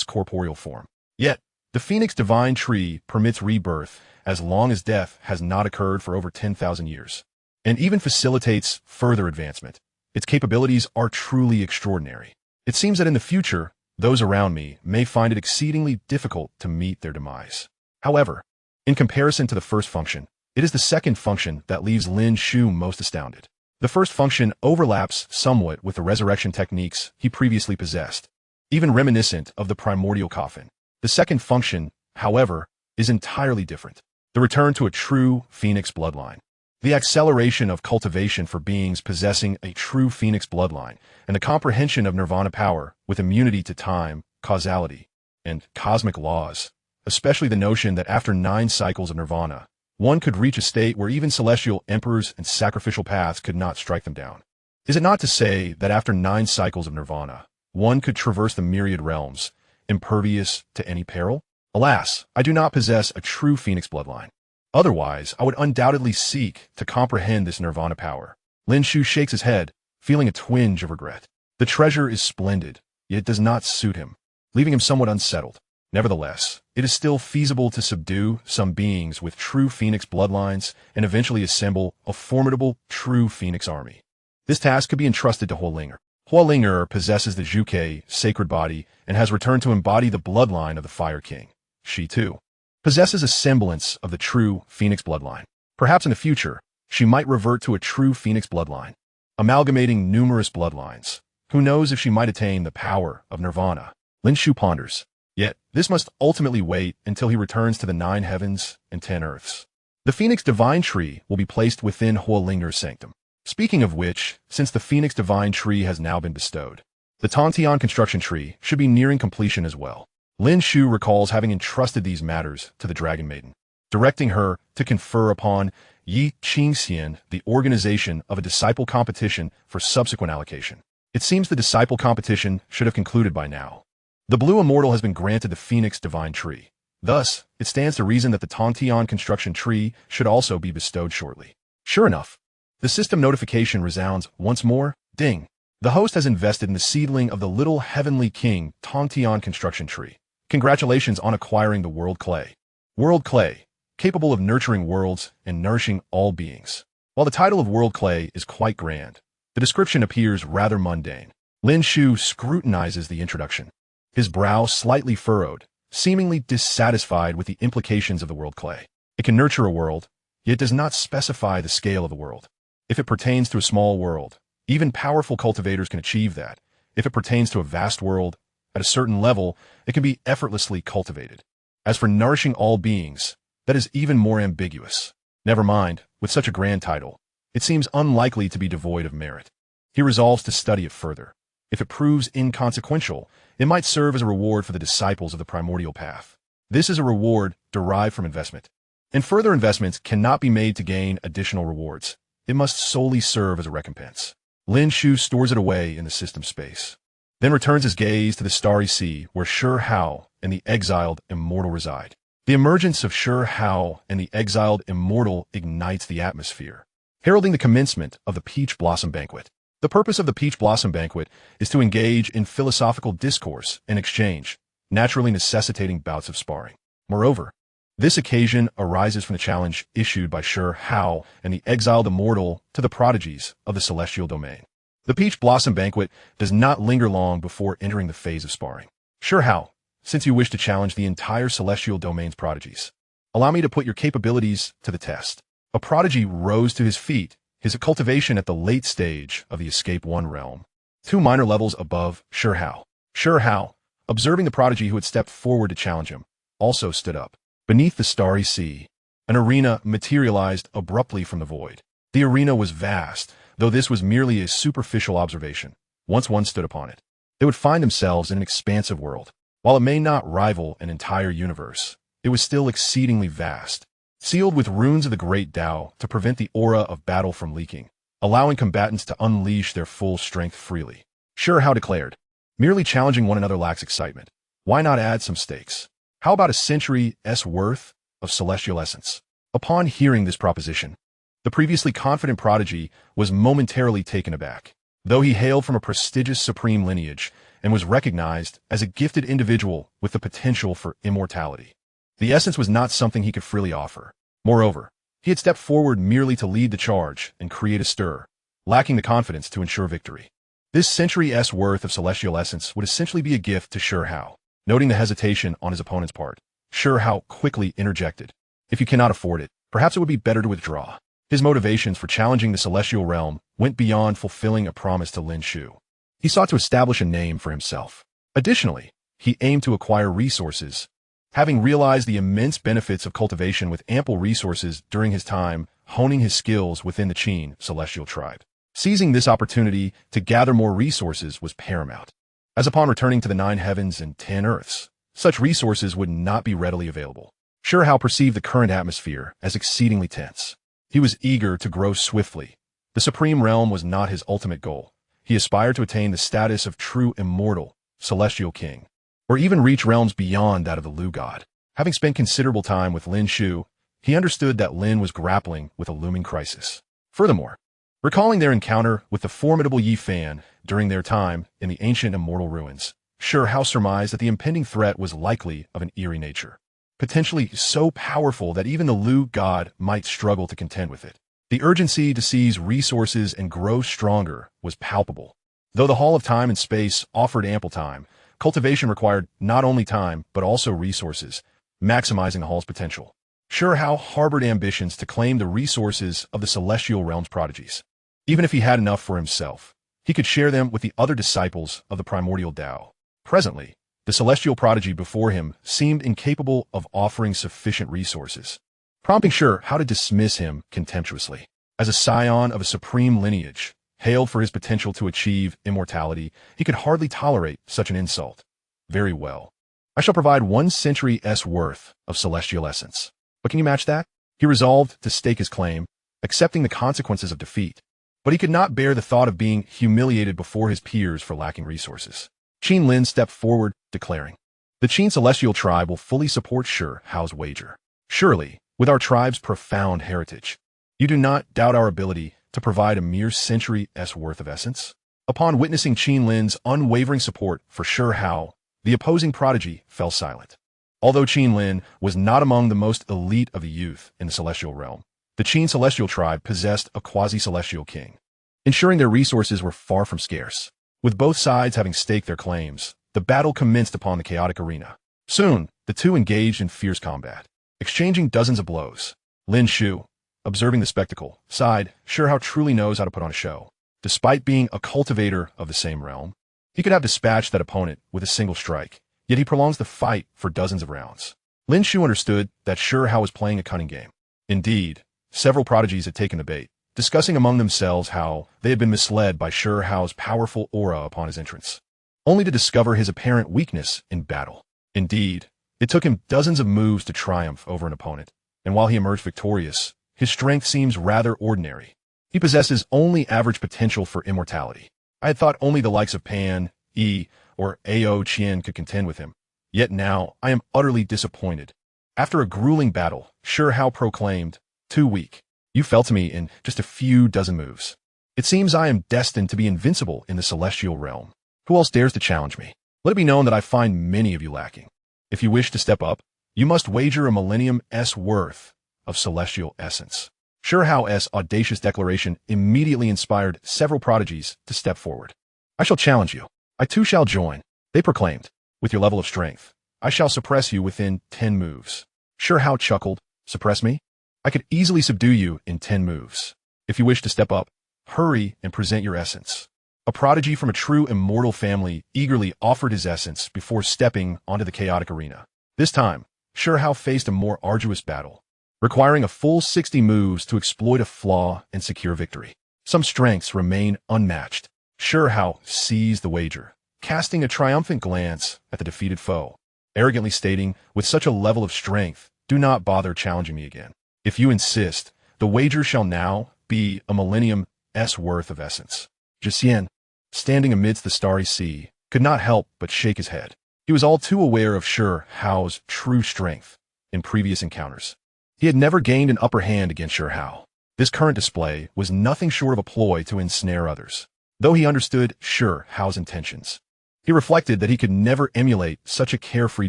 corporeal form. Yet, the Phoenix Divine Tree permits rebirth as long as death has not occurred for over 10,000 years, and even facilitates further advancement. Its capabilities are truly extraordinary. It seems that in the future, those around me may find it exceedingly difficult to meet their demise. However, in comparison to the first function, it is the second function that leaves Lin Shu most astounded. The first function overlaps somewhat with the resurrection techniques he previously possessed, even reminiscent of the primordial coffin. The second function, however, is entirely different. The return to a true Phoenix bloodline. The acceleration of cultivation for beings possessing a true Phoenix bloodline, and the comprehension of nirvana power with immunity to time, causality, and cosmic laws, especially the notion that after 9 cycles of nirvana, one could reach a state where even celestial emperors and sacrificial paths could not strike them down. Is it not to say that after 9 cycles of nirvana, one could traverse the myriad realms, impervious to any peril? Alas, I do not possess a true Phoenix bloodline. Otherwise, I would undoubtedly seek to comprehend this nirvana power. Lin Shu shakes his head, feeling a twinge of regret. The treasure is splendid, yet it does not suit him, leaving him somewhat unsettled. Nevertheless, it is still feasible to subdue some beings with true Phoenix bloodlines and eventually assemble a formidable true Phoenix army. This task could be entrusted to Huolinger. Huolinger possesses the Zhuke sacred body and has returned to embody the bloodline of the Fire King. She, too, possesses a semblance of the true Phoenix bloodline. Perhaps in the future, she might revert to a true Phoenix bloodline, amalgamating numerous bloodlines. Who knows if she might attain the power of nirvana? Lin Shu ponders. Yet, this must ultimately wait until he returns to the 9 heavens and 10 earths. The Phoenix Divine Tree will be placed within Huolinger's sanctum. Speaking of which, since the Phoenix Divine Tree has now been bestowed, the Tongtian construction tree should be nearing completion as well. Lin Shu recalls having entrusted these matters to the Dragon Maiden, directing her to confer upon Yi Qingxian the organization of a disciple competition for subsequent allocation. It seems the disciple competition should have concluded by now. The Blue Immortal has been granted the Phoenix Divine Tree. Thus, it stands to reason that the Tongtian construction tree should also be bestowed shortly. Sure enough, the system notification resounds once more. Ding! The host has invested in the seedling of the Little Heavenly King Tongtian construction tree. Congratulations on acquiring the World Clay. World Clay, capable of nurturing worlds and nourishing all beings. While the title of World Clay is quite grand, the description appears rather mundane. Lin Shu scrutinizes the introduction, his brow slightly furrowed, seemingly dissatisfied with the implications of the World Clay. It can nurture a world, yet does not specify the scale of the world. If it pertains to a small world, even powerful cultivators can achieve that. If it pertains to a vast world, at a certain level, it can be effortlessly cultivated. As for nourishing all beings, that is even more ambiguous. Never mind, with such a grand title, it seems unlikely to be devoid of merit. He resolves to study it further. If it proves inconsequential, it might serve as a reward for the disciples of the primordial path. This is a reward derived from investment, and further investments cannot be made to gain additional rewards. It must solely serve as a recompense. Lin Shu stores it away in the system space, then returns his gaze to the starry sea where Shi Hao and the exiled immortal reside. The emergence of Shi Hao and the exiled immortal ignites the atmosphere, heralding the commencement of the Peach Blossom Banquet. The purpose of the Peach Blossom Banquet is to engage in philosophical discourse and exchange, naturally necessitating bouts of sparring. Moreover, this occasion arises from the challenge issued by Shi Hao and the exiled immortal to the prodigies of the celestial domain. The Peach Blossom Banquet does not linger long before entering the phase of sparring. Shi Hao, since you wish to challenge the entire celestial domain's prodigies, allow me to put your capabilities to the test. A prodigy rose to his feet, his cultivation at the late stage of the Escape 1 realm, 2 minor levels above Shi Hao. Shi Hao, observing the prodigy who had stepped forward to challenge him, also stood up. Beneath the starry sea, an arena materialized abruptly from the void. The arena was vast, though this was merely a superficial observation. Once one stood upon it, they would find themselves in an expansive world. While it may not rival an entire universe, it was still exceedingly vast, sealed with runes of the great Tao to prevent the aura of battle from leaking, allowing combatants to unleash their full strength freely. Shi Hao declared, merely challenging one another lacks excitement. Why not add some stakes? How about a century's worth of celestial essence? Upon hearing this proposition, the previously confident prodigy was momentarily taken aback. Though he hailed from a prestigious supreme lineage and was recognized as a gifted individual with the potential for immortality, the essence was not something he could freely offer. Moreover, he had stepped forward merely to lead the charge and create a stir, lacking the confidence to ensure victory. This century's worth of celestial essence would essentially be a gift to Shi Hao. Noting the hesitation on his opponent's part, Shi Hao quickly interjected. If you cannot afford it, perhaps it would be better to withdraw. His motivations for challenging the celestial realm went beyond fulfilling a promise to Lin Shu. He sought to establish a name for himself. Additionally, he aimed to acquire resources. Having realized the immense benefits of cultivation with ample resources during his time honing his skills within the Qin celestial tribe, seizing this opportunity to gather more resources was paramount. As upon returning to the 9 heavens and 10 earths, such resources would not be readily available. Shi Hao perceived the current atmosphere as exceedingly tense. He was eager to grow swiftly. The supreme realm was not his ultimate goal. He aspired to attain the status of true immortal, celestial king, or even reach realms beyond that of the Willow God. Having spent considerable time with Lin Shu, he understood that Lin was grappling with a looming crisis. Furthermore, recalling their encounter with the formidable Yi Fan during their time in the ancient immortal ruins, Shi Hao surmised that the impending threat was likely of an eerie nature, potentially so powerful that even the Willow God might struggle to contend with it. The urgency to seize resources and grow stronger was palpable. Though the Hall of Time and Space offered ample time, cultivation required not only time but also resources, maximizing the Hall's potential. Shi Hao harbored ambitions to claim the resources of the celestial realm's prodigies. Even if he had enough for himself, he could share them with the other disciples of the primordial Tao. Presently, the celestial prodigy before him seemed incapable of offering sufficient resources, prompting Shi Hao to dismiss him contemptuously. As a scion of a supreme lineage, hailed for his potential to achieve immortality, he could hardly tolerate such an insult. Very well. I shall provide 1 century's worth of celestial essence. But can you match that? He resolved to stake his claim, accepting the consequences of defeat. But he could not bear the thought of being humiliated before his peers for lacking resources. Qin Lin stepped forward, declaring, "The Qin celestial tribe will fully support Shi Hao's wager. Surely, with our tribe's profound heritage, you do not doubt our ability to provide a mere century's worth of essence?" Upon witnessing Qin Lin's unwavering support for Shi Hao, the opposing prodigy fell silent. Although Qin Lin was not among the most elite of the youth in the celestial realm, the Qin celestial tribe possessed a quasi-celestial king, ensuring their resources were far from scarce. With both sides having staked their claims, the battle commenced upon the chaotic arena. Soon, the two engaged in fierce combat, exchanging dozens of blows. Lin Shu, observing the spectacle, sighed. Shi Hao truly knows how to put on a show. Despite being a cultivator of the same realm, he could have dispatched that opponent with a single strike, yet he prolongs the fight for dozens of rounds. Lin Shu understood that Shi Hao was playing a cunning game. Indeed, several prodigies had taken the bait, discussing among themselves how they had been misled by Shi Hao's powerful aura upon his entrance, only to discover his apparent weakness in battle. Indeed, it took him dozens of moves to triumph over an opponent, and while he emerged victorious, his strength seems rather ordinary. He possesses only average potential for immortality. I had thought only the likes of Pan, Yi, or Ao Qian could contend with him. Yet now I am utterly disappointed. After a grueling battle, Shi Hao proclaimed, "Too weak. You fell to me in just a few dozen moves. It seems I am destined to be invincible in the celestial realm. Who else dares to challenge me? Let it be known that I find many of you lacking. If you wish to step up, you must wager a millennium's worth of celestial essence." Shi Hao's audacious declaration immediately inspired several prodigies to step forward. "I shall challenge you. I too shall join," they proclaimed. "With your level of strength, I shall suppress you within 10 moves." Shi Hao chuckled. "Suppress me? I could easily subdue you in 10 moves. If you wish to step up, hurry and present your essence." A prodigy from a true immortal family eagerly offered his essence before stepping onto the chaotic arena. This time, Shi Hao faced a more arduous battle, requiring a full 60 moves to exploit a flaw and secure victory. Some strengths remain unmatched. Shi Hao seized the wager, casting a triumphant glance at the defeated foe, arrogantly stating, "With such a level of strength, do not bother challenging me again. If you insist, the wager shall now be a millennium's worth of essence." Jixian, standing amidst the starry sea, could not help but shake his head. He was all too aware of Shi Hao's true strength in previous encounters. He had never gained an upper hand against Shi Hao. This current display was nothing short of a ploy to ensnare others. Though he understood Shi Hao's intentions, he reflected that he could never emulate such a carefree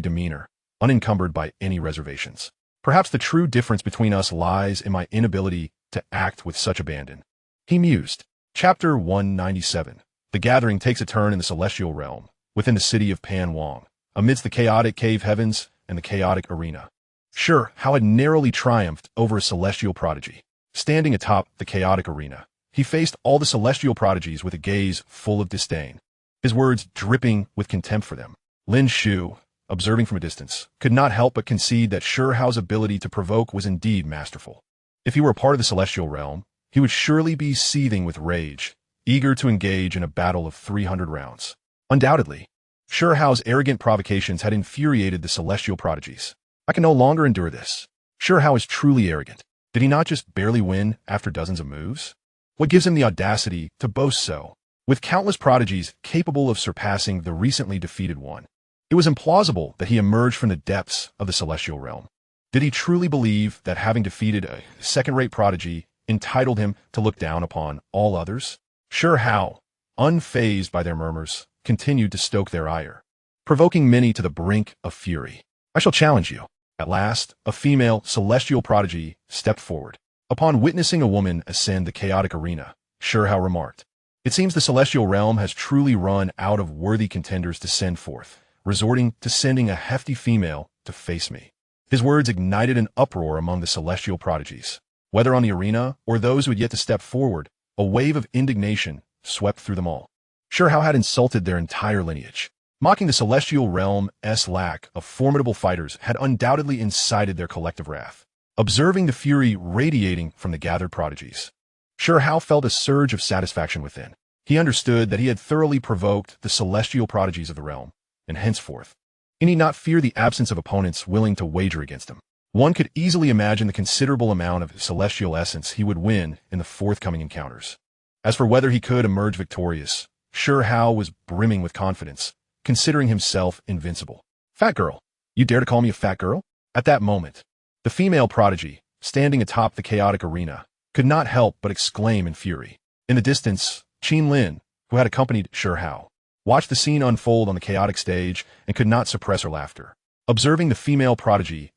demeanor, unencumbered by any reservations. Perhaps the true difference between us lies in my inability to act with such abandon, he mused. Chapter 197. The gathering takes a turn in the celestial realm, within the city of Pan Wang, amidst the chaotic cave heavens and the chaotic arena. Shi Hao had narrowly triumphed over a celestial prodigy. Standing atop the chaotic arena, he faced all the celestial prodigies with a gaze full of disdain, his words dripping with contempt for them. Lin Shu, observing from a distance, could not help but concede that Shi Hao's ability to provoke was indeed masterful. If he were a part of the celestial realm, he would surely be seething with rage, eager to engage in a battle of 300 rounds. Undoubtedly, Shi Hao's arrogant provocations had infuriated the celestial prodigies. I can no longer endure this. Shi Hao is truly arrogant. Did he not just barely win after dozens of moves? What gives him the audacity to boast so, with countless prodigies capable of surpassing the recently defeated one? It was implausible that he emerged from the depths of the celestial realm. Did he truly believe that having defeated a second-rate prodigy entitled him to look down upon all others? Shi Hao, unfazed by their murmurs, continued to stoke their ire, provoking many to the brink of fury. I shall challenge you. At last, a female celestial prodigy stepped forward. Upon witnessing a woman ascend the chaotic arena, Shi Hao remarked, "It seems the celestial realm has truly run out of worthy contenders to send forth, resorting to sending a hefty female to face me." His words ignited an uproar among the celestial prodigies. Whether on the arena or those who had yet to step forward, a wave of indignation swept through them all. Shi Hao had insulted their entire lineage. Mocking the celestial realm's lack of formidable fighters had undoubtedly incited their collective wrath. Observing the fury radiating from the gathered prodigies, Shi Hao felt a surge of satisfaction within. He understood that he had thoroughly provoked the celestial prodigies of the realm, and henceforth, he need not fear the absence of opponents willing to wager against him. One could easily imagine the considerable amount of celestial essence he would win in the forthcoming encounters. As for whether he could emerge victorious, Shi Hao was brimming with confidence, considering himself invincible. "Fat girl, you dare to call me a fat girl?" At that moment, the female prodigy, standing atop the chaotic arena, could not help but exclaim in fury. In the distance, Qin Lin, who had accompanied Shi Hao, watched the scene unfold on the chaotic stage and could not suppress her laughter. Observing the female prodigy's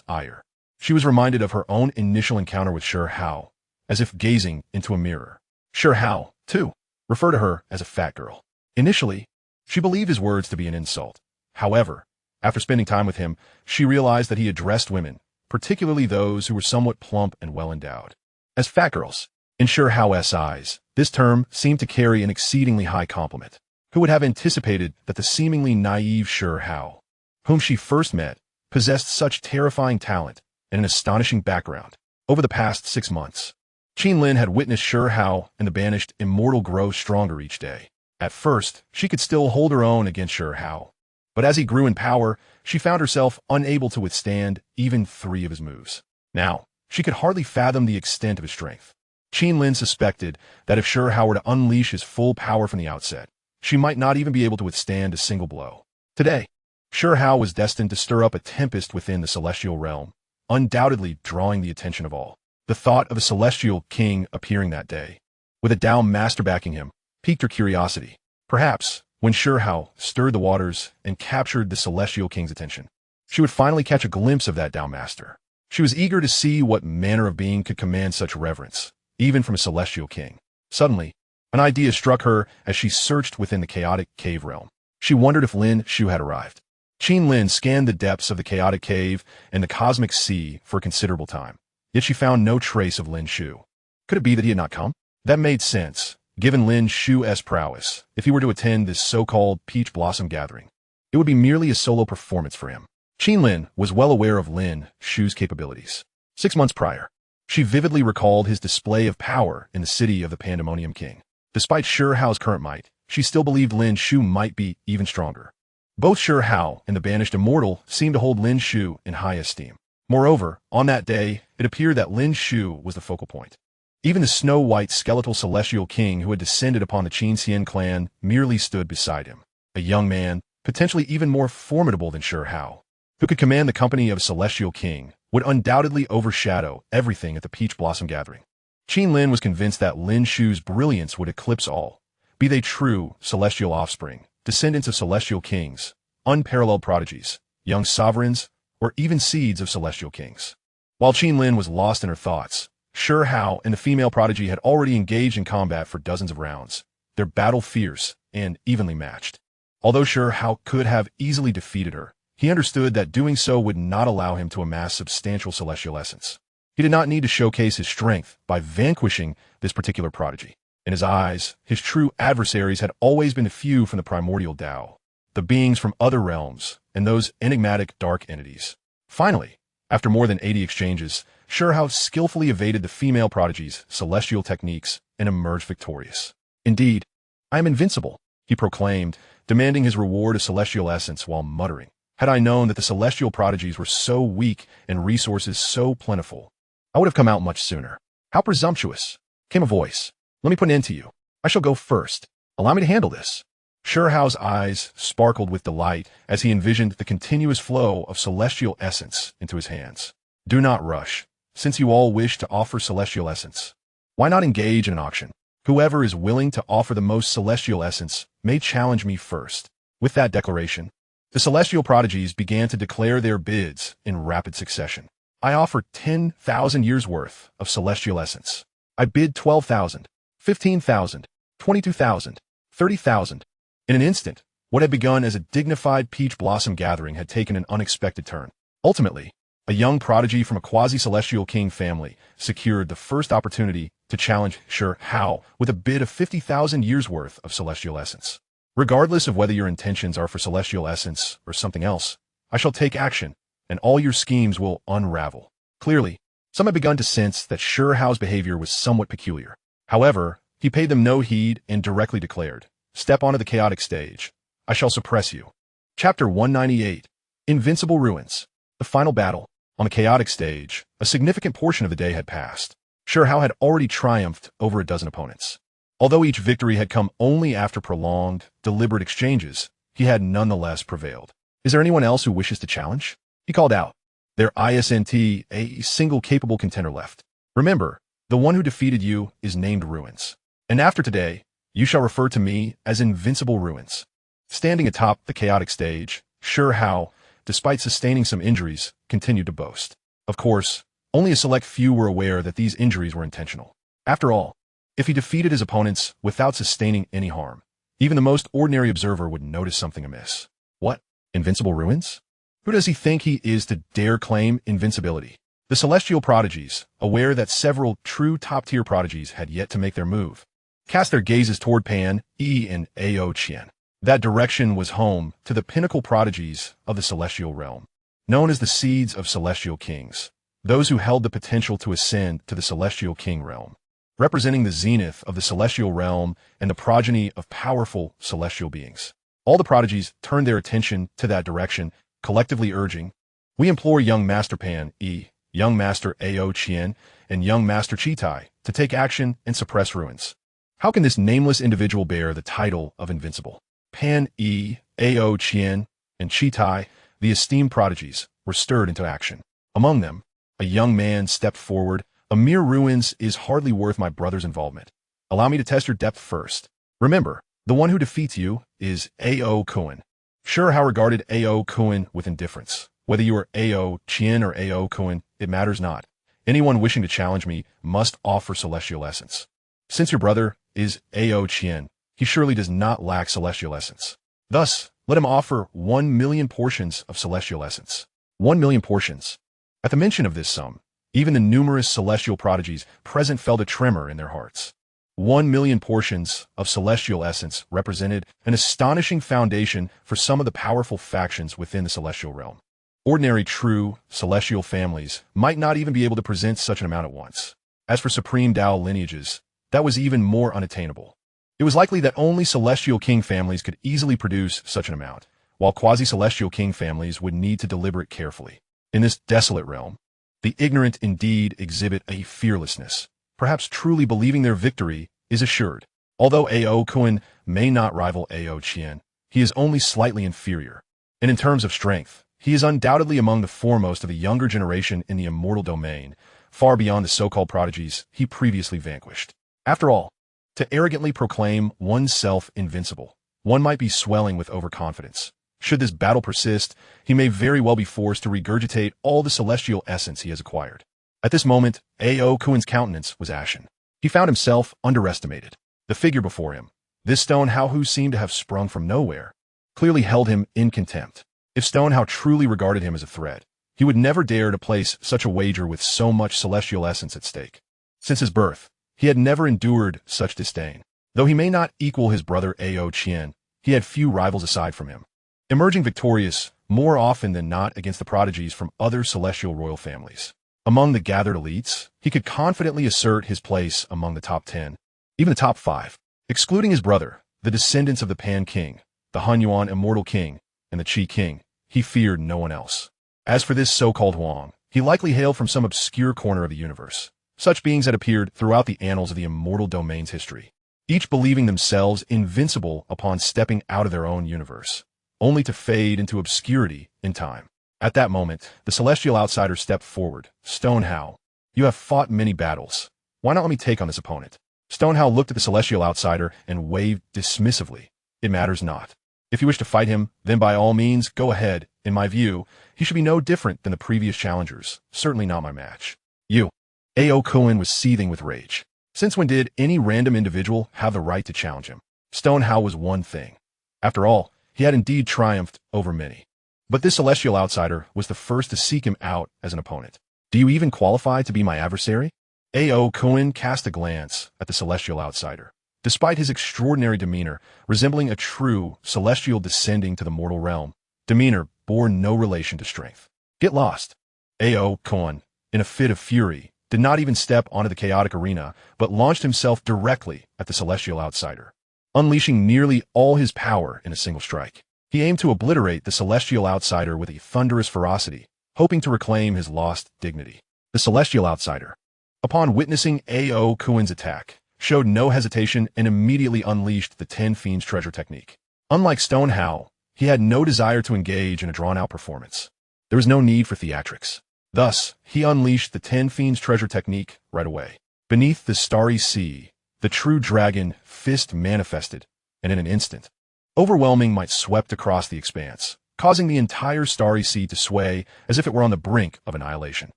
ire, she was reminded of her own initial encounter with Shi Hao, as if gazing into a mirror. Shi Hao, too, referred to her as a fat girl. Initially, she believed his words to be an insult. However, after spending time with him, she realized that he addressed women, particularly those who were somewhat plump and well-endowed, as fat girls. In Shi Hao's eyes, this term seemed to carry an exceedingly high compliment. Who would have anticipated that the seemingly naive Shi Hao, whom she first met, possessed such terrifying talent and an astonishing background? Over the past 6 months, Qin Lin had witnessed Shi Hao and the banished Immortal grow stronger each day. At first, she could still hold her own against Shi Hao, but as he grew in power, she found herself unable to withstand even 3 of his moves. Now, she could hardly fathom the extent of his strength. Qin Lin suspected that if Shi Hao were to unleash his full power from the outset, she might not even be able to withstand a single blow. Today, Shi Hao was destined to stir up a tempest within the celestial realm, undoubtedly drawing the attention of all. The thought of a celestial king appearing that day, with a Dao master backing him, piqued her curiosity. Perhaps, when Shi Hao stirred the waters and captured the celestial king's attention, she would finally catch a glimpse of that Dao master. She was eager to see what manner of being could command such reverence, even from a celestial king. Suddenly, an idea struck her as she searched within the chaotic cave realm. She wondered if Lin Shu had arrived. Qin Lin scanned the depths of the chaotic cave and the cosmic sea for a considerable time, yet she found no trace of Lin Shu. Could it be that he had not come? That made sense, given Lin Shu's prowess. If he were to attend this so-called Peach Blossom gathering, it would be merely a solo performance for him. Qin Lin was well aware of Lin Shu's capabilities. 6 months prior, she vividly recalled his display of power in the city of the Pandemonium King. Despite Shi Hao's current might, she still believed Lin Shu might be even stronger. Both Shi Hao and the banished immortal seemed to hold Lin Shu in high esteem. Moreover, on that day, it appeared that Lin Shu was the focal point. Even the snow-white skeletal celestial king who had descended upon the Qin Xian clan merely stood beside him. A young man, potentially even more formidable than Shi Hao, who could command the company of a celestial king, would undoubtedly overshadow everything at the Peach Blossom Gathering. Qin Lin was convinced that Lin Shu's brilliance would eclipse all, be they true celestial offspring, descendants of celestial kings, unparalleled prodigies, young sovereigns, or even seeds of celestial kings. While Qin Lin was lost in her thoughts, Shi Hao and the female prodigy had already engaged in combat for dozens of rounds, their battle fierce and evenly matched. Although Shi Hao could have easily defeated her, he understood that doing so would not allow him to amass substantial celestial essence. He did not need to showcase his strength by vanquishing this particular prodigy. In his eyes, his true adversaries had always been the few from the primordial Tao, the beings from other realms, and those enigmatic dark entities. Finally, after more than 80 exchanges, Shi Hao skillfully evaded the female prodigy's celestial techniques and emerged victorious. "Indeed, I am invincible," he proclaimed, demanding his reward of celestial essence while muttering, "Had I known that the celestial prodigies were so weak and resources so plentiful, I would have come out much sooner." "How presumptuous," came a voice. "Let me put an end to you. I shall go first. Allow me to handle this." Shi Hao's eyes sparkled with delight as he envisioned the continuous flow of celestial essence into his hands. "Do not rush, since you all wish to offer celestial essence. Why not engage in an auction? Whoever is willing to offer the most celestial essence may challenge me first." With that declaration, the celestial prodigies began to declare their bids in rapid succession. "I offer 10,000 years' worth of celestial essence. I bid 12,000, 15,000, 22,000, 30,000. In an instant, what had begun as a dignified peach blossom gathering had taken an unexpected turn. Ultimately, a young prodigy from a quasi-celestial king family secured the first opportunity to challenge Shi Hao with a bid of 50,000 years' worth of celestial essence. "Regardless of whether your intentions are for celestial essence or something else, I shall take action, and all your schemes will unravel." Clearly, some had begun to sense that Shi Hao's behavior was somewhat peculiar. However, he paid them no heed and directly declared, "Step onto the chaotic stage. I shall suppress you." Chapter 198, Invincible Ruins. The final battle. On the chaotic stage, a significant portion of the day had passed. Shi Hao had already triumphed over a dozen opponents. Although each victory had come only after prolonged, deliberate exchanges, he had nonetheless prevailed. "Is there anyone else who wishes to challenge?" he called out. "There isn't a single capable contender left. Remember, the one who defeated you is named Ruins. And after today, you shall refer to me as Invincible Ruins." Standing atop the chaotic stage, Shi Hao, despite sustaining some injuries, continued to boast. Of course, only a select few were aware that these injuries were intentional. After all, if he defeated his opponents without sustaining any harm, even the most ordinary observer would notice something amiss. What? Invincible Ruins? Who does he think he is to dare claim invincibility? The celestial prodigies, aware that several true top-tier prodigies had yet to make their move, cast their gazes toward Pan, Yi, and Ao Qian. That direction was home to the pinnacle prodigies of the celestial realm, known as the seeds of celestial kings, those who held the potential to ascend to the celestial king realm, representing the zenith of the celestial realm and the progeny of powerful celestial beings. All the prodigies turned their attention to that direction, collectively urging, "We implore young Master Pan Yi, young Master Ao Qian, and young Master Qitai to take action and suppress Ruins." How can this nameless individual bear the title of invincible? Pan Yi, Ao Qian, and Qitai, the esteemed prodigies, were stirred into action. Among them, a young man stepped forward. "A mere Ruins is hardly worth my brother's involvement. Allow me to test your depth first. Remember, the one who defeats you is Ao Kuan." Shi Hao regarded Ao Kuan with indifference. "Whether you are Ao Qian or Ao Kuan, it matters not. Anyone wishing to challenge me must offer celestial essence. Since your brother is Ao Qian, he surely does not lack celestial essence. Thus, let him offer 1,000,000 portions of celestial essence." 1,000,000 portions. At the mention of this sum, even the numerous celestial prodigies present felt a tremor in their hearts. 1,000,000 portions of celestial essence represented an astonishing foundation for some of the powerful factions within the celestial realm. Ordinary true celestial families might not even be able to present such an amount at once. As for supreme Tao lineages, that was even more unattainable. It was likely that only celestial king families could easily produce such an amount, while quasi-celestial king families would need to deliberate carefully. In this desolate realm, the ignorant indeed exhibit a fearlessness, perhaps truly believing their victory is assured. Although Ao Kuan may not rival Ao Qian, he is only slightly inferior. And in terms of strength, he is undoubtedly among the foremost of the younger generation in the Immortal Domain, far beyond the so-called prodigies he previously vanquished. After all, to arrogantly proclaim oneself invincible, one might be swelling with overconfidence. Should this battle persist, he may very well be forced to regurgitate all the celestial essence he has acquired. At this moment, A.O. Kuin's countenance was ashen. He found himself underestimated. The figure before him, this Stone Hao who seemed to have sprung from nowhere, clearly held him in contempt. If Stone Hao truly regarded him as a threat, he would never dare to place such a wager with so much celestial essence at stake. Since his birth, he had never endured such disdain. Though he may not equal his brother A.O. Qian, he had few rivals aside from him, emerging victorious more often than not against the prodigies from other celestial royal families. Among the gathered elites, he could confidently assert his place among the top 10, even the top 5. Excluding his brother, the descendants of the Pan King, the Hunyuan Immortal King, and the Qi King, he feared no one else. As for this so-called Huang, he likely hailed from some obscure corner of the universe. Such beings had appeared throughout the annals of the Immortal Domain's history, each believing themselves invincible upon stepping out of their own universe, only to fade into obscurity in time. At that moment, the celestial outsider stepped forward. Stone Hao, you have fought many battles. Why not let me take on this opponent? Stone Hao looked at the celestial outsider and waved dismissively. It matters not. If you wish to fight him, then by all means, go ahead. In my view, he should be no different than the previous challengers. Certainly not my match. You. A.O. Kuin was seething with rage. Since when did any random individual have the right to challenge him? Stone Hao was one thing. After all, he had indeed triumphed over many. But this celestial outsider was the first to seek him out as an opponent. Do you even qualify to be my adversary? A.O. Kuin cast a glance at the celestial outsider. Despite his extraordinary demeanor, resembling a true celestial descending to the mortal realm, demeanor bore no relation to strength. Get lost. A.O. Kuin, in a fit of fury, did not even step onto the chaotic arena, but launched himself directly at the celestial outsider, unleashing nearly all his power in a single strike. He aimed to obliterate the celestial outsider with a thunderous ferocity, hoping to reclaim his lost dignity. The celestial outsider, upon witnessing A.O. Kuin's attack, showed no hesitation and immediately unleashed the 10 Fiends treasure technique. Unlike Stone Hao, he had no desire to engage in a drawn-out performance. There was no need for theatrics. Thus, he unleashed the 10 Fiends treasure technique right away. Beneath the starry sea, the true dragon fist manifested, and in an instant, overwhelming might swept across the expanse, causing the entire starry sea to sway as if it were on the brink of annihilation.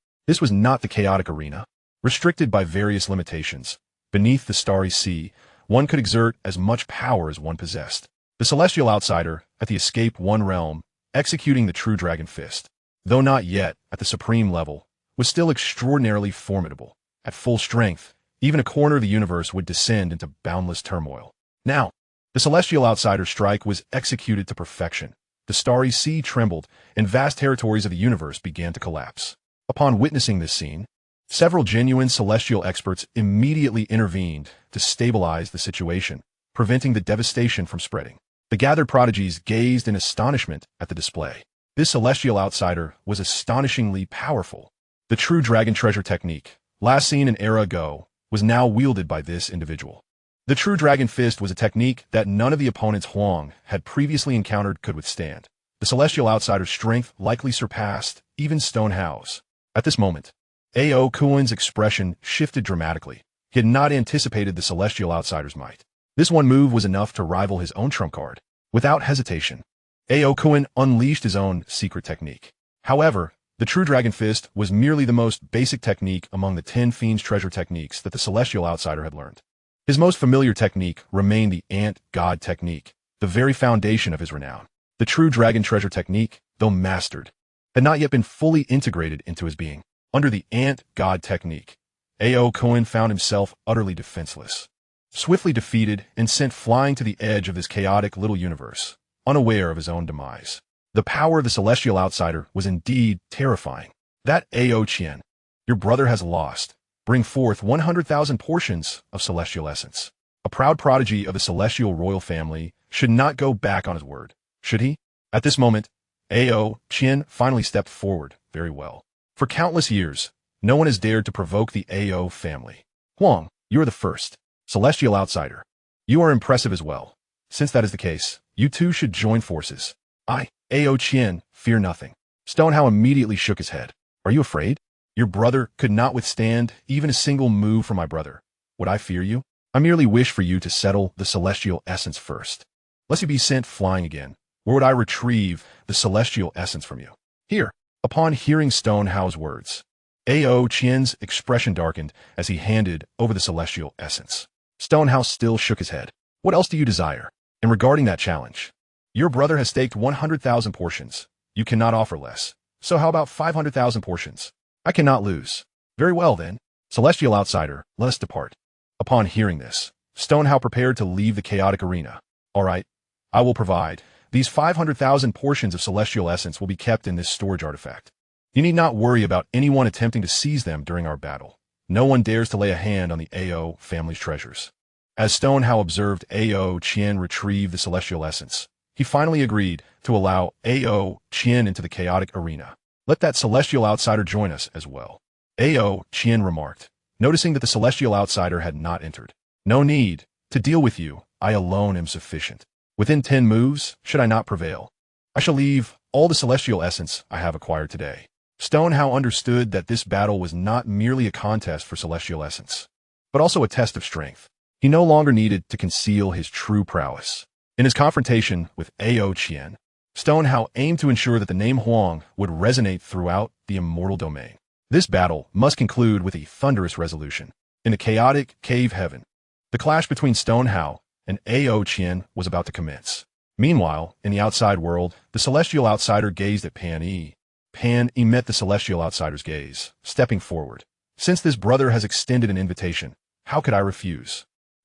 This was not the chaotic arena. Restricted by various limitations, beneath the starry sea, one could exert as much power as one possessed. The celestial outsider, at the Escape One realm, executing the true dragon fist, though not yet at the supreme level, was still extraordinarily formidable. At full strength, even a corner of the universe would descend into boundless turmoil. Now, the celestial outsider's strike was executed to perfection. The starry sea trembled, and vast territories of the universe began to collapse. Upon witnessing this scene, several genuine celestial experts immediately intervened to stabilize the situation, preventing the devastation from spreading. The gathered prodigies gazed in astonishment at the display. This celestial outsider was astonishingly powerful. The true dragon treasure technique, last seen an era ago, was now wielded by this individual. The true dragon fist was a technique that none of the opponents Huang had previously encountered could withstand. The celestial outsider's strength likely surpassed even Stone Hao's. At this moment, A.O. Kuin's expression shifted dramatically. He had not anticipated the celestial outsider's might. This one move was enough to rival his own trump card. Without hesitation, A.O. Kuin unleashed his own secret technique. However, the true dragon fist was merely the most basic technique among the 10 Fiends treasure techniques that the celestial outsider had learned. His most familiar technique remained the Ant God technique, the very foundation of his renown. The true dragon treasure technique, though mastered, had not yet been fully integrated into his being. Under the Ant God technique, A.O. Kuin found himself utterly defenseless, swiftly defeated and sent flying to the edge of this chaotic little universe, unaware of his own demise. The power of the celestial outsider was indeed terrifying. That A.O. Qian, your brother has lost. Bring forth 100,000 portions of celestial essence. A proud prodigy of the celestial royal family should not go back on his word, should he? At this moment, A.O. Qian finally stepped forward. Very well. For countless years, no one has dared to provoke the A.O. family. Huang, you are the first. Celestial outsider. You are impressive as well. Since that is the case, you two should join forces. Ao Qian, fear nothing. Stone Hao immediately shook his head. Are you afraid? Your brother could not withstand even a single move from my brother. Would I fear you? I merely wish for you to settle the celestial essence first. Lest you be sent flying again, where would I retrieve the celestial essence from you? Here. Upon hearing Stone Hao's words, Ao Qian's expression darkened as he handed over the celestial essence. Stone Hao still shook his head. What else do you desire? And regarding that challenge, your brother has staked 100,000 portions. You cannot offer less. So how about 500,000 portions? I cannot lose. Very well then. Celestial outsider, let us depart. Upon hearing this, Stone Hao prepared to leave the chaotic arena. All right, I will provide. These 500,000 portions of celestial essence will be kept in this storage artifact. You need not worry about anyone attempting to seize them during our battle. No one dares to lay a hand on the Ao family's treasures. As Stone Hao observed Ao Qian retrieve the celestial essence, he finally agreed to allow Ao Qian into the chaotic arena. Let that celestial outsider join us as well. Ao Qian remarked, noticing that the celestial outsider had not entered. No need. To deal with you, I alone am sufficient. Within 10 moves, should I not prevail, I shall leave all the celestial essence I have acquired today. Stone Hao understood that this battle was not merely a contest for celestial essence, but also a test of strength. He no longer needed to conceal his true prowess. In his confrontation with Ao Qian, Stone Hao aimed to ensure that the name Huang would resonate throughout the Immortal Domain. This battle must conclude with a thunderous resolution. In the chaotic cave heaven, the clash between Stone Hao and Ao Qian was about to commence. Meanwhile, in the outside world, the celestial outsider gazed at Pan Yi. Pan Yi met the celestial outsider's gaze, stepping forward. Since this brother has extended an invitation, how could I refuse?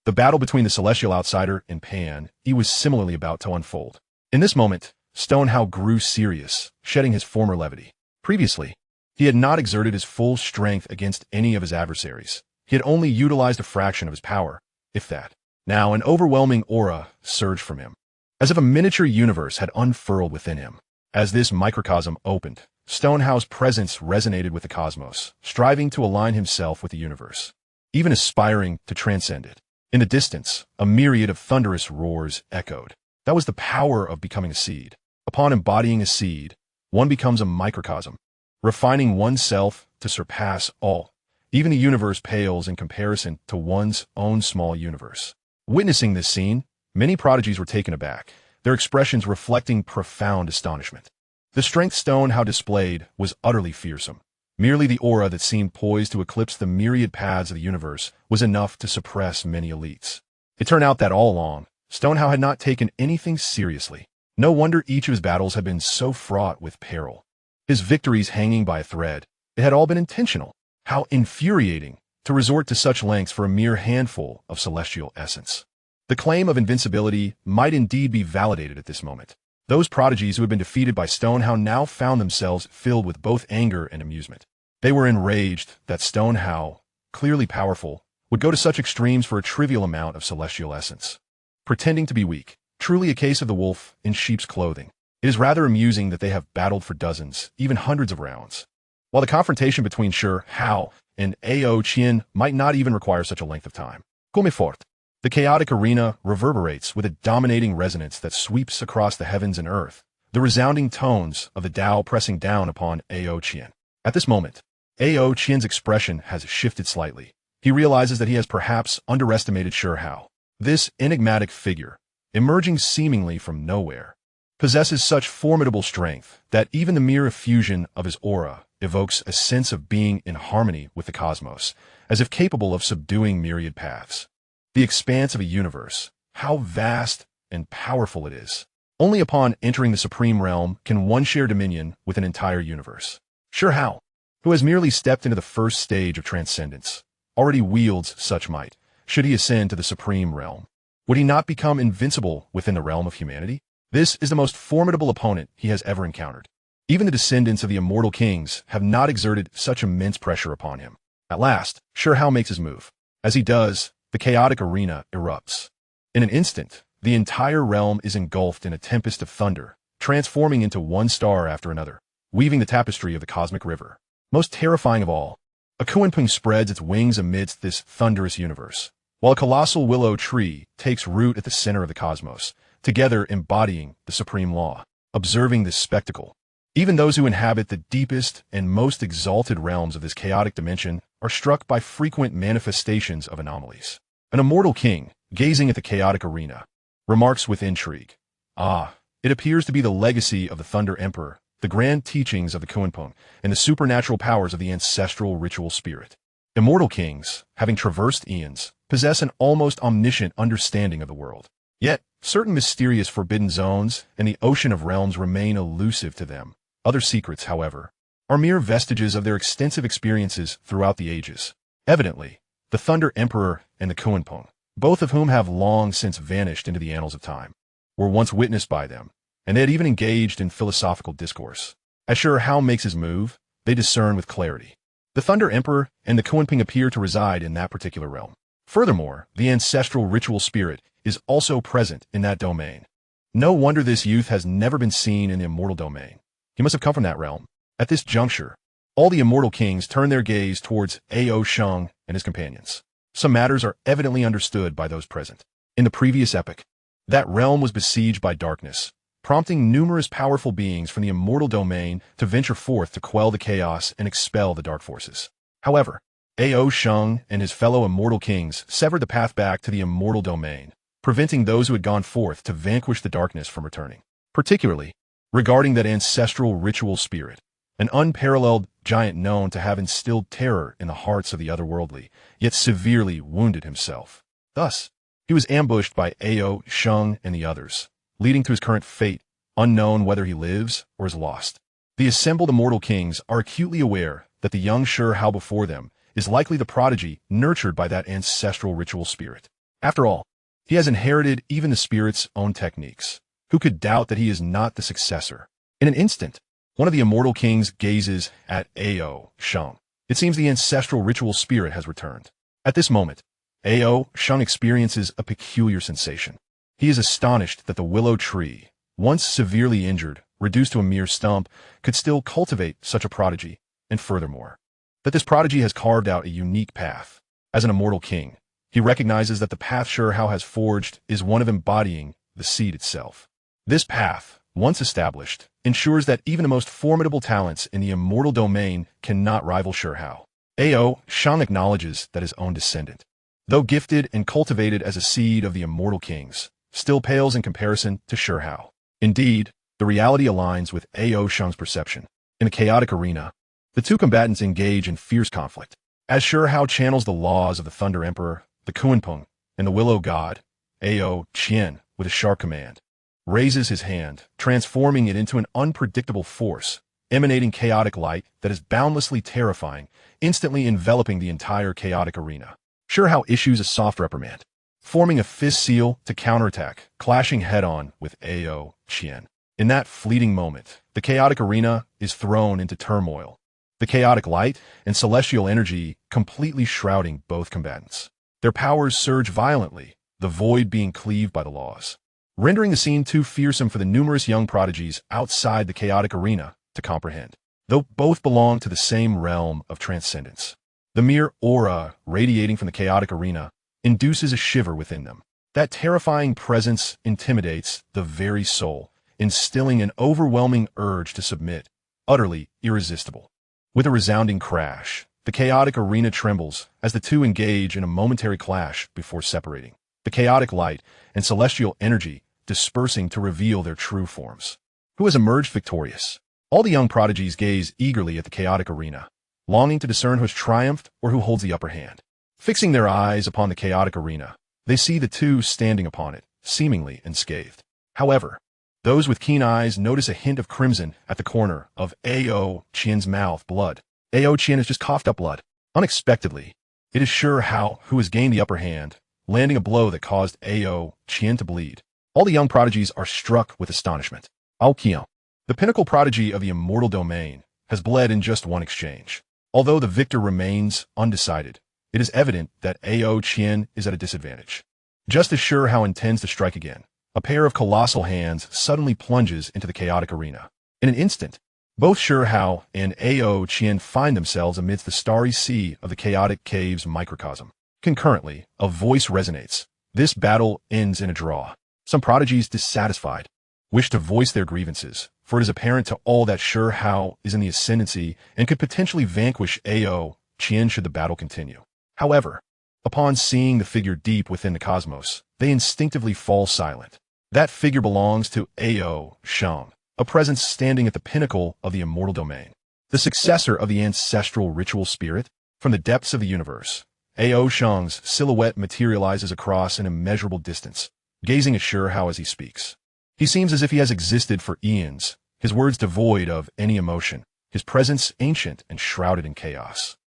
The battle between the celestial outsider and Pan Yi was similarly about to unfold. In this moment, Stone Hao grew serious, shedding his former levity. Previously, he had not exerted his full strength against any of his adversaries. He had only utilized a fraction of his power, if that. Now an overwhelming aura surged from him, as if a miniature universe had unfurled within him. As this microcosm opened, Stone Hao's presence resonated with the cosmos, striving to align himself with the universe, even aspiring to transcend it. In the distance, a myriad of thunderous roars echoed. That was the power of becoming a seed. Upon embodying a seed, one becomes a microcosm, refining oneself to surpass all. Even the universe pales in comparison to one's own small universe. Witnessing this scene, many prodigies were taken aback, their expressions reflecting profound astonishment. The strength Stone Hao displayed was utterly fearsome. Merely the aura that seemed poised to eclipse the myriad paths of the universe was enough to suppress many elites. It turned out that all along, Stone Hao had not taken anything seriously. No wonder each of his battles had been so fraught with peril. His victories hanging by a thread. It had all been intentional. How infuriating to resort to such lengths for a mere handful of celestial essence. The claim of invincibility might indeed be validated at this moment. Those prodigies who had been defeated by Stone Hao now found themselves filled with both anger and amusement. They were enraged that Stone Hao, clearly powerful, would go to such extremes for a trivial amount of celestial essence. Pretending to be weak, truly a case of the wolf in sheep's clothing. It is rather amusing that they have battled for dozens, even hundreds of rounds. While the confrontation between Shi Hao and Ao Qian might not even require such a length of time. Comme fort. The chaotic arena reverberates with a dominating resonance that sweeps across the heavens and earth, the resounding tones of the Tao pressing down upon Ao Qian. At this moment, Ao Qian's expression has shifted slightly. He realizes that he has perhaps underestimated Shi Hao. This enigmatic figure, emerging seemingly from nowhere, possesses such formidable strength that even the mere effusion of his aura evokes a sense of being in harmony with the cosmos, as if capable of subduing myriad paths. The expanse of a universe, how vast and powerful it is. Only upon entering the supreme realm can one share dominion with an entire universe. Shi Hao, who has merely stepped into the first stage of transcendence, already wields such might. Should he ascend to the supreme realm, would he not become invincible within the realm of humanity? This is the most formidable opponent he has ever encountered. Even the descendants of the immortal kings have not exerted such immense pressure upon him. At last, Shi Hao makes his move. As he does, the chaotic arena erupts. In an instant, the entire realm is engulfed in a tempest of thunder, transforming into one star after another, weaving the tapestry of the cosmic river. Most terrifying of all, a Kunpeng spreads its wings amidst this thunderous universe. while a colossal willow tree takes root at the center of the cosmos, together embodying the supreme law. Observing this spectacle, even those who inhabit the deepest and most exalted realms of this chaotic dimension are struck by frequent manifestations of anomalies. An immortal king, gazing at the chaotic arena, remarks with intrigue, "Ah, it appears to be the legacy of the Thunder Emperor, the grand teachings of the Kunpeng, and the supernatural powers of the ancestral ritual spirit." Immortal kings, having traversed eons, possess an almost omniscient understanding of the world. Yet, certain mysterious forbidden zones and the ocean of realms remain elusive to them. Other secrets, however, are mere vestiges of their extensive experiences throughout the ages. Evidently, the Thunder Emperor and the Kunpeng, both of whom have long since vanished into the annals of time, were once witnessed by them, and they had even engaged in philosophical discourse. As Shi Hao makes his move, they discern with clarity. The Thunder Emperor and the Kunpeng appear to reside in that particular realm. Furthermore, the ancestral ritual spirit is also present in that domain. No wonder this youth has never been seen in the Immortal Domain. He must have come from that realm. At this juncture, all the immortal kings turn their gaze towards Ao Sheng and his companions. Some matters are evidently understood by those present. In the previous epoch, that realm was besieged by darkness, prompting numerous powerful beings from the Immortal Domain to venture forth to quell the chaos and expel the dark forces. However, Ao Sheng and his fellow immortal kings severed the path back to the Immortal Domain, preventing those who had gone forth to vanquish the darkness from returning. Particularly, regarding that ancestral ritual spirit, an unparalleled giant known to have instilled terror in the hearts of the otherworldly, yet severely wounded himself. Thus, he was ambushed by Ao Sheng and the others, leading to his current fate, unknown whether he lives or is lost. The assembled immortal kings are acutely aware that the young Shi Hao before them is likely the prodigy nurtured by that ancestral ritual spirit. After all, he has inherited even the spirit's own techniques. Who could doubt that he is not the successor? In an instant, one of the immortal kings gazes at Ao Sheng. It seems the ancestral ritual spirit has returned. At this moment, Ao Sheng experiences a peculiar sensation. He is astonished that the willow tree, once severely injured, reduced to a mere stump, could still cultivate such a prodigy, and furthermore, that this prodigy has carved out a unique path. As an immortal king, he recognizes that the path Shi Hao has forged is one of embodying the seed itself. This path, once established, ensures that even the most formidable talents in the Immortal Domain cannot rival Shi Hao. Ao Sheng acknowledges that his own descendant, though gifted and cultivated as a seed of the immortal kings, still pales in comparison to Shi Hao. Indeed, the reality aligns with Ao Sheng's perception. In a chaotic arena, the two combatants engage in fierce conflict. As Shi Hao channels the laws of the Thunder Emperor, the Kunpeng, and the Willow God, Ao Qian, with a sharp command, raises his hand, transforming it into an unpredictable force, emanating chaotic light that is boundlessly terrifying, instantly enveloping the entire chaotic arena. Shi Hao issues a soft reprimand, forming a fist seal to counterattack, clashing head-on with Ao Qian. In that fleeting moment, the chaotic arena is thrown into turmoil, the chaotic light and celestial energy completely shrouding both combatants. Their powers surge violently, the void being cleaved by the laws, rendering the scene too fearsome for the numerous young prodigies outside the chaotic arena to comprehend. Though both belong to the same realm of transcendence, the mere aura radiating from the chaotic arena induces a shiver within them. That terrifying presence intimidates the very soul, instilling an overwhelming urge to submit, utterly irresistible. With a resounding crash, the chaotic arena trembles as the two engage in a momentary clash before separating, the chaotic light and celestial energy dispersing to reveal their true forms. Who has emerged victorious? All the young prodigies gaze eagerly at the chaotic arena, longing to discern who has triumphed or who holds the upper hand. Fixing their eyes upon the chaotic arena, they see the two standing upon it, seemingly unscathed. However, those with keen eyes notice a hint of crimson at the corner of Ao Qian's mouth. Blood. Ao Qian has just coughed up blood. Unexpectedly, it is Shi Hao who has gained the upper hand, landing a blow that caused Ao Qian to bleed. All the young prodigies are struck with astonishment. Ao Qian, the pinnacle prodigy of the Immortal Domain, has bled in just one exchange. Although the victor remains undecided, it is evident that Ao Qian is at a disadvantage. Just as Shi Hao intends to strike again, a pair of colossal hands suddenly plunges into the chaotic arena. In an instant, both Shi Hao and Ao Qian find themselves amidst the starry sea of the chaotic cave's microcosm. Concurrently, a voice resonates. This battle ends in a draw. Some prodigies, dissatisfied, wish to voice their grievances, for it is apparent to all that Shi Hao is in the ascendancy and could potentially vanquish Ao Qian should the battle continue. However, upon seeing the figure deep within the cosmos, they instinctively fall silent. That figure belongs to Ao Shang, a presence standing at the pinnacle of the Immortal Domain, the successor of the ancestral ritual spirit. From the depths of the universe, Ao Shang's silhouette materializes across an immeasurable distance, gazing at Shi Hao as he speaks. He seems as if he has existed for eons, his words devoid of any emotion, his presence ancient and shrouded in chaos.